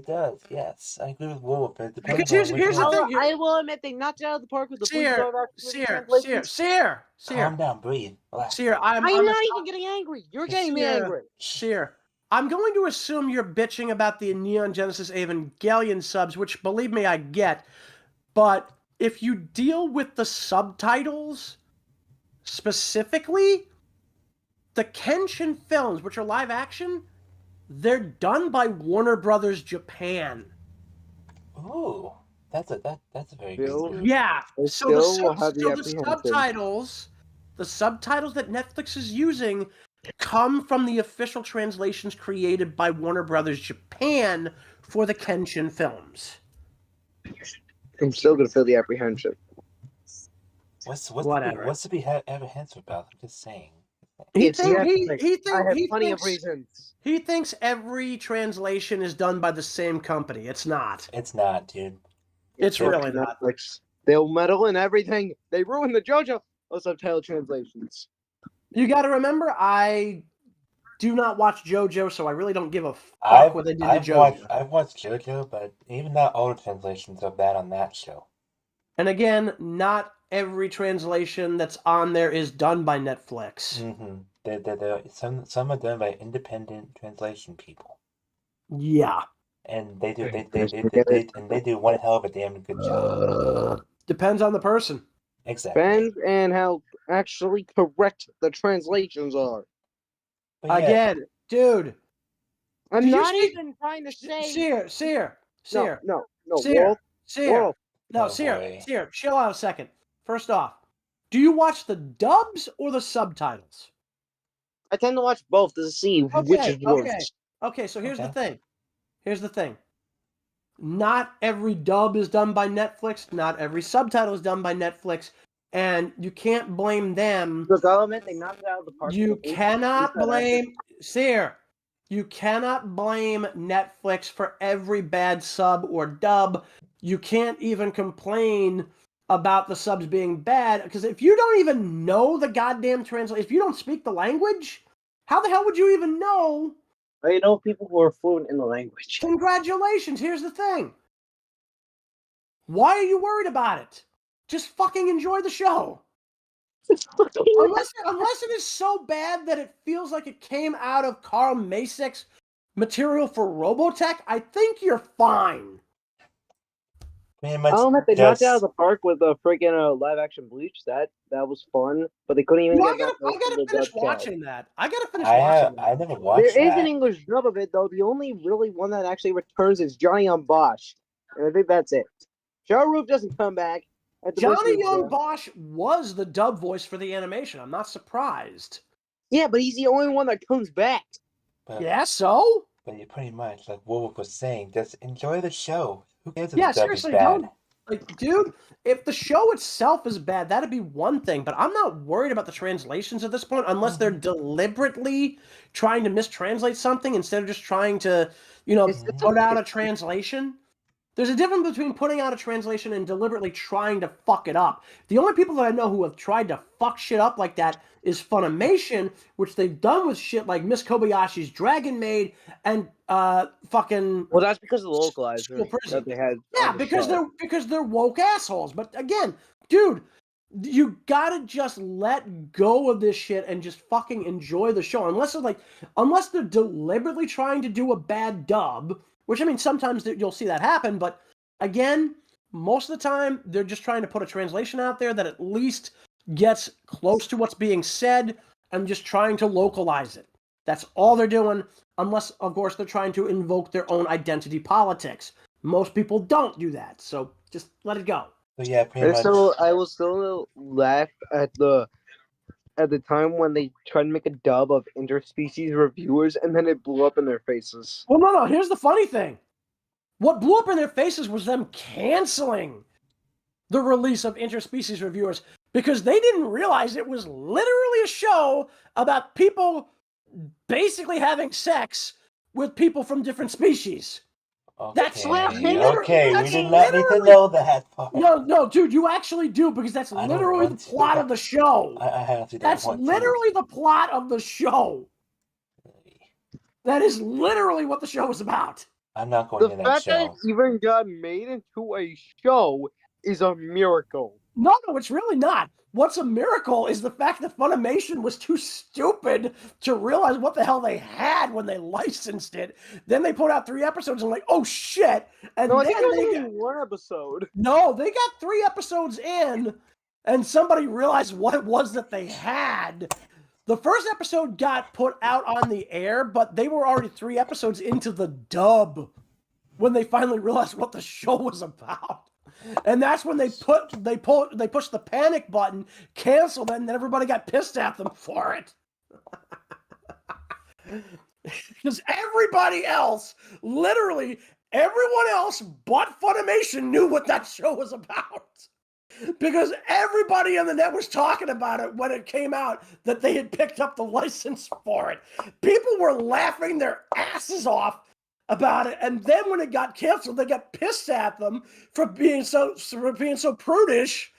yes. I agree with Warwolf, but it depends Because on here's the thing. I will admit they knocked it out of the park with the Sear. Calm down, breathe, relax. Sear, I'm not even getting angry. You're getting me angry. Sear, I'm going to assume you're bitching about the Neon Genesis Evangelion subs, which, believe me, I get. But if you deal with the subtitles specifically, the Kenshin films, which are live action, they're done by Warner Brothers Japan. Ooh, that's a very good. Yeah. So the subtitles that Netflix is using come from the official translations created by Warner Brothers Japan for the Kenshin films. I'm still gonna feel the apprehension. What's Whatever. to be apprehensive about? I'm just saying. He It's thinks Netflix. I have plenty of reasons. He thinks every translation is done by the same company. It's not. It's not, dude. It's really not. Netflix. They'll meddle in everything. They ruined the JoJo subtitle translations. You got to remember, I do not watch JoJo, so I really don't give a fuck what they did to JoJo. I've watched JoJo, but even not all the translations are bad on that show. And again, not every translation that's on there is done by Netflix. Mm-hmm. Some are done by independent translation people. Yeah. And they do one hell of a damn good job. Depends on the person. Exactly. Depends and how actually correct the translations are. But yeah, Again, dude. I'm not even trying to say. Sear. No. Sear. No, Oh, Sear. boy. Sear. Chill out a second. First off, do you watch the dubs or the subtitles? I tend to watch both to see which is worse. Okay, so here's the thing. Not every dub is done by Netflix. Not every subtitle is done by Netflix. And you can't blame them. The government, they knocked it out of the park. You cannot blame Sear. You cannot blame Netflix for every bad sub or dub. You can't even complain about the subs being bad, because if you don't even know the goddamn translation, if you don't speak the language, how the hell would you even know? I know people who are fluent in the language. Congratulations. Here's the thing. Why are you worried about it? Just fucking enjoy the show. unless it is so bad that it feels like it came out of Carl Masek's material for Robotech, I think you're fine. Pretty much They knocked it out of just the park with the freaking live action Bleach. That was fun, but they couldn't even No, get I that. gotta finish watching that. I gotta finish I watching that. never There watched is that. an English dub of it though. The only really one that actually returns is Johnny on Bosch, and I think that's it. Joe Roof doesn't come back. At the Johnny mercy of Young death. Bosch was the dub voice for the animation. I'm not surprised. Yeah, but he's the only one that comes back. But, Yeah, so? But you pretty much, like Warwolf was saying, just enjoy the show. Who cares if Yeah, the dub is seriously, bad? don't. Like, dude, if the show itself is bad, that'd be one thing. But I'm not worried about the translations at this point, unless they're deliberately trying to mistranslate something instead of just trying to, put out a translation. There's a difference between putting out a translation and deliberately trying to fuck it up. The only people that I know who have tried to fuck shit up like that is Funimation, which they've done with shit like Miss Kobayashi's Dragon Maid and fucking. Well, that's because of the School localizer Prison. that they had. Yeah, on the because show. they're woke assholes. But again, dude, you gotta just let go of this shit and just fucking enjoy the show. Unless they're deliberately trying to do a bad dub, which I mean sometimes you'll see that happen, but again, most of the time they're just trying to put a translation out there that at least gets close to what's being said and just trying to localize it. That's all they're doing, unless of course they're trying to invoke their own identity politics. Most people don't do that, so just let it go. So yeah, pretty much. So I will still laugh at the time when they tried to make a dub of interspecies reviewers, and then it blew up in their faces. Well, no. Here's the funny thing. What blew up in their faces was them canceling the release of interspecies reviewers because they didn't realize it was literally a show about people basically having sex with people from different species. Okay, That's we did not need to literally- know that part. No, dude, you actually do because that's I don't literally the want to. plot of the show. I honestly don't That's want literally the plot of the show. That is literally what the show is about. I'm not going The to that fact that show. it even got made into a show is a miracle. No, it's really not. What's a miracle is the fact that Funimation was too stupid to realize what the hell they had when they licensed it. Then they put out 3 episodes and like, oh shit! And No, I then think it was they only one episode. No, they got 3 episodes in, and somebody realized what it was that they had. The first episode got put out on the air, but they were already 3 episodes into the dub when they finally realized what the show was about. And that's when they pushed the panic button, canceled it, and then everybody got pissed at them for it. Because everybody else, literally everyone else but Funimation knew what that show was about. Because everybody on the net was talking about it when it came out that they had picked up the license for it. People were laughing their asses off about it, and then when it got canceled, they got pissed at them for being so prudish.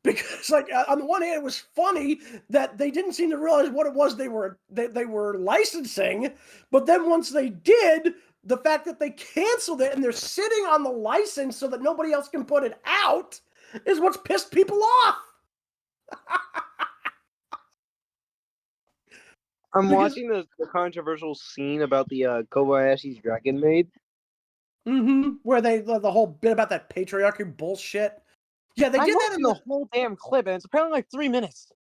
Because, like, on the one hand, it was funny that they didn't seem to realize what it was they were licensing, but then once they did, the fact that they canceled it and they're sitting on the license so that nobody else can put it out is what's pissed people off. I'm watching the controversial scene about the Kobayashi's Dragon Maid. Where the whole bit about that patriarchy bullshit. Yeah, they did that in the whole damn clip, and it's apparently like 3 minutes.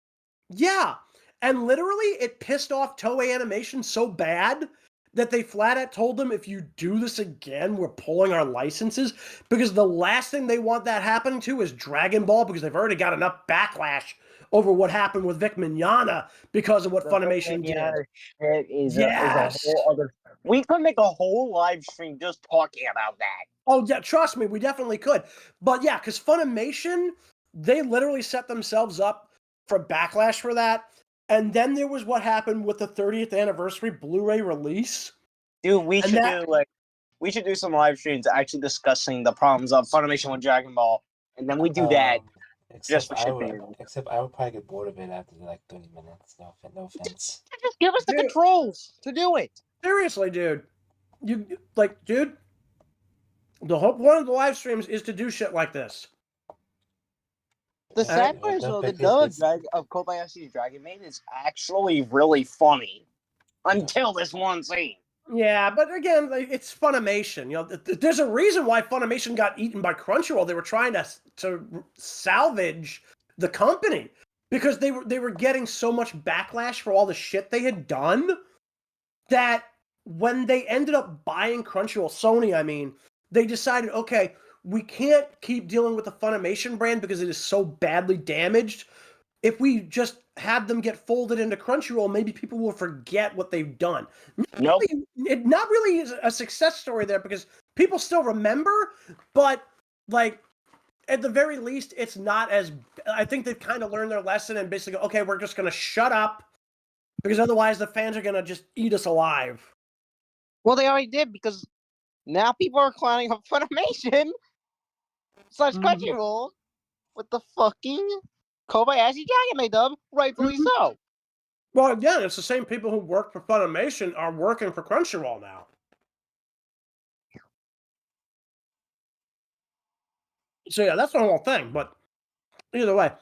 Yeah, and literally it pissed off Toei Animation so bad that they flat out told them, if you do this again, we're pulling our licenses, because the last thing they want that happening to is Dragon Ball, because they've already got enough backlash over what happened with Vic Mignogna because of what Funimation did. Shit is a whole other. We could make a whole live stream just talking about that. Oh yeah, trust me, we definitely could. But yeah, because Funimation, they literally set themselves up for backlash for that. And then there was what happened with the 30th anniversary Blu-ray release. Dude, we should do some live streams actually discussing the problems of Funimation with Dragon Ball, and then we do that just for shipping. Except I would probably get bored of it after like 30 minutes. No offense. Just give us the controls to do it. Seriously, dude. Dude, the whole point of the live streams is to do shit like this. The sad part is, though, the dub of Kobayashi's Dragon Maid is actually really funny. Until this one scene. Yeah, but again, it's Funimation. There's a reason why Funimation got eaten by Crunchyroll. They were trying to salvage the company because they were getting so much backlash for all the shit they had done that when they ended up buying Crunchyroll, Sony, I mean, they decided, okay, we can't keep dealing with the Funimation brand because it is so badly damaged. If we just had them get folded into Crunchyroll, maybe people will forget what they've done. Not really a success story there because people still remember, but like at the very least, it's not as. I think they've kind of learned their lesson and basically go, okay, we're just going to shut up because otherwise the fans are going to just eat us alive. Well, they already did because now people are clowning on Funimation / Crunchyroll with the fucking Kobayashi Dragon Maid dub, rightfully so. Well, again, it's the same people who work for Funimation are working for Crunchyroll now. So yeah, that's the whole thing. But either way,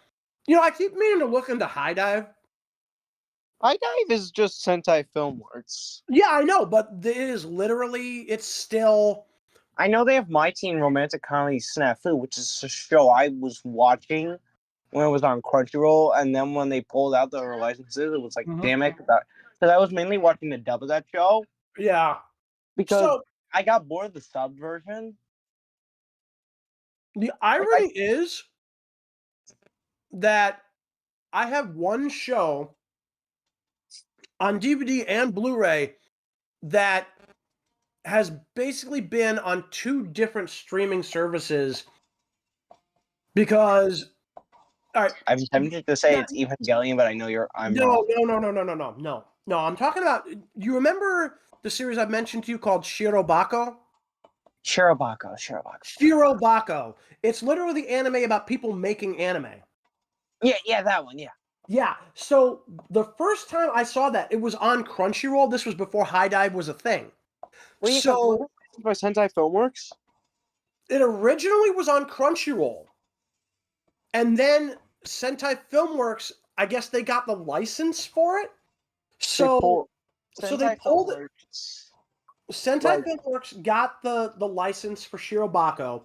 I keep meaning to look into High Dive. High Dive is just Sentai Filmworks. Yeah, I know, but it is literally, it's still. I know they have My Teen Romantic Comedy Snafu, which is a show I was watching when it was on Crunchyroll, and then when they pulled out their licenses, it was like, damn it, because I was mainly watching the dub of that show. Yeah. Because I got bored of the sub version. The irony is that I have one show on DVD and Blu-ray that has basically been on 2 different streaming services because. All right. I'm tempted to say it's Evangelion, but I know I'm wrong. No. I'm talking about. You remember the series I've mentioned to you called Shirobako? Shirobako. It's literally the anime about people making anime. Yeah, that one. Yeah. Yeah. So the first time I saw that, it was on Crunchyroll. This was before High Dive was a thing. Was it by Sentai Filmworks? It originally was on Crunchyroll. And then Sentai Filmworks, I guess they got the license for it. So they pulled it. Sentai Filmworks got the license for Shirobako.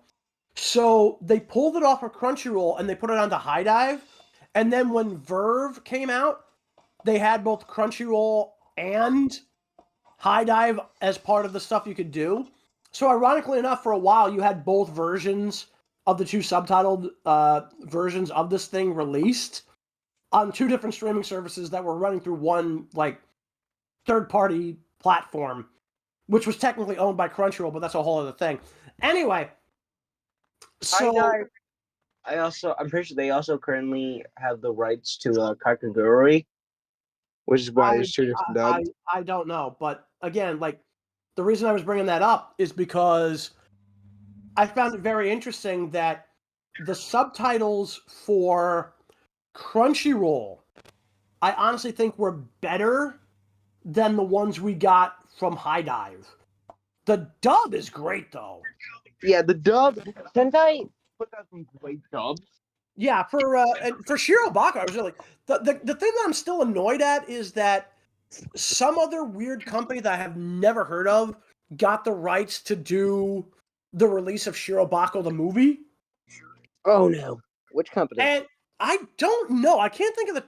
So they pulled it off of Crunchyroll and they put it onto High Dive. And then when Verve came out, they had both Crunchyroll and High Dive as part of the stuff you could do. So ironically enough, for a while, you had both versions of the 2 subtitled versions of this thing released on 2 different streaming services that were running through one third-party platform, which was technically owned by Crunchyroll, but that's a whole other thing. Anyway, so I'm pretty sure they also currently have the rights to Kakagurui, which is why there's 2 different dubs. I don't know, but again, the reason I was bringing that up is because I found it very interesting that the subtitles for Crunchyroll, I honestly think were better than the ones we got from High Dive. The dub is great, though. Yeah, the dub. Sentai put out some great dubs. Yeah, for Shirobako, I was really the thing that I'm still annoyed at is that some other weird company that I have never heard of got the rights to do the release of Shirobako the movie. Oh no! Which company? And I don't know. I can't think of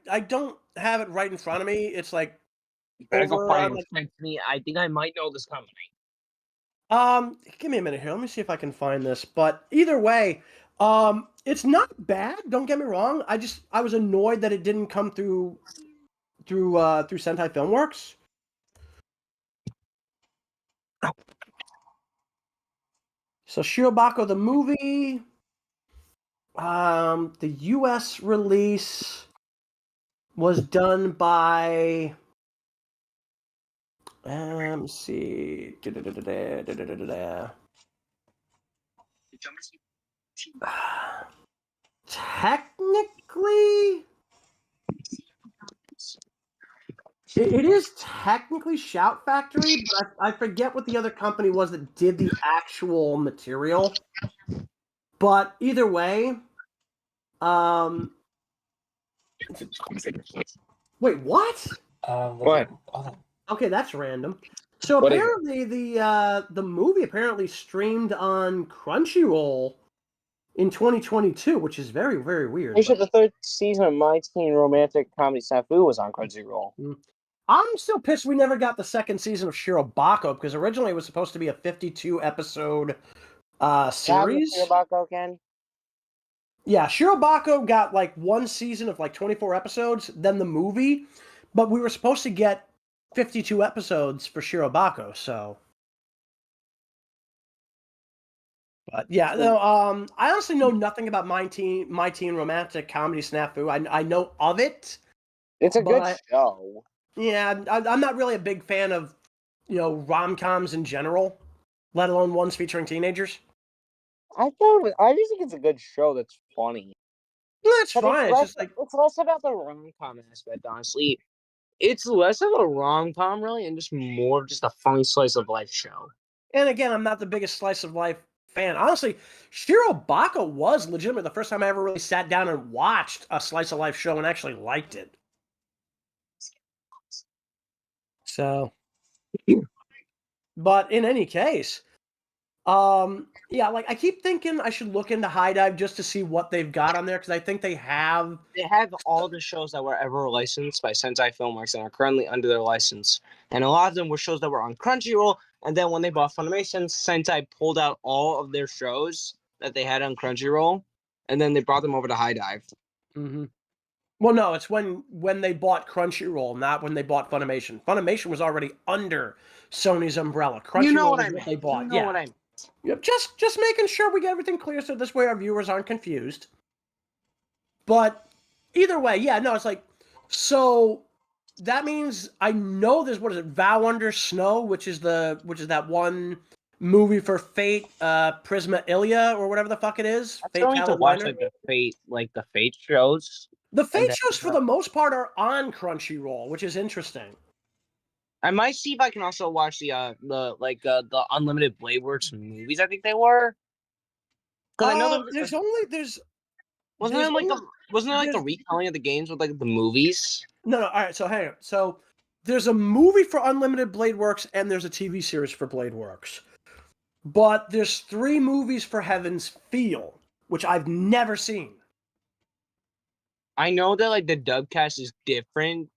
I don't have it right in front of me. It's like. You better go find me. I think I might know this company. Give me a minute here. Let me see if I can find this. But either way, it's not bad. Don't get me wrong. I was annoyed that it didn't come through Sentai Filmworks. Oh. So Shirobako the movie, the U.S. release was done by. Let's see. Technically, it is technically Shout Factory, but I forget what the other company was that did the actual material. But either way, Wait, what? What? Okay, that's random. So What is it? apparently the movie apparently streamed on Crunchyroll in 2022, which is very, very weird. Pretty sure the third season of My Teen Romantic Comedy Snafu was on Crunchyroll. I'm still pissed we never got the second season of Shirobako, because originally it was supposed to be a 52 episode series. Shirobako, Ken? Yeah, Shirobako got like one season of like 24 episodes, then the movie, but we were supposed to get 52 episodes for Shirobako, so. But yeah, no, I honestly know nothing about My Teen Romantic Comedy Snafu. I know of it. It's a good but- show. Yeah, I'm not really a big fan of, rom-coms in general, let alone ones featuring teenagers. I just think it's a good show that's funny. That's But fine. It's just like, it's less about the rom-com aspect, honestly. It's less of a rom-com, really, and just more of just a funny slice of life show. and again, I'm not the biggest slice of life fan. Honestly, Shirobako was legitimately the first time I ever really sat down and watched a slice of life show and actually liked it. So, but in any case, yeah, like I keep thinking I should look into High Dive just to see what they've got on there, because I think they have. They have all the shows that were ever licensed by Sentai Filmworks and are currently under their license. And a lot of them were shows that were on Crunchyroll, and then when they bought Funimation, Sentai pulled out all of their shows that they had on Crunchyroll, and then they brought them over to High Dive. Mm-hmm. Well, no, it's when they bought Crunchyroll, not when they bought Funimation. Funimation was already under Sony's umbrella. Crunchyroll You know what is I what meant. they bought. You know yeah. what I meant. Yep, just making sure we get everything clear so this way our viewers aren't confused. But either way, yeah, no, it's like, so that means I know there's, what is it, Vow Under Snow, which is that one movie for Fate, Prisma Ilia, or whatever the fuck it is. I Fate still need to Talent watch Winner. the Fate shows. The Fate then- shows for the most part are on Crunchyroll, which is interesting. I might see if I can also watch the Unlimited Blade Works movies. I think they were. Because I know wasn't wasn't there like the retelling of the games with like the movies? No, all right, so hang on. So there's a movie for Unlimited Blade Works and there's a TV series for Blade Works. But there's 3 movies for Heaven's Feel, which I've never seen. I know that like the dub cast is different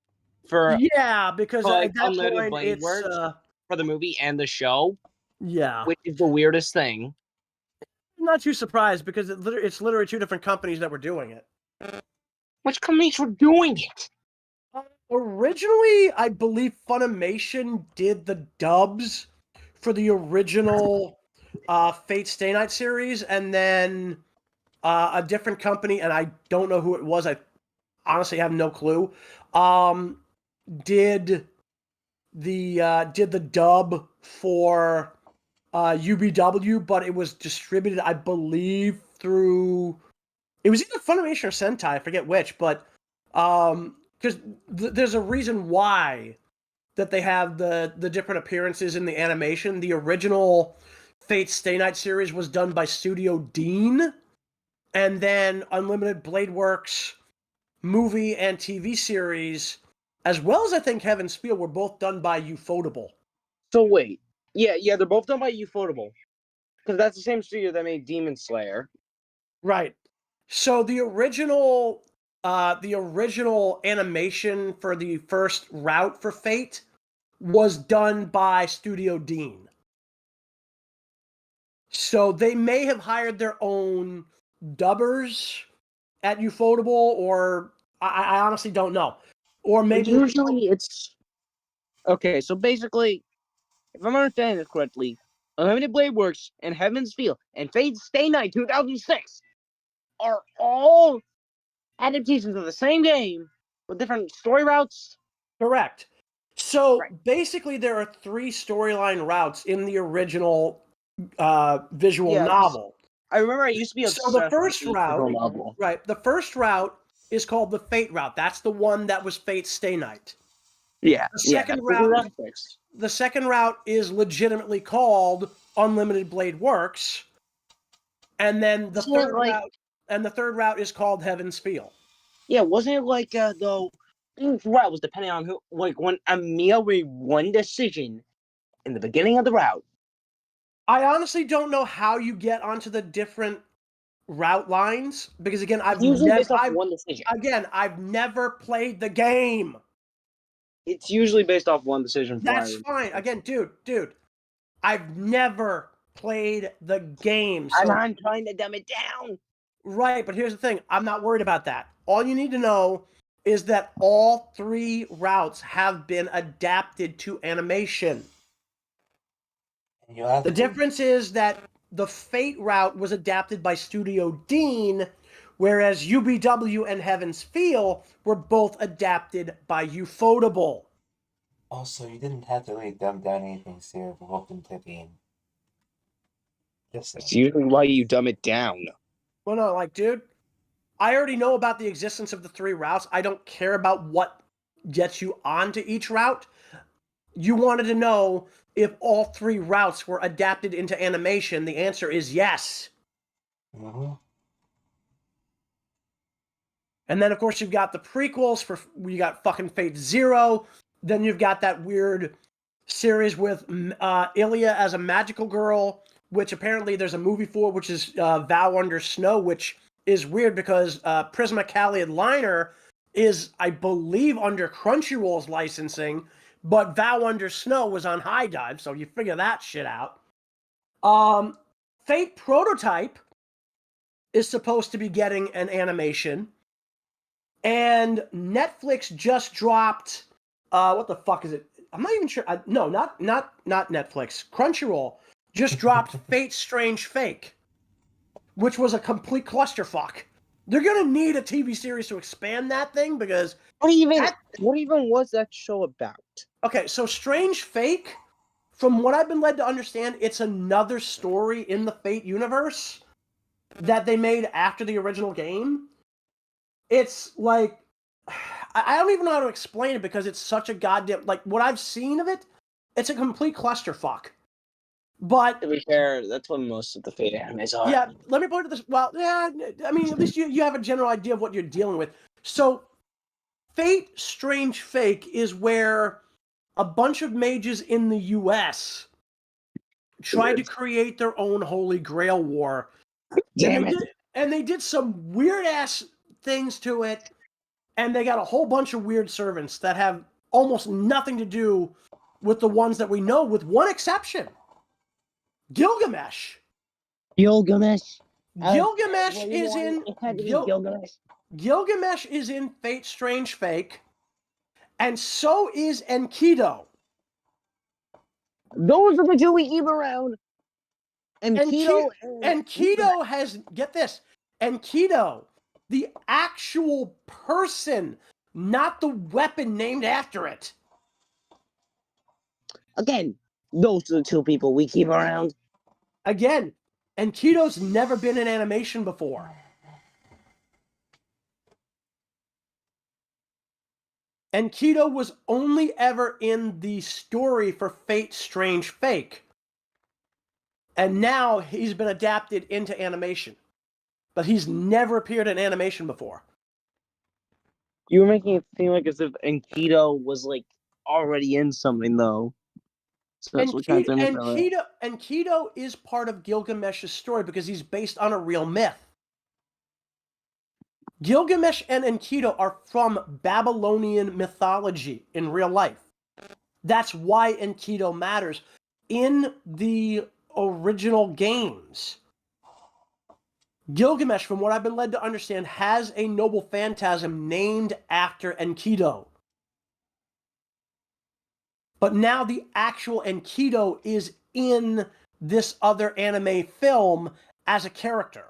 for Yeah, because like, at that Unlimited point Blade it's Works for the movie and the show, yeah. which is the weirdest thing. I'm not too surprised because it's literally 2 different companies that were doing it. Which companies were doing it? Originally, I believe Funimation did the dubs for the original Fate Stay Night series, and then a different company, and I don't know who it was. I honestly have no clue. Did the dub for UBW, but it was distributed, I believe, through. It was either Funimation or Sentai, I forget which, but because there's a reason why that they have the different appearances in the animation. The original Fate Stay Night series was done by Studio Dean, and then Unlimited Blade Works movie and TV series, as well as I think Heaven's Feel, were both done by Ufotable. So wait, yeah, they're both done by Ufotable, because that's the same studio that made Demon Slayer. Right. So the original animation for the first route for Fate was done by Studio Dean. So they may have hired their own dubbers at Ufotable, or I honestly don't know. Or maybe Usually it's okay. So basically, if I'm understanding this correctly, Unlimited Blade Works and Heaven's Feel and Fate Stay Night 2006 are all adaptations of the same game with different story routes. correct. So basically, there are 3 storyline routes in the original visual Yes. novel. I remember I used to be So the obsessed first with the route, visual novel. right? The first route is called the Fate route. That's the one that was Fate Stay Night. Yeah, The second The second route is legitimately called Unlimited Blade Works, and then the Isn't it third like- route and the third route is called Heaven's Feel. Yeah, wasn't it like though? Each route was depending on who. Like when Amelia made one decision in the beginning of the route. I honestly don't know how you get onto the different route lines because again, It's usually based off one decision. I've never played the game. It's usually based off one decision. That's fine. Again, dude, I've never played the game. So, and I'm trying to dumb it down. Right, but here's the thing. I'm not worried about that. All you need to know is that all 3 routes have been adapted to animation. The difference is that the Fate route was adapted by Studio Dean, whereas UBW and Heaven's Feel were both adapted by Ufotable. Also, you didn't have to really dumb down anything, Sear, for welcome to being. It's usually why you dumb it down. Well, no, like, dude, I already know about the existence of the 3 routes. I don't care about what gets you onto each route. You wanted to know if all 3 routes were adapted into animation. The answer is yes. Mm-hmm. And then, of course, you've got the prequels for you got fucking Fate Zero. Then you've got that weird series with Ilya as a magical girl, which apparently there's a movie for, which is Vow Under Snow, which is weird because Prisma Caliad Liner is, I believe, under Crunchyroll's licensing, but Vow Under Snow was on High Dive, so you figure that shit out. Fate Prototype is supposed to be getting an animation, and Netflix just dropped, what the fuck is it? I'm not even sure. No, not Netflix. Crunchyroll just dropped Fate Strange Fake, which was a complete clusterfuck. They're gonna need a TV series to expand that thing because what even was that show about? Okay, so Strange Fake, from what I've been led to understand, it's another story in the Fate universe that they made after the original game. It's like, I don't even know how to explain it because it's such a goddamn, like, what I've seen of it, it's a complete clusterfuck. But to be fair, that's what most of the Fate animes are. Yeah, let me put it this. Well, yeah, I mean, at least you have a general idea of what you're dealing with. So, Fate Strange Fake is where a bunch of mages in the U.S. tried to create their own Holy Grail war. Damn it. And they did some weird-ass things to it, and they got a whole bunch of weird servants that have almost nothing to do with the ones that we know, with one exception. Gilgamesh. Gilgamesh is in Fate Strange Fake, and so is Enkidu. Those are the 2 we keep around. Enkidu has, get this, Enkidu, the actual person, not the weapon named after it. Again, those are the 2 people we keep around. Again, Enkidu's never been in animation before. Enkidu was only ever in the story for Fate Strange Fake. And now he's been adapted into animation. But he's never appeared in animation before. You were making it seem like as if Enkidu was like already in something though. So that's what kind of Enkidu is part of Gilgamesh's story because he's based on a real myth. Gilgamesh and Enkidu are from Babylonian mythology in real life. That's why Enkidu matters. In the original games, Gilgamesh, from what I've been led to understand, has a noble phantasm named after Enkidu. But now the actual Enkidu is in this other anime film as a character,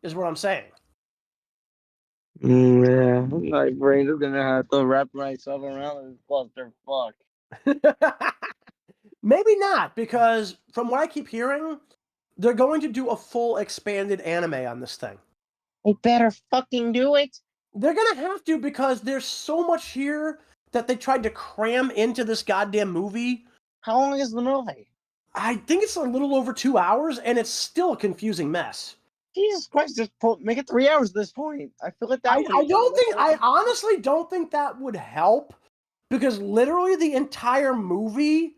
is what I'm saying. Yeah, my brain is gonna have to wrap myself around this clusterfuck. Maybe not, because from what I keep hearing, they're going to do a full expanded anime on this thing. They better fucking do it. They're gonna have to, because there's so much here that they tried to cram into this goddamn movie. How long is the movie? I think it's a little over 2 hours, and it's still a confusing mess. Jesus Christ, just make it 3 hours at this point. I feel like that I honestly don't think that would help because literally the entire movie,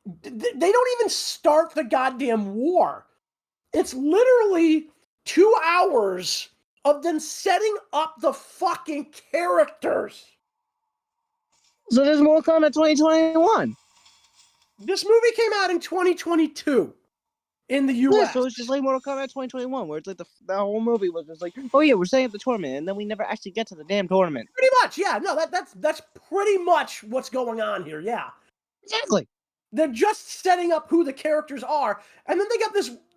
they don't even start the goddamn war. It's literally 2 hours of them setting up the fucking characters. So there's Mortal Kombat 2021. This movie came out in 2022 in the US. Yeah, so it's just like Mortal Kombat 2021, where it's like the whole movie was just like, oh yeah, we're setting up the tournament, and then we never actually get to the damn tournament. Pretty much, yeah. No, that's pretty much what's going on here, yeah. Exactly. They're just setting up who the characters are, and then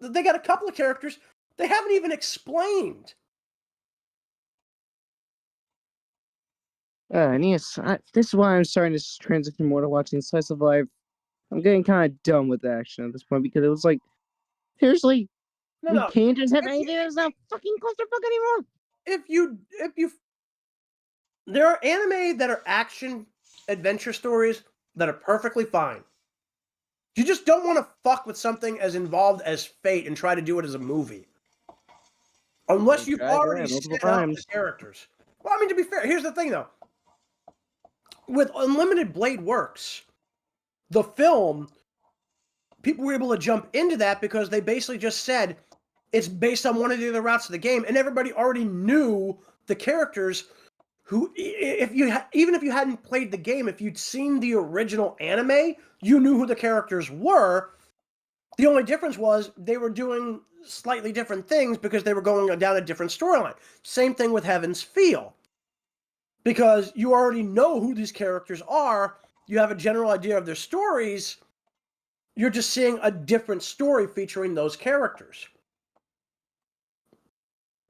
they got a couple of characters they haven't even explained. This is why I'm starting to transition more to watching Slice of Life. I'm getting kind of done with the action at this point because it was like, seriously, we can't just have anything that's not fucking clusterfuck anymore. If you, there are anime that are action adventure stories that are perfectly fine. You just don't want to fuck with something as involved as Fate and try to do it as a movie. Unless you've already set up the characters. Well, I mean, to be fair, here's the thing, though. With Unlimited Blade Works, the film, people were able to jump into that because they basically just said it's based on one of the other routes of the game, and everybody already knew the characters who, even if you hadn't played the game, if you'd seen the original anime, you knew who the characters were. The only difference was they were doing slightly different things because they were going down a different storyline. Same thing with Heaven's Feel. Because you already know who these characters are, you have a general idea of their stories, you're just seeing a different story featuring those characters.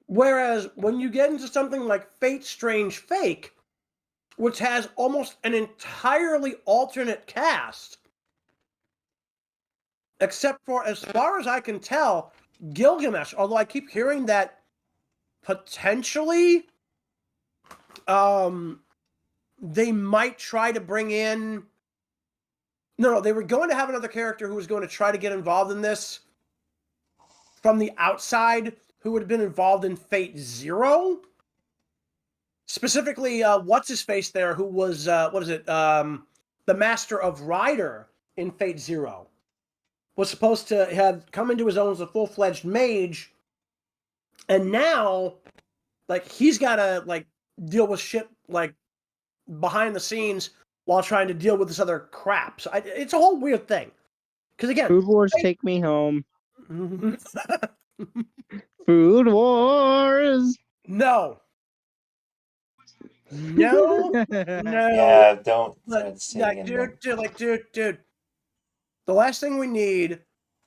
Whereas when you get into something like Fate Strange Fake, which has almost an entirely alternate cast, except for, as far as I can tell, Gilgamesh, although I keep hearing that potentially they might try to bring in... No, they were going to have another character who was going to try to get involved in this from the outside, who would have been involved in Fate Zero. Specifically, what's-his-face there, who was, the Master of Rider in Fate Zero. Was supposed to have come into his own as a full-fledged mage, and now, like, he's got to, like, deal with shit, like, behind the scenes while trying to deal with this other crap. So it's a whole weird thing. Because again... Food Wars, take me home. Food Wars! No. No. No. Yeah, don't Like, sing dude. The last thing we need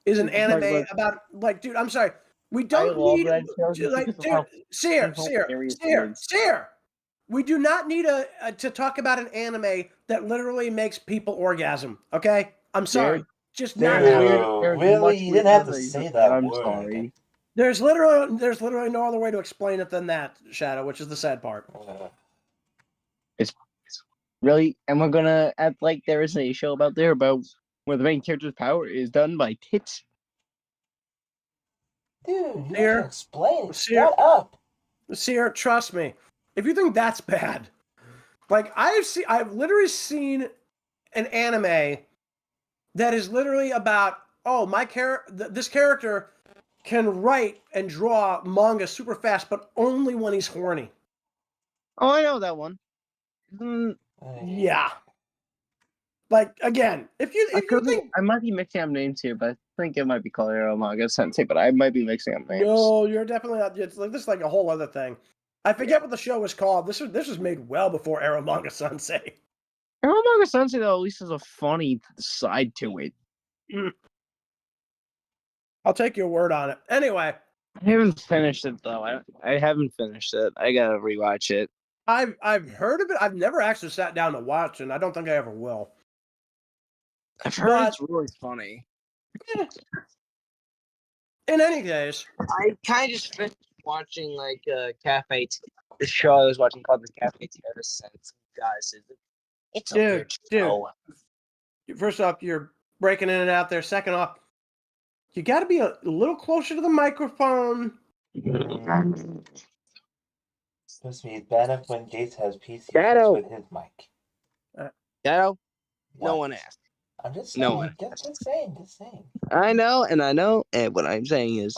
is an anime about, like, dude, I'm sorry. We don't need, like, dude, Sear. We do not need to talk about an anime that literally makes people orgasm, okay? I'm sorry. Just not really? You didn't have to say that I'm word. sorry. There's literally no other way to explain it than that, Shadow, which is the sad part. It's really, and we're gonna act like there is a show about there about where the main character's power is done by tits. Dude, you Sear, have to explain it. Sear, Shut up. Sear, trust me. If you think that's bad, like I've literally seen an anime that is literally about, oh, this character can write and draw manga super fast, but only when he's horny. Oh, I know that one. Yeah. Like, again, if you think... I might be mixing up names here, but I think it might be called Arrow Manga Sensei, but I might be mixing up names. No, you're definitely not. It's like, this is like a whole other thing. I forget what the show was called. This was made well before Arrow Manga Sensei. Arrow Manga Sensei, though, at least has a funny side to it. I'll take your word on it. Anyway. I haven't finished it, though. I haven't finished it. I gotta rewatch it. I've heard of it. I've never actually sat down to watch, and I don't think I ever will. I've heard it's really funny. In any case, I kind of just finished watching like Cafe. The show I was watching called the Cafe Terrace Sense. Guys, it's a weird show. First off, you're breaking in and out there. Second off, You got to be a little closer to the microphone. Supposed to be bad enough when Jayse has PC Shadow. with his mic. Shadow? No What? one asked. I'm just No saying. one. Just saying. I know, and what I'm saying is,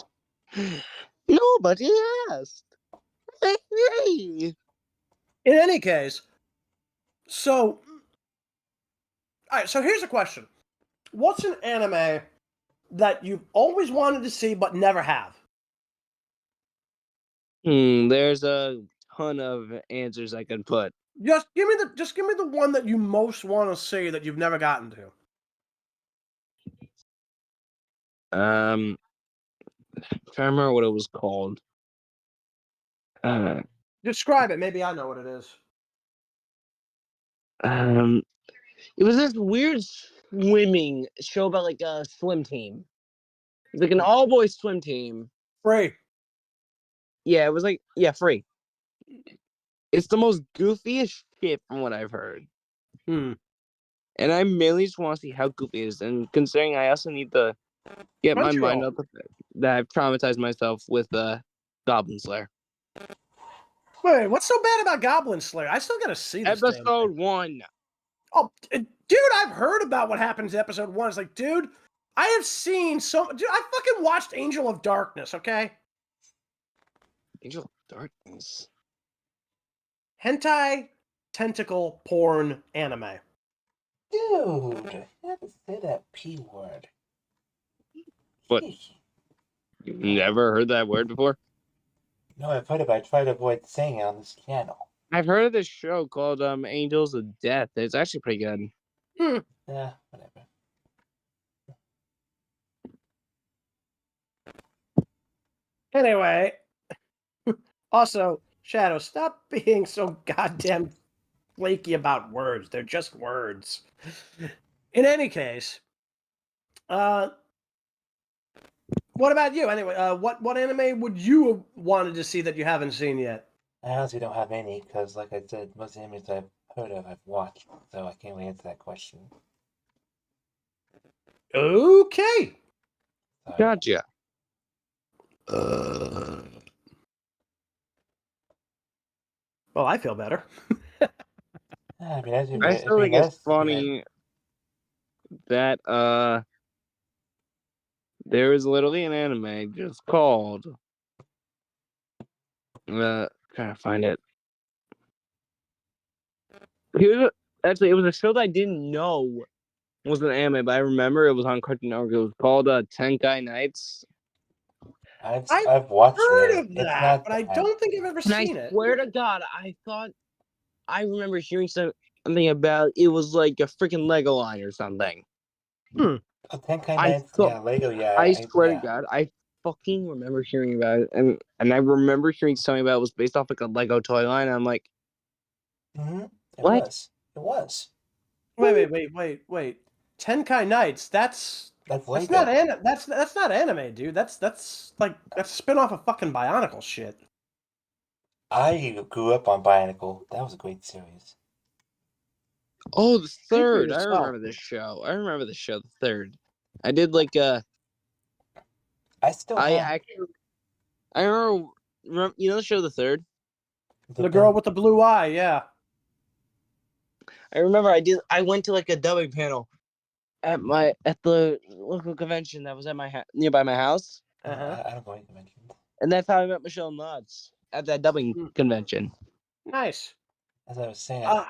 nobody asked. Hey. In any case, so, all right, so here's a question. What's an anime that you've always wanted to see but never have? There's a ton of answers I could put. Just give me the one that you most want to see that you've never gotten to. I'm trying to remember what it was called. Describe it. Maybe I know what it is. It was this weird swimming show about like a swim team. It was like an all-boys swim team. Free. Yeah, it was like free. It's the most goofiest shit from what I've heard. And I mainly just want to see how goofy it is. And considering I also need to get my mind up that I've traumatized myself with Goblin Slayer. Wait, what's so bad about Goblin Slayer? I still gotta see this. Episode 1. Oh, dude, I've heard about what happens in episode 1. It's like, dude, I have seen dude, I fucking watched Angel of Darkness, okay? Angel of Darkness. Hentai tentacle porn anime. Dude, you have to say that P word. What? You've never heard that word before? No, I've heard it, but I try to avoid saying it on this channel. I've heard of this show called Angels of Death. It's actually pretty good. Yeah, whatever. Anyway, also, Shadow, stop being so goddamn flaky about words. They're just words. In any case, what about you? Anyway, what anime would you have wanted to see that you haven't seen yet? I honestly don't have any, because like I said, most of the animes I've heard of, I've watched, so I can't really answer that question. Okay. Sorry. Gotcha. Well, I feel better. I mean, I still think it's funny that there is literally an anime just called trying to find it. Actually, it was a show that I didn't know was an anime, but I remember it was on Cartoon Network. It was called Tenkai Nights. I've watched heard it. of that, but I don't think I've ever And I seen it. swear to God, I thought I remember hearing something about it was like a freaking Lego line or something. Tenkai Nights, yeah, Lego, yeah. I swear to God, I fucking remember hearing about it, and I remember hearing something about it was based off like a Lego toy line. And I'm like, It what? was. Wait. Tenkai Nights. That's Lego. That's not anime, dude. That's a spin-off of fucking Bionicle shit. I grew up on Bionicle. That was a great series. Oh, the third. I yourself. remember this show. The third. I did like I still have... I remember you know the show The Third? The girl with the blue eye, yeah. I remember I went to like a dubbing panel at the local convention that was at my nearby my house. I don't go to conventions. And that's how I met Michelle Knotts at that dubbing convention. Nice. As I was saying, I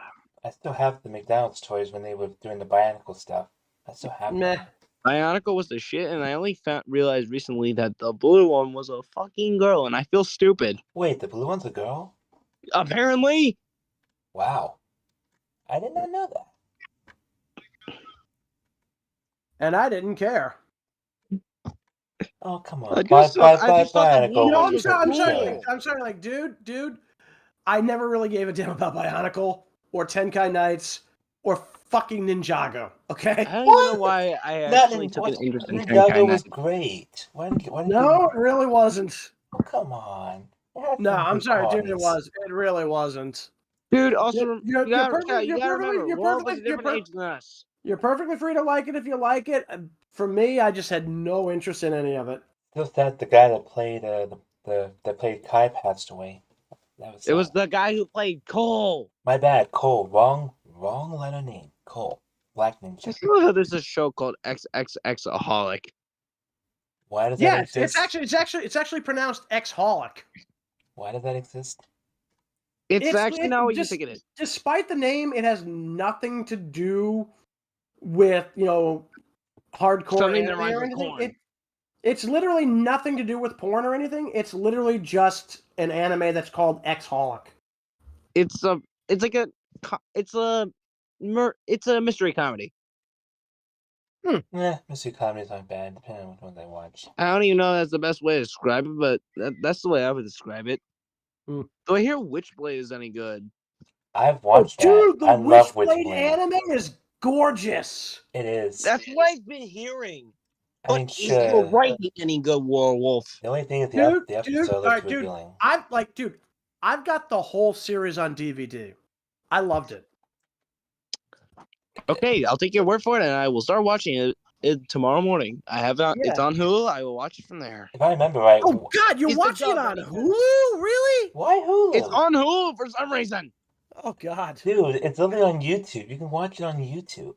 still have the McDonald's toys when they were doing the Bionicle stuff. I still have them. Bionicle was the shit, and I only realized recently that the blue one was a fucking girl, and I feel stupid. Wait, the blue one's a girl? Apparently. Wow. I did not know that. And I didn't care. Oh, come on. I'm sorry, like, dude, I never really gave a damn about Bionicle or Tenkai Nights or fucking Ninjago, okay? I don't even know why I actually took an interest in Tenkai Ninjago was Nights. great. No, it really wasn't. Oh, come on. No, I'm sorry, dude, it really wasn't. Dude, also, You're you gotta remember, Warwolf was a different age than us. You're perfectly free to like it if you like it. For me, I just had no interest in any of it. Just that the guy that played that played Kai passed away. That was It was sad. the guy who played Cole. My bad, Cole. Wrong letter name. Cole. Black I Ninja. feel like there's a show called XXXaholic. Why does that exist? It's actually pronounced Exholic. Why does that exist? It's actually not what you think it is. Despite the name, it has nothing to do with hardcore Something that anime rhymes or with anything. corn. It's literally nothing to do with porn or anything. It's literally just an anime that's called Exholic. It's a mystery comedy. Mystery comedies aren't bad, depending on which ones I watch. I don't even know if that's the best way to describe it, but that's the way I would describe it. Hmm. Do I hear Witchblade is any good? I've watched that. Dude, the I love Witchblade Witchblade. anime is gorgeous. It is. That's what I've been hearing. I mean, But is sure. the writing any good, Warwolf? The only thing is Dude, the episodes look alright, dude. revealing. I've got the whole series on DVD. I loved it. Okay, I'll take your word for it, and I will start watching it tomorrow morning. I have it. It's Yeah. on Hulu. I will watch it from there. If I remember right. Oh God, you're Is the watching it dub on any good? Hulu? Really? Why Hulu? It's on Hulu for some reason. Oh God. Dude, it's only on YouTube. You can watch it on YouTube.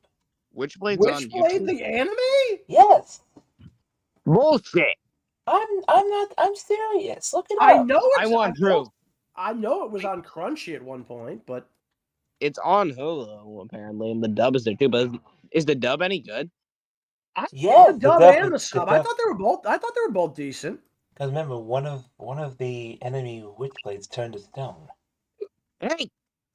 Witchblade's on Witchblade YouTube. the anime? Yes. Bullshit. I'm serious. Look it up. I know it's. I want proof. I know it was on Crunchy at one point, but It's on Hulu apparently, and the dub is there too. But is the dub any good? Yes, the dub and the sub. I thought they were both decent. Because remember, one of the enemy Witchblades turned to stone. Hey,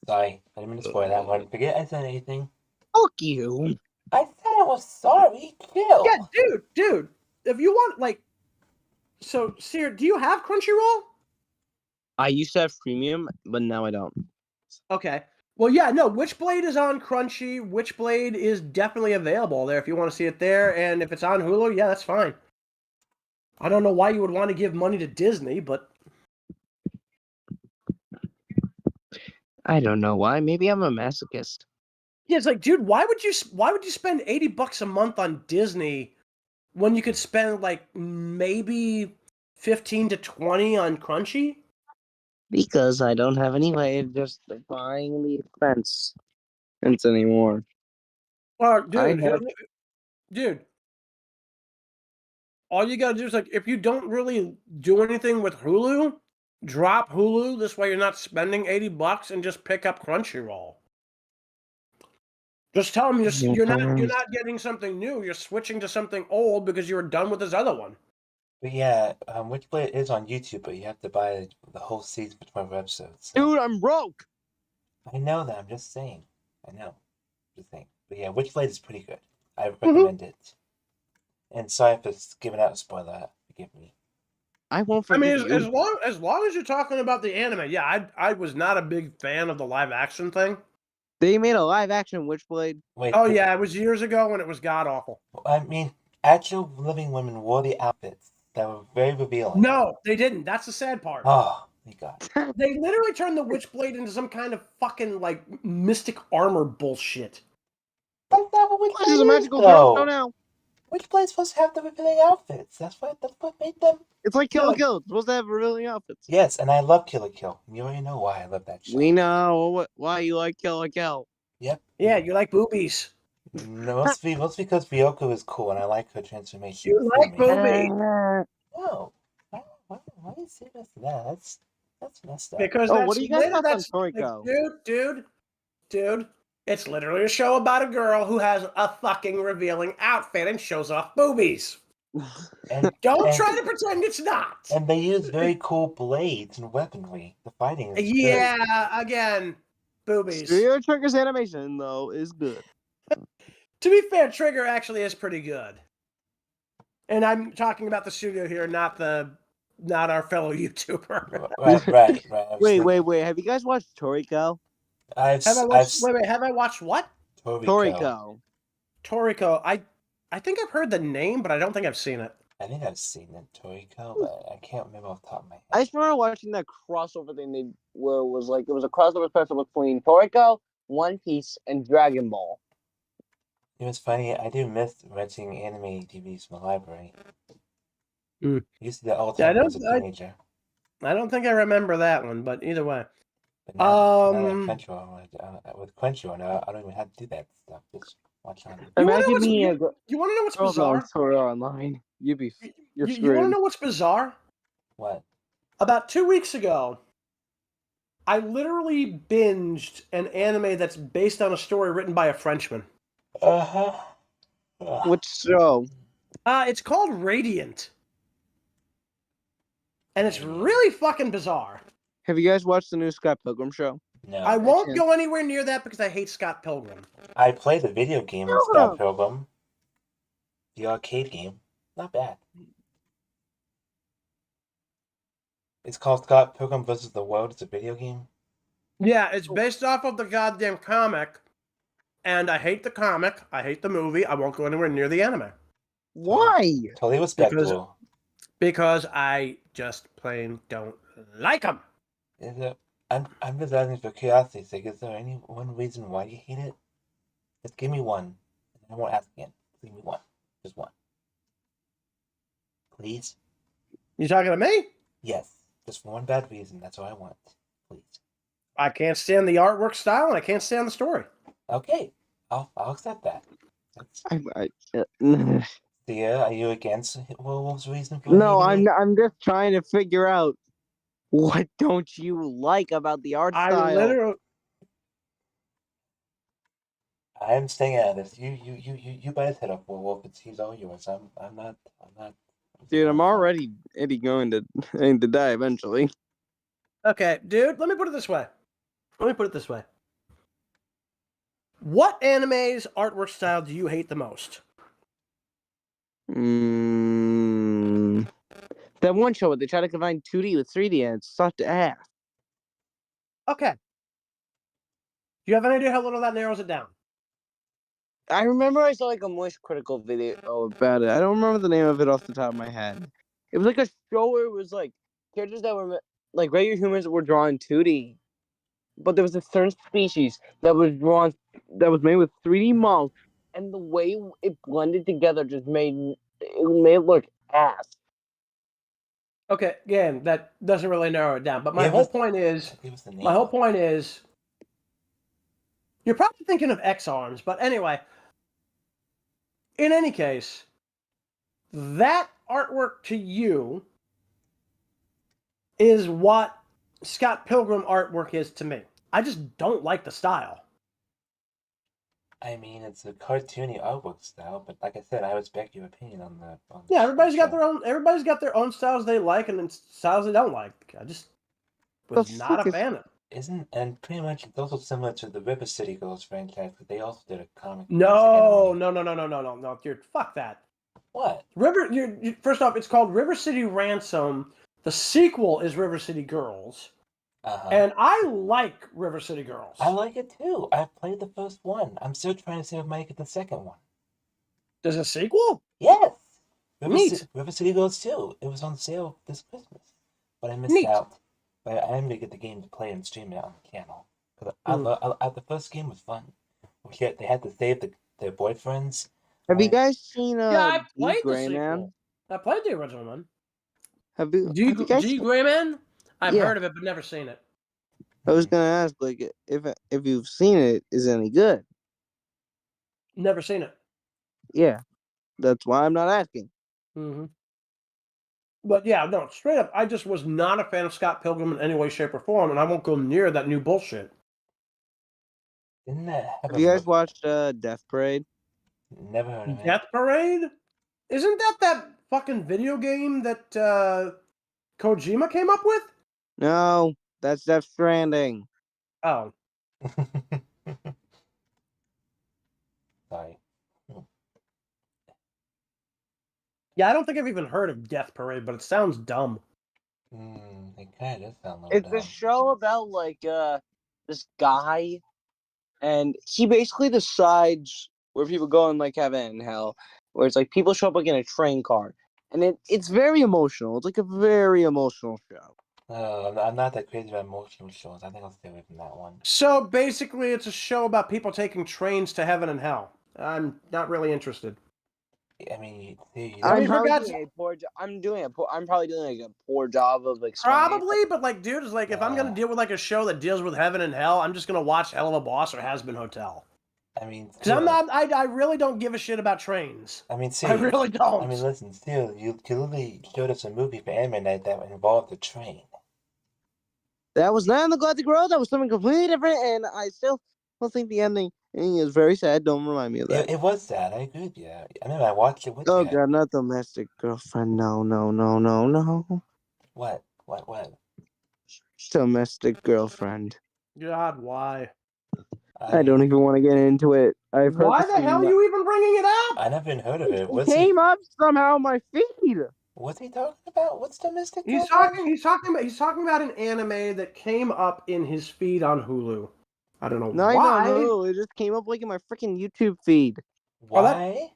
Sorry, I didn't mean to spoil that one. Forget I said anything. fuck you. I said I was sorry. Chill. Yeah, dude. If you want, so Sear, do you have Crunchyroll? I used to have premium, but now I don't. Okay. Well, yeah, no. Witchblade is on Crunchy. Witchblade is definitely available there if you want to see it there, and if it's on Hulu, yeah, that's fine. I don't know why you would want to give money to Disney, but I don't know why. Maybe I'm a masochist. yeah, it's like, dude, why would you spend $80 a month on Disney when you could spend maybe 15 to 20 on Crunchy? Because I don't have any way of just buying the expense anymore. Or have- dude, all you gotta do is if you don't really do anything with Hulu, drop Hulu. This way, you're not spending $80 and just pick up Crunchyroll. Just tell them you're not getting something new. You're switching to something old because you were done with this other one. But yeah, Witchblade is on YouTube, but you have to buy the whole season for 12 episodes. Dude, I'm broke. I know that. I'm just saying. I know. Just saying. But yeah, Witchblade is pretty good. I recommend it. And sorry for giving out a spoiler. Forgive me. I won't I forgive mean, you. as long as you're talking about the anime, yeah, I was not a big fan of the live action thing. They made a live action Witchblade. Wait. Oh yeah, it was years ago and it was god awful. I mean, actual living women wore the outfits that were very revealing. No, they didn't. That's the sad part. Oh, thank God. They literally turned the Witchblade into some kind of fucking mystic armor bullshit. That's not what This is a Witchblade magical is, girl. though. No, no. Witchblade's supposed to have the revealing outfits. That's what made them. It's like Kill la No. Kill. It's supposed to have revealing outfits. Yes, and I love Kill la Kill. You already know why I love that show. We know why you like Kill la Kill. Yep. Yeah, you like boobies. No, mostly because Ryoko is cool and I like her transformation. You like boobies. boobies. No. Why do you say that? That's messed up. Because Oh, what do you guys have on Toriko? Dude, it's literally a show about a girl who has a fucking revealing outfit and shows off boobies. And, Don't try to pretend it's not. And they use very cool blades and weaponry. The fighting is Yeah, again, boobies. Studio Trigger's animation, though, is good. To be fair, Trigger actually is pretty good. And I'm talking about the studio here, not our fellow YouTuber. Right. Wait. Have you guys watched Toriko? Have I watched what? Toriko. Toriko. I think I've heard the name, but I don't think I've seen it. I think I've seen it, Toriko, but I can't remember off the top of my head. I just remember watching that crossover thing it was a crossover special between Toriko, One Piece, and Dragon Ball. It was funny. I do miss renting anime DVDs from the library. Mm. I used to do that all the Yeah, time as a teenager. I don't think I remember that one, but either way. But now that Crunchyroll, with Crunchyroll now, I don't even have to do that stuff. Just watch on. You want Imagine being a you want to know what's girl bizarre? on Sword Art Online. You're You want to screwed. know what's bizarre? What? About 2 weeks ago, I literally binged an anime that's based on a story written by a Frenchman. Which show? It's called Radiant. And it's really fucking bizarre. Have you guys watched the new Scott Pilgrim show? No. I won't go anywhere near that because I hate Scott Pilgrim. I played the video game of Scott Pilgrim. The arcade game. Not bad. It's called Scott Pilgrim vs. the World. It's a video game. Yeah, it's based off of the goddamn comic. And I hate the comic. I hate the movie. I won't go anywhere near the anime. Why? Totally respectable. Because I just plain don't like them. I'm just asking for curiosity's sake. Is there any one reason why you hate it? Just give me one. I won't ask again. Give me one. Just one. Please? You talking to me? Yes. Just for one bad reason. That's all I want. Please. I can't stand the artwork style and I can't stand the story. Okay. I'll accept that. Sear, are you against Warwolf's reason for No, hating it? I'm just trying to figure out what don't you like about the art style. I'm staying out of this. You bite his head off, Warwolf. He's all yours. I'm not. Dude, I'm already going to die eventually. Okay, dude, let me put it this way. What anime's artwork style do you hate the most? That one show where they try to combine 2D with 3D and it sucked ass. Okay. Do you have any idea how little that narrows it down? I remember I saw like a Moist Critical video about it. I don't remember the name of it off the top of my head. It was like a show where it was like characters that were like regular humans that were drawn 2D. But there was a certain species that was made with 3D models, and the way it blended together just made it look ass. Okay, again, that doesn't really narrow it down. But my whole point is, you're probably thinking of X-Arms, but anyway, in any case, that artwork to you is what Scott Pilgrim artwork is to me. I just don't like the style. I mean, it's a cartoony artwork style, but like I said, I respect your opinion on the. Yeah, everybody's got their own styles they like and styles they don't like. I just was not a fan of it. And pretty much it's also similar to the River City Girls franchise, but they also did a comic. No, dude, fuck that. What? First off, it's called River City Ransom. The sequel is River City Girls. And I like River City Girls. I like it too. I played the first one. I'm still trying to see if I might get the second one. There's a sequel? Yes. Neat. River City Girls 2. It was on sale this Christmas, but I missed out. But I am gonna get the game to play and stream it on the channel because the first game was fun. They had to save their boyfriends. Have you guys seen I played Gray the sequel. Man? I played the original one. Have you guys G Gray Man? I've heard of it, but never seen it. I was gonna ask, like, if you've seen it, is it any good? Never seen it. Yeah, that's why I'm not asking. Mm-hmm. But yeah, no, straight up, I just was not a fan of Scott Pilgrim in any way, shape, or form, and I won't go near that new bullshit. Have you guys watched Death Parade? Never heard of it. Death Parade? Isn't that fucking video game that Kojima came up with? No, that's Death Stranding. Oh. Sorry. Yeah, I don't think I've even heard of Death Parade, but it sounds dumb. It kind of sounds like It's a show about like this guy, and he basically decides where people go in like heaven and hell. Where it's like people show up like in a train car, and it's very emotional. It's like a very emotional show. I'm not that crazy about emotional shows. I think I'll stay away from that one. So basically, it's a show about people taking trains to heaven and hell. I'm not really interested. I mean, you I I'm mean, for probably God's doing a poor job. I'm probably doing like a poor job of explaining. Probably, but like, dude, it's like if I'm gonna deal with like a show that deals with heaven and hell, I'm just gonna watch Hell of a Boss or Has Been Hotel. I mean, Because I'm not, I really don't give a shit about trains. I mean, I really don't. I mean, listen, still, you literally showed us a movie for Anime Night that involved a train. That was not in the Galactic World. That was something completely different, and I still don't think the ending is very sad. Don't remind me of that. It was sad. I agree with you. I remember I watched it with Oh you. God, not domestic girlfriend. No, no, no, no, no. What? Domestic girlfriend. God, why? I don't even want to get into it. I've heard Why this the hell are you even bringing it up? I never even heard of it. It came up somehow on my feed. What's he talking about? What's domestic He's girlfriend? talking about an anime that came up in his feed on Hulu. I don't know Not why. even Hulu. It just came up like in my freaking YouTube feed. Why?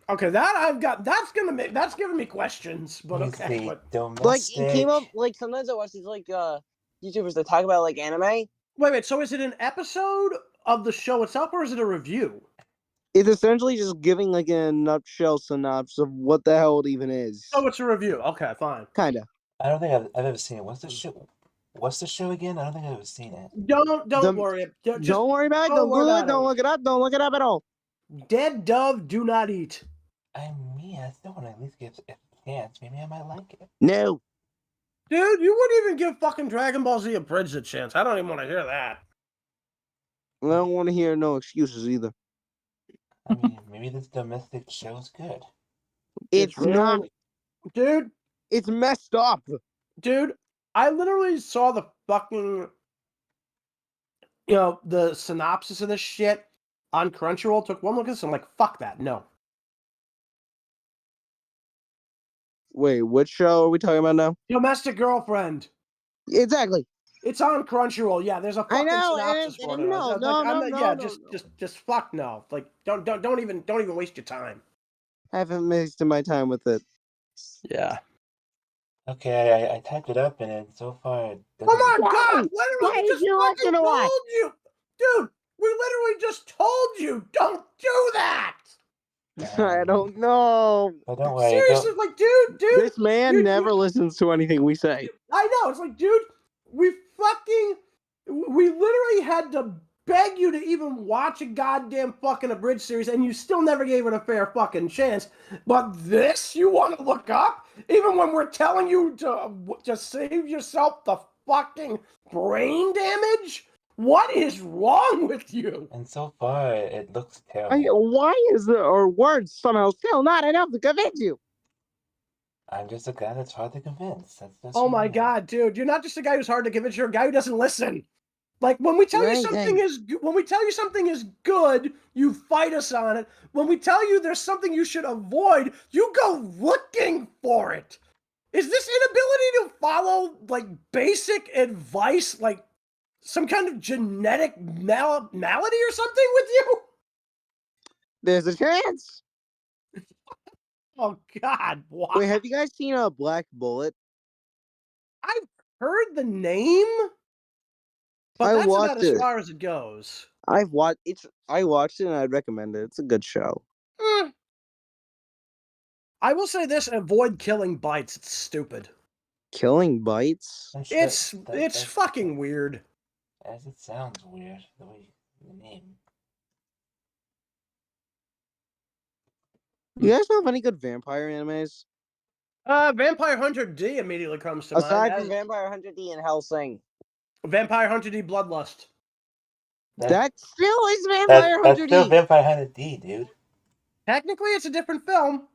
Okay, that's giving me questions, but okay. But, domestic. Like it came up like sometimes I watch these like YouTubers that talk about like anime. wait. So is it an episode of the show itself, or is it a review? It's essentially just giving like a nutshell synopsis of what the hell it even is. Oh, it's a review. Okay, fine. Kinda. I don't think I've ever seen it. What's the show? What's the show again? I don't think I've ever seen it. Don't worry. Don't worry about it. Don't Google it. Don't look it up. Don't look it up at all. Dead dove do not eat. I mean, I still want to at least give it a chance. Maybe I might like it. No. Dude, you wouldn't even give fucking Dragon Ball Z Abridged a chance. I don't even want to hear that. I don't want to hear no excuses either. I mean, maybe this domestic show's good. It's really not. Dude. It's messed up. Dude, I literally saw the fucking, the synopsis of this shit on Crunchyroll. Took one look at this. I'm like, fuck that. No. Wait, which show are we talking about now? Domestic Girlfriend. Exactly. It's on Crunchyroll. Yeah, there's a fucking synopsis for it. Just fuck no. Like, don't even waste your time. I haven't wasted my time with it. Yeah. Okay, I typed it up and so far. Oh my God! Literally just fucking told you, dude. We literally just told you, don't do that. I don't know. But don't worry. Seriously, like, dude. This man never listens to anything we say. I know. It's like, dude, we literally had to beg you to even watch a goddamn fucking abridged series, and you still never gave it a fair fucking chance. But this you want to look up, even when we're telling you to save yourself the fucking brain damage? What is wrong with you? And so far, it looks terrible. Why is our words somehow still not enough to convince you? I'm just a guy that's hard to convince. That's Oh my God, dude! You're not just a guy who's hard to convince. You're a guy who doesn't listen. Like when we tell you something is good, you fight us on it. When we tell you there's something you should avoid, you go looking for it. Is this inability to follow like basic advice, like some kind of genetic malady or something with you? There's a chance. Oh God! Why? Wait, have you guys seen a Black Bullet? I've heard the name, but that's about as far as it goes. I watched it and I'd recommend it. It's a good show. I will say this: avoid killing bites. It's stupid. Killing bites? It's fucking weird. As it sounds weird, the way the name. You guys know of any good vampire animes? Vampire Hunter D immediately comes to mind. Aside from Vampire Hunter D and Hellsing. Vampire Hunter D Bloodlust. That still is Vampire Hunter D. That's still Vampire Hunter D, dude. Technically, it's a different film.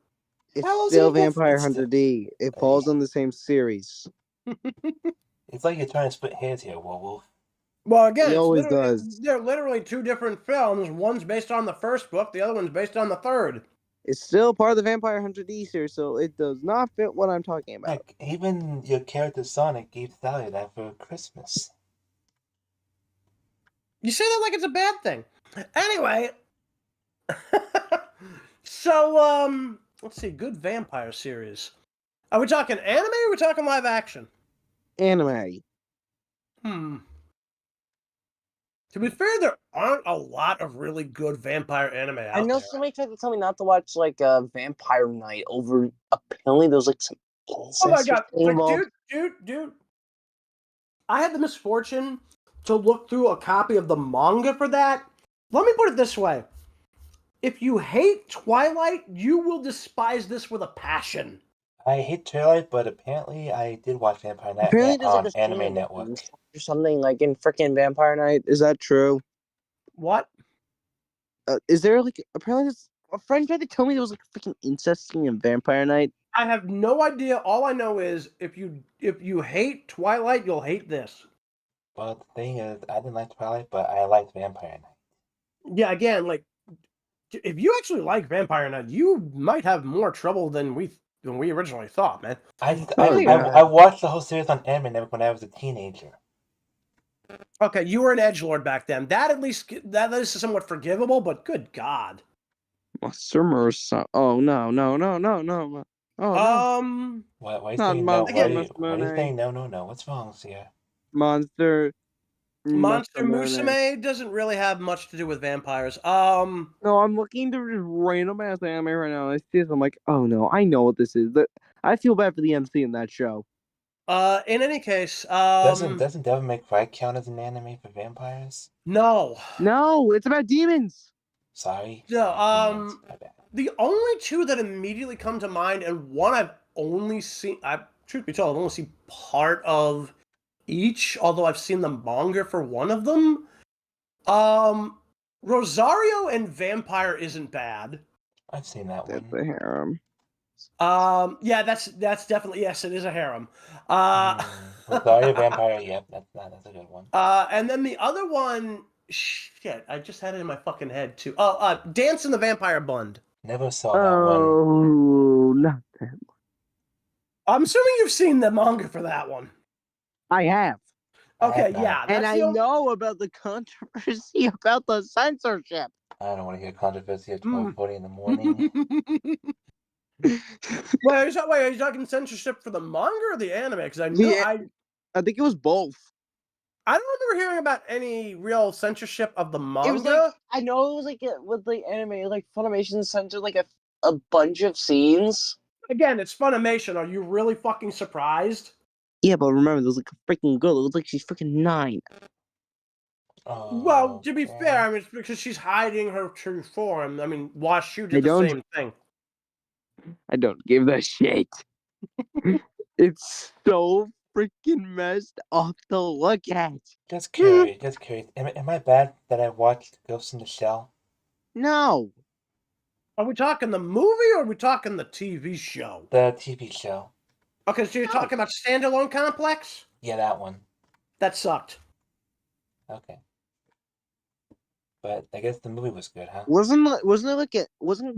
It's still Vampire Hunter D. It falls on the same series. It's like you're trying to split hairs here, Warwolf. Well, again, It always does. They're literally two different films. One's based on the first book. The other one's based on the third. It's still part of the Vampire Hunter D series, so it does not fit what I'm talking about. Heck, even your character Sonic gave Sally that for Christmas. You say that like it's a bad thing. Anyway, so let's see. Good vampire series. Are we talking anime or are we talking live action? Anime. To be fair, there aren't a lot of really good vampire anime out I know there. somebody tried to tell me not to watch like Vampire Night over. Apparently, there's like some incest Oh my or god, something involved. dude! I had the misfortune to look through a copy of the manga for that. Let me put it this way: if you hate Twilight, you will despise this with a passion. I hate Twilight, but apparently I did watch Vampire Night Apparently, there's like on a scene Anime of Network. incest or something like in freaking Vampire Night. Is that true? What? Is there like apparently there's a friend tried to tell me there was like a freaking incest scene in Vampire Night. I have no idea. All I know is if you hate Twilight, you'll hate this. Well, the thing is, I didn't like Twilight, but I liked Vampire Night. Yeah, again, like if you actually like Vampire Night, you might have more trouble than we originally thought, man. I watched the whole series on Anime Network when I was a teenager. Okay, you were an edgelord back then. That is somewhat forgivable, but good God. Monster Mercy. Oh no. Oh no. Why are you Not saying no? Monster Why are you Musume. saying no? What's wrong, Sear? Monster Musume doesn't really have much to do with vampires. No, I'm looking through just random ass anime right now, and I see this. I'm like, oh no, I know what this is. I feel bad for the MC in that show. In any case, Doesn't Devil May Cry count as an anime for vampires? No, it's about demons. Sorry. No, My bad. the only two that immediately come to mind, and one I've only seen, truth be told, I've only seen part of each, although I've seen the manga for one of them. Rosario and Vampire isn't bad. I've seen that one. That's a harem. Yeah, that's definitely, yes, it is a harem. Rosario Vampire, yep, that's a good one. And then the other one, shit, I just had it in my fucking head too. Dance in the Vampire Bund. Never saw that one. Oh, not that one. I'm assuming you've seen the manga for that one. I have. Okay, yeah. And I know about the controversy about the censorship. I don't want to hear controversy at 12:40 in the morning. Wait, are you talking censorship for the manga or the anime? Because I know I think it was both. I don't remember hearing about any real censorship of the manga. It was like, I know it was like with the anime, like Funimation censored like a bunch of scenes. Again, it's Funimation. Are you really fucking surprised? Yeah, but remember, there was like a freaking girl. It was like she's freaking 9. Well, to be fair, I mean, it's because she's hiding her true form. I mean, Washu did the same thing. I don't give a shit. It's so freaking messed up to look at. Just curious. Am I bad that I watched Ghost in the Shell? No. Are we talking the movie or are we talking the TV show? The TV show. Okay, so you're talking about Standalone Complex? Yeah, that one. That sucked. Okay. But I guess the movie was good, huh? Wasn't it like the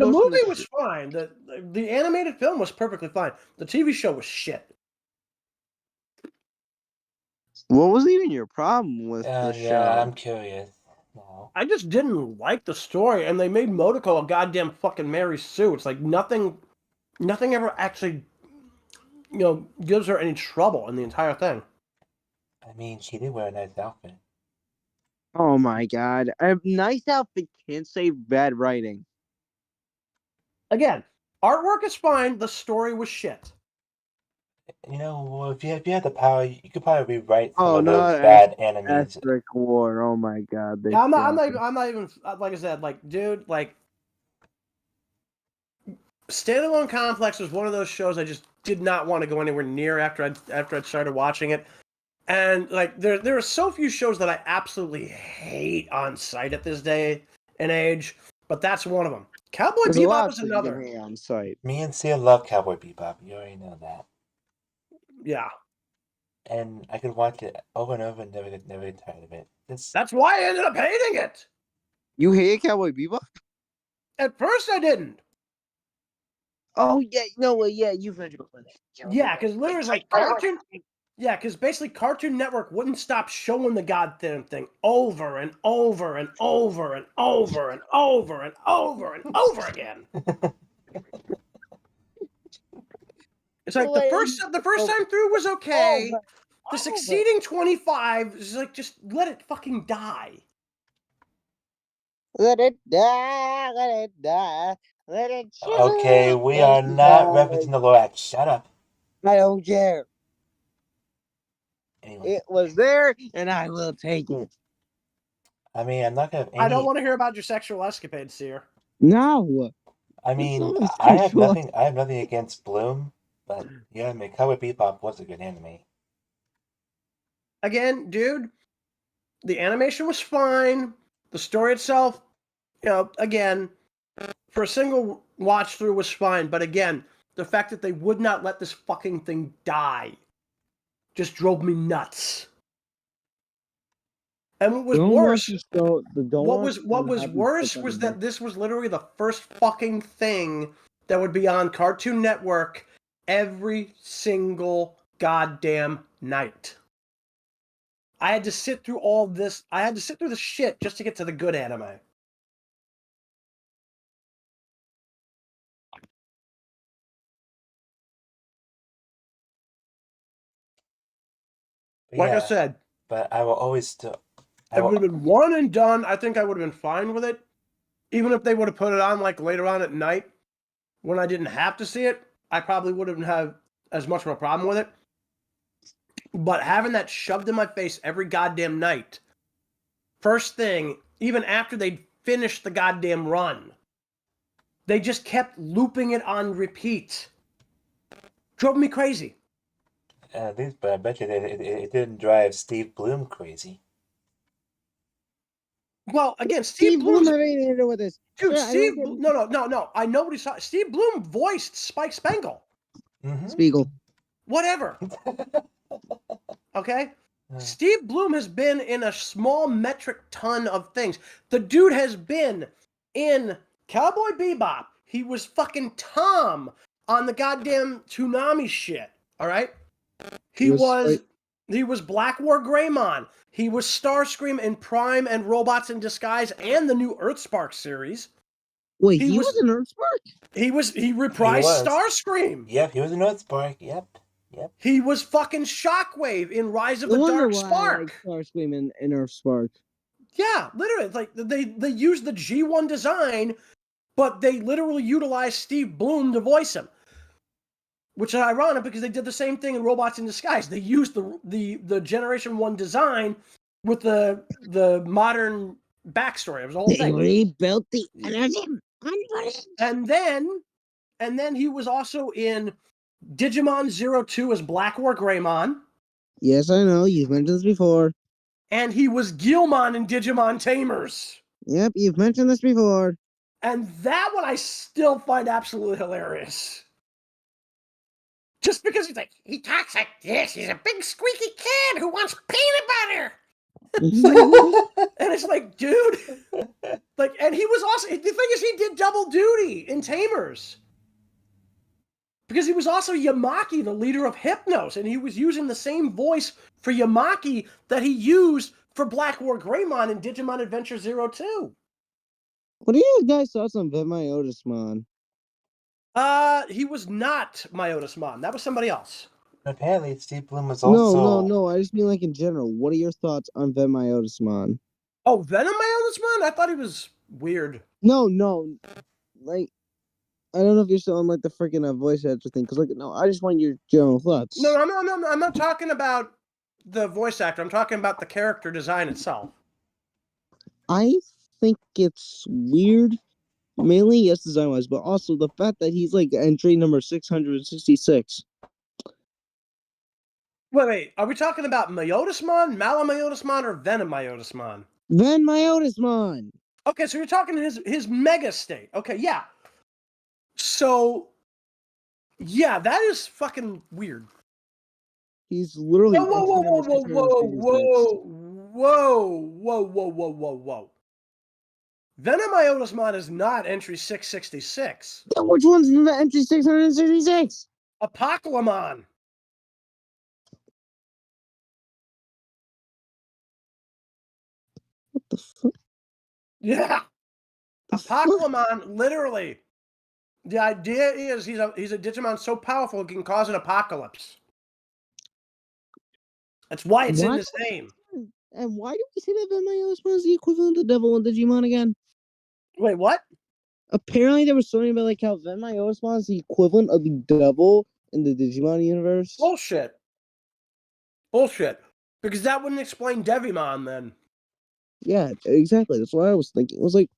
movie was fine. The animated film was perfectly fine. The TV show was shit. What was even your problem with the show? Yeah, I'm curious. No. I just didn't like the story, and they made Motoko a goddamn fucking Mary Sue. It's like nothing ever actually, gives her any trouble in the entire thing. I mean, she did wear a nice outfit. Oh my god. A nice outfit can't save bad writing. Again, artwork is fine. The story was shit. If you had the power, you could probably rewrite some Oh, of no, those bad enemies. Asteroid War. Oh my god. Yeah, I'm not even like I said, like, dude, like Standalone Complex was one of those shows I just did not want to go anywhere near after I'd started watching it. And like there are so few shows that I absolutely hate on sight at this day and age, but that's one of them. Cowboy Bebop is another. On site. Me and Sear love Cowboy Bebop. You already know that. Yeah. And I could watch it over and over and never get tired of it. That's why I ended up hating it. You hate Cowboy Bebop? At first I didn't. Oh yeah, you've mentioned before that. Yeah, because literally it's like Cartoon. Yeah, because basically Cartoon Network wouldn't stop showing the goddamn thing over and over and over and over and over and over and over again. It's like the first time through was okay. The succeeding 25 is like, just let it fucking die. Let it die, let it die, let it Okay, chill, we let are it not die. referencing the Lorax. Shut up. I don't care. Anyway, It was there, and I will take it. I mean, I'm not gonna have I don't any. want to hear about your sexual escapades, Sear. No. I mean, It's not I have sexual. nothing. I have nothing against Bloom, but yeah, I mean, Cowboy Bebop was a good anime. Again, dude, the animation was fine. The story itself, again, for a single watch through was fine. But again, the fact that they would not let this fucking thing die just drove me nuts. And what was worse, what was worse was that this was literally the first fucking thing that would be on Cartoon Network every single goddamn night. I had to sit through all this. I had to sit through the shit just to get to the good anime. But Like I yeah, said, but I will always still. if it would have been one and done, I think I would have been fine with it. Even if they would have put it on like later on at night when I didn't have to see it, I probably wouldn't have as much of a problem with it. But having that shoved in my face every goddamn night, first thing, even after they'd finished the goddamn run, they just kept looping it on repeat. Drove me crazy. At least, but I bet you that it didn't drive Steve Bloom crazy. Well, again, Steve Bloom had anything to do with this. Dude, Yeah, no. I know what he's talking. Steve Bloom voiced Spike Spangle. Mm-hmm. Spiegel. Whatever. Okay? Steve Bloom has been in a small metric ton of things. The dude has been in Cowboy Bebop. He was fucking Tom on the goddamn Toonami shit. All right? He was Black War Greymon. He was Starscream in Prime and Robots in Disguise and the new Earthspark series. Wait, he was an Earthspark? He reprised Starscream. Yep, he was an Earthspark. Yep. He was fucking Shockwave in Rise of the Dark Spark. Starscream and Earthspark. Yeah, literally. It's like they used the G1 design, but they literally utilized Steve Bloom to voice him. Which is ironic because they did the same thing in Robots in Disguise. They used the Generation 1 design with the modern backstory. It was the whole thing. They rebuilt the energy. And then he was also in Digimon 02 as Black War Greymon. Yes, I know. You've mentioned this before. And he was Gilmon in Digimon Tamers. Yep, you've mentioned this before. And that one I still find absolutely hilarious. Just because he talks like this. He's a big squeaky kid who wants peanut butter. And it's like, dude. And he was also, the thing is, he did double duty in Tamers. Because he was also Yamaki, the leader of Hypnos, and he was using the same voice for Yamaki that he used for Black War Greymon in Digimon Adventure 02. What are your guys' thoughts on Vemyotismon? He was not Myotismon. That was somebody else. Apparently, Steve Bloom was also... No. I just mean like in general. What are your thoughts on Vemyotismon? Oh, Venom Myotismon? I thought he was weird. No. Like, I don't know if you're still on like the freaking voice actor thing. Because I just want your general thoughts. No, I'm not talking about the voice actor. I'm talking about the character design itself. I think it's weird. Mainly, yes, design-wise, but also the fact that he's like entry number 666. Wait. Are we talking about Myotismon, Malamyotismon, or Venom Myotismon? Vemyotismon! Okay, so you're talking his mega state. Okay, yeah. So, yeah, that is fucking weird. He's literally... Whoa. Venom Myotismon is not entry 666. Then which one's in the entry 666? Apocalypse. What the fuck? Yeah. Apocalypse, literally. The idea is he's a Digimon so powerful it can cause an apocalypse. That's why it's in his name. And why do we say that Vemyotismon is the equivalent of Devil in Digimon again? Wait, what? Apparently, there was something about like how Venmaiosmon is the equivalent of the devil in the Digimon universe. Bullshit. Bullshit. Because that wouldn't explain Devimon then. Yeah, exactly. That's what I was thinking. It was like,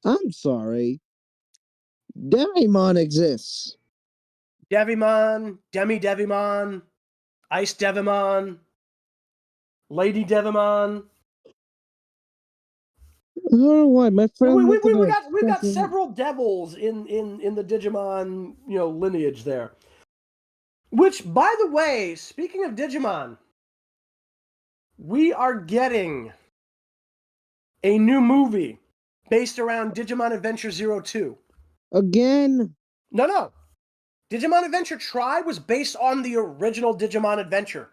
I'm sorry, Devimon exists. Devimon, Demi-Devimon, Ice Devimon, Lady Devimon. I don't know why my friend We've looked got fucking- several devils in the Digimon, lineage there. Which, by the way, speaking of Digimon, we are getting a new movie based around Digimon Adventure 02. again. No. Digimon Adventure Tri was based on the original Digimon Adventure.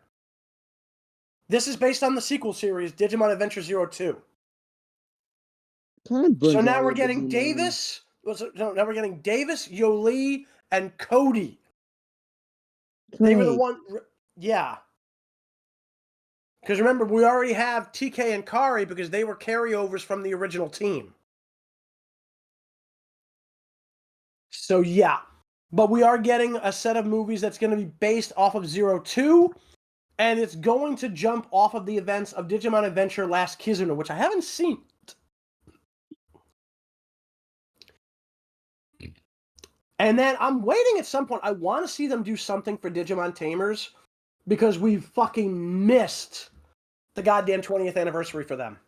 This is based on the sequel series, Digimon Adventure 02. Kind of burns So now out we're of getting Digimon. Davis. Now we're getting Davis, Yoli, and Cody. They were the Great. one. Yeah. Because remember, we already have TK and Kari because they were carryovers from the original team. So yeah. But we are getting a set of movies that's going to be based off of 02, and it's going to jump off of the events of Digimon Adventure Last Kizuna, which I haven't seen. And then I'm waiting at some point. I want to see them do something for Digimon Tamers because we fucking missed the goddamn 20th anniversary for them.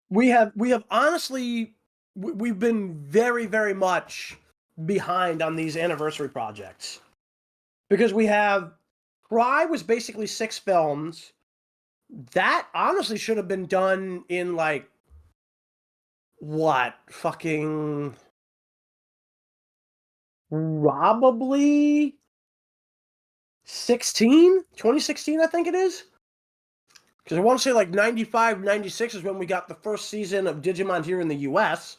We have honestly, we've been very, very much behind on these anniversary projects because we have Cry was basically 6 films. That honestly should have been done in like what fucking probably 2016, I think it is. Because I want to say like 95, 96 is when we got the first season of Digimon here in the US.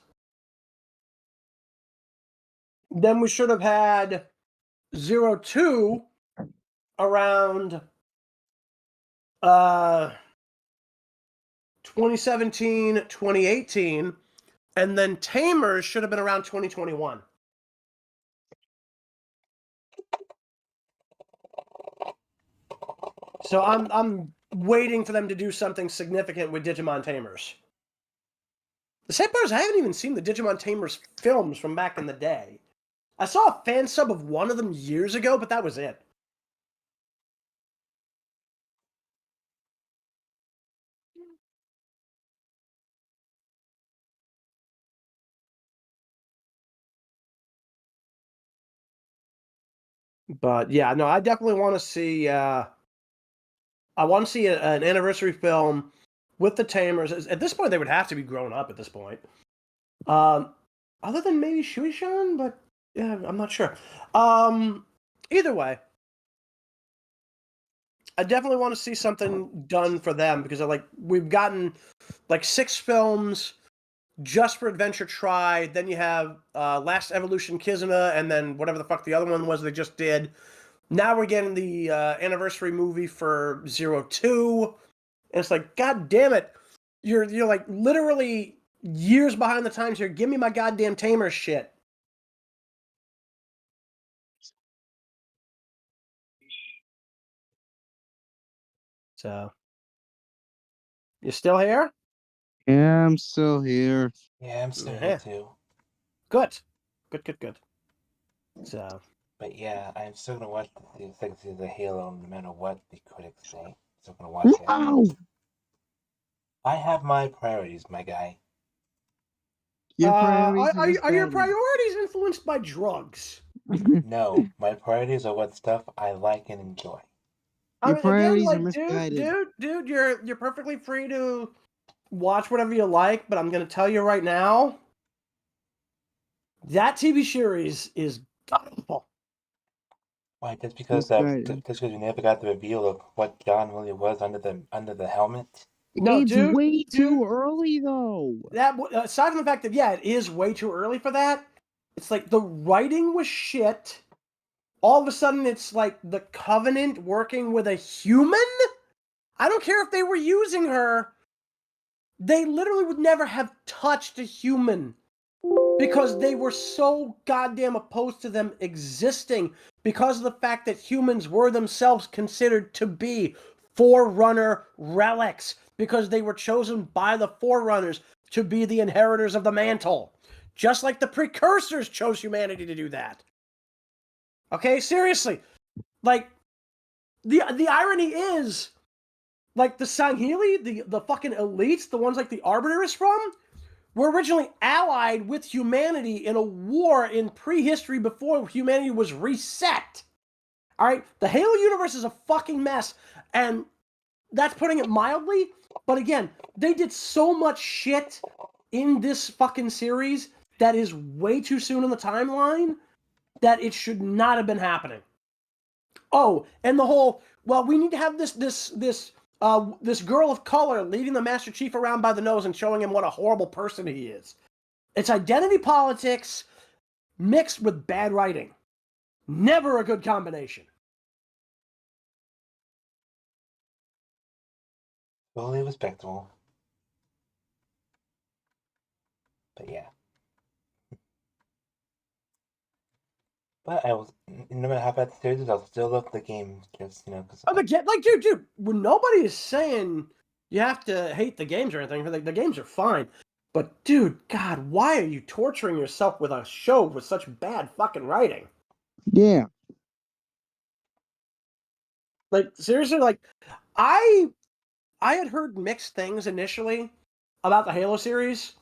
Then we should have had 02 around 2017, 2018. And then Tamers should have been around 2021. So I'm waiting for them to do something significant with Digimon Tamers. The sad part is I haven't even seen the Digimon Tamers films from back in the day. I saw a fan sub of one of them years ago, but that was it. But yeah, no, I definitely want to see. I want to see an anniversary film with the Tamers. At this point, they would have to be grown up. At this point, other than maybe Shuishan, but yeah, I'm not sure. Either way, I definitely want to see something done for them because we've gotten like 6 films just for Adventure Tri. Then you have Last Evolution Kizuna, and then whatever the fuck the other one was they just did. Now we're getting the anniversary movie for 02. And it's like, god damn it. You're like literally years behind the times here. Give me my goddamn Tamer shit. So, you still here? Yeah, I'm still here. Yeah, I'm still here too. Good. Good. So, but yeah, I'm still gonna watch the second season of Halo no matter what the critics say. Still gonna watch it. Wow. I have my priorities, my guy. Your priorities are your priorities influenced by drugs? No, my priorities are what stuff I like and enjoy. Your priorities again, are misguided. Dude, you're perfectly free to watch whatever you like, but I'm gonna tell you right now, that TV series is awful. Why? Just because we never got the reveal of what John really was under the helmet. No, it's dude, way too early though. That aside from the fact that it is way too early for that. It's like the writing was shit. All of a sudden, it's like the Covenant working with a human. I don't care if they were using her. they literally would never have touched a human because they were so goddamn opposed to them existing because of the fact that humans were themselves considered to be Forerunner relics because they were chosen by the Forerunners to be the inheritors of the mantle. Just like the precursors chose humanity to do that. Okay, seriously. Like, the irony is, like, the Sangheili, the fucking elites, the ones like the Arbiter is from, were originally allied with humanity in a war in prehistory before humanity was reset. All right? The Halo universe is a fucking mess, and that's putting it mildly. But again, they did so much shit in this fucking series that is way too soon in the timeline that it should not have been happening. Oh, and the whole, well, we need to have this girl of color leading the Master Chief around by the nose and showing him what a horrible person he is. It's identity politics mixed with bad writing. Never a good combination. Totally respectable. But yeah. But I was, no matter how bad the series is, I'll still love the game. Just, you know, because. Oh, like, dude, when nobody is saying you have to hate the games or anything, the games are fine. But, dude, God, why are you torturing yourself with a show with such bad fucking writing? Yeah. Like, seriously, like, I had heard mixed things initially about the Halo series,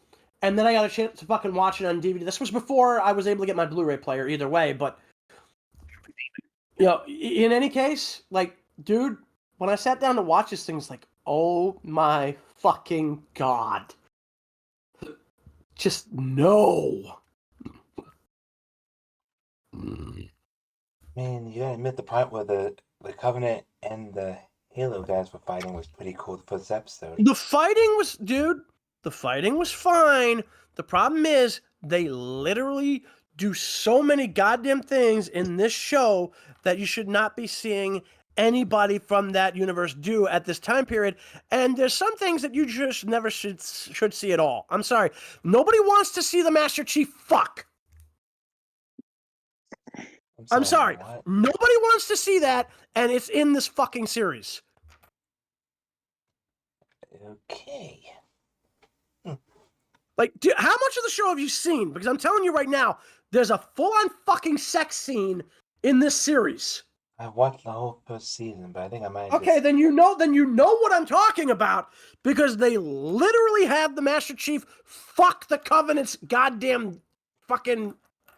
and then I got a chance to fucking watch it on DVD. This was before I was able to get my Blu-ray player either way, but, you know, in any case, like, dude, when I sat down to watch this thing, it's like, oh my fucking God. Just no. Man, you gotta admit the part where the Covenant and the Halo guys were fighting was pretty cool for this episode. The fighting was fine. The problem is they literally do so many goddamn things in this show that you should not be seeing anybody from that universe do at this time period. And there's some things that you just never should see at all. I'm sorry. Nobody wants to see the Master Chief fuck. I'm sorry. What? Nobody wants to see that, and it's in this fucking series. Okay. Like, dude, how much of the show have you seen? Because I'm telling you right now, there's a full-on fucking sex scene in this series. I watched the whole first season, but I think I might. Okay, then you know what I'm talking about, because they literally have the Master Chief fuck the Covenant's goddamn fucking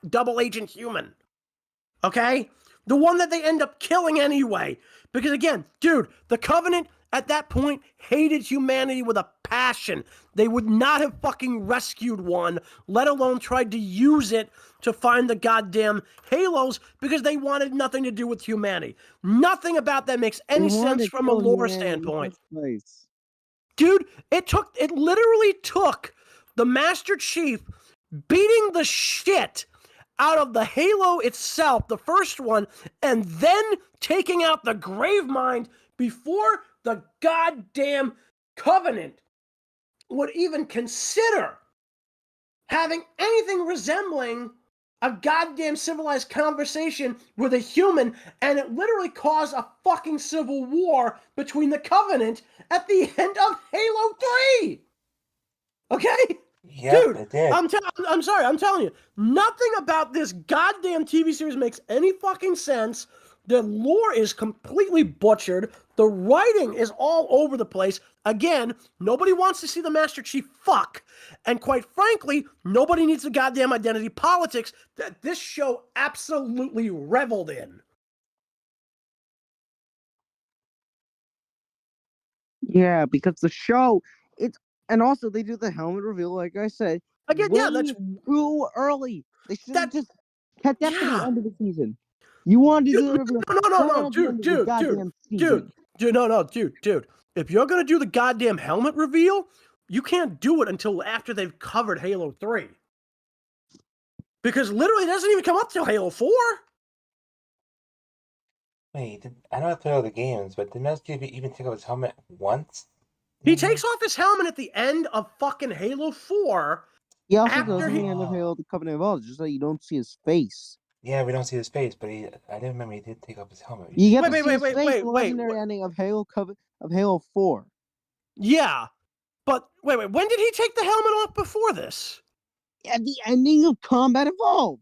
double agent human. Okay? The one that they end up killing anyway. Because again, dude, the Covenant at that point hated humanity with a passion. They would not have fucking rescued one, let alone tried to use it to find the goddamn Halos, because they wanted nothing to do with humanity. Nothing about that makes any sense from a lore standpoint. Dude, it literally took the Master Chief beating the shit out of the Halo itself, the first one, and then taking out the Gravemind before the goddamn Covenant would even consider having anything resembling a goddamn civilized conversation with a human, and it literally caused a fucking civil war between the Covenant at the end of Halo 3! Okay? Yeah, dude, it did. I'm sorry, I'm telling you, nothing about this goddamn TV series makes any fucking sense. The lore is completely butchered. The writing is all over the place. Again, nobody wants to see the Master Chief fuck. And quite frankly, nobody needs the goddamn identity politics that this show absolutely reveled in. Yeah, because the show, and also they do the helmet reveal, like I said. Again, yeah, that's too early. They should have just kept that for Yeah. the end of the season. You wanted to do the reveal. No, dude. If you're gonna do the goddamn helmet reveal, you can't do it until after they've covered Halo 3. Because literally it doesn't even come up till Halo 4. Wait, I know I played all the games, but didn't Master Chief even take off his helmet once? He takes off his helmet at the end of fucking Halo 4. He also After does in he- the end of Halo: The Covenant of All, just so you don't see his face. Yeah, we don't see his face, but I didn't remember he did take off his helmet. You get Wait, to wait, see wait, his wait, face wait, in the wait, legendary ending of Halo 4. Yeah, but wait, when did he take the helmet off before this? At the ending of Combat Evolved.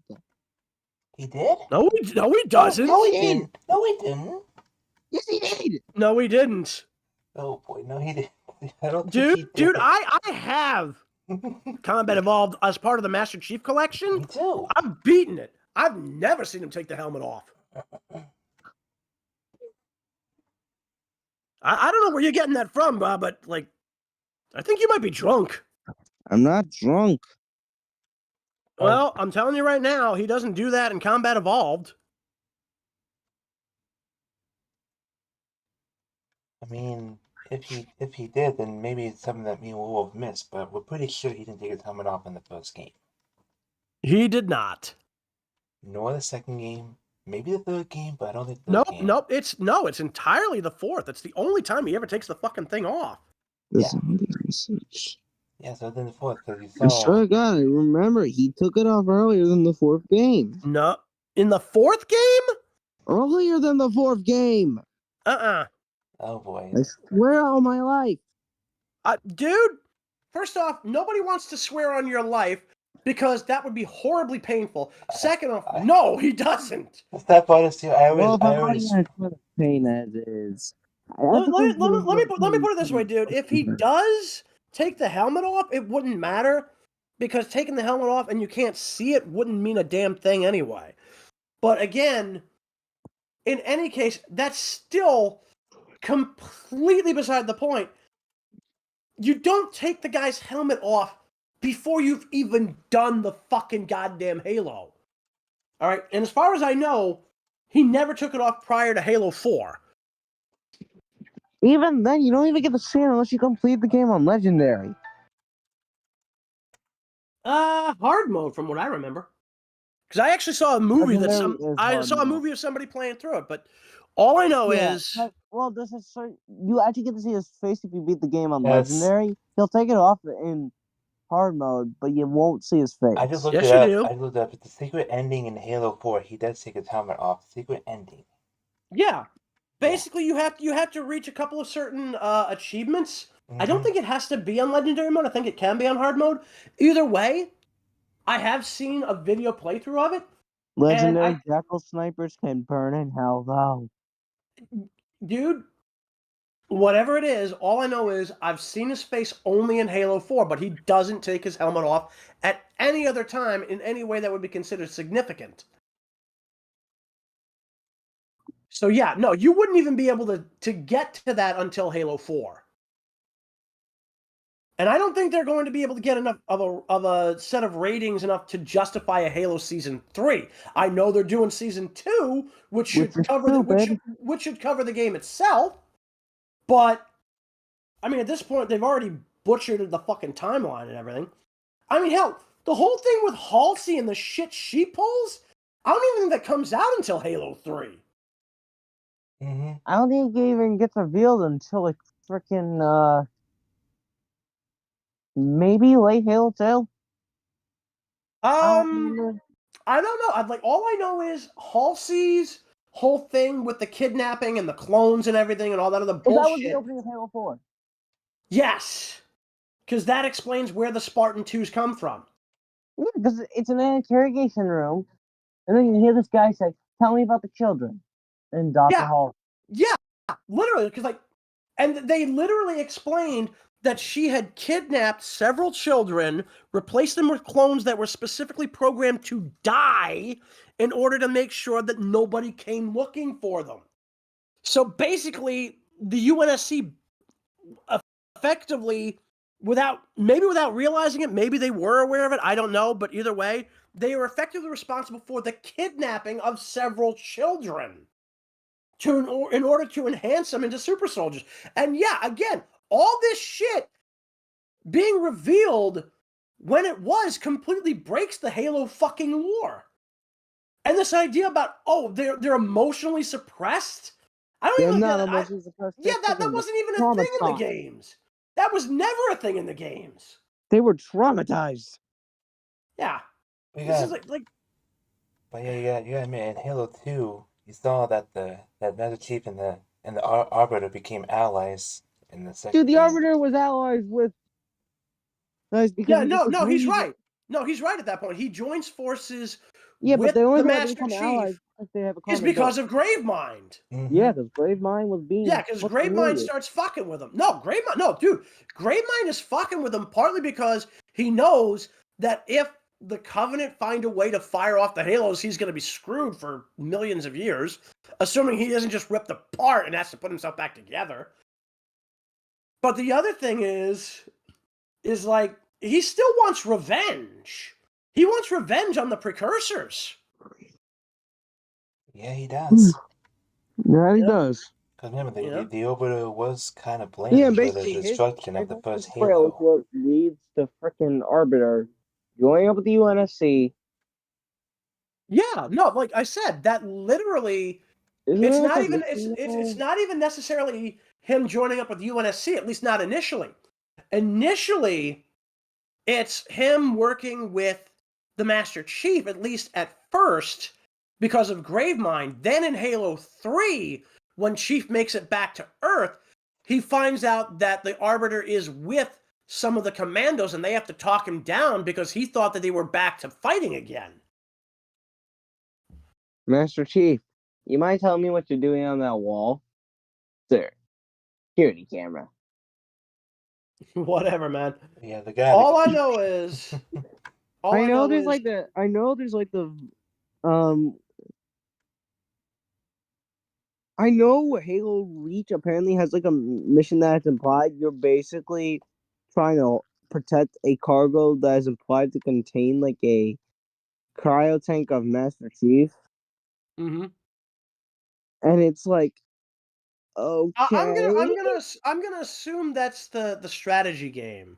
He did? No, he doesn't. No, he didn't. No, he didn't. Yes, he did. No, he didn't. Oh boy, no, he didn't. I don't think Dude, he did. dude, I have Combat Evolved as part of the Master Chief Collection. Me too. I've beaten it. I've never seen him take the helmet off. I don't know where you're getting that from, Bob, but like, I think you might be drunk. I'm not drunk. Well, I'm telling you right now, he doesn't do that in Combat Evolved. I mean, if he did, then maybe it's something that me and Warwolf missed, but we're pretty sure he didn't take his helmet off in the first game. He did not. Nor the second game. Maybe the third game, but I don't think the Nope, third game. nope. It's entirely the fourth. It's the only time he ever takes the fucking thing off. Yeah. Research. Yeah, so then the fourth, because you I saw. swear to God, I remember he took it off earlier than the fourth game. No, in the fourth game? Earlier than the fourth game. Oh boy. I swear on my life. Dude, first off, nobody wants to swear on your life because that would be horribly painful. Second off, no, he doesn't. That bothers you. Well, if I'm already in a pain as is. Let me put it this way, dude. If he does take the helmet off, it wouldn't matter because taking the helmet off and you can't see it wouldn't mean a damn thing anyway. But again, in any case, that's still completely beside the point. You don't take the guy's helmet off before you've even done the fucking goddamn Halo. All right, and as far as I know, he never took it off prior to Halo 4. Even then, you don't even get to see it unless you complete the game on Legendary. Hard mode, from what I remember. Because I actually saw a movie Legendary is of somebody playing through it, but all I know is well, this is you actually get to see his face if you beat the game on Yes. Legendary. He'll take it off in hard mode, but you won't see his face. I just looked Yes, it you up. do. I looked up. It's the secret ending in Halo 4. He does take his helmet off. Secret ending. yeah. Basically, you have to reach a couple of certain achievements. I don't think it has to be on Legendary mode. I think it can be on hard mode. Either way, I have seen a video playthrough of it. Legendary Jackal snipers can burn in hell, though. Dude, whatever it is, all I know is I've seen his face only in Halo 4, but he doesn't take his helmet off at any other time in any way that would be considered significant. So yeah, no, you wouldn't even be able to get to that until Halo 4. And I don't think they're going to be able to get enough of a set of ratings enough to justify a Halo Season 3. I know they're doing Season 2, which should cover the game itself. But I mean, at this point, they've already butchered the fucking timeline and everything. I mean, hell, the whole thing with Halsey and the shit she pulls, I don't even think that comes out until Halo 3. I don't think it even gets revealed until like freaking maybe late Halo 2. I don't know. All I know is Halsey's whole thing with the kidnapping and the clones and everything and all that other bullshit. That was the opening of Halo 4. Yes, because that explains where the Spartan 2s come from. Yeah, because it's in an interrogation room, and then you hear this guy say, "Tell me about the children." And Dr. Hall. Yeah, literally, and they literally explained that she had kidnapped several children, replaced them with clones that were specifically programmed to die in order to make sure that nobody came looking for them. So basically, the UNSC effectively, without realizing it, maybe they were aware of it, I don't know, but either way, they were effectively responsible for the kidnapping of several children in order to enhance them into super soldiers. And yeah, again, all this shit being revealed when it was completely breaks the Halo fucking lore. And this idea about, they're emotionally suppressed? I don't even They're know. not emotionally suppressed. Yeah, that wasn't even a thing in the games. That was never a thing in the games. They were traumatized. Yeah. We This is got, like but yeah, you gotta admit, in Halo 2, you saw that that Master Chief and the Arbiter became allies in the second Dude, the game. Arbiter was allies with. Guys, because yeah, he no, was no, he's leaving. right. No, he's right at that point. He joins forces Yeah, with but the only the way they Master become Chief allies if they have a is common because goal. of Gravemind. Mhm. Yeah, because Gravemind was being. Yeah, because fucking Gravemind weird. starts fucking with him. No, dude. Gravemind is fucking with him partly because he knows that if the Covenant find a way to fire off the Halos, he's going to be screwed for millions of years, assuming he isn't just ripped apart and has to put himself back together. But the other thing is like, he still wants revenge. He wants revenge on the Precursors. Yeah, he does. Yeah, he Yeah. does. Because remember, Yeah. the Arbiter was kind of Yeah, blamed for the basically, his destruction of the first betrayal is Halo. what leads the frickin' Arbiter joining up with the UNSC. Yeah, no, like I said, that literally Isn't it's there like not a even mission it's now? not even necessarily him joining up with UNSC, at least not initially. Initially, it's him working with the Master Chief, at least at first, because of Gravemind. Then in Halo 3, when Chief makes it back to Earth, he finds out that the Arbiter is with some of the commandos and they have to talk him down because he thought that they were back to fighting again. Master Chief, you mind telling me what you're doing on that wall? Sir, security camera. Whatever, man. Yeah, the guy. All I know is I know there's like the I know Halo Reach apparently has like a mission that's implied. You're basically trying to protect a cargo that is implied to contain like a cryo tank of Master Chief, Mhm. and it's like, okay, I'm gonna assume that's the strategy game.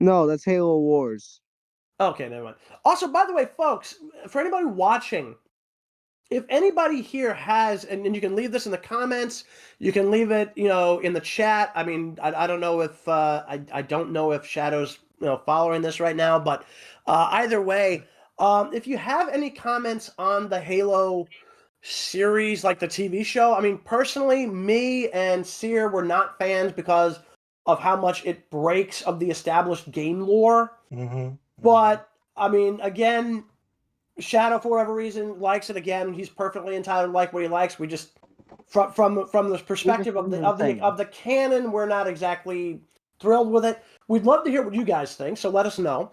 no, that's Halo Wars. Okay, never mind. Also, by the way, folks, for anybody watching, if anybody here has, and you can leave this in the comments, you can leave it, in the chat. I mean, I don't know if I don't know if Shadow's following this right now, but either way, if you have any comments on the Halo series, like the TV show, I mean, personally, me and Sear were not fans because of how much it breaks of the established game lore. Mm-hmm. But I mean, again, Shadow, for whatever reason, likes it. Again, he's perfectly entitled to like what he likes. We just, from the perspective of the canon, we're not exactly thrilled with it. We'd love to hear what you guys think, so let us know.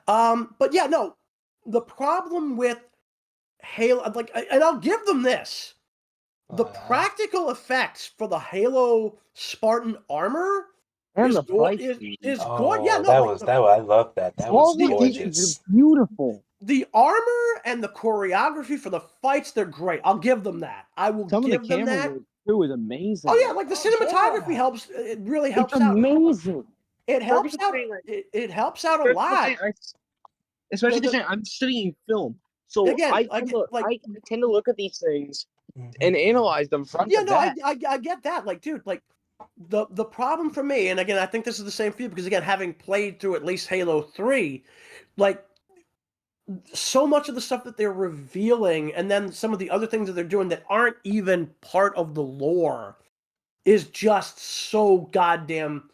But yeah, no, the problem with Halo, and I'll give them this: the practical effects for the Halo Spartan armor And is the fight is scene. good. Oh, Yeah, no, that like was I love that. That was All the gorgeous. it's beautiful. the armor and the choreography for the fights, they're great. I'll give them that. I will Some of give the them camera that. work too is amazing. Oh yeah, like the cinematography helps. It really helps It's out. amazing. It helps out. It helps out a lot. Especially The- because I'm studying film, so Again, I tend to look at these things and analyze them front Yeah, to no, back. I get that. Like, dude, like the problem for me, and again, I think this is the same for you because again, having played through at least Halo 3, like so much of the stuff that they're revealing, and then some of the other things that they're doing that aren't even part of the lore, is just so goddamn,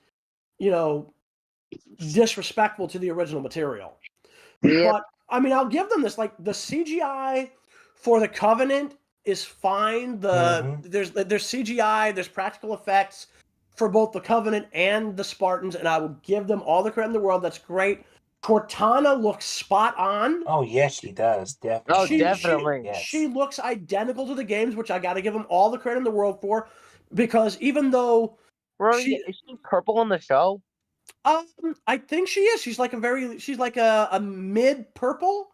disrespectful to the original material. Yeah. But I mean, I'll give them this. Like the CGI for the Covenant is fine. There's CGI, there's practical effects for both the Covenant and the Spartans, and I will give them all the credit in the world. That's great. Cortana looks spot on. Oh yes, she does. Definitely. Oh, definitely. Yes. She looks identical to the games, which I got to give them all the credit in the world for, because even though Is she purple in the show? I think she is. She's like a mid purple.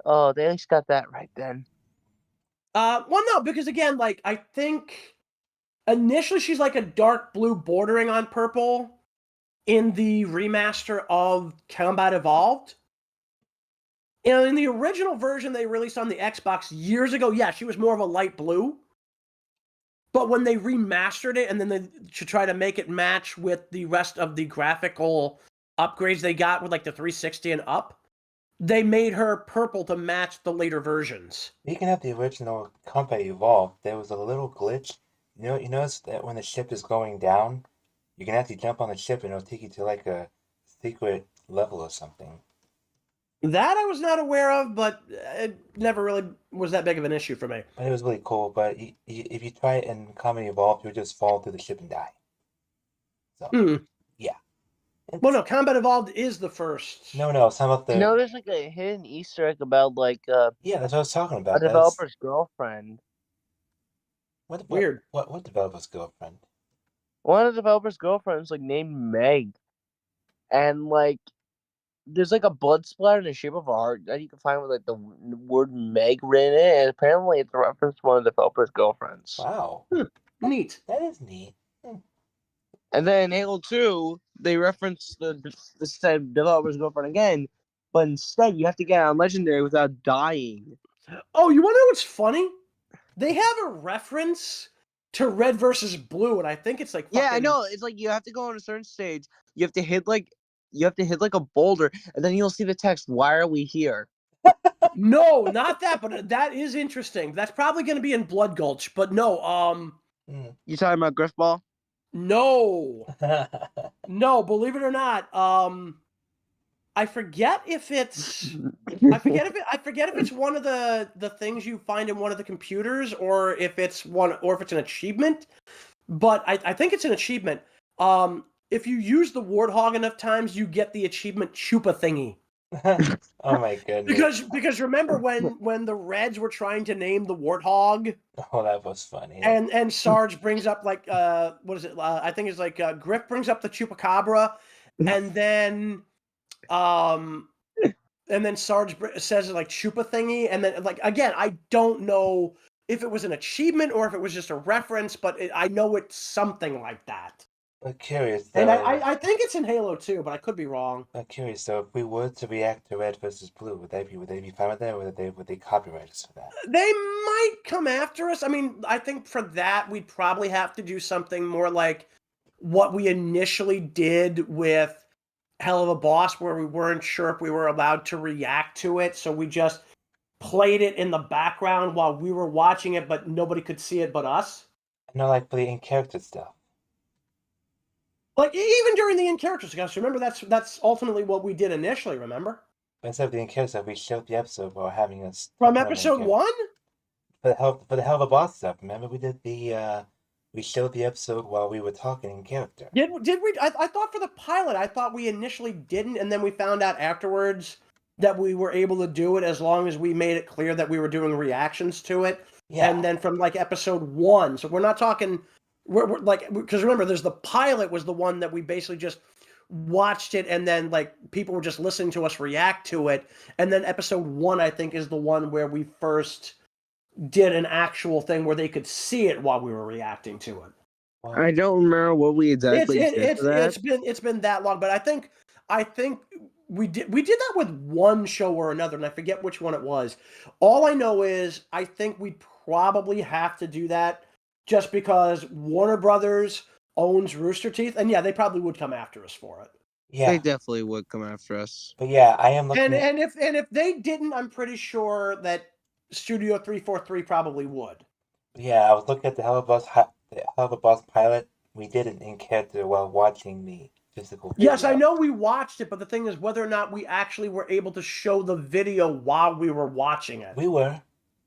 Oh, they at least got that right then. Well, no, because again, like I think initially she's like a dark blue bordering on purple in the remaster of Combat Evolved. In the original version they released on the Xbox years ago, yeah, she was more of a light blue. But when they remastered it and then they to try to make it match with the rest of the graphical upgrades they got with like the 360 and up, they made her purple to match the later versions. Speaking of the original Combat Evolved, there was a little glitch. You notice that when the ship is going down, you can actually jump on the ship and it'll take you to like a secret level or something. That I was not aware of, but it never really was that big of an issue for me. But it was really cool. But if you try it in Combat Evolved, you'll just fall through the ship and die. So, yeah. Well, no, Combat Evolved is the first. No, some of the... You know, there's like a hidden Easter egg about like Yeah, that's what I was talking about. a developer's girlfriend. Weird. What developer's girlfriend? One of the developer's girlfriends like named Meg, and like there's like a blood splatter in the shape of a heart that you can find with like the word Meg written in it, and apparently it's a reference to one of the developer's girlfriends. Wow. Neat. That is neat. And then in Halo 2, they reference the same developer's girlfriend again, but instead you have to get on Legendary without dying. Oh, you want to know what's funny? They have a reference to Red versus Blue, and I think it's like Yeah, I know. It's like you have to go on a certain stage. You have to hit like a boulder, and then you'll see the text, "Why are we here?" No, not that, but that is interesting. That's probably going to be in Blood Gulch, but no, You talking about Griffball? no, no. Believe it or not, I forget if it's I forget if it's one of the things you find in one of the computers, or if it's an achievement. But I think it's an achievement. If you use the Warthog enough times, you get the achievement Chupa thingy. Oh my goodness. Because remember when the Reds were trying to name the Warthog? Oh, that was funny. And Sarge brings up like what is it? I think it's like Griff brings up the Chupacabra, and then Sarge says like Chupa thingy, and then like again, I don't know if it was an achievement or if it was just a reference, but I know it's something like that. I'm curious though. And I think it's in Halo 2, but I could be wrong. I'm curious though, if we were to react to Red versus Blue, would they be fine with that, or would they copyright us for that? They might come after us. I mean, I think for that we'd probably have to do something more like what we initially did with Hell of a Boss, where we weren't sure if we were allowed to react to it, so we just played it in the background while we were watching it, but nobody could see it but us. No, like for the in-character stuff. Like even during the in-character stuff, remember that's ultimately what we did initially. Remember? But instead of the in-character stuff, we showed the episode while having us from episode 1. For the Hell of a Boss stuff, remember we did we showed the episode while we were talking in character. Did we? I thought for the pilot, I thought we initially didn't, and then we found out afterwards that we were able to do it as long as we made it clear that we were doing reactions to it. Yeah. And then from like episode 1, so we're not talking. We're like, because remember, there's the pilot was the one that we basically just watched it, and then like people were just listening to us react to it. And then episode 1, I think, is the one where we first did an actual thing where they could see it while we were reacting to it. I don't remember what we exactly did for that. It's been that long, but I think we did that with one show or another, and I forget which one it was. All I know is I think we'd probably have to do that just because Warner Brothers owns Rooster Teeth, and yeah, they probably would come after us for it. Yeah, they definitely would come after us. But yeah, I am looking. And if they didn't, I'm pretty sure that Studio 343 probably would. Yeah, I was looking at the Hell of a Boss pilot. We did it in character while watching the physical video. Yes, I know we watched it, but the thing is whether or not we actually were able to show the video while we were watching it. We were.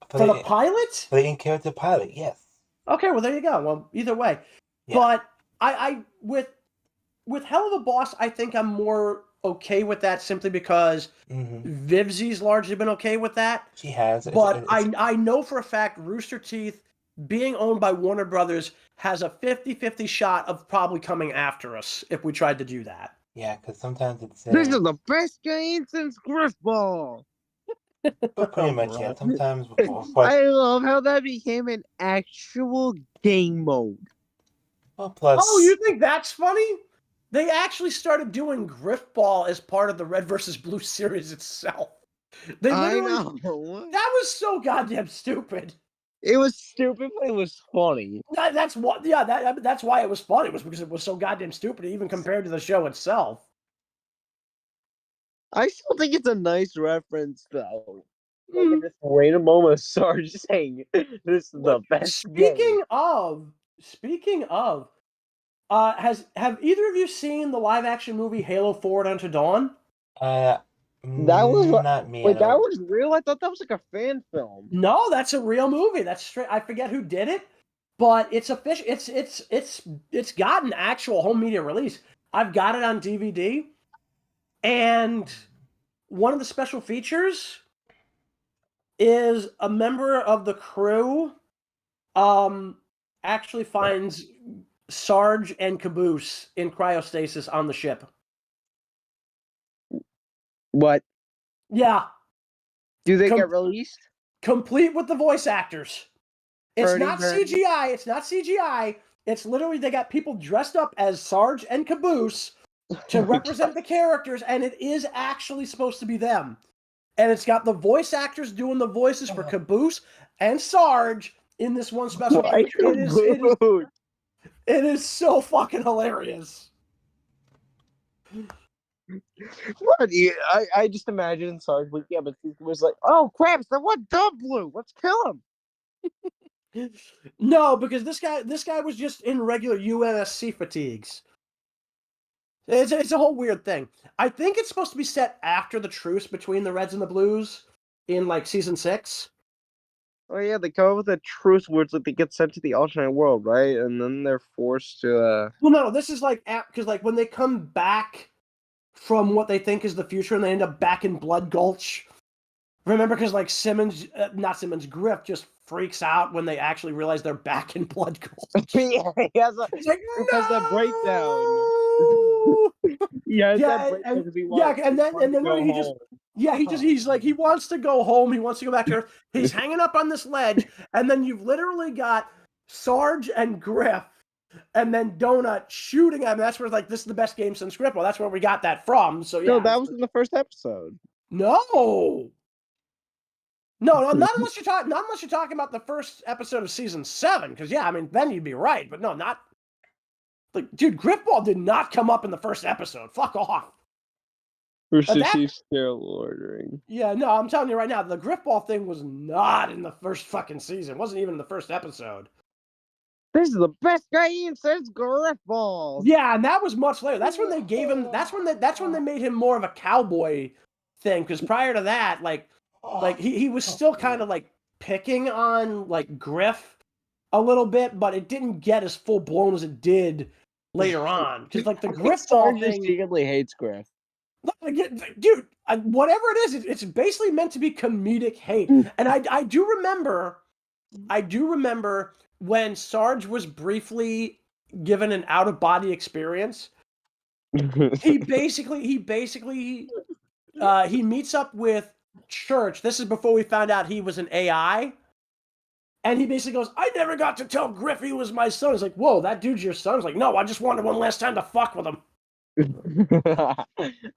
For the pilot? For the in-character pilot, yes. Okay, well there you go. Well, either way. Yeah. But I with Hell of a Boss, I think I'm more okay with that simply because Vivzi's largely been okay with that. She has. But I know for a fact Rooster Teeth, being owned by Warner Brothers, has a 50-50 shot of probably coming after us if we tried to do that. Yeah, because sometimes it's... This is the best game since Griffball! But pretty much, yeah. Sometimes... I love how that became an actual game mode. Well, plus... Oh, you think that's funny? They actually started doing Griffball as part of the Red vs. Blue series itself. They literally... I know. That was so goddamn stupid. It was stupid, but it was funny. That's what. Yeah, that's why it was funny. Was because it was so goddamn stupid, even compared to the show itself. I still think it's a nice reference, though. Like at this random moment of Sarge saying, "This is the best game." Speaking of, have either of you seen the live action movie Halo Forward Unto Dawn? That was not me. Wait, that was real? I thought that was like a fan film. No, that's a real movie. That's straight. I forget who did it, but it's official. It's got an actual home media release. I've got it on DVD, and one of the special features is a member of the crew actually finds Sarge and Caboose in cryostasis on the ship. What? Yeah. Do they get released? Complete with the voice actors. It's Birdie, not birdie. CGI. It's not CGI. It's literally they got people dressed up as Sarge and Caboose to represent the characters, and it is actually supposed to be them. And it's got the voice actors doing the voices for Caboose and Sarge in this one special Why feature. It is so fucking hilarious. What? I just imagine Sarge waking up and he was like, "Oh crap! That one dub blue. Let's kill him." No, because this guy was just in regular UNSC fatigues. It's a whole weird thing. I think it's supposed to be set after the truce between the Reds and the Blues in like season 6. Oh yeah, they come up with a truce where it's like they get sent to the alternate world, right? And then they're forced to. Well, no, this is like because like when they come back from what they think is the future and they end up back in Blood Gulch. Remember, because like Griff just freaks out when they actually realize they're back in Blood Gulch. Yeah, he has that breakdown. Yeah, and then he wants to go home. He wants to go back to Earth. He's hanging up on this ledge, and then you've literally got Sarge and Griff, and then Donut shooting at him. That's where like this is the best game since Grippo. That's where we got that from. So yeah, no, that was in the first episode. No, not unless you're talking about the first episode of season 7. Because yeah, I mean then you'd be right, but no, not. Like, dude, Gripball did not come up in the first episode. Fuck off. She's still ordering. Yeah, no, I'm telling you right now, the Gripball thing was not in the first fucking season. It wasn't even in the first episode. This is the best game since Gripball. Yeah, and that was much later. That's when they gave him. That's when they made him more of a cowboy thing. Because prior to that, like he was still kind of like picking on like Griff a little bit, but it didn't get as full blown as it did later on. Because like the Gripball thing, secretly hates Griff. Dude, whatever it is, it's basically meant to be comedic hate. And I do remember when Sarge was briefly given an out-of-body experience. he meets up with Church. This is before we found out he was an AI. And he basically goes, I never got to tell Griff he was my son. He's like, whoa, that dude's your son? He's like, no, I just wanted one last time to fuck with him.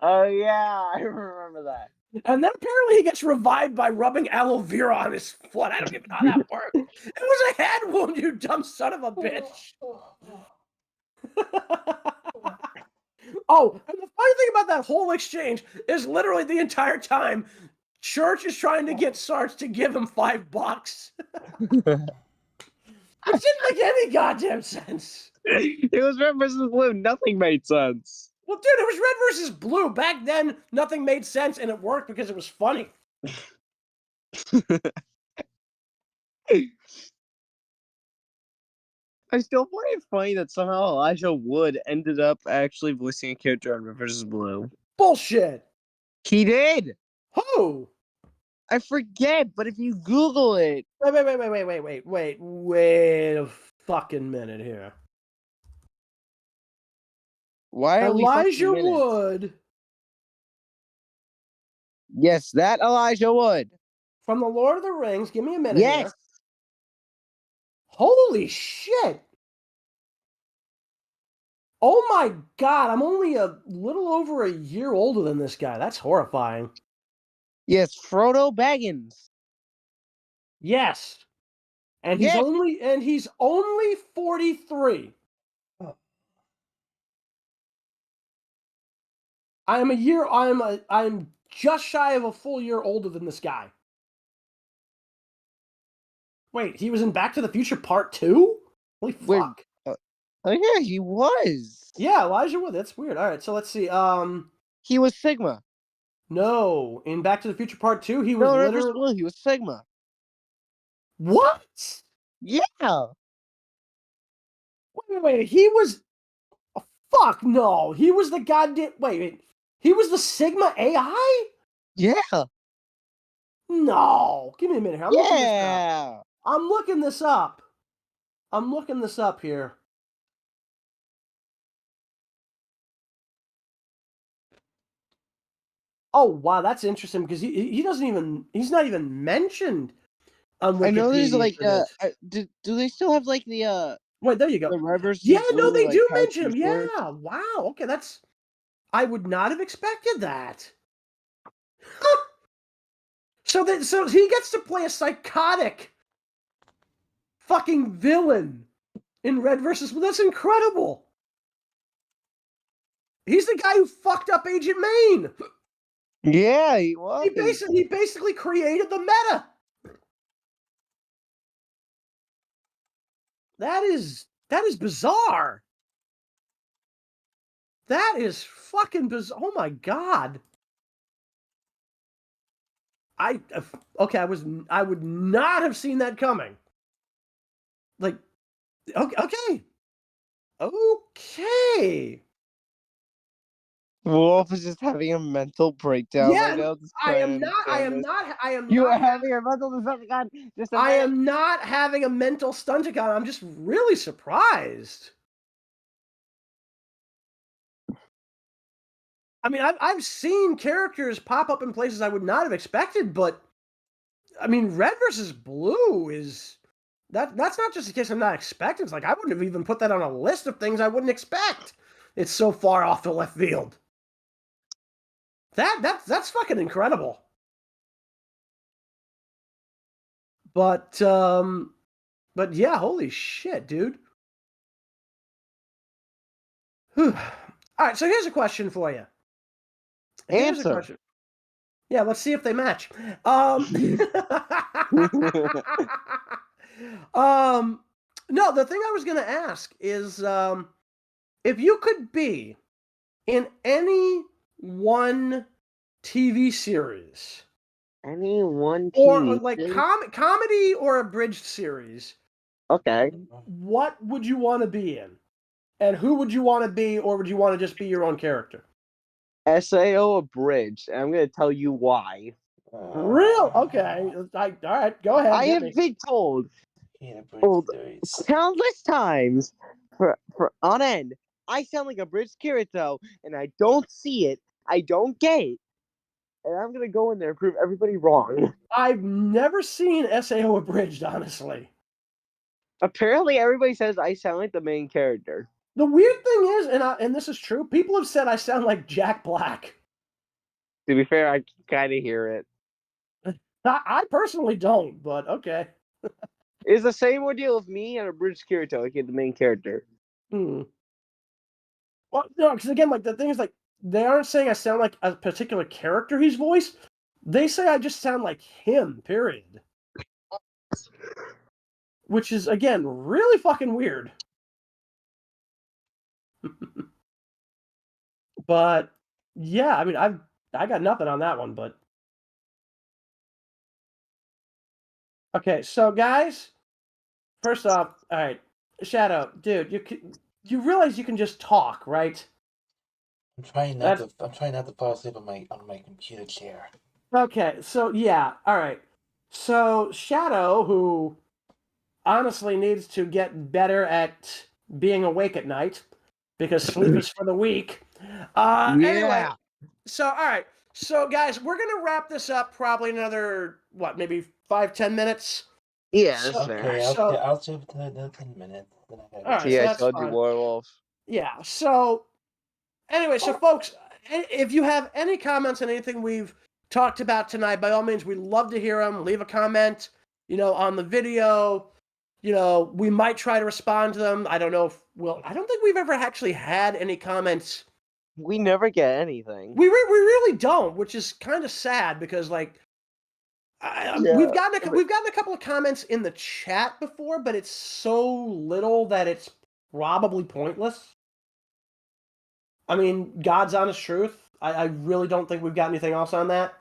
Oh, yeah, I remember that. And then apparently he gets revived by rubbing aloe vera on his foot. I don't even know how that worked. It was a head wound, you dumb son of a bitch. Oh, and the funny thing about that whole exchange is literally the entire time Church is trying to get Sarge to give him $5. It didn't make any goddamn sense. It was Red versus Blue. Nothing made sense. Well, dude, it was Red versus Blue. Back then, nothing made sense, and it worked because it was funny. I still find it funny that somehow Elijah Wood ended up actually voicing a character on Red vs. Blue. Bullshit. He did. Who? I forget, but if you Google it. Wait a fucking minute here. Why are Elijah we Wood. Yes, that Elijah Wood. From The Lord of the Rings. Give me a minute Yes. here. Holy shit. Oh my god, I'm only a little over a year older than this guy. That's horrifying. Yes, Frodo Baggins. Yes. And he's Yeah. only 43. I'm just shy of a full year older than this guy. Wait, he was in Back to the Future Part 2? Holy fuck. Oh yeah, he was. Yeah, Elijah Wood. That's weird. All right, so let's see. He was Sigma. No, in Back to the Future Part 2, he was No, literally. he was Sigma. What? Yeah. Wait. He was. Oh, fuck no. He was the goddamn. Wait. He was the Sigma AI? Yeah. No. Give me a minute here. Yeah. I'm looking this up. I'm looking this up here. Oh wow, that's interesting because he's not even mentioned on Wikipedia. I know there's like for this. do they still have like the Wait, there you go. the reverse? Yeah, no, they do how mention him. Chiefs work? Yeah, wow. Okay, I would not have expected that. Huh. So he gets to play a psychotic fucking villain in Red versus. That's incredible. He's the guy who fucked up Agent Maine. Yeah, he was. He basically created the meta. That is bizarre. That is fucking bizarre. Oh my god. I would not have seen that coming. Like, okay. Wolf is just having a mental breakdown right now. I am You are having a mental Decepticon. I am not having a mental Stunticon. I'm just really surprised. I mean, I've seen characters pop up in places I would not have expected, but I mean, Red versus Blue is that's not just a case I'm not expecting. It's like I wouldn't have even put that on a list of things I wouldn't expect. It's so far off the left field. That's fucking incredible. But yeah, holy shit, dude. Whew. All right, so here's a question for you. Answer. Yeah, let's see if they match. No, the thing I was going to ask is if you could be in any one TV series, Any one or TV like series? comedy or abridged series, Okay. what would you want to be in? And who would you want to be, or would you want to just be your own character? SAO abridged, and I'm going to tell you why. Real? Okay. All right, go ahead. I have been told countless times for on end, I sound like a bridge Kirito, and I don't see it. I don't get it. And I'm going to go in there and prove everybody wrong. I've never seen SAO abridged, honestly. Apparently, everybody says I sound like the main character. The weird thing is, and this is true, people have said I sound like Jack Black. To be fair, I can kind of hear it. I personally don't, but okay. It's the same ordeal with me and a bridge Kirito, like the main character. Well, no, because again, like the thing is, like they aren't saying I sound like a particular character he's voiced. They say I just sound like him. Period. Which is again really fucking weird. But yeah, I mean, I got nothing on that one, but okay. So guys, first off, all right, Shadow, dude, you realize you can just talk, right? I'm trying not to fall asleep on my computer chair. Okay, so yeah, all right. So Shadow, who honestly needs to get better at being awake at night because sleep is for the weak. Anyway, so all right. So guys, we're gonna wrap this up probably another maybe 5-10 minutes. Yeah, So- that's fair. Okay, So- I'll do it another 10 minutes. Then I gotta All right, so Yeah, I that's told you, fine. Warwolf. Yeah. So anyway, so folks, if you have any comments on anything we've talked about tonight, by all means, we'd love to hear them. Leave a comment, on the video. we might try to respond to them. I don't know if I don't think we've ever actually had any comments. We never get anything. We really don't, which is kind of sad because like we've gotten a couple of comments in the chat before, but it's so little that it's probably pointless. I mean, God's honest truth. I really don't think we've got anything else on that.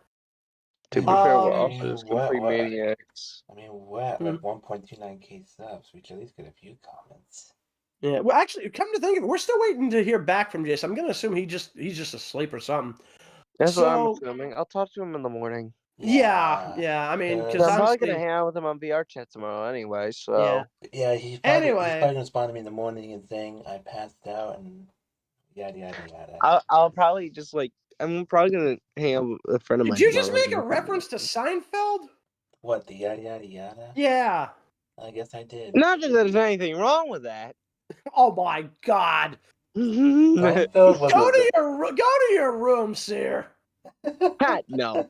To be fair, we're I also mean, just complete maniacs. I mean, we're at like 1.29k subs. We should at least get a few comments. Yeah, well, actually, come to think of it, we're still waiting to hear back from Jayse. I'm gonna assume he's just asleep or something. That's what I'm assuming. I'll talk to him in the morning. Yeah. I mean, because I'm probably gonna hang out with him on VR chat tomorrow anyway. So he's probably gonna respond to me in the morning and saying I passed out and yada yada yada. I'll probably just like I'm probably gonna hang out with a friend of mine. Did you just make a reference to Seinfeld? What, the yada yada yada? Yeah. I guess I did. Not that there's anything wrong with that. Oh my God! Go to your room, Sear. No.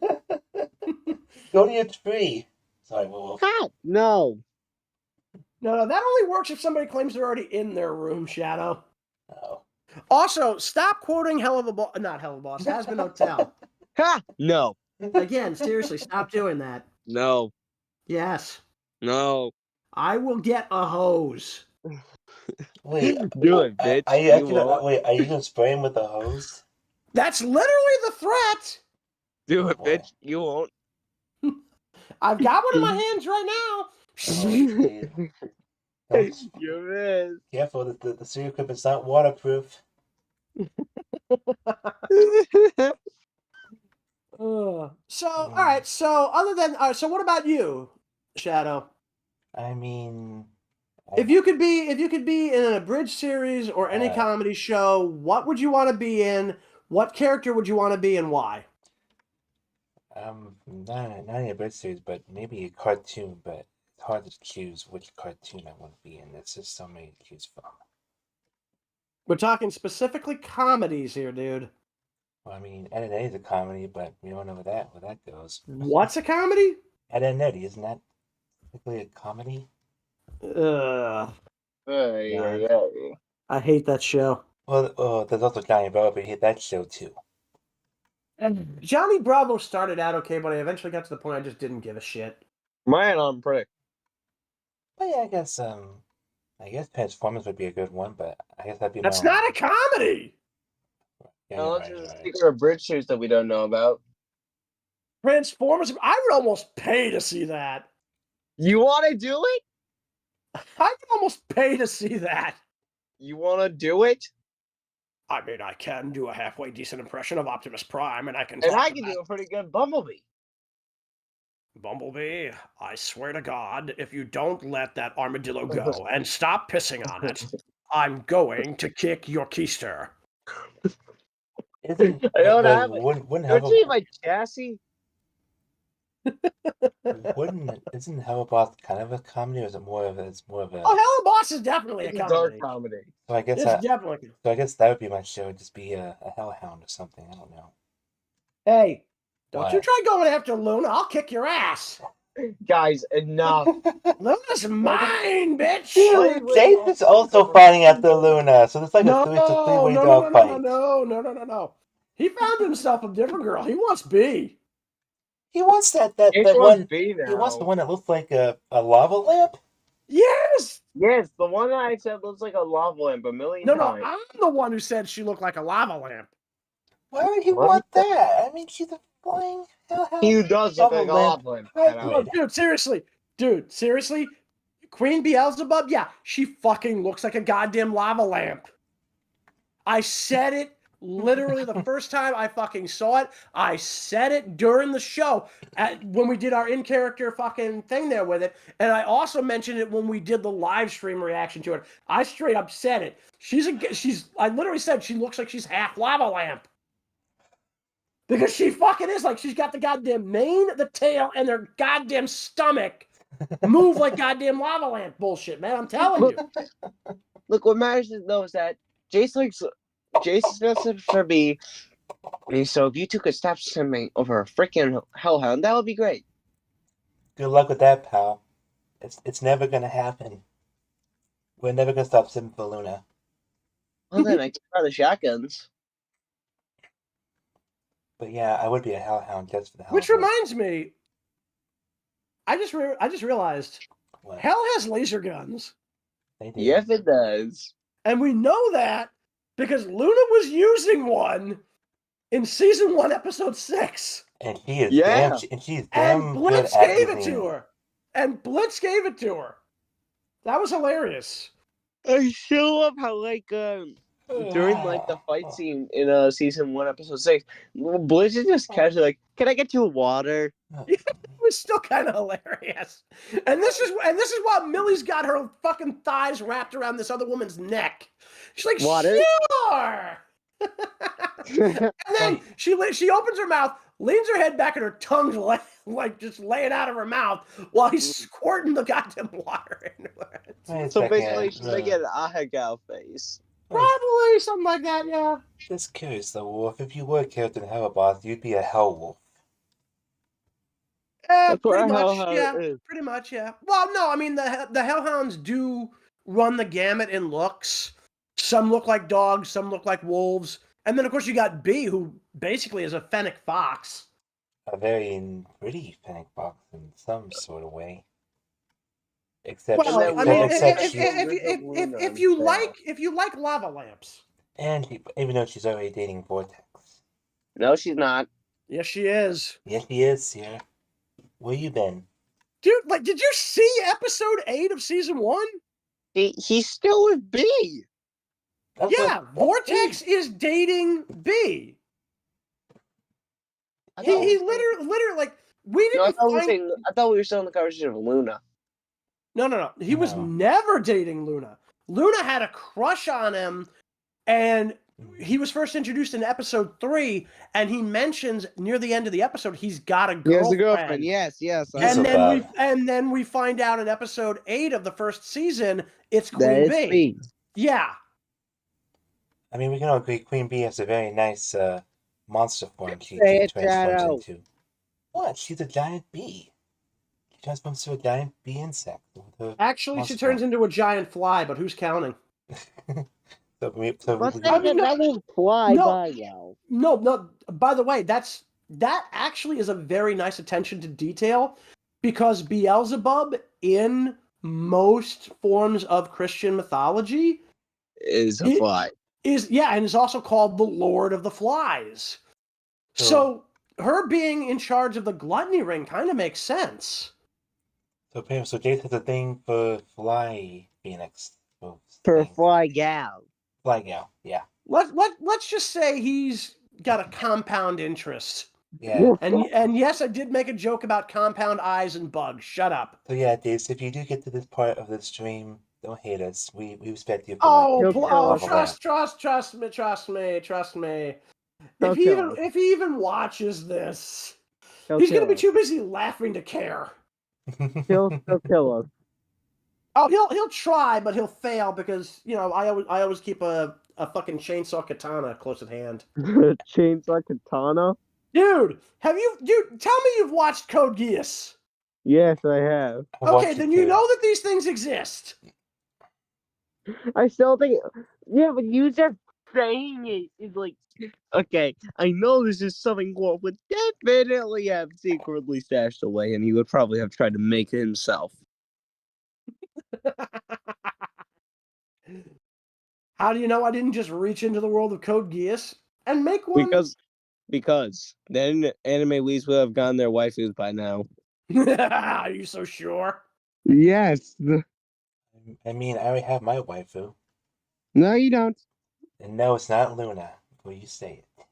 Go to your tree. Sorry, Wolf. No. No, that only works if somebody claims they're already in their room, Shadow. Oh. Also, stop quoting not Hell of a Boss, Has-Been Hotel. No. Again, seriously, stop doing that. No. Yes. No. I will get a hose. Wait, do it, bitch. Are you gonna spray him with a hose? That's literally the threat. Do it, bitch. You won't. I've got one in my hands right now. You miss. Careful, the Sear equipment's not waterproof. All right. So what about you, Shadow? I mean, if you could be in an abridged series or any comedy show, what would you want to be in? What character would you want to be and why? Not in a bridge series, but maybe a cartoon. But it's hard to choose which cartoon I want to be in. There's just so many to choose from. We're talking specifically comedies here, dude. Well, I mean, Ed and Eddie is a comedy, but we don't know where that goes. What's a comedy? Ed and Eddie, isn't that technically a comedy? I hate that show. Well, there's also Johnny Bravo, but I hate that show too. And Johnny Bravo started out okay, but I eventually got to the point I just didn't give a shit. Man, I'm prick. But yeah, I guess Transformers would be a good one, but I guess that'd be. That's not a comedy. Yeah, no, let's just stick to a bridge series that we don't know about. Transformers. I would almost pay to see that. You want to do it? I could almost pay to see that. You want to do it? I mean, I can do a halfway decent impression of Optimus Prime, and I can. Do a pretty good Bumblebee. Bumblebee, I swear to God, if you don't let that armadillo go and stop pissing on it, I'm going to kick your keister. I don't have it. Don't you my chassis? Isn't Hell of a Boss kind of a comedy, or is it more of a? Oh, Hell of a Boss is definitely a comedy. Dark comedy. So I guess that would be my show. Just be a hellhound or something. I don't know. Hey, don't you try going after Luna. I'll kick your ass. Guys, enough. Luna's mine, bitch. Jayse is also fighting after Luna, so it's like a three-way dog fight. No. He found himself a different girl. He wants B. He wants that one. He wants the one that looks like a lava lamp. Yes, the one that I said looks like a lava lamp a million times. No, I'm the one who said she looked like a lava lamp. Why would he want that? I mean, she's a flying hellhound. He does look like a lava lamp. Oh, dude, seriously, Queen Beelzebub, yeah, she fucking looks like a goddamn lava lamp. I said it. Literally, the first time I fucking saw it, I said it during the show when we did our in-character fucking thing there with it, and I also mentioned it when we did the live stream reaction to it. I straight up said it. I literally said she looks like she's half lava lamp. Because she fucking is. Like, she's got the goddamn mane, the tail, and her goddamn stomach move like goddamn lava lamp bullshit, man. I'm telling you. Look, what matters though is that Jayse is specific for B. So if you two could stop swimming over a freaking hellhound, that would be great. Good luck with that, pal. It's never gonna happen. We're never gonna stop sipping for Luna. Well, then I can try the shotguns. But yeah, I would be a hellhound just for the hell Which of it. reminds me, I just realized What? Hell has laser guns, They do. Yes, it does. and we know that because Luna was using one in season 1, episode 6, And she is Yeah. damn. And she's and damn good Blitz at gave it using to her. And Blitz gave it to her. That was hilarious. I still love how during the fight scene in season 1, episode 6, Blitz is just casually like, "Can I get you water?" It was still kind of hilarious. And this is while Millie's got her fucking thighs wrapped around this other woman's neck. She's like, Water? sure. And then she opens her mouth, leans her head back, and her tongue's like just laying out of her mouth while he's squirting the goddamn water into her. Wait a So second, basically, she's making an Ahegao face. Probably something like that, yeah. Just curious though, Wolf. If you were killed in Hell Boss, you'd be a Hell Wolf. That's what Pretty a much, hellhound yeah. is. Pretty much, yeah. Well, no, I mean the Hellhounds do run the gamut in looks. Some look like dogs, some look like wolves, and then of course you got B, who basically is a fennec fox. A very pretty fennec fox in some sort of way. Except, Well, then I mean, except if you like lava lamps, and even though she's already dating Vortex. No, she's not. yes, she is, Yes, she is, Sear. Where you been? dude. Like, did you see episode 8 of season 1? He's still with B. That's Yeah, what- Vortex is dating B. He literally like we No, didn't find. I thought we were still in the conversation of Luna. No. He was No. never dating Luna. Luna had a crush on him, and he was first introduced in episode 3, and he mentions near the end of the episode he's got a He girlfriend. has a girlfriend. Yes. He's And a then we find out in episode 8 of the first season it's That Queen is Bee. B. Yeah. I mean, we can all agree Queen Bee has a very nice monster form she Say it, transforms Shadow. into. What? She's a giant bee. She transforms to a giant bee insect. With her Actually, she monster turns form. into a giant fly, but who's counting? So we Let's we- say that will fly No. by now. No. By the way, that actually is a very nice attention to detail, because Beelzebub in most forms of Christian mythology Is a He- fly. and is also called the Lord of the Flies. So her being in charge of the gluttony ring kind of makes sense. so Jayse has a thing for fly phoenix. For fly gal. Fly gal, yeah. Let's just say he's got a compound interest. Yeah. And yes, I did make a joke about compound eyes and bugs. Shut up. So yeah, Jayse, if you do get to this part of the stream, don't hate us. We respect you for Oh, He'll kill us. trust me. He'll kill us. If he even watches this, He'll he's gonna kill be us. too busy laughing to care. He'll kill us. Oh, he'll try, but he'll fail because I always keep a fucking chainsaw katana close at hand. Chainsaw katana? Dude, tell me you've watched Code Geass. Yes, I have. Okay, then you know that these things exist. I still think. Yeah, but you just saying it is like. Okay, I know this is something Wolf would definitely have secretly stashed away, and he would probably have tried to make it himself. How do you know I didn't just reach into the world of Code Geass and make one? Because then anime leads would have gotten their waifus by now. Are you so sure? Yes. I mean, I already have my waifu. No, you don't. And no, it's not Luna. Before you say it.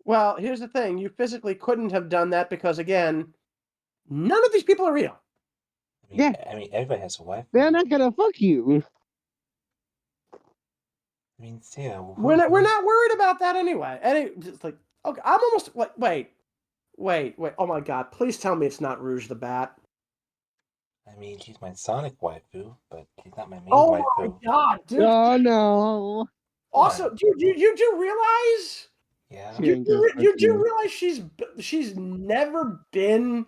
Well, here's the thing. You physically couldn't have done that because, again, none of these people are real. I mean, everybody has a waifu. They're not gonna fuck you. I mean, Sear, We're not worried about that anyway. It's like, okay, I'm almost like, wait. Oh my God! Please tell me it's not Rouge the Bat. I mean, she's my Sonic waifu, but she's not my main Oh my waifu. God, dude! Oh no. Also, you do realize? Yeah. You do realize she's never been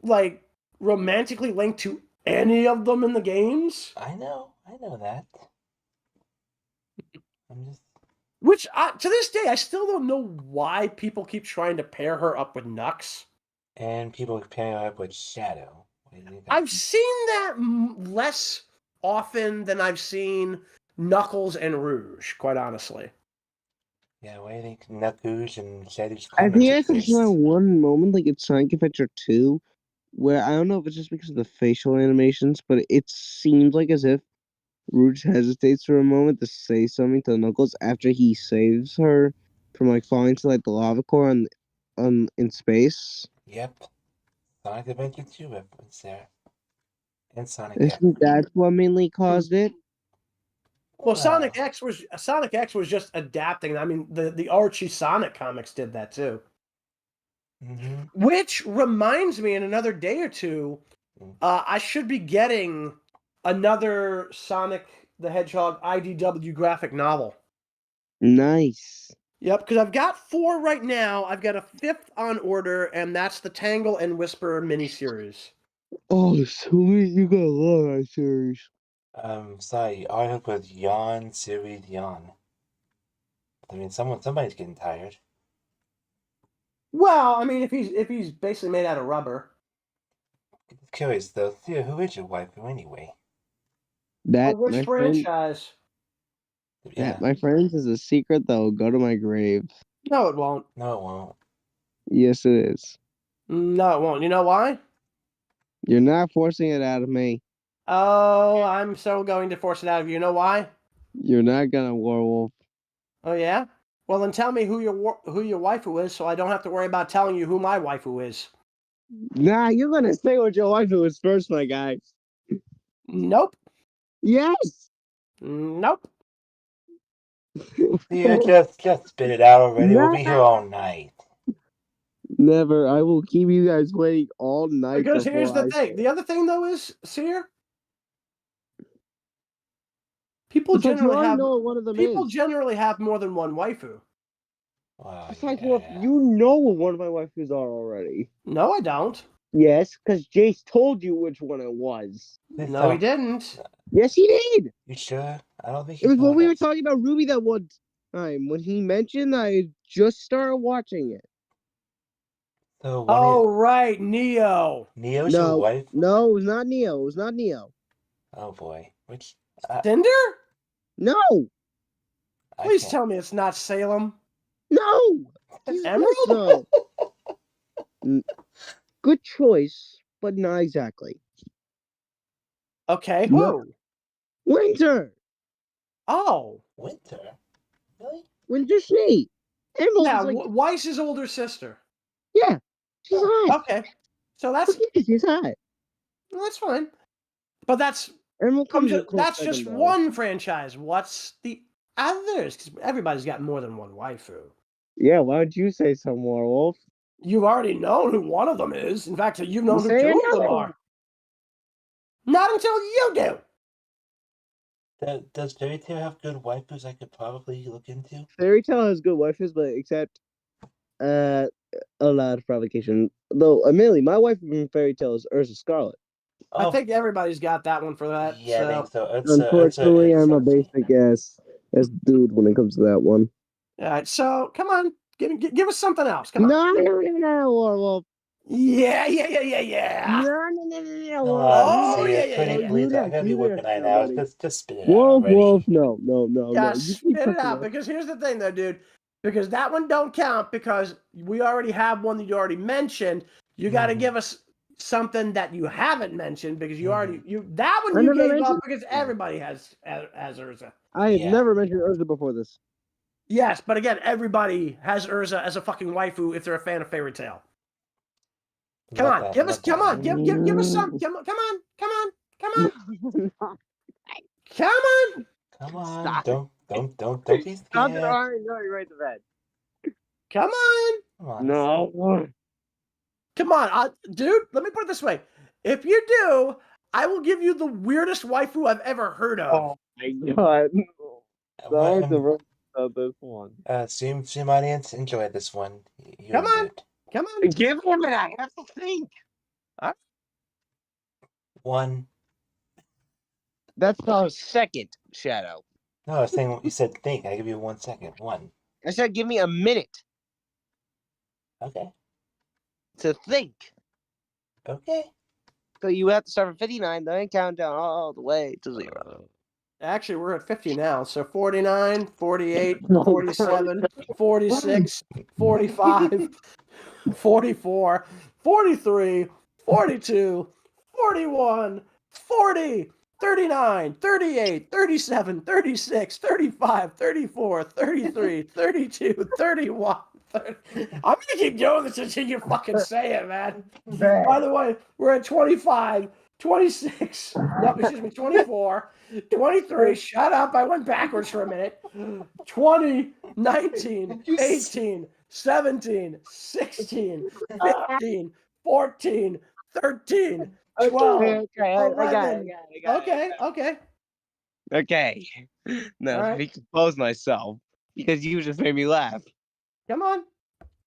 like romantically linked to any of them in the games. I know that. I'm just. Which, to this day, I still don't know why people keep trying to pair her up with Nux. And people pairing her up with Shadow. I've seen that less often than I've seen Knuckles and Rouge, quite honestly. Yeah, why do you think Knuckles and Shadow's I comments think I exist? saw one moment, like it's Sonic Adventure 2, where I don't know if it's just because of the facial animations, but it seems like as if Rouge hesitates for a moment to say something to Knuckles after he saves her from like falling to like the lava core in space. Yep. Sonic Adventure 2 reference there. And Sonic I X. think that's what mainly caused it. Well, Sonic X was just adapting. I mean, the Archie Sonic comics did that too. Mm-hmm. Which reminds me, in another day or two, I should be getting another Sonic the Hedgehog IDW graphic novel. Nice. Yep, because I've got 4 right now. I've got a 5th on order, and that's the Tangle and Whisper miniseries. Oh, sweet! You got a lot of that series. Sorry, I hope with yawn, series yawn. I mean, somebody's getting tired. Well, I mean, if he's basically made out of rubber. Curious though, Sear, who is your waifu anyway? That For which my friend, franchise? Yeah. that my friends is a secret that will go to my grave. No, it won't. No, it won't. Yes, it is. No, it won't. You know why? You're not forcing it out of me. Oh, I'm so going to force it out of you. You know why? You're not gonna Warwolf. Oh yeah. Well, then tell me who your waifu is, so I don't have to worry about telling you who my waifu is. Nah, you're gonna say what your wife was first, my guy. Nope. Yes. Nope. Sear, just spit it out already. We'll be Nah. here all night. Never. I will keep you guys waiting all night. Because here's the before thing. The other thing, though, is, Sear, people Besides, you generally already have know what one of them is. more than one waifu. Wow, Besides, Wolf, you know what one of my waifus are already. No, I don't. Yes, because Jayse told you which one it was. No, he didn't. Yes, he did. You sure? I don't think It was when told we were us. talking about Ruby that one time. When he mentioned, I just started watching it. So Oh, right, Neo. Neo's your wife? No, it was not Neo. It was not Neo. Oh boy, which? Cinder? No. Please tell me it's not Salem. No. Emerald? Good choice, but not exactly. Okay, who? No. Winter. Oh. Winter? Really? Winter Snake. Emerald Yeah, is like... Weiss's older sister. Yeah. She's hot. Okay. So that's... She's hot. Well, that's fine. But that's... Emerald comes that's just one franchise. What's the others? Because everybody's got more than one waifu. Yeah, why don't you say some more, Wolf? You've already known who one of them is. In fact, you've known who Say 2 of another them are. Not until you do. Does Fairy Tail have good waifus I could probably look into? Fairy Tail has good waifus, but except a lot of provocation. Though, Amelia, my wife from Fairy Tail is Ursa Scarlet. I think everybody's got that one for that. Yeah, I think so. Unfortunately, I'm a basic ass dude when it comes to that one. All right, so come on, give us something else. Come on. No, Warwolf. Yeah. No. Oh, yeah. Please, I gotta be working 9 hours. Just spit it out Wolf, already. Wolf, no. Yeah, You keep spit it fucking out. up. Because here's the thing, though, dude. Because that one don't count because we already have one that you already mentioned. You got to give us something that you haven't mentioned because you already that one you gave up because everybody has Urza. I have never mentioned Urza before this. Yes, but again, everybody has Urza as a fucking waifu if they're a fan of Fairy Tail. Come on, give us some. Come on. Come on. Stop. Don't be scared. Stop it, alright, no, you're right to bed. Come on. No. Come on, dude, let me put it this way. If you do, I will give you the weirdest waifu I've ever heard of. Oh my god. Sorry to roast about this one. Stream audience, enjoy this one. Come on. Give him it, I have to think. 1, That's our second Shadow. No, I was saying you said think. I give you 1 second. 1. I said give me a minute Okay. to think. Okay. So you have to start from 59, then count down all the way to 0. Actually, we're at 50 now. So 49, 48, 47, 46, 45, 44, 43, 42, 41, 40, 39, 38, 37, 36, 35, 34, 33, 32, 31. 30. I'm going to keep doing this until you fucking say it, man. By the way, we're at 25, 26, no, excuse me, 24, 23, shut up, I went backwards for a minute, 20, 19, 18, 17, 16, 15, 14, 13, 12, Okay, I got 11. it. Okay. Okay. Now, All let right. me compose myself because you just made me laugh. Come on.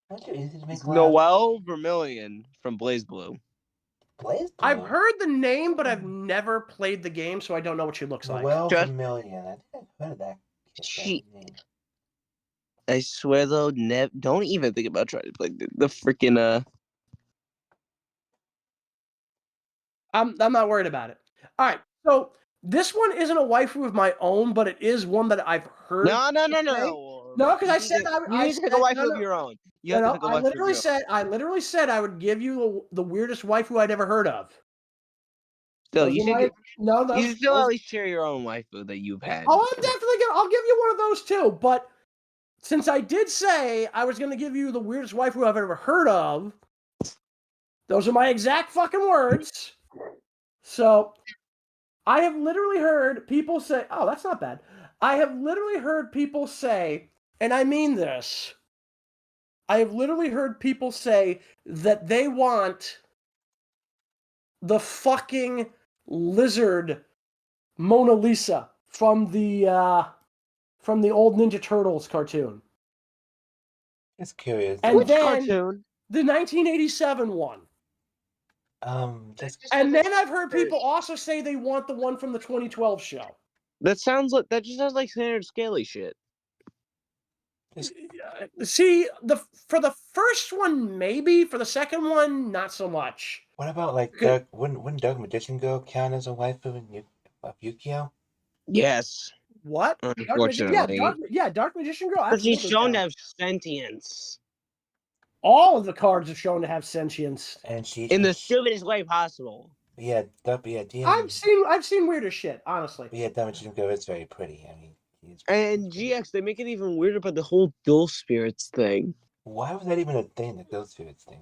That's easy to make It's laugh. Noelle Vermillion from Blaze Blue. Blaze Blue? I've heard the name, but I've never played the game, so I don't know what she looks like. Noelle Just- Vermillion. I think I've heard of that. She- name. I swear though, don't even think about trying to play the freaking I'm not worried about it. All right, so this one isn't a waifu of my own, but it is one that I've heard. No. No, because I said you need to pick a waifu of your own. You have to pick a I waifu of your own. I literally said I would give you the weirdest waifu I'd ever heard of. Still, Those you are should my- get, no, you should still those- at least share your own waifu that you've had. Oh, I'm definitely gonna. I'll give you one of those too. But since I did say I was gonna give you the weirdest waifu I've ever heard of, those are my exact fucking words. So I have literally heard people say, "Oh, that's not bad." I have literally heard people say, and I mean this. I have literally heard people say that they want the fucking lizard Mona Lisa from the old Ninja Turtles cartoon. Just curious. And Which then cartoon? the 1987 one. Just And then I've heard people also say they want the one from the 2012 show. That just sounds like standard scaly shit. See, for the first one, maybe. For the second one, not so much. what about like Dark? Wouldn't Dark Magician Girl count as a waifu of Yukio? Yes. What? Unfortunately. Dark Magician Girl. But she's Absolutely shown to counts. have sentience. All of the cards are shown to have sentience. And she In the stupidest way possible. DM, I've seen weirder shit, honestly. Yeah, Dark Magician Girl is very pretty. I mean, And GX, they make it even weirder about the whole dual spirits thing. why was that even a thing? The Ghost Spirits thing.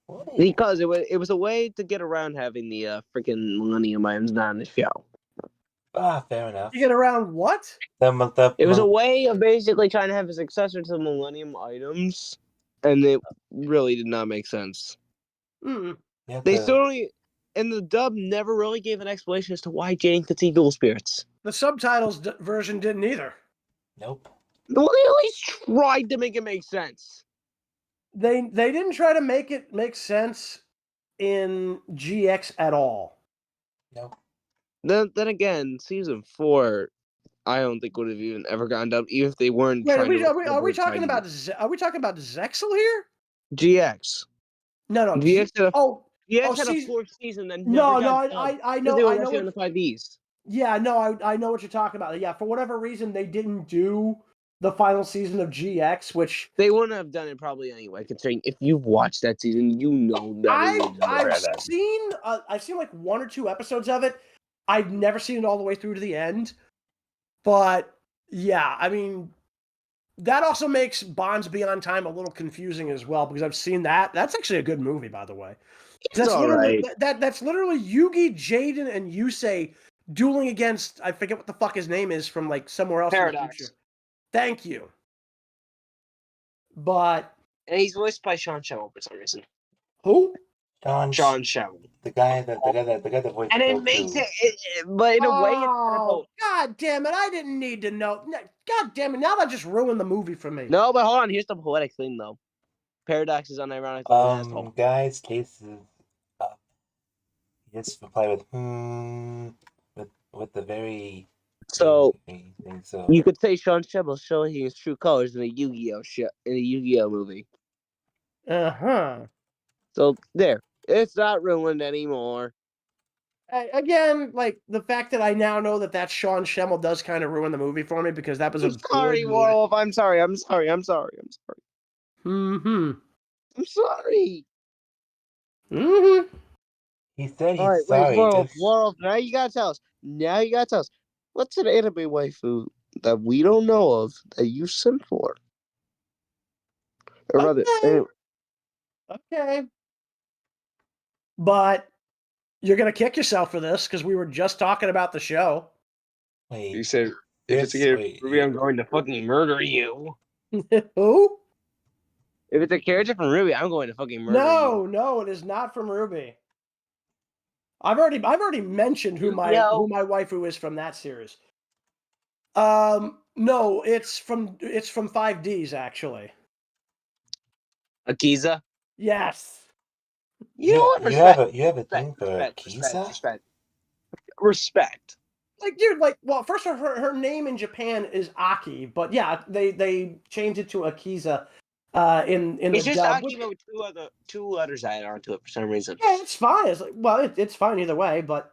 What is Because it was a way to get around having the freaking Millennium items not on the show. Fair enough. You get around what? It was a way of basically trying to have a successor to the Millennium items, and it really did not make sense. They certainly, and the dub never really gave an explanation as to why Jane could see dual spirits. The subtitles version didn't either. Nope. Well, they at least tried to make it make sense. They didn't try to make it make sense in GX at all. Nope. Then again, season 4, I don't think would have even ever gotten dubbed, even if they weren't Wait, trying are we talking about Zexel here? GX? No. GX had a season... fourth season that no, never I know. They were I know on the 5Es. Yeah, no, I know what you're talking about. Yeah, for whatever reason, they didn't do the final season of GX, which they wouldn't have done it probably anyway. Considering if you've watched that season, you know that I've seen like 1 or 2 episodes of it. I've never seen it all the way through to the end, but yeah, I mean, that also makes Bonds Beyond Time a little confusing as well because I've seen that. That's actually a good movie, by the way. That's literally that's literally Yugi, Jaden, and Yusei dueling against, I forget what the fuck his name is from like somewhere else Paradox. in the future. Thank you. But and he's voiced by Sean Shell for some reason. Who? Sean Shell. The guy that voiced. And it makes but in a way, it's kind of God damn it! I didn't need to know. God damn it! Now that just ruined the movie for me. No, but hold on. Here's the poetic thing, though. Paradox is unironically an asshole. Guys, case is up. He just replied with with the very So thing. So you could say Sean Shepard showing his true colors in a Yu-Gi-Oh movie. Uh-huh. So there, it's not ruined anymore. Again, like the fact that I now know that that's Sean Schemmel does kind of ruin the movie for me because that was a I'm sorry, good. Warwolf. I'm sorry. Mm-hmm. I'm sorry. Mm-hmm. he said All he's right, wait, sorry. Warwolf. Just Warwolf. Now you gotta tell us. What's an anime waifu that we don't know of that you sent for? Or rather, Okay. But you're gonna kick yourself for this because we were just talking about the show. wait. you said if it's a kid, Ruby, I'm going to fucking murder you. Who? If it's a character from Ruby, I'm going to fucking murder you. No, it is not from Ruby. I've already mentioned who my waifu is from that series. No, it's from 5Ds actually. Akiza. Yes. You know what? You have a thing for Kisa? Respect. Like, dude, well, first of all, her name in Japan is Aki, but yeah, they changed it to Akiza in It's the just dub. Aki, but with two letters added onto it for some reason. Yeah, it's fine. It's fine either way, but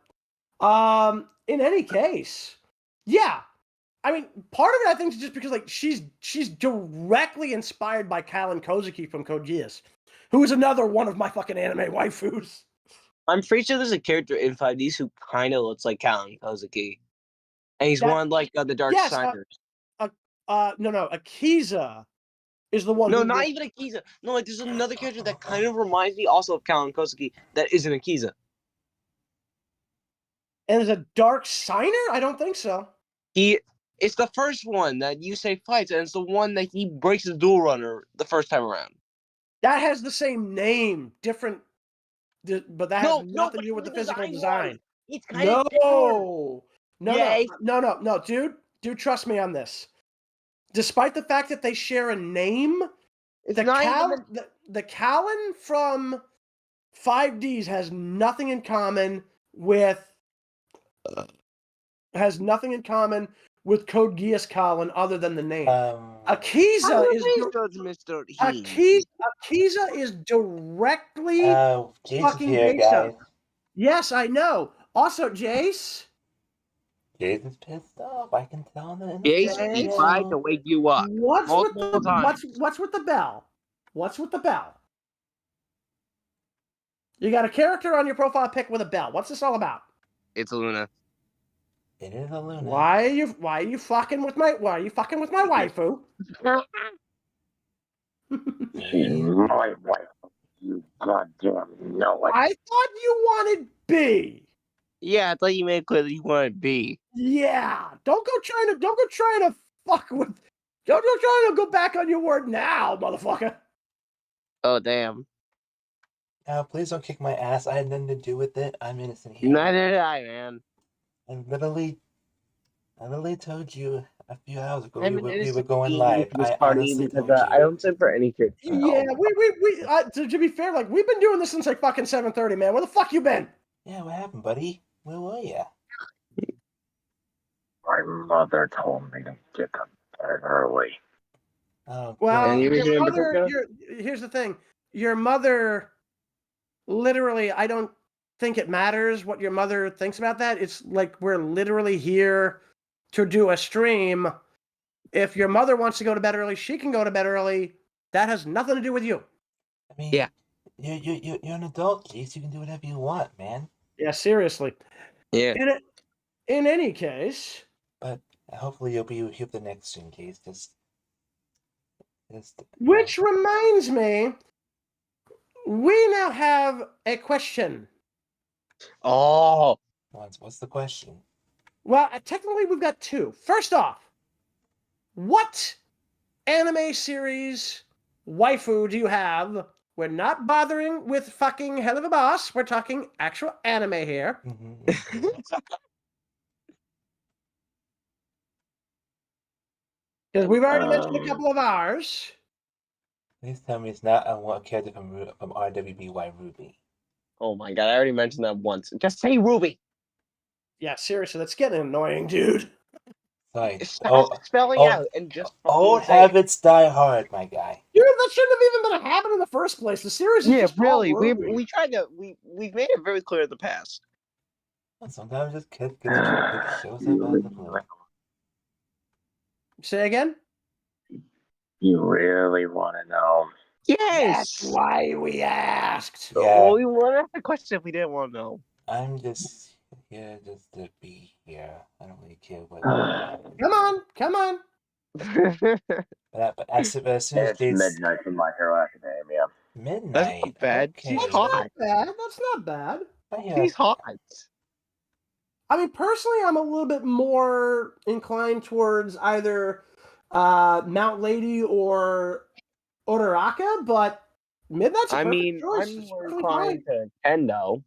in any case, yeah. I mean, part of it I think is just because like she's directly inspired by Kallen Kozuki from Code Geass, who is another one of my fucking anime waifus. I'm pretty sure there's a character in 5Ds who kind of looks like Kallen Kozuki, and he's one like the Dark Siders. No, Akiza is the one. No, who not even Akiza. No, like there's another character that kind of reminds me also of Kallen Kozuki that isn't Akiza. And is a Dark Signer? I don't think so. It's the first one that you say fights, and it's the one that he breaks the dual runner the first time around. That has the same name, different, but that has nothing to do with the physical design. It's kind of different. No, dude, trust me on this. Despite the fact that they share a name, the Kallen from 5Ds has nothing in common with Code Geass Kallen other than the name. Akiza is directly Jayse fucking here, based guys. on. Yes, I know. Also, Jayse. Jayse is pissed off. I can tell that. Jayse, he tried to wake you up. What's with the bell? What's with the bell? You got a character on your profile pic with a bell. What's this all about? It's a Luna. It is a Luna. Why are you fucking with my waifu? She's my wife. You goddamn know it. I thought you wanted B. Yeah, I thought you made it clear that you wanted B. Yeah. Don't go trying to fuck with. Don't go trying to go back on your word now, motherfucker. Oh damn. Please don't kick my ass. I had nothing to do with it. I'm innocent here. Neither did I, man. I literally told you a few hours ago we were going live. I honestly told you. I don't send for any kids. Yeah, we to be fair, like we've been doing this since like fucking 7:30, man. Where the fuck you been? Yeah, what happened, buddy? Where were you? My mother told me to get to bed early. Oh, well, here's the thing. Your mother, literally, I don't think it matters what your mother thinks about that. It's like we're literally here to do a stream. If your mother wants to go to bed early, she can go to bed early. That has nothing to do with you. I mean, yeah. You're an adult, Jayse. You can do whatever you want, man. Yeah, seriously. Yeah. In any case. But hopefully you'll be here the next stream, Jayse. Which reminds me, we now have a question. Oh. What's the question? Well, technically we've got two. First off, what anime series waifu do you have? We're not bothering with fucking Hell of a Boss. We're talking actual anime here. Because we've already mentioned a couple of ours. Please tell me it's not a character from RWBY Ruby. Oh my god, I already mentioned that once. Just say Ruby. Yeah, seriously, that's getting annoying, dude. Sorry. Stop spelling out and just old fucking say it. habits die hard, my guy. Dude, that shouldn't have even been a habit in the first place. The series is Yeah, just all really. Ruby. We tried to we've made it very clear in the past. Sometimes just kids get shows up out of the blue. Say again? You really want to know? Yes. That's why we asked. Yeah. Well, we wouldn't ask the question if we didn't want to know. I'm just here just to be here. I don't really care what. Come on. But as soon as It's Jayse... midnight from My Hero Academia. Midnight. That's not bad. Okay. She's hot. That's not bad. She's hot. I mean, personally, I'm a little bit more inclined towards either Mount Lady or Odoraka, but Midnight's a perfect choice. I'm It's more perfectly inclined fine. to Endo.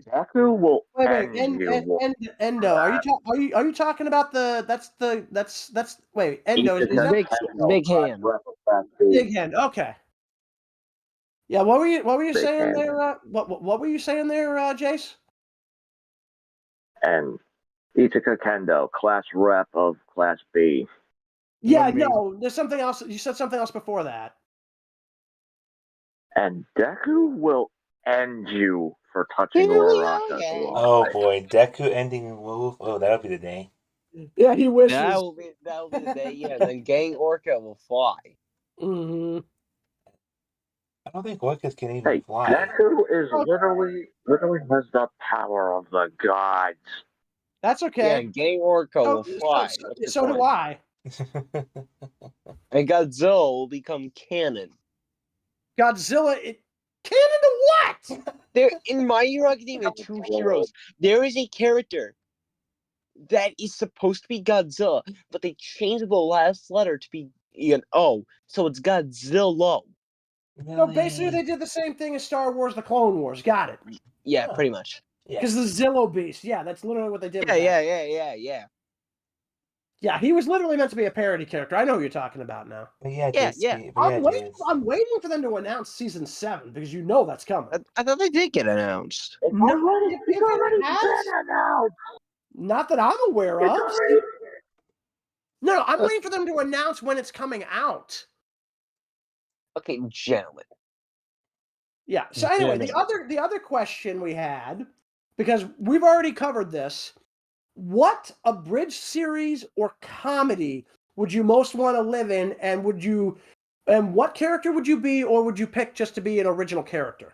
Deku will Wait, end you. Endo. Are you talking about the that's wait, Endo is that Big hand. Big hand? Okay. Yeah, what were you Big saying hand. there? What were you saying there, Jayse? And Ichika Kendo, class rep of Class B. Yeah, no, there's something else. You said something else before that. And Deku will end you for touching Uraraka. Oh boy, Deku ending Wolf. Oh, that'll be the day. Yeah, he wishes. That will be the day. Yeah, then Gang Orca will fly. Mm-hmm. I don't think orcas can even fly. Deku is literally has the power of the gods. That's okay. Yeah, Gang Orca will fly. So do I. And Godzilla will become canon. Godzilla, canon to what? There in My Hero Academia, 2 heroes. There is a character that is supposed to be Godzilla, but they changed the last letter to be an O, so it's Godzilla. So basically, they did the same thing as Star Wars: The Clone Wars. Got it? Yeah, pretty much. Because the Zillo Beast. Yeah, that's literally what they did. Yeah. Yeah, he was literally meant to be a parody character. I know who you're talking about now. But yeah, I'm waiting for them to announce season 7 because you know that's coming. I thought they did get announced. Not that I'm aware of. No, I'm waiting for them to announce when it's coming out. Okay, gentlemen. Yeah. So anyway, the other question we had, because we've already covered this, what abridged series or comedy would you most want to live in, and what character would you be, or would you pick just to be an original character?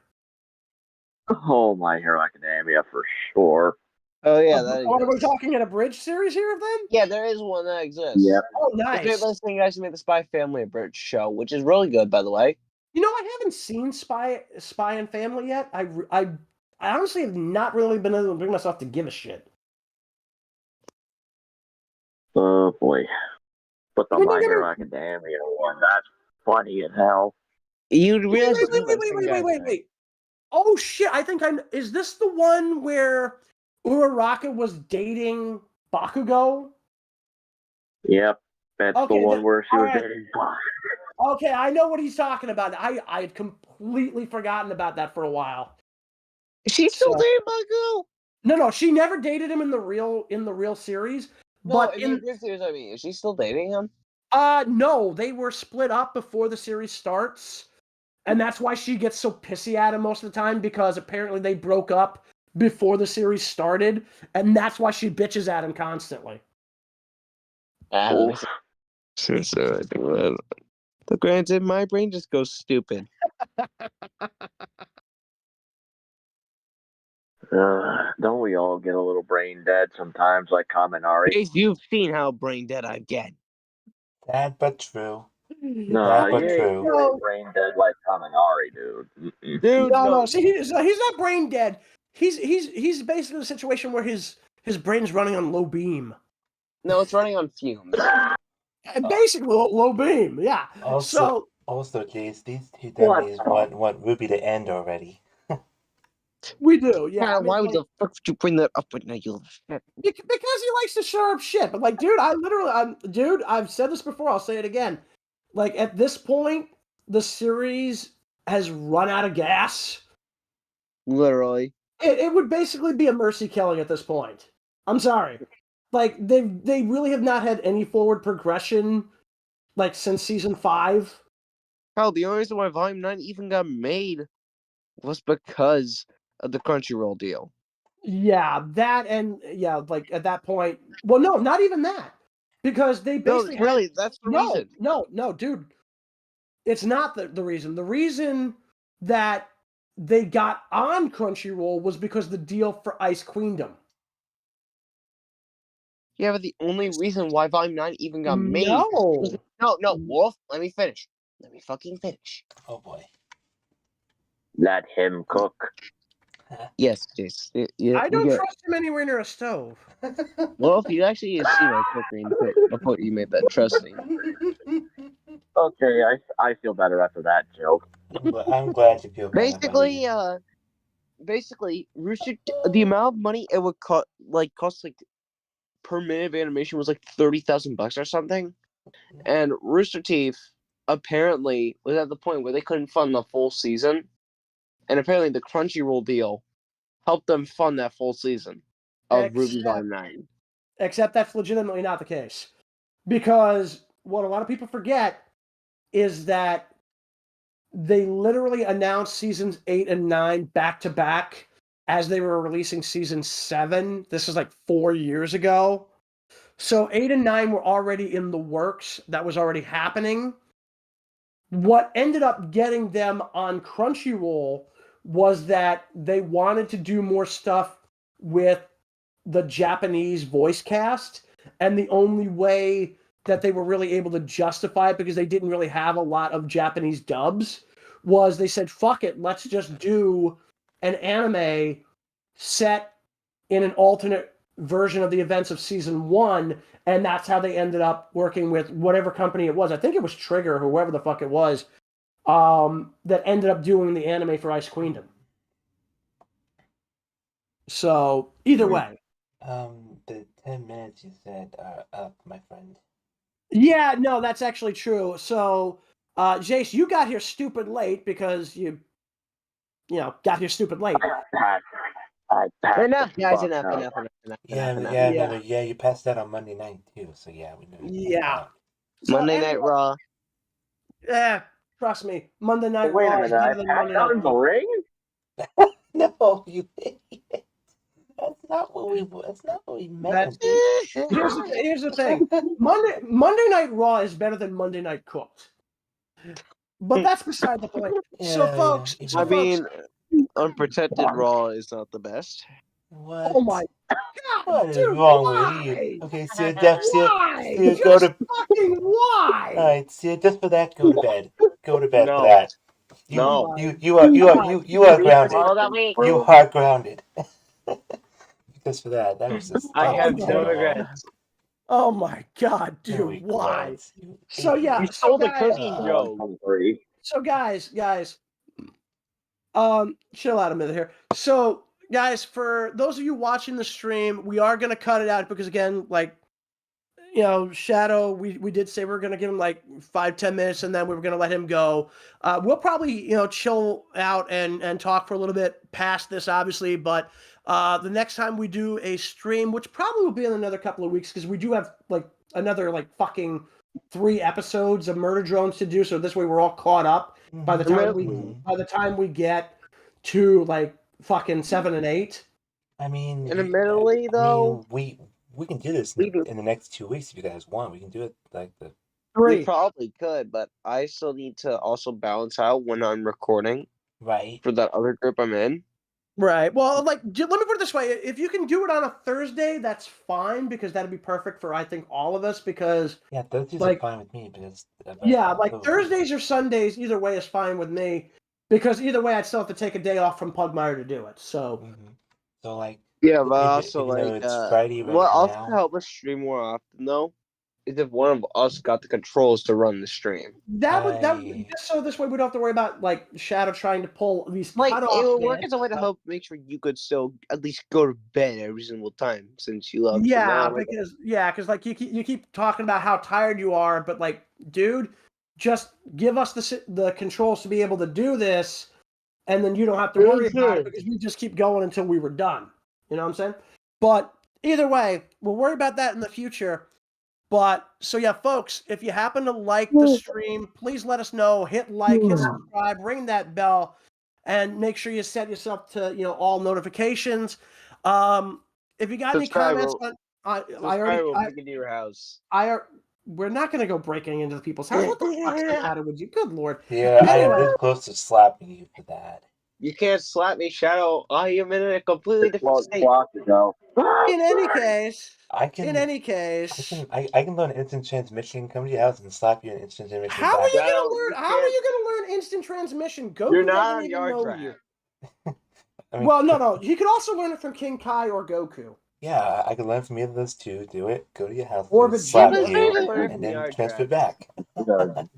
Oh, My Hero Academia for sure. Oh yeah, are we talking an abridged series here then? Yeah, there is one that exists. Yep. Oh, nice. If you're listening, guys, to make the Spy Family abridged show, which is really good, by the way. You know, I haven't seen Spy and Family yet. I honestly have not really been able to bring myself to give a shit. Oh boy. But the My Hero Academia one, that's funny as hell. You'd realize Wait. Oh shit, is this the one where Uraraka was dating Bakugo? Yep. That's the one where she was dating Bakugo. Okay, I know what he's talking about. I had completely forgotten about that for a while. Is she still dating Bakugo? No, she never dated him in the real series. No, but in the series, I mean, is she still dating him? No, they were split up before the series starts. And that's why she gets so pissy at him most of the time, because apparently they broke up before the series started, and that's why she bitches at him constantly. But granted, my brain just goes stupid. Don't we all get a little brain dead sometimes, like Kaminari? You've seen how brain dead I get. Sad but true. No, you ain't brain dead like Kaminari, dude. Dude, no. See, he's not brain dead. He's basically in a situation where his brain's running on low beam. No, it's running on fumes. Basically, low beam. Yeah. Also, Jayse, these two dummies want Ruby to end already. We do, yeah. I mean, why the fuck would you bring that up right now, you shit? Because he likes to stir up shit. But like, dude, I've said this before. I'll say it again. Like, at this point, the series has run out of gas. Literally. it would basically be a mercy killing at this point. I'm sorry. Like, they really have not had any forward progression, like, since season 5. Hell, the only reason why Volume 9 even got made was because of the Crunchyroll deal. Yeah, that and, yeah, like, at that point... Well, no, not even that. Because they No, basically... really, that's the reason. No, dude. It's not the reason. The reason that they got on Crunchyroll was because the deal for Ice Queendom. Yeah, but the only reason why Volume 9 even got made was... No. No, Wolf, let me finish. Let me fucking finish. Oh boy. Let him cook. Yes, Jayse. Yeah, I don't trust him anywhere near a stove. Wolf, you actually see my cooking before you made that trust me. Okay, I feel better after that joke. I'm glad you feel better. Basically, the amount of money it would cost per minute of animation was like $30,000 or something, and Rooster Teeth apparently was at the point where they couldn't fund the full season, and apparently the Crunchyroll deal helped them fund that full season of Ruby Volume 9. Except that's legitimately not the case. Because what a lot of people forget is that they literally announced seasons 8 and 9 back to back as they were releasing season 7. This was like 4 years ago. So 8 and 9 were already in the works. That was already happening. What ended up getting them on Crunchyroll was that they wanted to do more stuff with the Japanese voice cast, and the only way that they were really able to justify it, because they didn't really have a lot of Japanese dubs, was they said, fuck it, let's just do an anime set in an alternate version of the events of season 1, and that's how they ended up working with whatever company it was. I think it was Trigger, or whoever the fuck it was, that ended up doing the anime for Ice Queendom. So, either way. The 10 minutes you said are up, my friend. Yeah, no, that's actually true. So, Jayse, you got here stupid late because you got here stupid late. Enough, guys, enough. Yeah, you passed that on Monday night too, so yeah, we know. Yeah. Monday Night Raw. Yeah, trust me, Monday Night Wait a Raw is minute, better I than passed Monday out Night in the Raw. ring? No, you idiot. That's not what we meant. Here's the thing. Monday Night Raw is better than Monday Night Cooked. But that's beside the point. Folks, I mean, Unprotected Raw is not the best. What? Oh my God, what is dude, wrong why? with you? Okay, Sear, Why? go to fucking why? All right, Sear, just for that, go to bed. Go to bed No. for that. You are grounded. Follow that week. You are grounded. Just for that. That was just. I have terrible. no regrets. Oh my God, No dude, why? regrets, you So yeah, You idiot. stole the guys, cooking joke. So guys, chill out a minute here. So guys, for those of you watching the stream, we are gonna cut it out because again, like, Shadow, we did say we were gonna give him like 5-10 minutes and then we were gonna let him go. We'll probably chill out and talk for a little bit past this, obviously, but the next time we do a stream, which probably will be in another couple of weeks, because we do have like another like fucking 3 episodes of Murder Drones to do, so this way we're all caught up by the time we get to like fucking 7 and 8. I mean, admittedly, though, we can do this in the next 2 weeks if you guys want. We can do it like the 3. We probably could, but I still need to also balance out when I'm recording. Right. For that other group I'm in. Right. Well, like, let me put it this way. If you can do it on a Thursday, that's fine, because that'd be perfect for, I think, all of us, because... Yeah, Thursdays are fine with me, because... Thursdays or Sundays, either way is fine with me, because either way I'd still have to take a day off from Pugmire to do it, so... So, like... Yeah, but also, like, it's Friday right what now. also help us stream more often, though, is if one of us got the controls to run the stream. That would just so this way we don't have to worry about like Shadow trying to pull these it would work bits. as a way to help make sure you could still at least go to bed every single time, since you love. Because like you keep talking about how tired you are, but like, dude, just give us the controls to be able to do this, and then you don't have to worry about it because we just keep going until we were done. You know what I'm saying? But either way, we'll worry about that in the future. But so yeah, folks, if you happen to like the stream, please let us know. Hit like, hit subscribe, ring that bell, and make sure you set yourself to all notifications. If you got any comments on, into your house. We're not going to go breaking into people's house. What the fuck's the matter with you? Good Lord. Yeah, I am Anyway. this close to slapping you for that. You can't slap me, Shadow. I am in a completely different state. In any case, I can learn instant transmission, come to your house and slap you in instant transmission. How are you going to learn? How are you going to learn instant transmission? Goku You're not doesn't on even yard know trap. you. I mean, Well, no. You could also learn it from King Kai or Goku. Yeah, I could learn from either of those two. Do it. Go to your house. Or slap Vegeta. you, and then transfer back.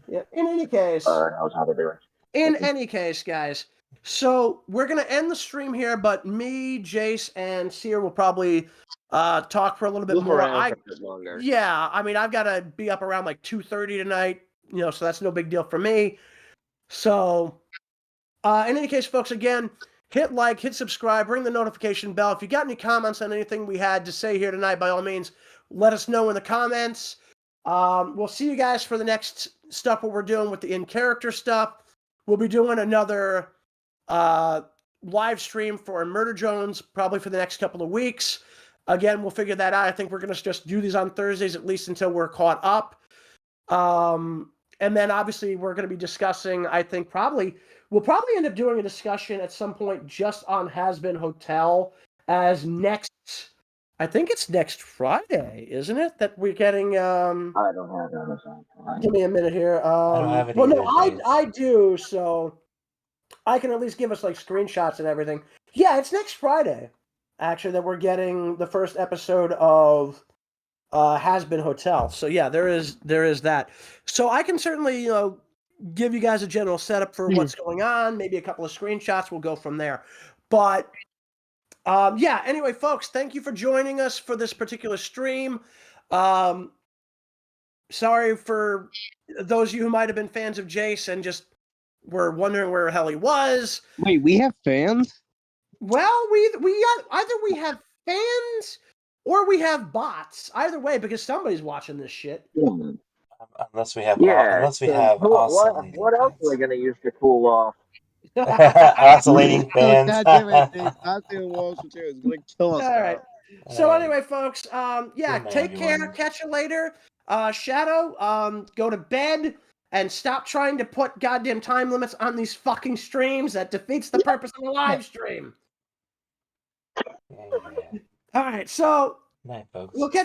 Yeah. In any case. In any case, guys. So we're gonna end the stream here, but me, Jayse, and Sear will probably talk for a little bit more. For a bit longer. Yeah, I mean, I've got to be up around like 2:30 tonight. So that's no big deal for me. So, in any case, folks, again, hit like, hit subscribe, ring the notification bell. If you got any comments on anything we had to say here tonight, by all means, let us know in the comments. We'll see you guys for the next stuff what we're doing with the in-character stuff. We'll be doing another live stream for Murder Jones probably for the next couple of weeks. Again, we'll figure that out. I think we're going to just do these on Thursdays at least until we're caught up. And then obviously we're going to be discussing, I think we'll probably end up doing a discussion at some point just on Has Been Hotel as I think it's next Friday, isn't it? That we're getting. I don't have that. Give me a minute here. I don't have it well, either, no, Jayse. I do, so I can at least give us like screenshots and everything. Yeah, it's next Friday, actually, that we're getting the first episode of Has Been Hotel. So yeah, there is that. So I can certainly give you guys a general setup for what's going on, maybe a couple of screenshots. We'll go from there. But yeah, anyway, folks, thank you for joining us for this particular stream. Sorry for those of you who might have been fans of Jayse and just were wondering where the hell he was. Wait, we have fans? Well, we either we have fans or we have bots. Either way, because somebody's watching this shit. Unless we have, What else are we gonna use to cool off? Oscillating fans. God damn it, Dave. Oscillating walls for two is gonna kill us. All right. So anyway, folks, yeah, Good night, take care. everyone. Catch you later. Shadow, go to bed and stop trying to put goddamn time limits on these fucking streams. That defeats the purpose of a live stream. Yeah. All right, so Night, folks. we'll catch